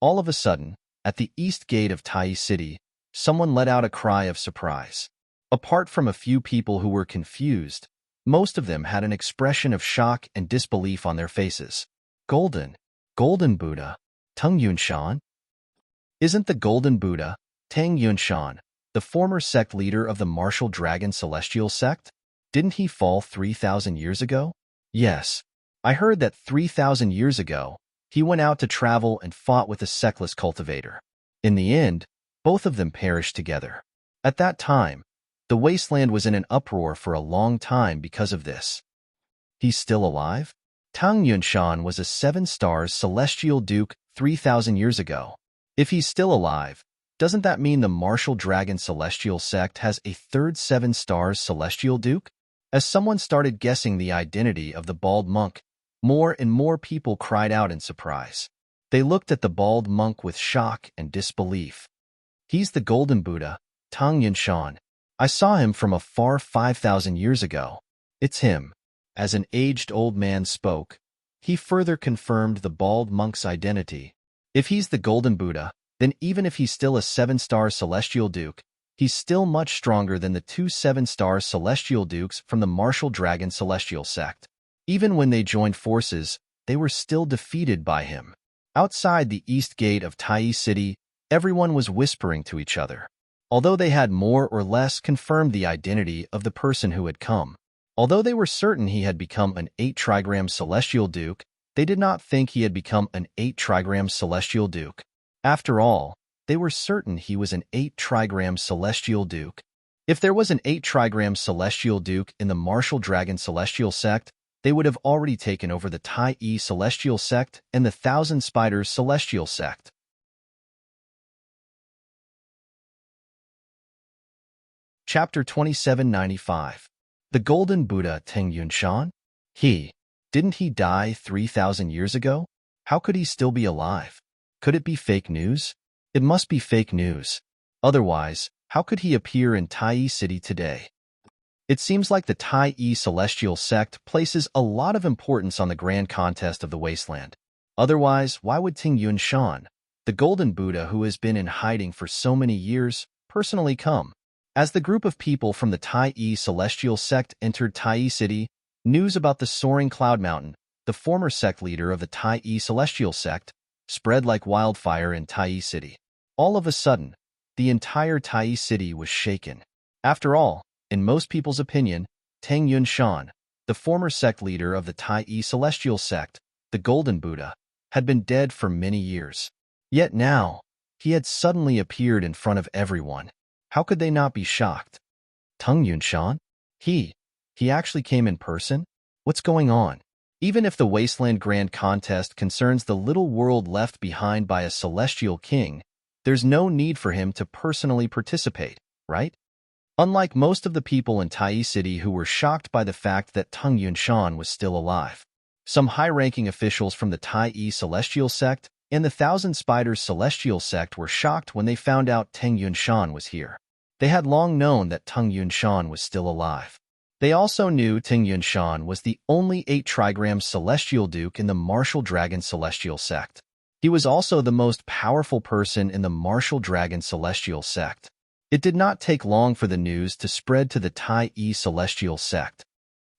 All of a sudden, at the east gate of Tai City, someone let out a cry of surprise. Apart from a few people who were confused, most of them had an expression of shock and disbelief on their faces. Golden Buddha, Tung Yunshan? Isn't the golden Buddha, Tang Yunshan, the former sect leader of the martial dragon celestial sect? Didn't he fall 3,000 years ago? Yes. I heard that 3,000 years ago, he went out to travel and fought with a sectless cultivator. In the end, both of them perished together. At that time, the wasteland was in an uproar for a long time because of this. He's still alive? Tang Yunshan was a 7-star celestial duke 3,000 years ago. If he's still alive, doesn't that mean the martial dragon celestial sect has a third 7-star celestial duke? As someone started guessing the identity of the bald monk, more and more people cried out in surprise. They looked at the bald monk with shock and disbelief. He's the golden Buddha, Tang Yunshan. I saw him from afar 5,000 years ago. It's him. As an aged old man spoke, he further confirmed the bald monk's identity. If he's the golden Buddha, then even if he's still a 7-star celestial duke, he's still much stronger than the 2 7-star celestial dukes from the martial dragon celestial sect. Even when they joined forces, they were still defeated by him. Outside the east gate of Tai City, everyone was whispering to each other. Although they had more or less confirmed the identity of the person who had come. Although they were certain he had become an 8 trigram celestial duke, they did not think he had become an 8 trigram celestial duke. After all, they were certain he was an 8 trigram celestial duke. If there was an 8 trigram celestial duke in the martial dragon celestial sect, they would have already taken over the Tai celestial sect and the 1,000 spiders celestial sect. Chapter 2795. The Golden Buddha Teng Yunshan? Didn't he die 3,000 years ago? How could he still be alive? Could it be fake news? It must be fake news. Otherwise, how could he appear in Tai City today? It seems like the Tai celestial sect places a lot of importance on the grand contest of the wasteland. Otherwise, why would Ting Yunshan, the Golden Buddha who has been in hiding for so many years, personally come? As the group of people from the Tai celestial sect entered Tai City, news about the soaring cloud mountain, the former sect leader of the Tai celestial sect, spread like wildfire in Tai City. All of a sudden, the entire Tai city was shaken. After all, in most people's opinion, Tang Yunshan, the former sect leader of the Tai celestial sect, the Golden Buddha, had been dead for many years. Yet now, he had suddenly appeared in front of everyone. How could they not be shocked? Tang Yunshan? He actually came in person? What's going on? Even if the Wasteland Grand Contest concerns the little world left behind by a celestial king, there's no need for him to personally participate, right? Unlike most of the people in Tai City who were shocked by the fact that Tang Yunshan was still alive, some high-ranking officials from the Tai Celestial Sect and the Thousand Spiders Celestial Sect were shocked when they found out Tang Yunshan was here. They had long known that Tang Yunshan was still alive. They also knew Tang Yunshan was the only 8-trigram Celestial Duke in the Martial Dragon Celestial Sect. He was also the most powerful person in the Martial Dragon Celestial Sect. It did not take long for the news to spread to the Tai Celestial Sect.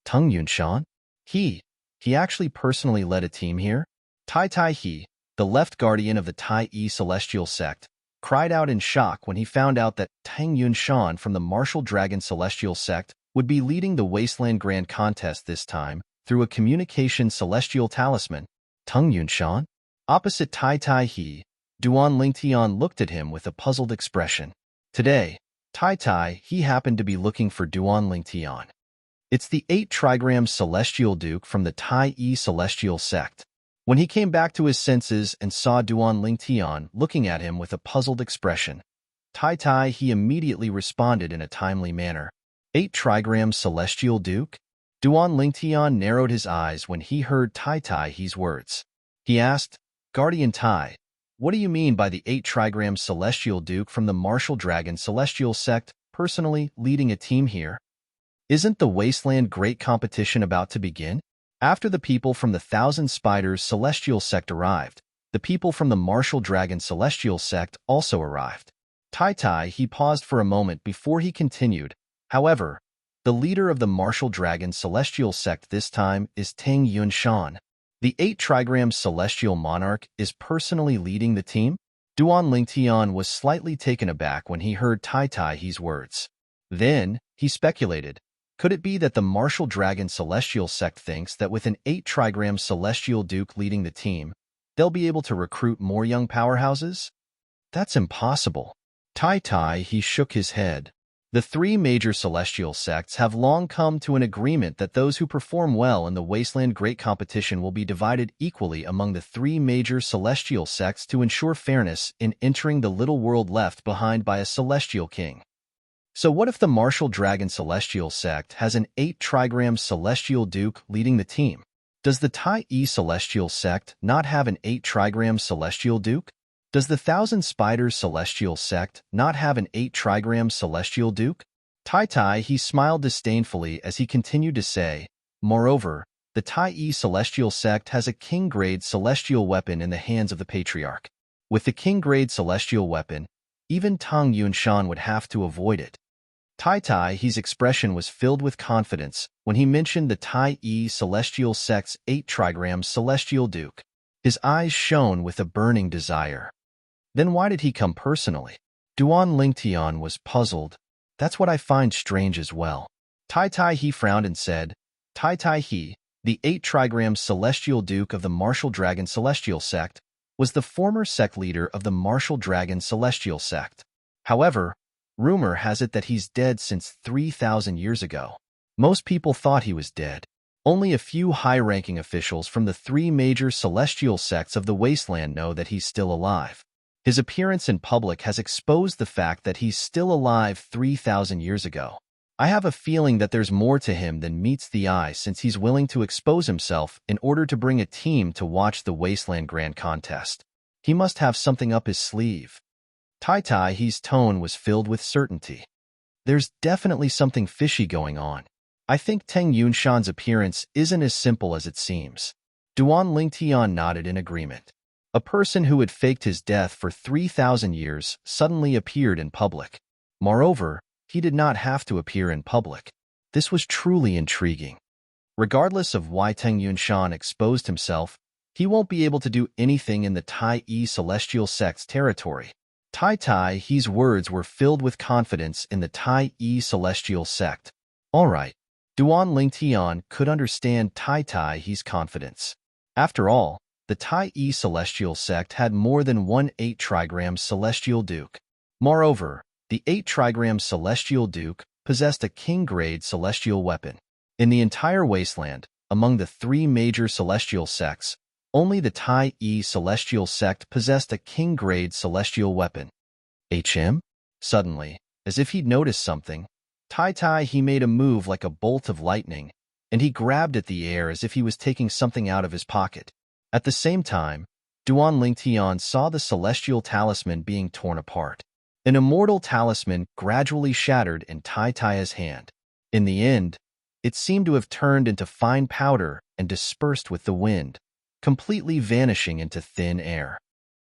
Tang Yunshan? He actually personally led a team here? Tai He, the left guardian of the Tai Celestial Sect, cried out in shock when he found out that Tang Yunshan from the Martial Dragon Celestial Sect would be leading the Wasteland Grand Contest this time through a communication celestial talisman. Tang Yunshan? Opposite Tai He, Duan Lingtian looked at him with a puzzled expression. Today, Tai He happened to be looking for Duan Lingtian. It's the 8-trigram Celestial Duke from the Tai Celestial Sect. When he came back to his senses and saw Duan Lingtian looking at him with a puzzled expression, Tai He immediately responded in a timely manner. 8-trigram Celestial Duke? Duan Lingtian narrowed his eyes when he heard Tai He's words. He asked, Guardian Tai, what do you mean by the 8-trigram Celestial Duke from the Martial Dragon Celestial Sect personally leading a team here? Isn't the Wasteland Great Competition about to begin? After the people from the Thousand Spiders Celestial Sect arrived, the people from the Martial Dragon Celestial Sect also arrived. Tai He paused for a moment before he continued. However, the leader of the Martial Dragon Celestial Sect this time is Tang Yunshan. The 8-trigram Celestial Monarch is personally leading the team? Duan Lingtian was slightly taken aback when he heard Tai He's words. Then, he speculated, could it be that the Martial Dragon Celestial Sect thinks that with an 8-trigram Celestial Duke leading the team, they'll be able to recruit more young powerhouses? That's impossible. Tai He shook his head. The 3 major celestial sects have long come to an agreement that those who perform well in the Wasteland Great Competition will be divided equally among the 3 major celestial sects to ensure fairness in entering the little world left behind by a celestial king. So what if the Martial Dragon Celestial Sect has an 8-trigram Celestial Duke leading the team? Does the Tai Celestial Sect not have an 8-trigram Celestial Duke? Does the Thousand Spiders Celestial Sect not have an 8-trigram Celestial Duke? Tai He smiled disdainfully as he continued to say, moreover, the Tai Celestial Sect has a king-grade celestial weapon in the hands of the Patriarch. With the king-grade celestial weapon, even Tang Yunshan would have to avoid it. Tai He's expression was filled with confidence when he mentioned the Tai Celestial Sect's 8-trigram Celestial Duke. His eyes shone with a burning desire. Then why did he come personally? Duan Lingtian was puzzled. That's what I find strange as well. Tai He frowned and said, Tai He, the 8-trigram Celestial Duke of the Martial Dragon Celestial Sect, was the former sect leader of the Martial Dragon Celestial Sect. However, rumor has it that he's dead since 3,000 years ago. Most people thought he was dead. Only a few high-ranking officials from the 3 major celestial sects of the Wasteland know that he's still alive. His appearance in public has exposed the fact that he's still alive 3,000 years ago. I have a feeling that there's more to him than meets the eye since he's willing to expose himself in order to bring a team to watch the Wasteland Grand Contest. He must have something up his sleeve. Tai He's tone was filled with certainty. There's definitely something fishy going on. I think Tang Yunshan's appearance isn't as simple as it seems. Duan Lingtian nodded in agreement. A person who had faked his death for 3,000 years suddenly appeared in public. Moreover, he did not have to appear in public. This was truly intriguing. Regardless of why Tang Yunshan exposed himself, he won't be able to do anything in the Tai Celestial Sect's territory. Tai Tai He's words were filled with confidence in the Tai Yi celestial sect. All right. Duan Lingtian could understand Tai Tai He's confidence. After all, the Tai Yi celestial sect had more than one 8-trigram celestial duke. Moreover, the 8-trigram celestial duke possessed a king-grade celestial weapon. In the entire wasteland, among the 3 major celestial sects, only the Tai Yi celestial sect possessed a king-grade celestial weapon. HM? Suddenly, as if he'd noticed something, Tai Tai he made a move like a bolt of lightning, and he grabbed at the air as if he was taking something out of his pocket. At the same time, Duan Lingtian saw the celestial talisman being torn apart. An immortal talisman gradually shattered in Tai Tai's hand. In the end, it seemed to have turned into fine powder and dispersed with the wind, completely vanishing into thin air.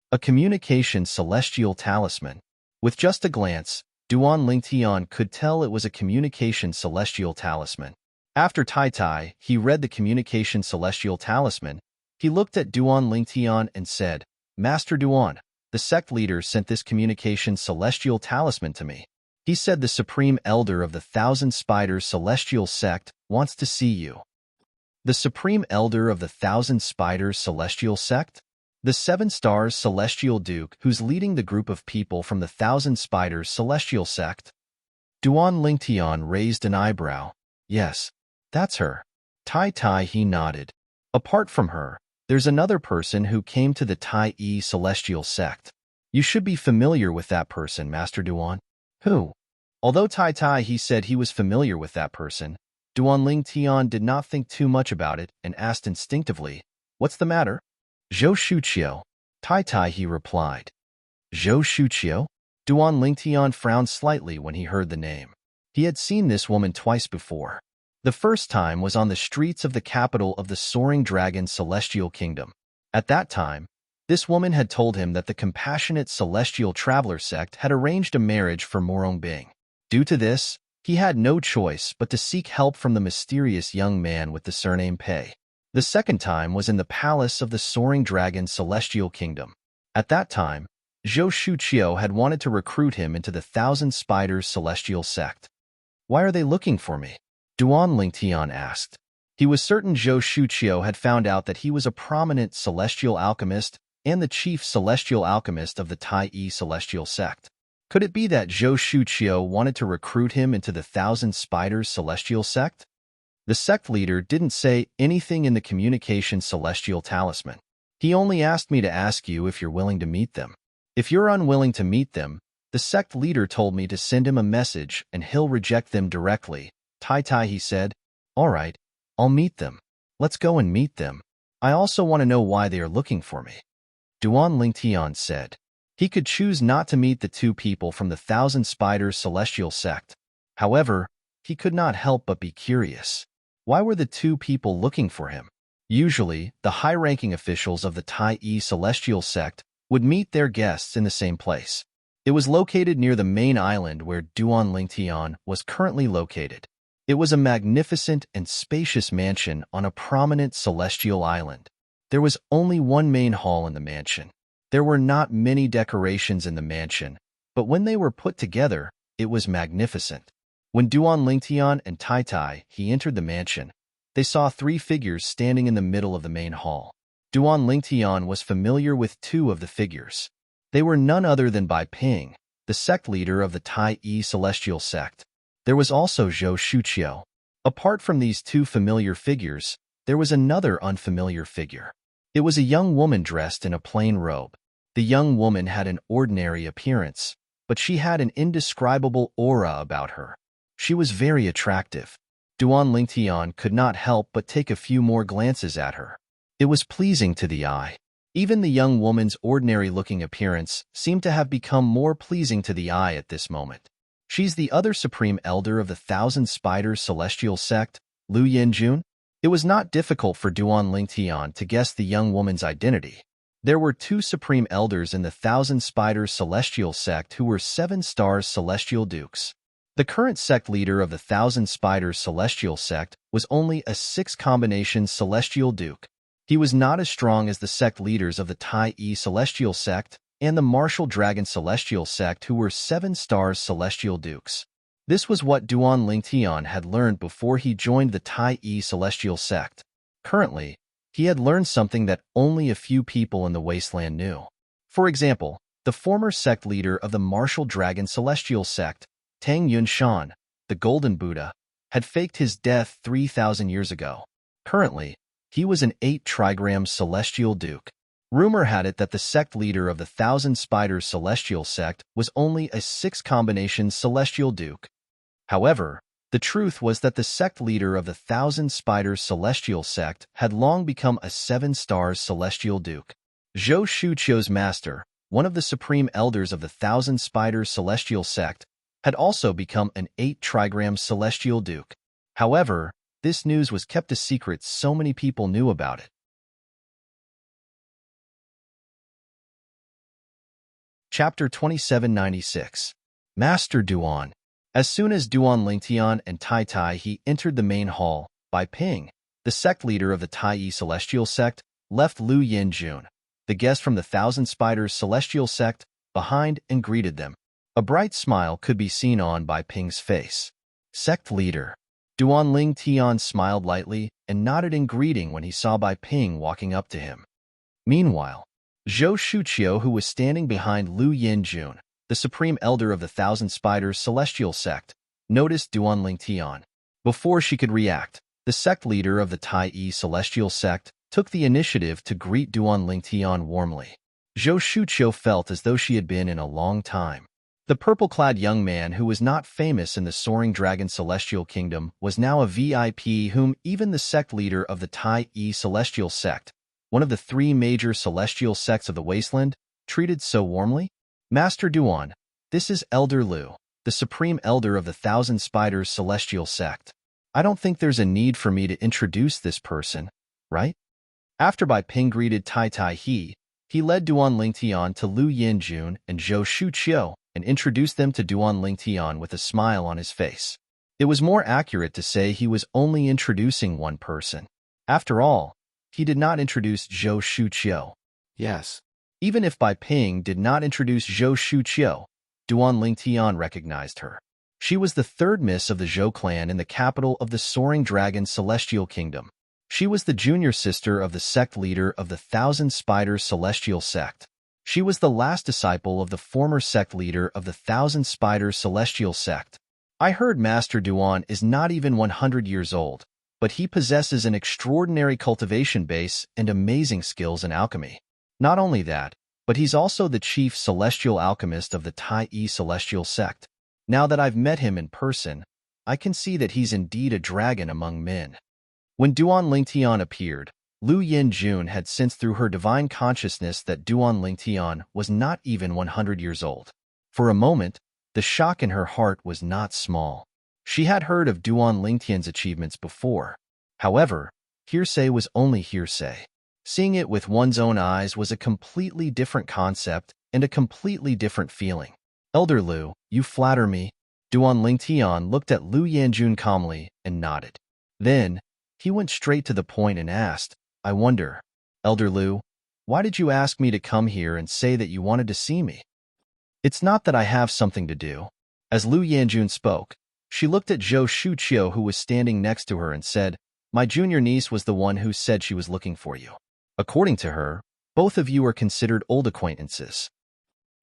A communication celestial talisman. With just a glance, Duan Lingtian could tell it was a communication celestial talisman. After Tai Tai, he read the communication celestial talisman. He looked at Duan Lingtian and said, "Master Duan, the sect leader sent this communication celestial talisman to me. He said the Supreme Elder of the 1,000 Spiders Celestial Sect wants to see you." The Supreme Elder of the 1,000 Spiders Celestial Sect? The 7 Stars Celestial Duke who's leading the group of people from the 1,000 Spiders Celestial Sect? Duan Lingtian raised an eyebrow. Yes, that's her. Tai Tai he nodded. Apart from her, there's another person who came to the Tai Yi Celestial Sect. You should be familiar with that person, Master Duan. Who? Although Tai Tai he said he was familiar with that person, Duan Lingtian did not think too much about it and asked instinctively, "What's the matter?" "Zhou Shuqiu." Tai Tai he replied. "Zhou Shuqiu?" Duan Lingtian frowned slightly when he heard the name. He had seen this woman twice before. The first time was on the streets of the capital of the Soaring Dragon Celestial Kingdom. At that time, this woman had told him that the compassionate Celestial Traveler sect had arranged a marriage for Morongbing. Due to this, he had no choice but to seek help from the mysterious young man with the surname Pei. The second time was in the palace of the Soaring Dragon Celestial Kingdom. At that time, Zhou Shuqiu had wanted to recruit him into the 1,000 Spiders Celestial Sect. "Why are they looking for me?" Duan Lingtian asked. He was certain Zhou Shuqiu had found out that he was a prominent celestial alchemist and the chief celestial alchemist of the Tai Yi Celestial Sect. Could it be that Zhou Shuqiu wanted to recruit him into the 1,000 Spiders Celestial Sect? The sect leader didn't say anything in the communication celestial talisman. He only asked me to ask you if you're willing to meet them. If you're unwilling to meet them, the sect leader told me to send him a message and he'll reject them directly. Tai Tai he said, "All right, I'll meet them. Let's go and meet them. I also want to know why they are looking for me." Duan Lingtian said. He could choose not to meet the 2 people from the 1,000 Spiders Celestial Sect. However, he could not help but be curious. Why were the 2 people looking for him? Usually, the high-ranking officials of the Tai Yi Celestial Sect would meet their guests in the same place. It was located near the main island where Duan Lingtian was currently located. It was a magnificent and spacious mansion on a prominent celestial island. There was only one main hall in the mansion. There were not many decorations in the mansion, but when they were put together, it was magnificent. When Duan Lingtian and Tai Tai he entered the mansion, they saw 3 figures standing in the middle of the main hall. Duan Lingtian was familiar with 2 of the figures. They were none other than Bai Ping, the sect leader of the Tai Yi Celestial Sect. There was also Zhou Shuqiu. Apart from these 2 familiar figures, there was another unfamiliar figure. It was a young woman dressed in a plain robe. The young woman had an ordinary appearance, but she had an indescribable aura about her. She was very attractive. Duan Lingtian could not help but take a few more glances at her. It was pleasing to the eye. Even the young woman's ordinary-looking appearance seemed to have become more pleasing to the eye at this moment. She's the other Supreme Elder of the 1,000 Spiders Celestial Sect, Lu Yanjun. It was not difficult for Duan Lingtian to guess the young woman's identity. There were 2 Supreme Elders in the 1,000 Spiders Celestial Sect who were 7 Stars Celestial Dukes. The current sect leader of the 1,000 Spiders Celestial Sect was only a 6 combination Celestial Duke. He was not as strong as the sect leaders of the Tai Yi Celestial Sect, and the martial dragon celestial sect, who were 7 stars celestial dukes. This was what Duan Lingtian had learned before he joined the Tai Yi celestial sect. Currently, he had learned something that only a few people in the wasteland knew. For example, the former sect leader of the martial dragon celestial sect, Tang Yunshan, the Golden Buddha, had faked his death 3,000 years ago. Currently, he was an 8 trigram celestial duke. Rumor had it that the sect leader of the Thousand Spiders celestial sect was only a 6 combination celestial duke. However, the truth was that the sect leader of the Thousand Spiders celestial sect had long become a 7 stars celestial duke. Zhou Shuqiu's master, one of the supreme elders of the Thousand Spiders celestial sect, had also become an 8 trigram celestial duke. However, this news was kept a secret, so many people knew about it. Chapter 2796. Master Duan. As soon as Duan Lingtian and Tai Tai He entered the main hall, Bai Ping, the sect leader of the Tai Yi celestial sect, left Lu Yinjun, the guest from the Thousand Spiders celestial sect, behind and greeted them. A bright smile could be seen on Bai Ping's face. Sect leader. Duan Lingtian smiled lightly and nodded in greeting when he saw Bai Ping walking up to him. Meanwhile, Zhou Shuqiu, who was standing behind Lu Yinjun, the supreme elder of the Thousand Spiders celestial sect, noticed Duan Lingtian. Before she could react, the sect leader of the Tai Yi celestial sect took the initiative to greet Duan Lingtian warmly. Zhou Shuqiu felt as though she had been in a long time. The purple-clad young man who was not famous in the soaring dragon celestial kingdom was now a VIP whom even the sect leader of the Tai Yi celestial sect, one of the 3 major celestial sects of the wasteland, treated so warmly. Master Duan, this is Elder Lu, the supreme elder of the Thousand Spiders celestial sect. I don't think there's a need for me to introduce this person, right? After Bai Ping greeted Tai Tai He led Duan Lingtian to Lu Yinjun and Zhou Shuqiu and introduced them to Duan Lingtian with a smile on his face. It was more accurate to say he was only introducing one person. After all, he did not introduce Zhou Shuqiu. Yes. Even if Bai Ping did not introduce Zhou Shuqiu, Duan Lingtian recognized her. She was the 3rd miss of the Zhou clan in the capital of the Soaring Dragon Celestial Kingdom. She was the junior sister of the sect leader of the Thousand Spiders Celestial Sect. She was the last disciple of the former sect leader of the Thousand Spiders Celestial Sect. I heard Master Duan is not even 100 years old, but he possesses an extraordinary cultivation base and amazing skills in alchemy. Not only that, but he's also the chief celestial alchemist of the Tai Yi celestial sect. Now that I've met him in person, I can see that he's indeed a dragon among men. When Duan Lingtian appeared, Lu Yinjun had sensed through her divine consciousness that Duan Lingtian was not even 100 years old. For a moment, the shock in her heart was not small. She had heard of Duan Lingtian's achievements before. However, hearsay was only hearsay. Seeing it with one's own eyes was a completely different concept and a completely different feeling. Elder Lu, you flatter me. Duan Lingtian looked at Lu Yanjun calmly and nodded. Then, he went straight to the point and asked, I wonder, Elder Lu, why did you ask me to come here and say that you wanted to see me? It's not that I have something to do. As Lu Yanjun spoke, she looked at Zhou Shuqiu, who was standing next to her, and said, My junior niece was the one who said she was looking for you. According to her, both of you are considered old acquaintances.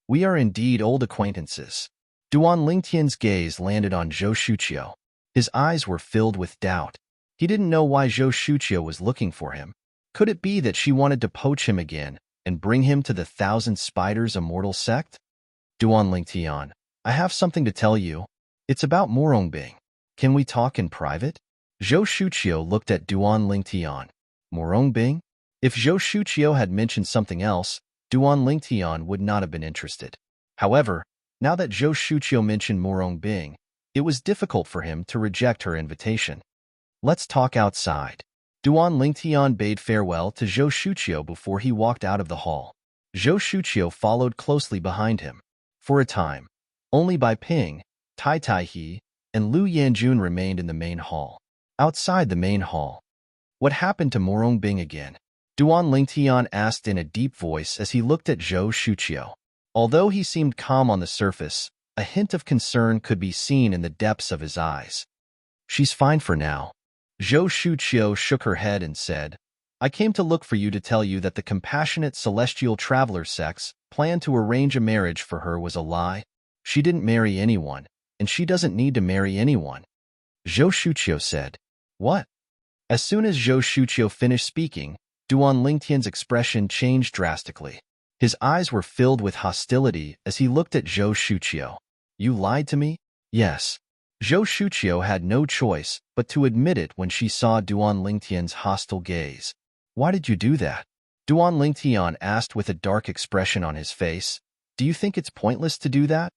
We are indeed old acquaintances. Duan Lingtian's gaze landed on Zhou Shuqiu. His eyes were filled with doubt. He didn't know why Zhou Shuqiu was looking for him. Could it be that she wanted to poach him again and bring him to the Thousand Spiders immortal sect? Duan Lingtian, I have something to tell you. It's about Morongbing. Can we talk in private? Zhou Shuqiu looked at Duan Lingtian. Morongbing? If Zhou Shuqiu had mentioned something else, Duan Lingtian would not have been interested. However, now that Zhou Shuqiu mentioned Morongbing, it was difficult for him to reject her invitation. Let's talk outside. Duan Lingtian bade farewell to Zhou Shuqiu before he walked out of the hall. Zhou Shuqiu followed closely behind him. For a time, only Bai Ping, Tai Tai He, and Lu Yanjun remained in the main hall. Outside the main hall, what happened to Morongbing again? Duan Lingtian asked in a deep voice as he looked at Zhou Shuqiu. Although he seemed calm on the surface, a hint of concern could be seen in the depths of his eyes. She's fine for now. Zhou Shuqiu shook her head and said, I came to look for you to tell you that the compassionate celestial traveler sex plan to arrange a marriage for her was a lie. She didn't marry anyone, and she doesn't need to marry anyone. Zhou Shuqiu said, What? As soon as Zhou Shuqiu finished speaking, Duan Lingtian's expression changed drastically. His eyes were filled with hostility as he looked at Zhou Shuqiu. You lied to me? Yes. Zhou Shuqiu had no choice but to admit it when she saw Duan Lingtian's hostile gaze. Why did you do that? Duan Lingtian asked with a dark expression on his face. Do you think it's pointless to do that?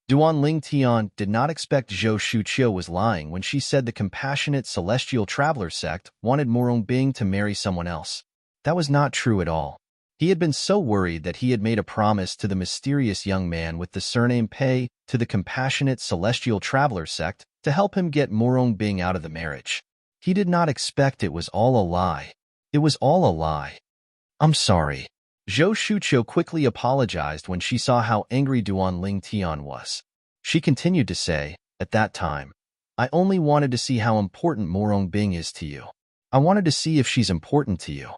Duan Lingtian did not expect Zhou Shuqiu was lying when she said the compassionate celestial traveler sect wanted Murong Bing to marry someone else. That was not true at all. He had been so worried that he had made a promise to the mysterious young man with the surname Pei to the compassionate celestial traveler sect to help him get Murong Bing out of the marriage. He did not expect it was all a lie. It was all a lie. I'm sorry. Zhou Shuqiu quickly apologized when she saw how angry Duan Lingtian was. She continued to say, at that time, I only wanted to see how important Murong Bing is to you. I wanted to see if she's important to you.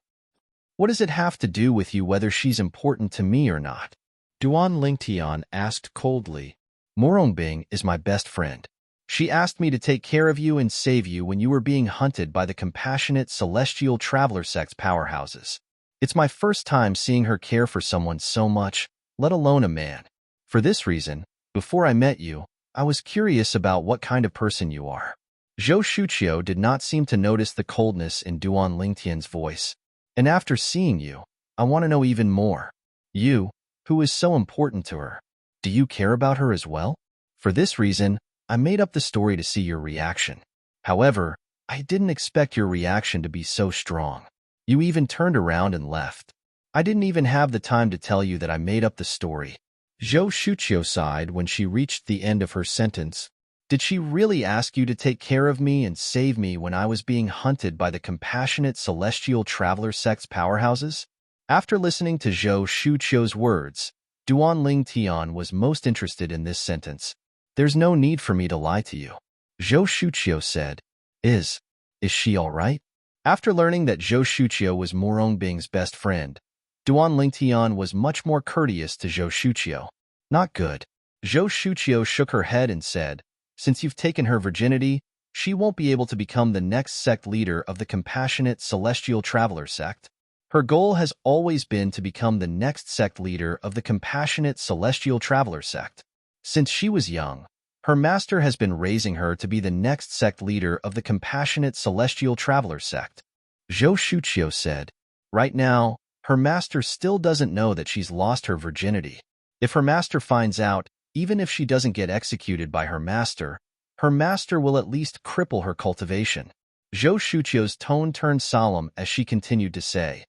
What does it have to do with you whether she's important to me or not? Duan Lingtian asked coldly. Murong Bing is my best friend. She asked me to take care of you and save you when you were being hunted by the compassionate celestial traveler sect's powerhouses. It's my first time seeing her care for someone so much, let alone a man. For this reason, before I met you, I was curious about what kind of person you are. Zhou Shuqiu did not seem to notice the coldness in Duan Lingtian's voice. And after seeing you, I want to know even more. You, who is so important to her, do you care about her as well? For this reason, I made up the story to see your reaction. However, I didn't expect your reaction to be so strong. You even turned around and left. I didn't even have the time to tell you that I made up the story. Zhou Shuqiu sighed when she reached the end of her sentence. Did she really ask you to take care of me and save me when I was being hunted by the compassionate celestial traveler sect's powerhouses? After listening to Zhou Shuqiu's words, Duan Lingtian was most interested in this sentence. There's no need for me to lie to you. Zhou Shuqiu said, Is she all right? After learning that Zhou Shuqiu was Murong Bing's best friend, Duan Lingtian was much more courteous to Zhou Shuqiu. Not good. Zhou Shuqiu shook her head and said, Since you've taken her virginity, she won't be able to become the next sect leader of the compassionate celestial traveler sect. Her goal has always been to become the next sect leader of the compassionate celestial traveler sect. Since she was young, her master has been raising her to be the next sect leader of the compassionate celestial traveler sect. Zhou Shuqiu said, Right now, her master still doesn't know that she's lost her virginity. If her master finds out, even if she doesn't get executed by her master will at least cripple her cultivation. Zhou Shuqiu's tone turned solemn as she continued to say,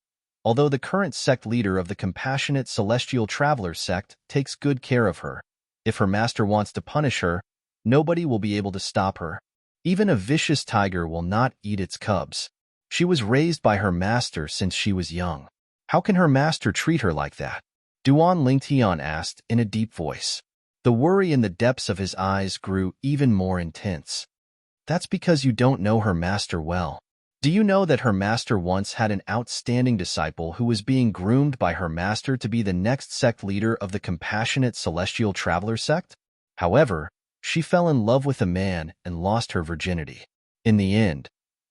Although the current sect leader of the compassionate celestial traveler sect takes good care of her, if her master wants to punish her, nobody will be able to stop her. Even a vicious tiger will not eat its cubs. She was raised by her master since she was young. How can her master treat her like that? Duan Lingtian asked in a deep voice. The worry in the depths of his eyes grew even more intense. That's because you don't know her master well. Do you know that her master once had an outstanding disciple who was being groomed by her master to be the next sect leader of the compassionate celestial traveler sect? However, she fell in love with a man and lost her virginity. In the end,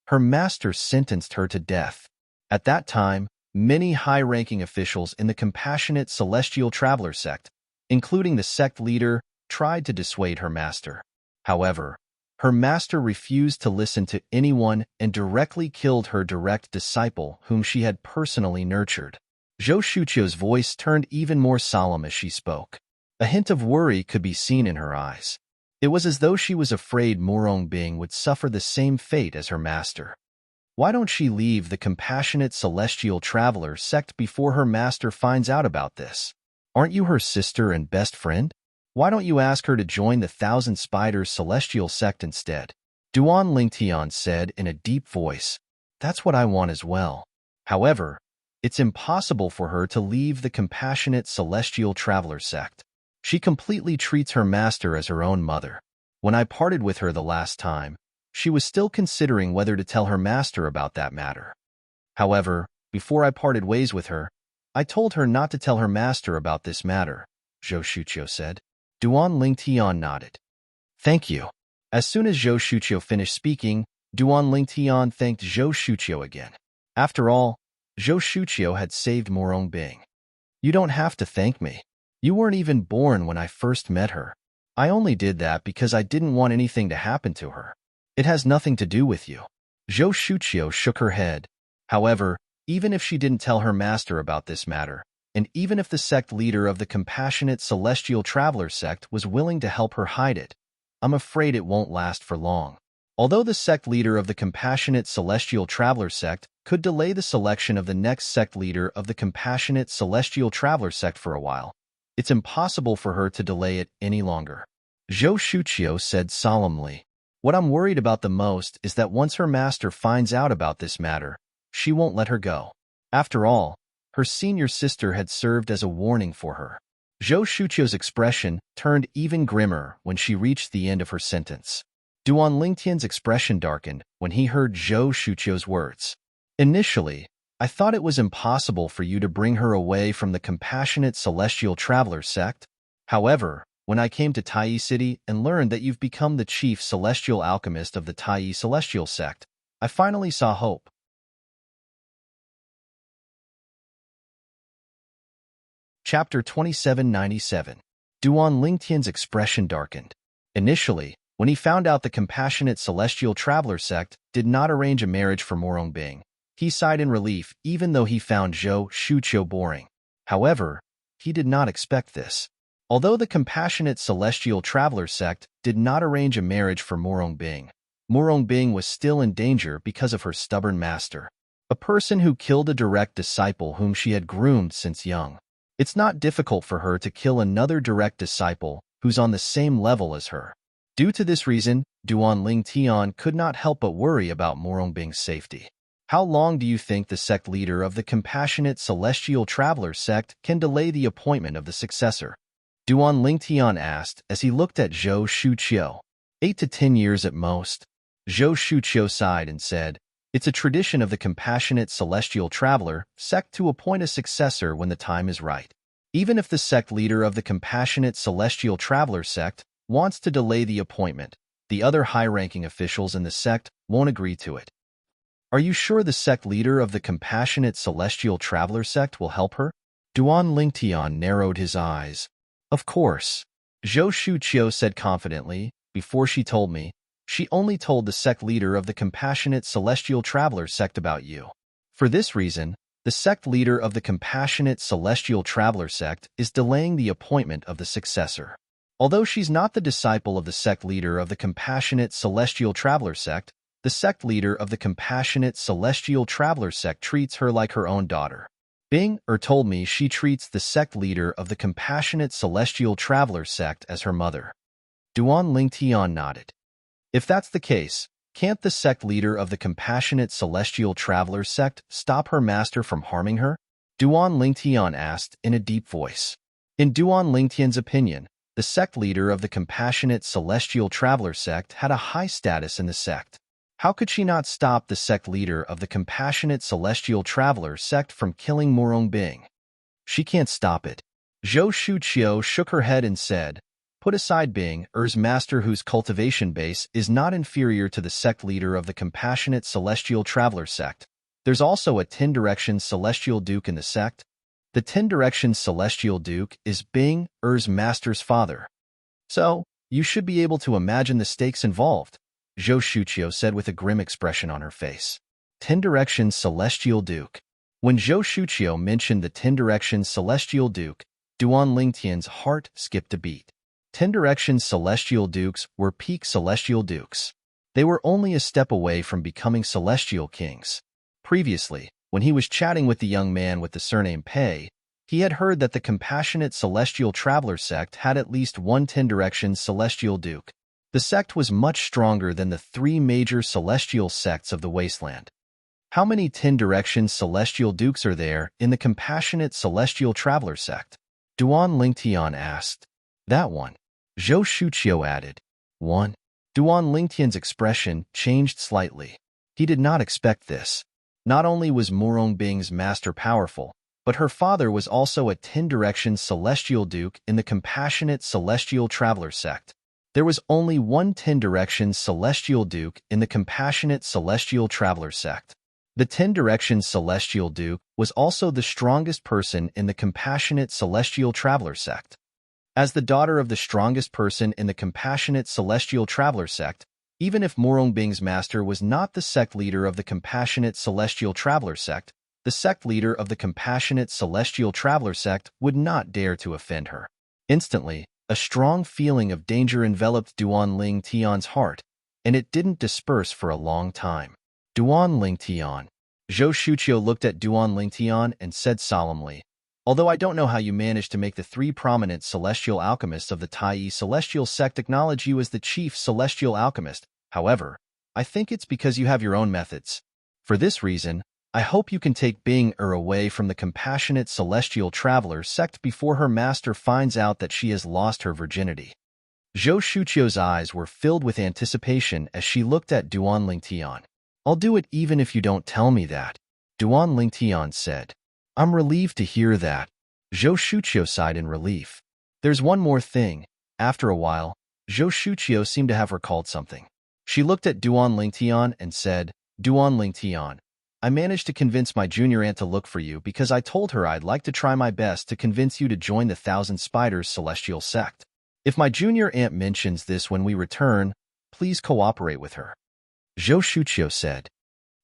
her master sentenced her to death. At that time, many high-ranking officials in the compassionate celestial traveler sect, including the sect leader, tried to dissuade her master. However, her master refused to listen to anyone and directly killed her direct disciple whom she had personally nurtured. Zhou Shuqiu's voice turned even more solemn as she spoke. A hint of worry could be seen in her eyes. It was as though she was afraid Murong Bing would suffer the same fate as her master. Why don't she leave the compassionate celestial traveler sect before her master finds out about this? Aren't you her sister and best friend? Why don't you ask her to join the Thousand Spiders celestial sect instead? Duan Lingtian said in a deep voice, That's what I want as well. However, It's impossible for her to leave the compassionate celestial traveler sect. She completely treats her master as her own mother. When I parted with her the last time, she was still considering whether to tell her master about that matter. However, before I parted ways with her, I told her not to tell her master about this matter, Zhou Shuqiu said. Duan Lingtian nodded. Thank you. As soon as Zhou Shuqiu finished speaking, Duan Lingtian thanked Zhou Shuqiu again. After all, Zhou Shuqiu had saved Morong Bing. You don't have to thank me. You weren't even born when I first met her. I only did that because I didn't want anything to happen to her. It has nothing to do with you. Zhou Shuqiu shook her head. However, even if she didn't tell her master about this matter, and even if the sect leader of the compassionate celestial traveler sect was willing to help her hide it, I'm afraid it won't last for long. Although the sect leader of the compassionate celestial traveler sect could delay the selection of the next sect leader of the compassionate celestial traveler sect for a while, it's impossible for her to delay it any longer. Zhou Shuqiu said solemnly. What I'm worried about the most is that once her master finds out about this matter, she won't let her go. After all, her senior sister had served as a warning for her. Zhou Shuqiu's expression turned even grimmer when she reached the end of her sentence. Duan Lingtian's expression darkened when he heard Zhou Shuqiu's words. Initially, I thought it was impossible for you to bring her away from the compassionate celestial traveler sect. However, when I came to Tai City and learned that you've become the chief celestial alchemist of the Tai celestial sect, I finally saw hope. Chapter 2797. Duan Lingtian's expression darkened. Initially, when he found out the compassionate celestial traveler sect did not arrange a marriage for Morong Bing, he sighed in relief even though he found Zhou Shuqiu boring. However, he did not expect this. Although the compassionate celestial traveler sect did not arrange a marriage for Morong Bing was still in danger because of her stubborn master, a person who killed a direct disciple whom she had groomed since young. It's not difficult for her to kill another direct disciple who's on the same level as her. Due to this reason, Duan Lingtian could not help but worry about Morong Bing's safety. How long do you think the sect leader of the compassionate celestial traveler sect can delay the appointment of the successor? Duan Lingtian asked as he looked at Zhou Shuqiu. 8 to 10 years at most. Zhou Shuqiu sighed and said, it's a tradition of the compassionate celestial traveler sect to appoint a successor when the time is right. Even if the sect leader of the compassionate celestial traveler sect wants to delay the appointment, the other high-ranking officials in the sect won't agree to it. Are you sure the sect leader of the compassionate celestial traveler sect will help her? Duan Lingtian narrowed his eyes. Of course. Zhou Shuqiu said confidently. Before she told me, she only told the sect leader of the compassionate celestial traveler sect about you. For this reason, the sect leader of the compassionate celestial traveler sect is delaying the appointment of the successor. Although she's not the disciple of the sect leader of the compassionate celestial traveler sect, the sect leader of the compassionate celestial traveler sect treats her like her own daughter. Bing told me she treats the sect leader of the compassionate celestial traveler sect as her mother. Duan Lingtian nodded. If that's the case, can't the sect leader of the compassionate celestial traveler sect stop her master from harming her? Duan Lingtian asked in a deep voice. In Duan Lingtian's opinion, the sect leader of the compassionate celestial traveler sect had a high status in the sect. How could she not stop the sect leader of the compassionate celestial traveler sect from killing Morong Bing? She can't stop it. Zhou Shuqiu shook her head and said, put aside Bing's master whose cultivation base is not inferior to the sect leader of the compassionate celestial traveler sect. There's also a 10-direction celestial duke in the sect. The 10-direction celestial duke is Bing's master's father. So, you should be able to imagine the stakes involved, Zhou Shuqiu said with a grim expression on her face. 10-direction celestial duke. When Zhou Shuqiu mentioned the 10-direction celestial duke, Duan Lingtian's heart skipped a beat. 10-direction celestial dukes were peak celestial dukes. They were only a step away from becoming celestial kings. Previously, when he was chatting with the young man with the surname Pei, he had heard that the compassionate celestial traveler sect had at least one 10-direction celestial duke. The sect was much stronger than the 3 major celestial sects of the wasteland. How many 10 directions celestial dukes are there in the compassionate celestial traveler sect? Duan Lingtian asked. That one. Zhou Shuqiu added. One. Duan Lingtian's expression changed slightly. He did not expect this. Not only was Murong Bing's master powerful, but her father was also a 10 directions celestial duke in the compassionate celestial traveler sect. There was only one 10 directions celestial duke in the compassionate celestial traveler sect. The 10 directions celestial duke was also the strongest person in the compassionate celestial traveler sect. As the daughter of the strongest person in the compassionate celestial traveler sect, even if Murong Bing's master was not the sect leader of the compassionate celestial traveler sect, the sect leader of the compassionate celestial traveler sect would not dare to offend her. Instantly, a strong feeling of danger enveloped Duan Lingtian's heart, and it didn't disperse for a long time. Duan Lingtian. Zhou Shuqiu looked at Duan Lingtian and said solemnly, although I don't know how you managed to make the 3 prominent celestial alchemists of the Tai celestial sect acknowledge you as the chief celestial alchemist, however, I think it's because you have your own methods. For this reason, I hope you can take Bing away from the compassionate celestial traveler sect before her master finds out that she has lost her virginity. Zhou Shuqiu's eyes were filled with anticipation as she looked at Duan Lingtian. I'll do it even if you don't tell me that, Duan Lingtian said. I'm relieved to hear that. Zhou Shuqiu sighed in relief. There's one more thing. After a while, Zhou Shuqiu seemed to have recalled something. She looked at Duan Lingtian and said, Duan Lingtian, I managed to convince my junior aunt to look for you because I told her I'd like to try my best to convince you to join the Thousand Spiders celestial sect. If my junior aunt mentions this when we return, please cooperate with her. Zhou Shuqiu said,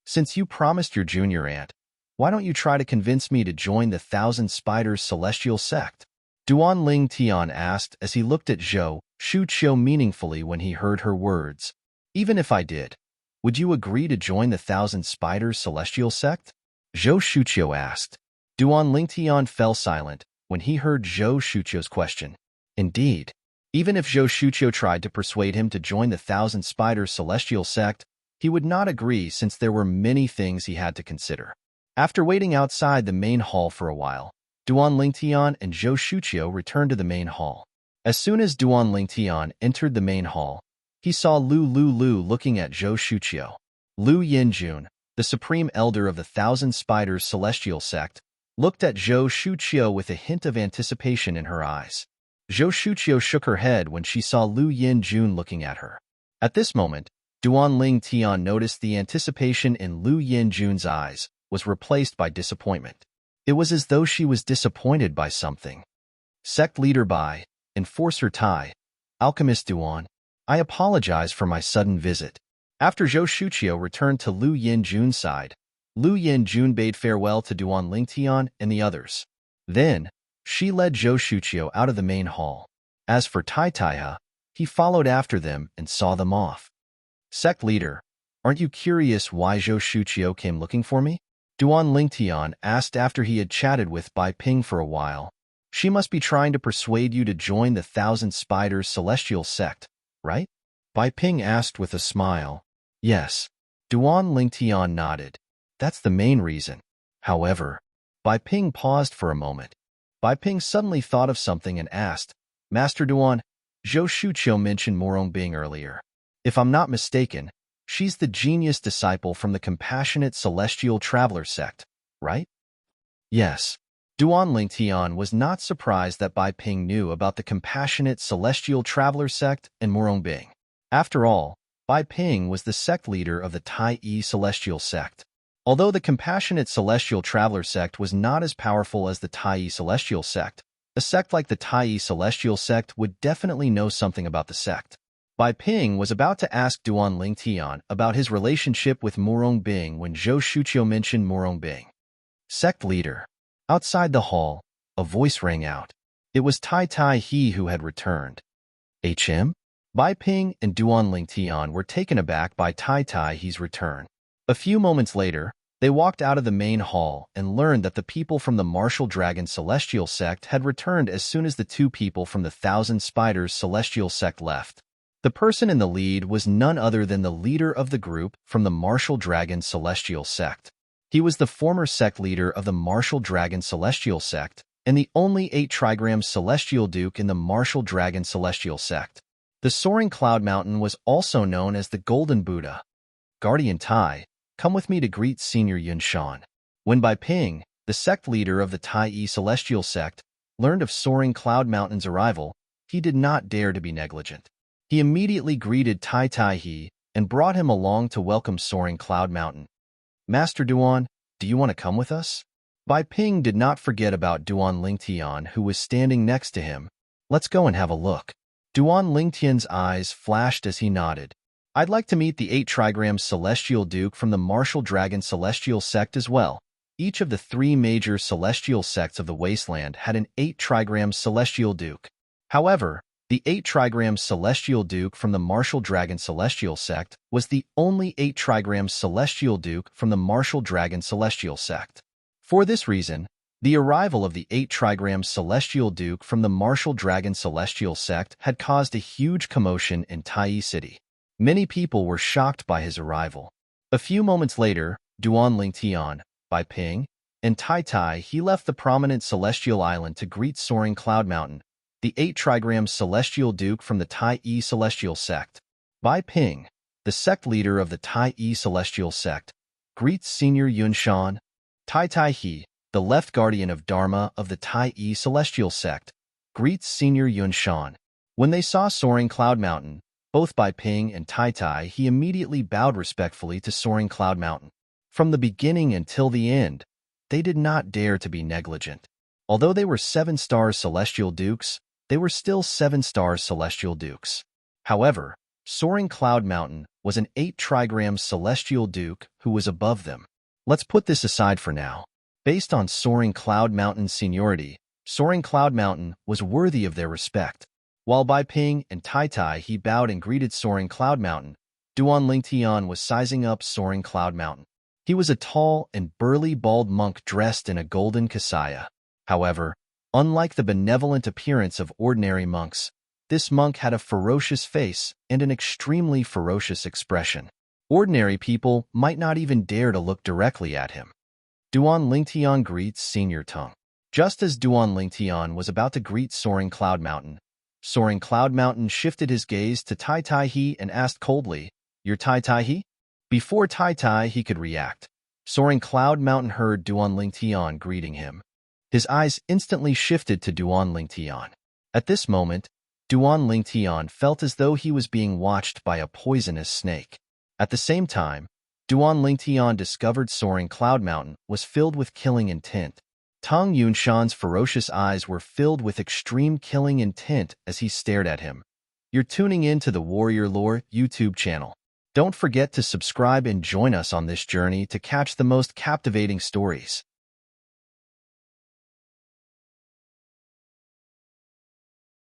since you promised your junior aunt, why don't you try to convince me to join the Thousand Spiders celestial sect? Duan Lingtian asked as he looked at Zhou Shuqiu meaningfully when he heard her words. Even if I did, would you agree to join the Thousand Spiders celestial sect? Zhou Shuqiu asked. Duan Lingtian fell silent when he heard Zhou Shuqiu's question. Indeed, even if Zhou Shuqiu tried to persuade him to join the Thousand Spiders celestial sect, he would not agree since there were many things he had to consider. After waiting outside the main hall for a while, Duan Lingtian and Zhou Shuqiu returned to the main hall. As soon as Duan Lingtian entered the main hall, he saw Lu looking at Zhou Shuqiu. Lu Yinjun, the supreme elder of the Thousand Spiders celestial sect, looked at Zhou Shuqiu with a hint of anticipation in her eyes. Zhou Shuqiu shook her head when she saw Lu Yinjun looking at her. At this moment, Duan Lingtian noticed the anticipation in Lu Yinjun's eyes was replaced by disappointment. It was as though she was disappointed by something. Sect Leader Bai, Enforcer Tai, Alchemist Duan, I apologize for my sudden visit. After Zhou Shuqiu returned to Lu Yinjun's side, Lu Yinjun bade farewell to Duan Lingtian and the others. Then, she led Zhou Shuqiu out of the main hall. As for Tai Taiha, he followed after them and saw them off. Sect Leader, aren't you curious why Zhou Shuqiu came looking for me? Duan Lingtian asked after he had chatted with Bai Ping for a while. She must be trying to persuade you to join the Thousand Spiders celestial sect, right? Bai Ping asked with a smile. Yes. Duan Lingtian nodded. That's the main reason. However, Bai Ping paused for a moment. Bai Ping suddenly thought of something and asked, Master Duan, Zhou Shuqiu mentioned Murong Bing earlier. If I'm not mistaken, she's the genius disciple from the compassionate celestial traveler sect, right? Yes. Duan Lingtian was not surprised that Bai Ping knew about the compassionate celestial traveler sect and Murong Bing. After all, Bai Ping was the sect leader of the Tai celestial sect. Although the compassionate celestial traveler sect was not as powerful as the Tai celestial sect, a sect like the Tai celestial sect would definitely know something about the sect. Bai Ping was about to ask Duan Lingtian about his relationship with Murong Bing when Zhou Shuqiu mentioned Murong Bing. Sect Leader. Outside the hall, a voice rang out. It was Tai Tai He who had returned. HM? Bai Ping and Duan Lingtian were taken aback by Tai Tai He's return. A few moments later, they walked out of the main hall and learned that the people from the Martial Dragon Celestial Sect had returned as soon as the 2 people from the Thousand Spiders Celestial Sect left. The person in the lead was none other than the leader of the group from the Martial Dragon Celestial Sect. He was the former sect leader of the Martial Dragon Celestial Sect and the only 8-trigram Celestial Duke in the Martial Dragon Celestial Sect. The Soaring Cloud Mountain was also known as the Golden Buddha. Guardian Tai, come with me to greet Senior Yun Shan. When Bai Ping, the sect leader of the Tai Yi Celestial Sect, learned of Soaring Cloud Mountain's arrival, he did not dare to be negligent. He immediately greeted Tai Tai He and brought him along to welcome Soaring Cloud Mountain. Master Duan, do you want to come with us? Bai Ping did not forget about Duan Lingtian, who was standing next to him. Let's go and have a look. Duan Lingtian's eyes flashed as he nodded. I'd like to meet the 8-trigram Celestial Duke from the Martial Dragon Celestial Sect as well. Each of the 3 major celestial sects of the Wasteland had an 8-trigram Celestial Duke. However, the 8-trigram Celestial Duke from the Martial Dragon Celestial Sect was the only 8-trigram Celestial Duke from the Martial Dragon Celestial Sect. For this reason, the arrival of the 8-trigram Celestial Duke from the Martial Dragon Celestial Sect had caused a huge commotion in Tai City. Many people were shocked by his arrival. A few moments later, Duan Lingtian, Bai Ping, and Tai Tai he left the prominent Celestial Island to greet Soaring Cloud Mountain, the 8-trigram Celestial Duke from the Tai Yi Celestial Sect. Bai Ping, the sect leader of the Tai Yi Celestial Sect, greets Senior Yun Shan. Tai Tai He, the left guardian of Dharma of the Tai Yi Celestial Sect, greets Senior Yun Shan. When they saw Soaring Cloud Mountain, both Bai Ping and Tai Tai he immediately bowed respectfully to Soaring Cloud Mountain. From the beginning until the end, they did not dare to be negligent. Although they were 7-star Celestial Dukes, they were still 7-star Celestial Dukes. However, Soaring Cloud Mountain was an 8-trigram Celestial Duke who was above them. Let's put this aside for now. Based on Soaring Cloud Mountain's seniority, Soaring Cloud Mountain was worthy of their respect. While Bai Ping and Tai Tai he bowed and greeted Soaring Cloud Mountain, Duan Lingtian was sizing up Soaring Cloud Mountain. He was a tall and burly bald monk dressed in a golden kasaya. However, unlike the benevolent appearance of ordinary monks, this monk had a ferocious face and an extremely ferocious expression. Ordinary people might not even dare to look directly at him. Duan Lingtian greets Senior Tung. Just as Duan Lingtian was about to greet Soaring Cloud Mountain, Soaring Cloud Mountain shifted his gaze to Tai Tai He and asked coldly, "You're Tai Tai He?" Before Tai Tai he could react, Soaring Cloud Mountain heard Duan Lingtian greeting him. His eyes instantly shifted to Duan Lingtian. At this moment, Duan Lingtian felt as though he was being watched by a poisonous snake. At the same time, Duan Lingtian discovered Soaring Cloud Mountain was filled with killing intent. Tung Yunshan's ferocious eyes were filled with extreme killing intent as he stared at him. You're tuning in to the Warrior Lore YouTube channel. Don't forget to subscribe and join us on this journey to catch the most captivating stories.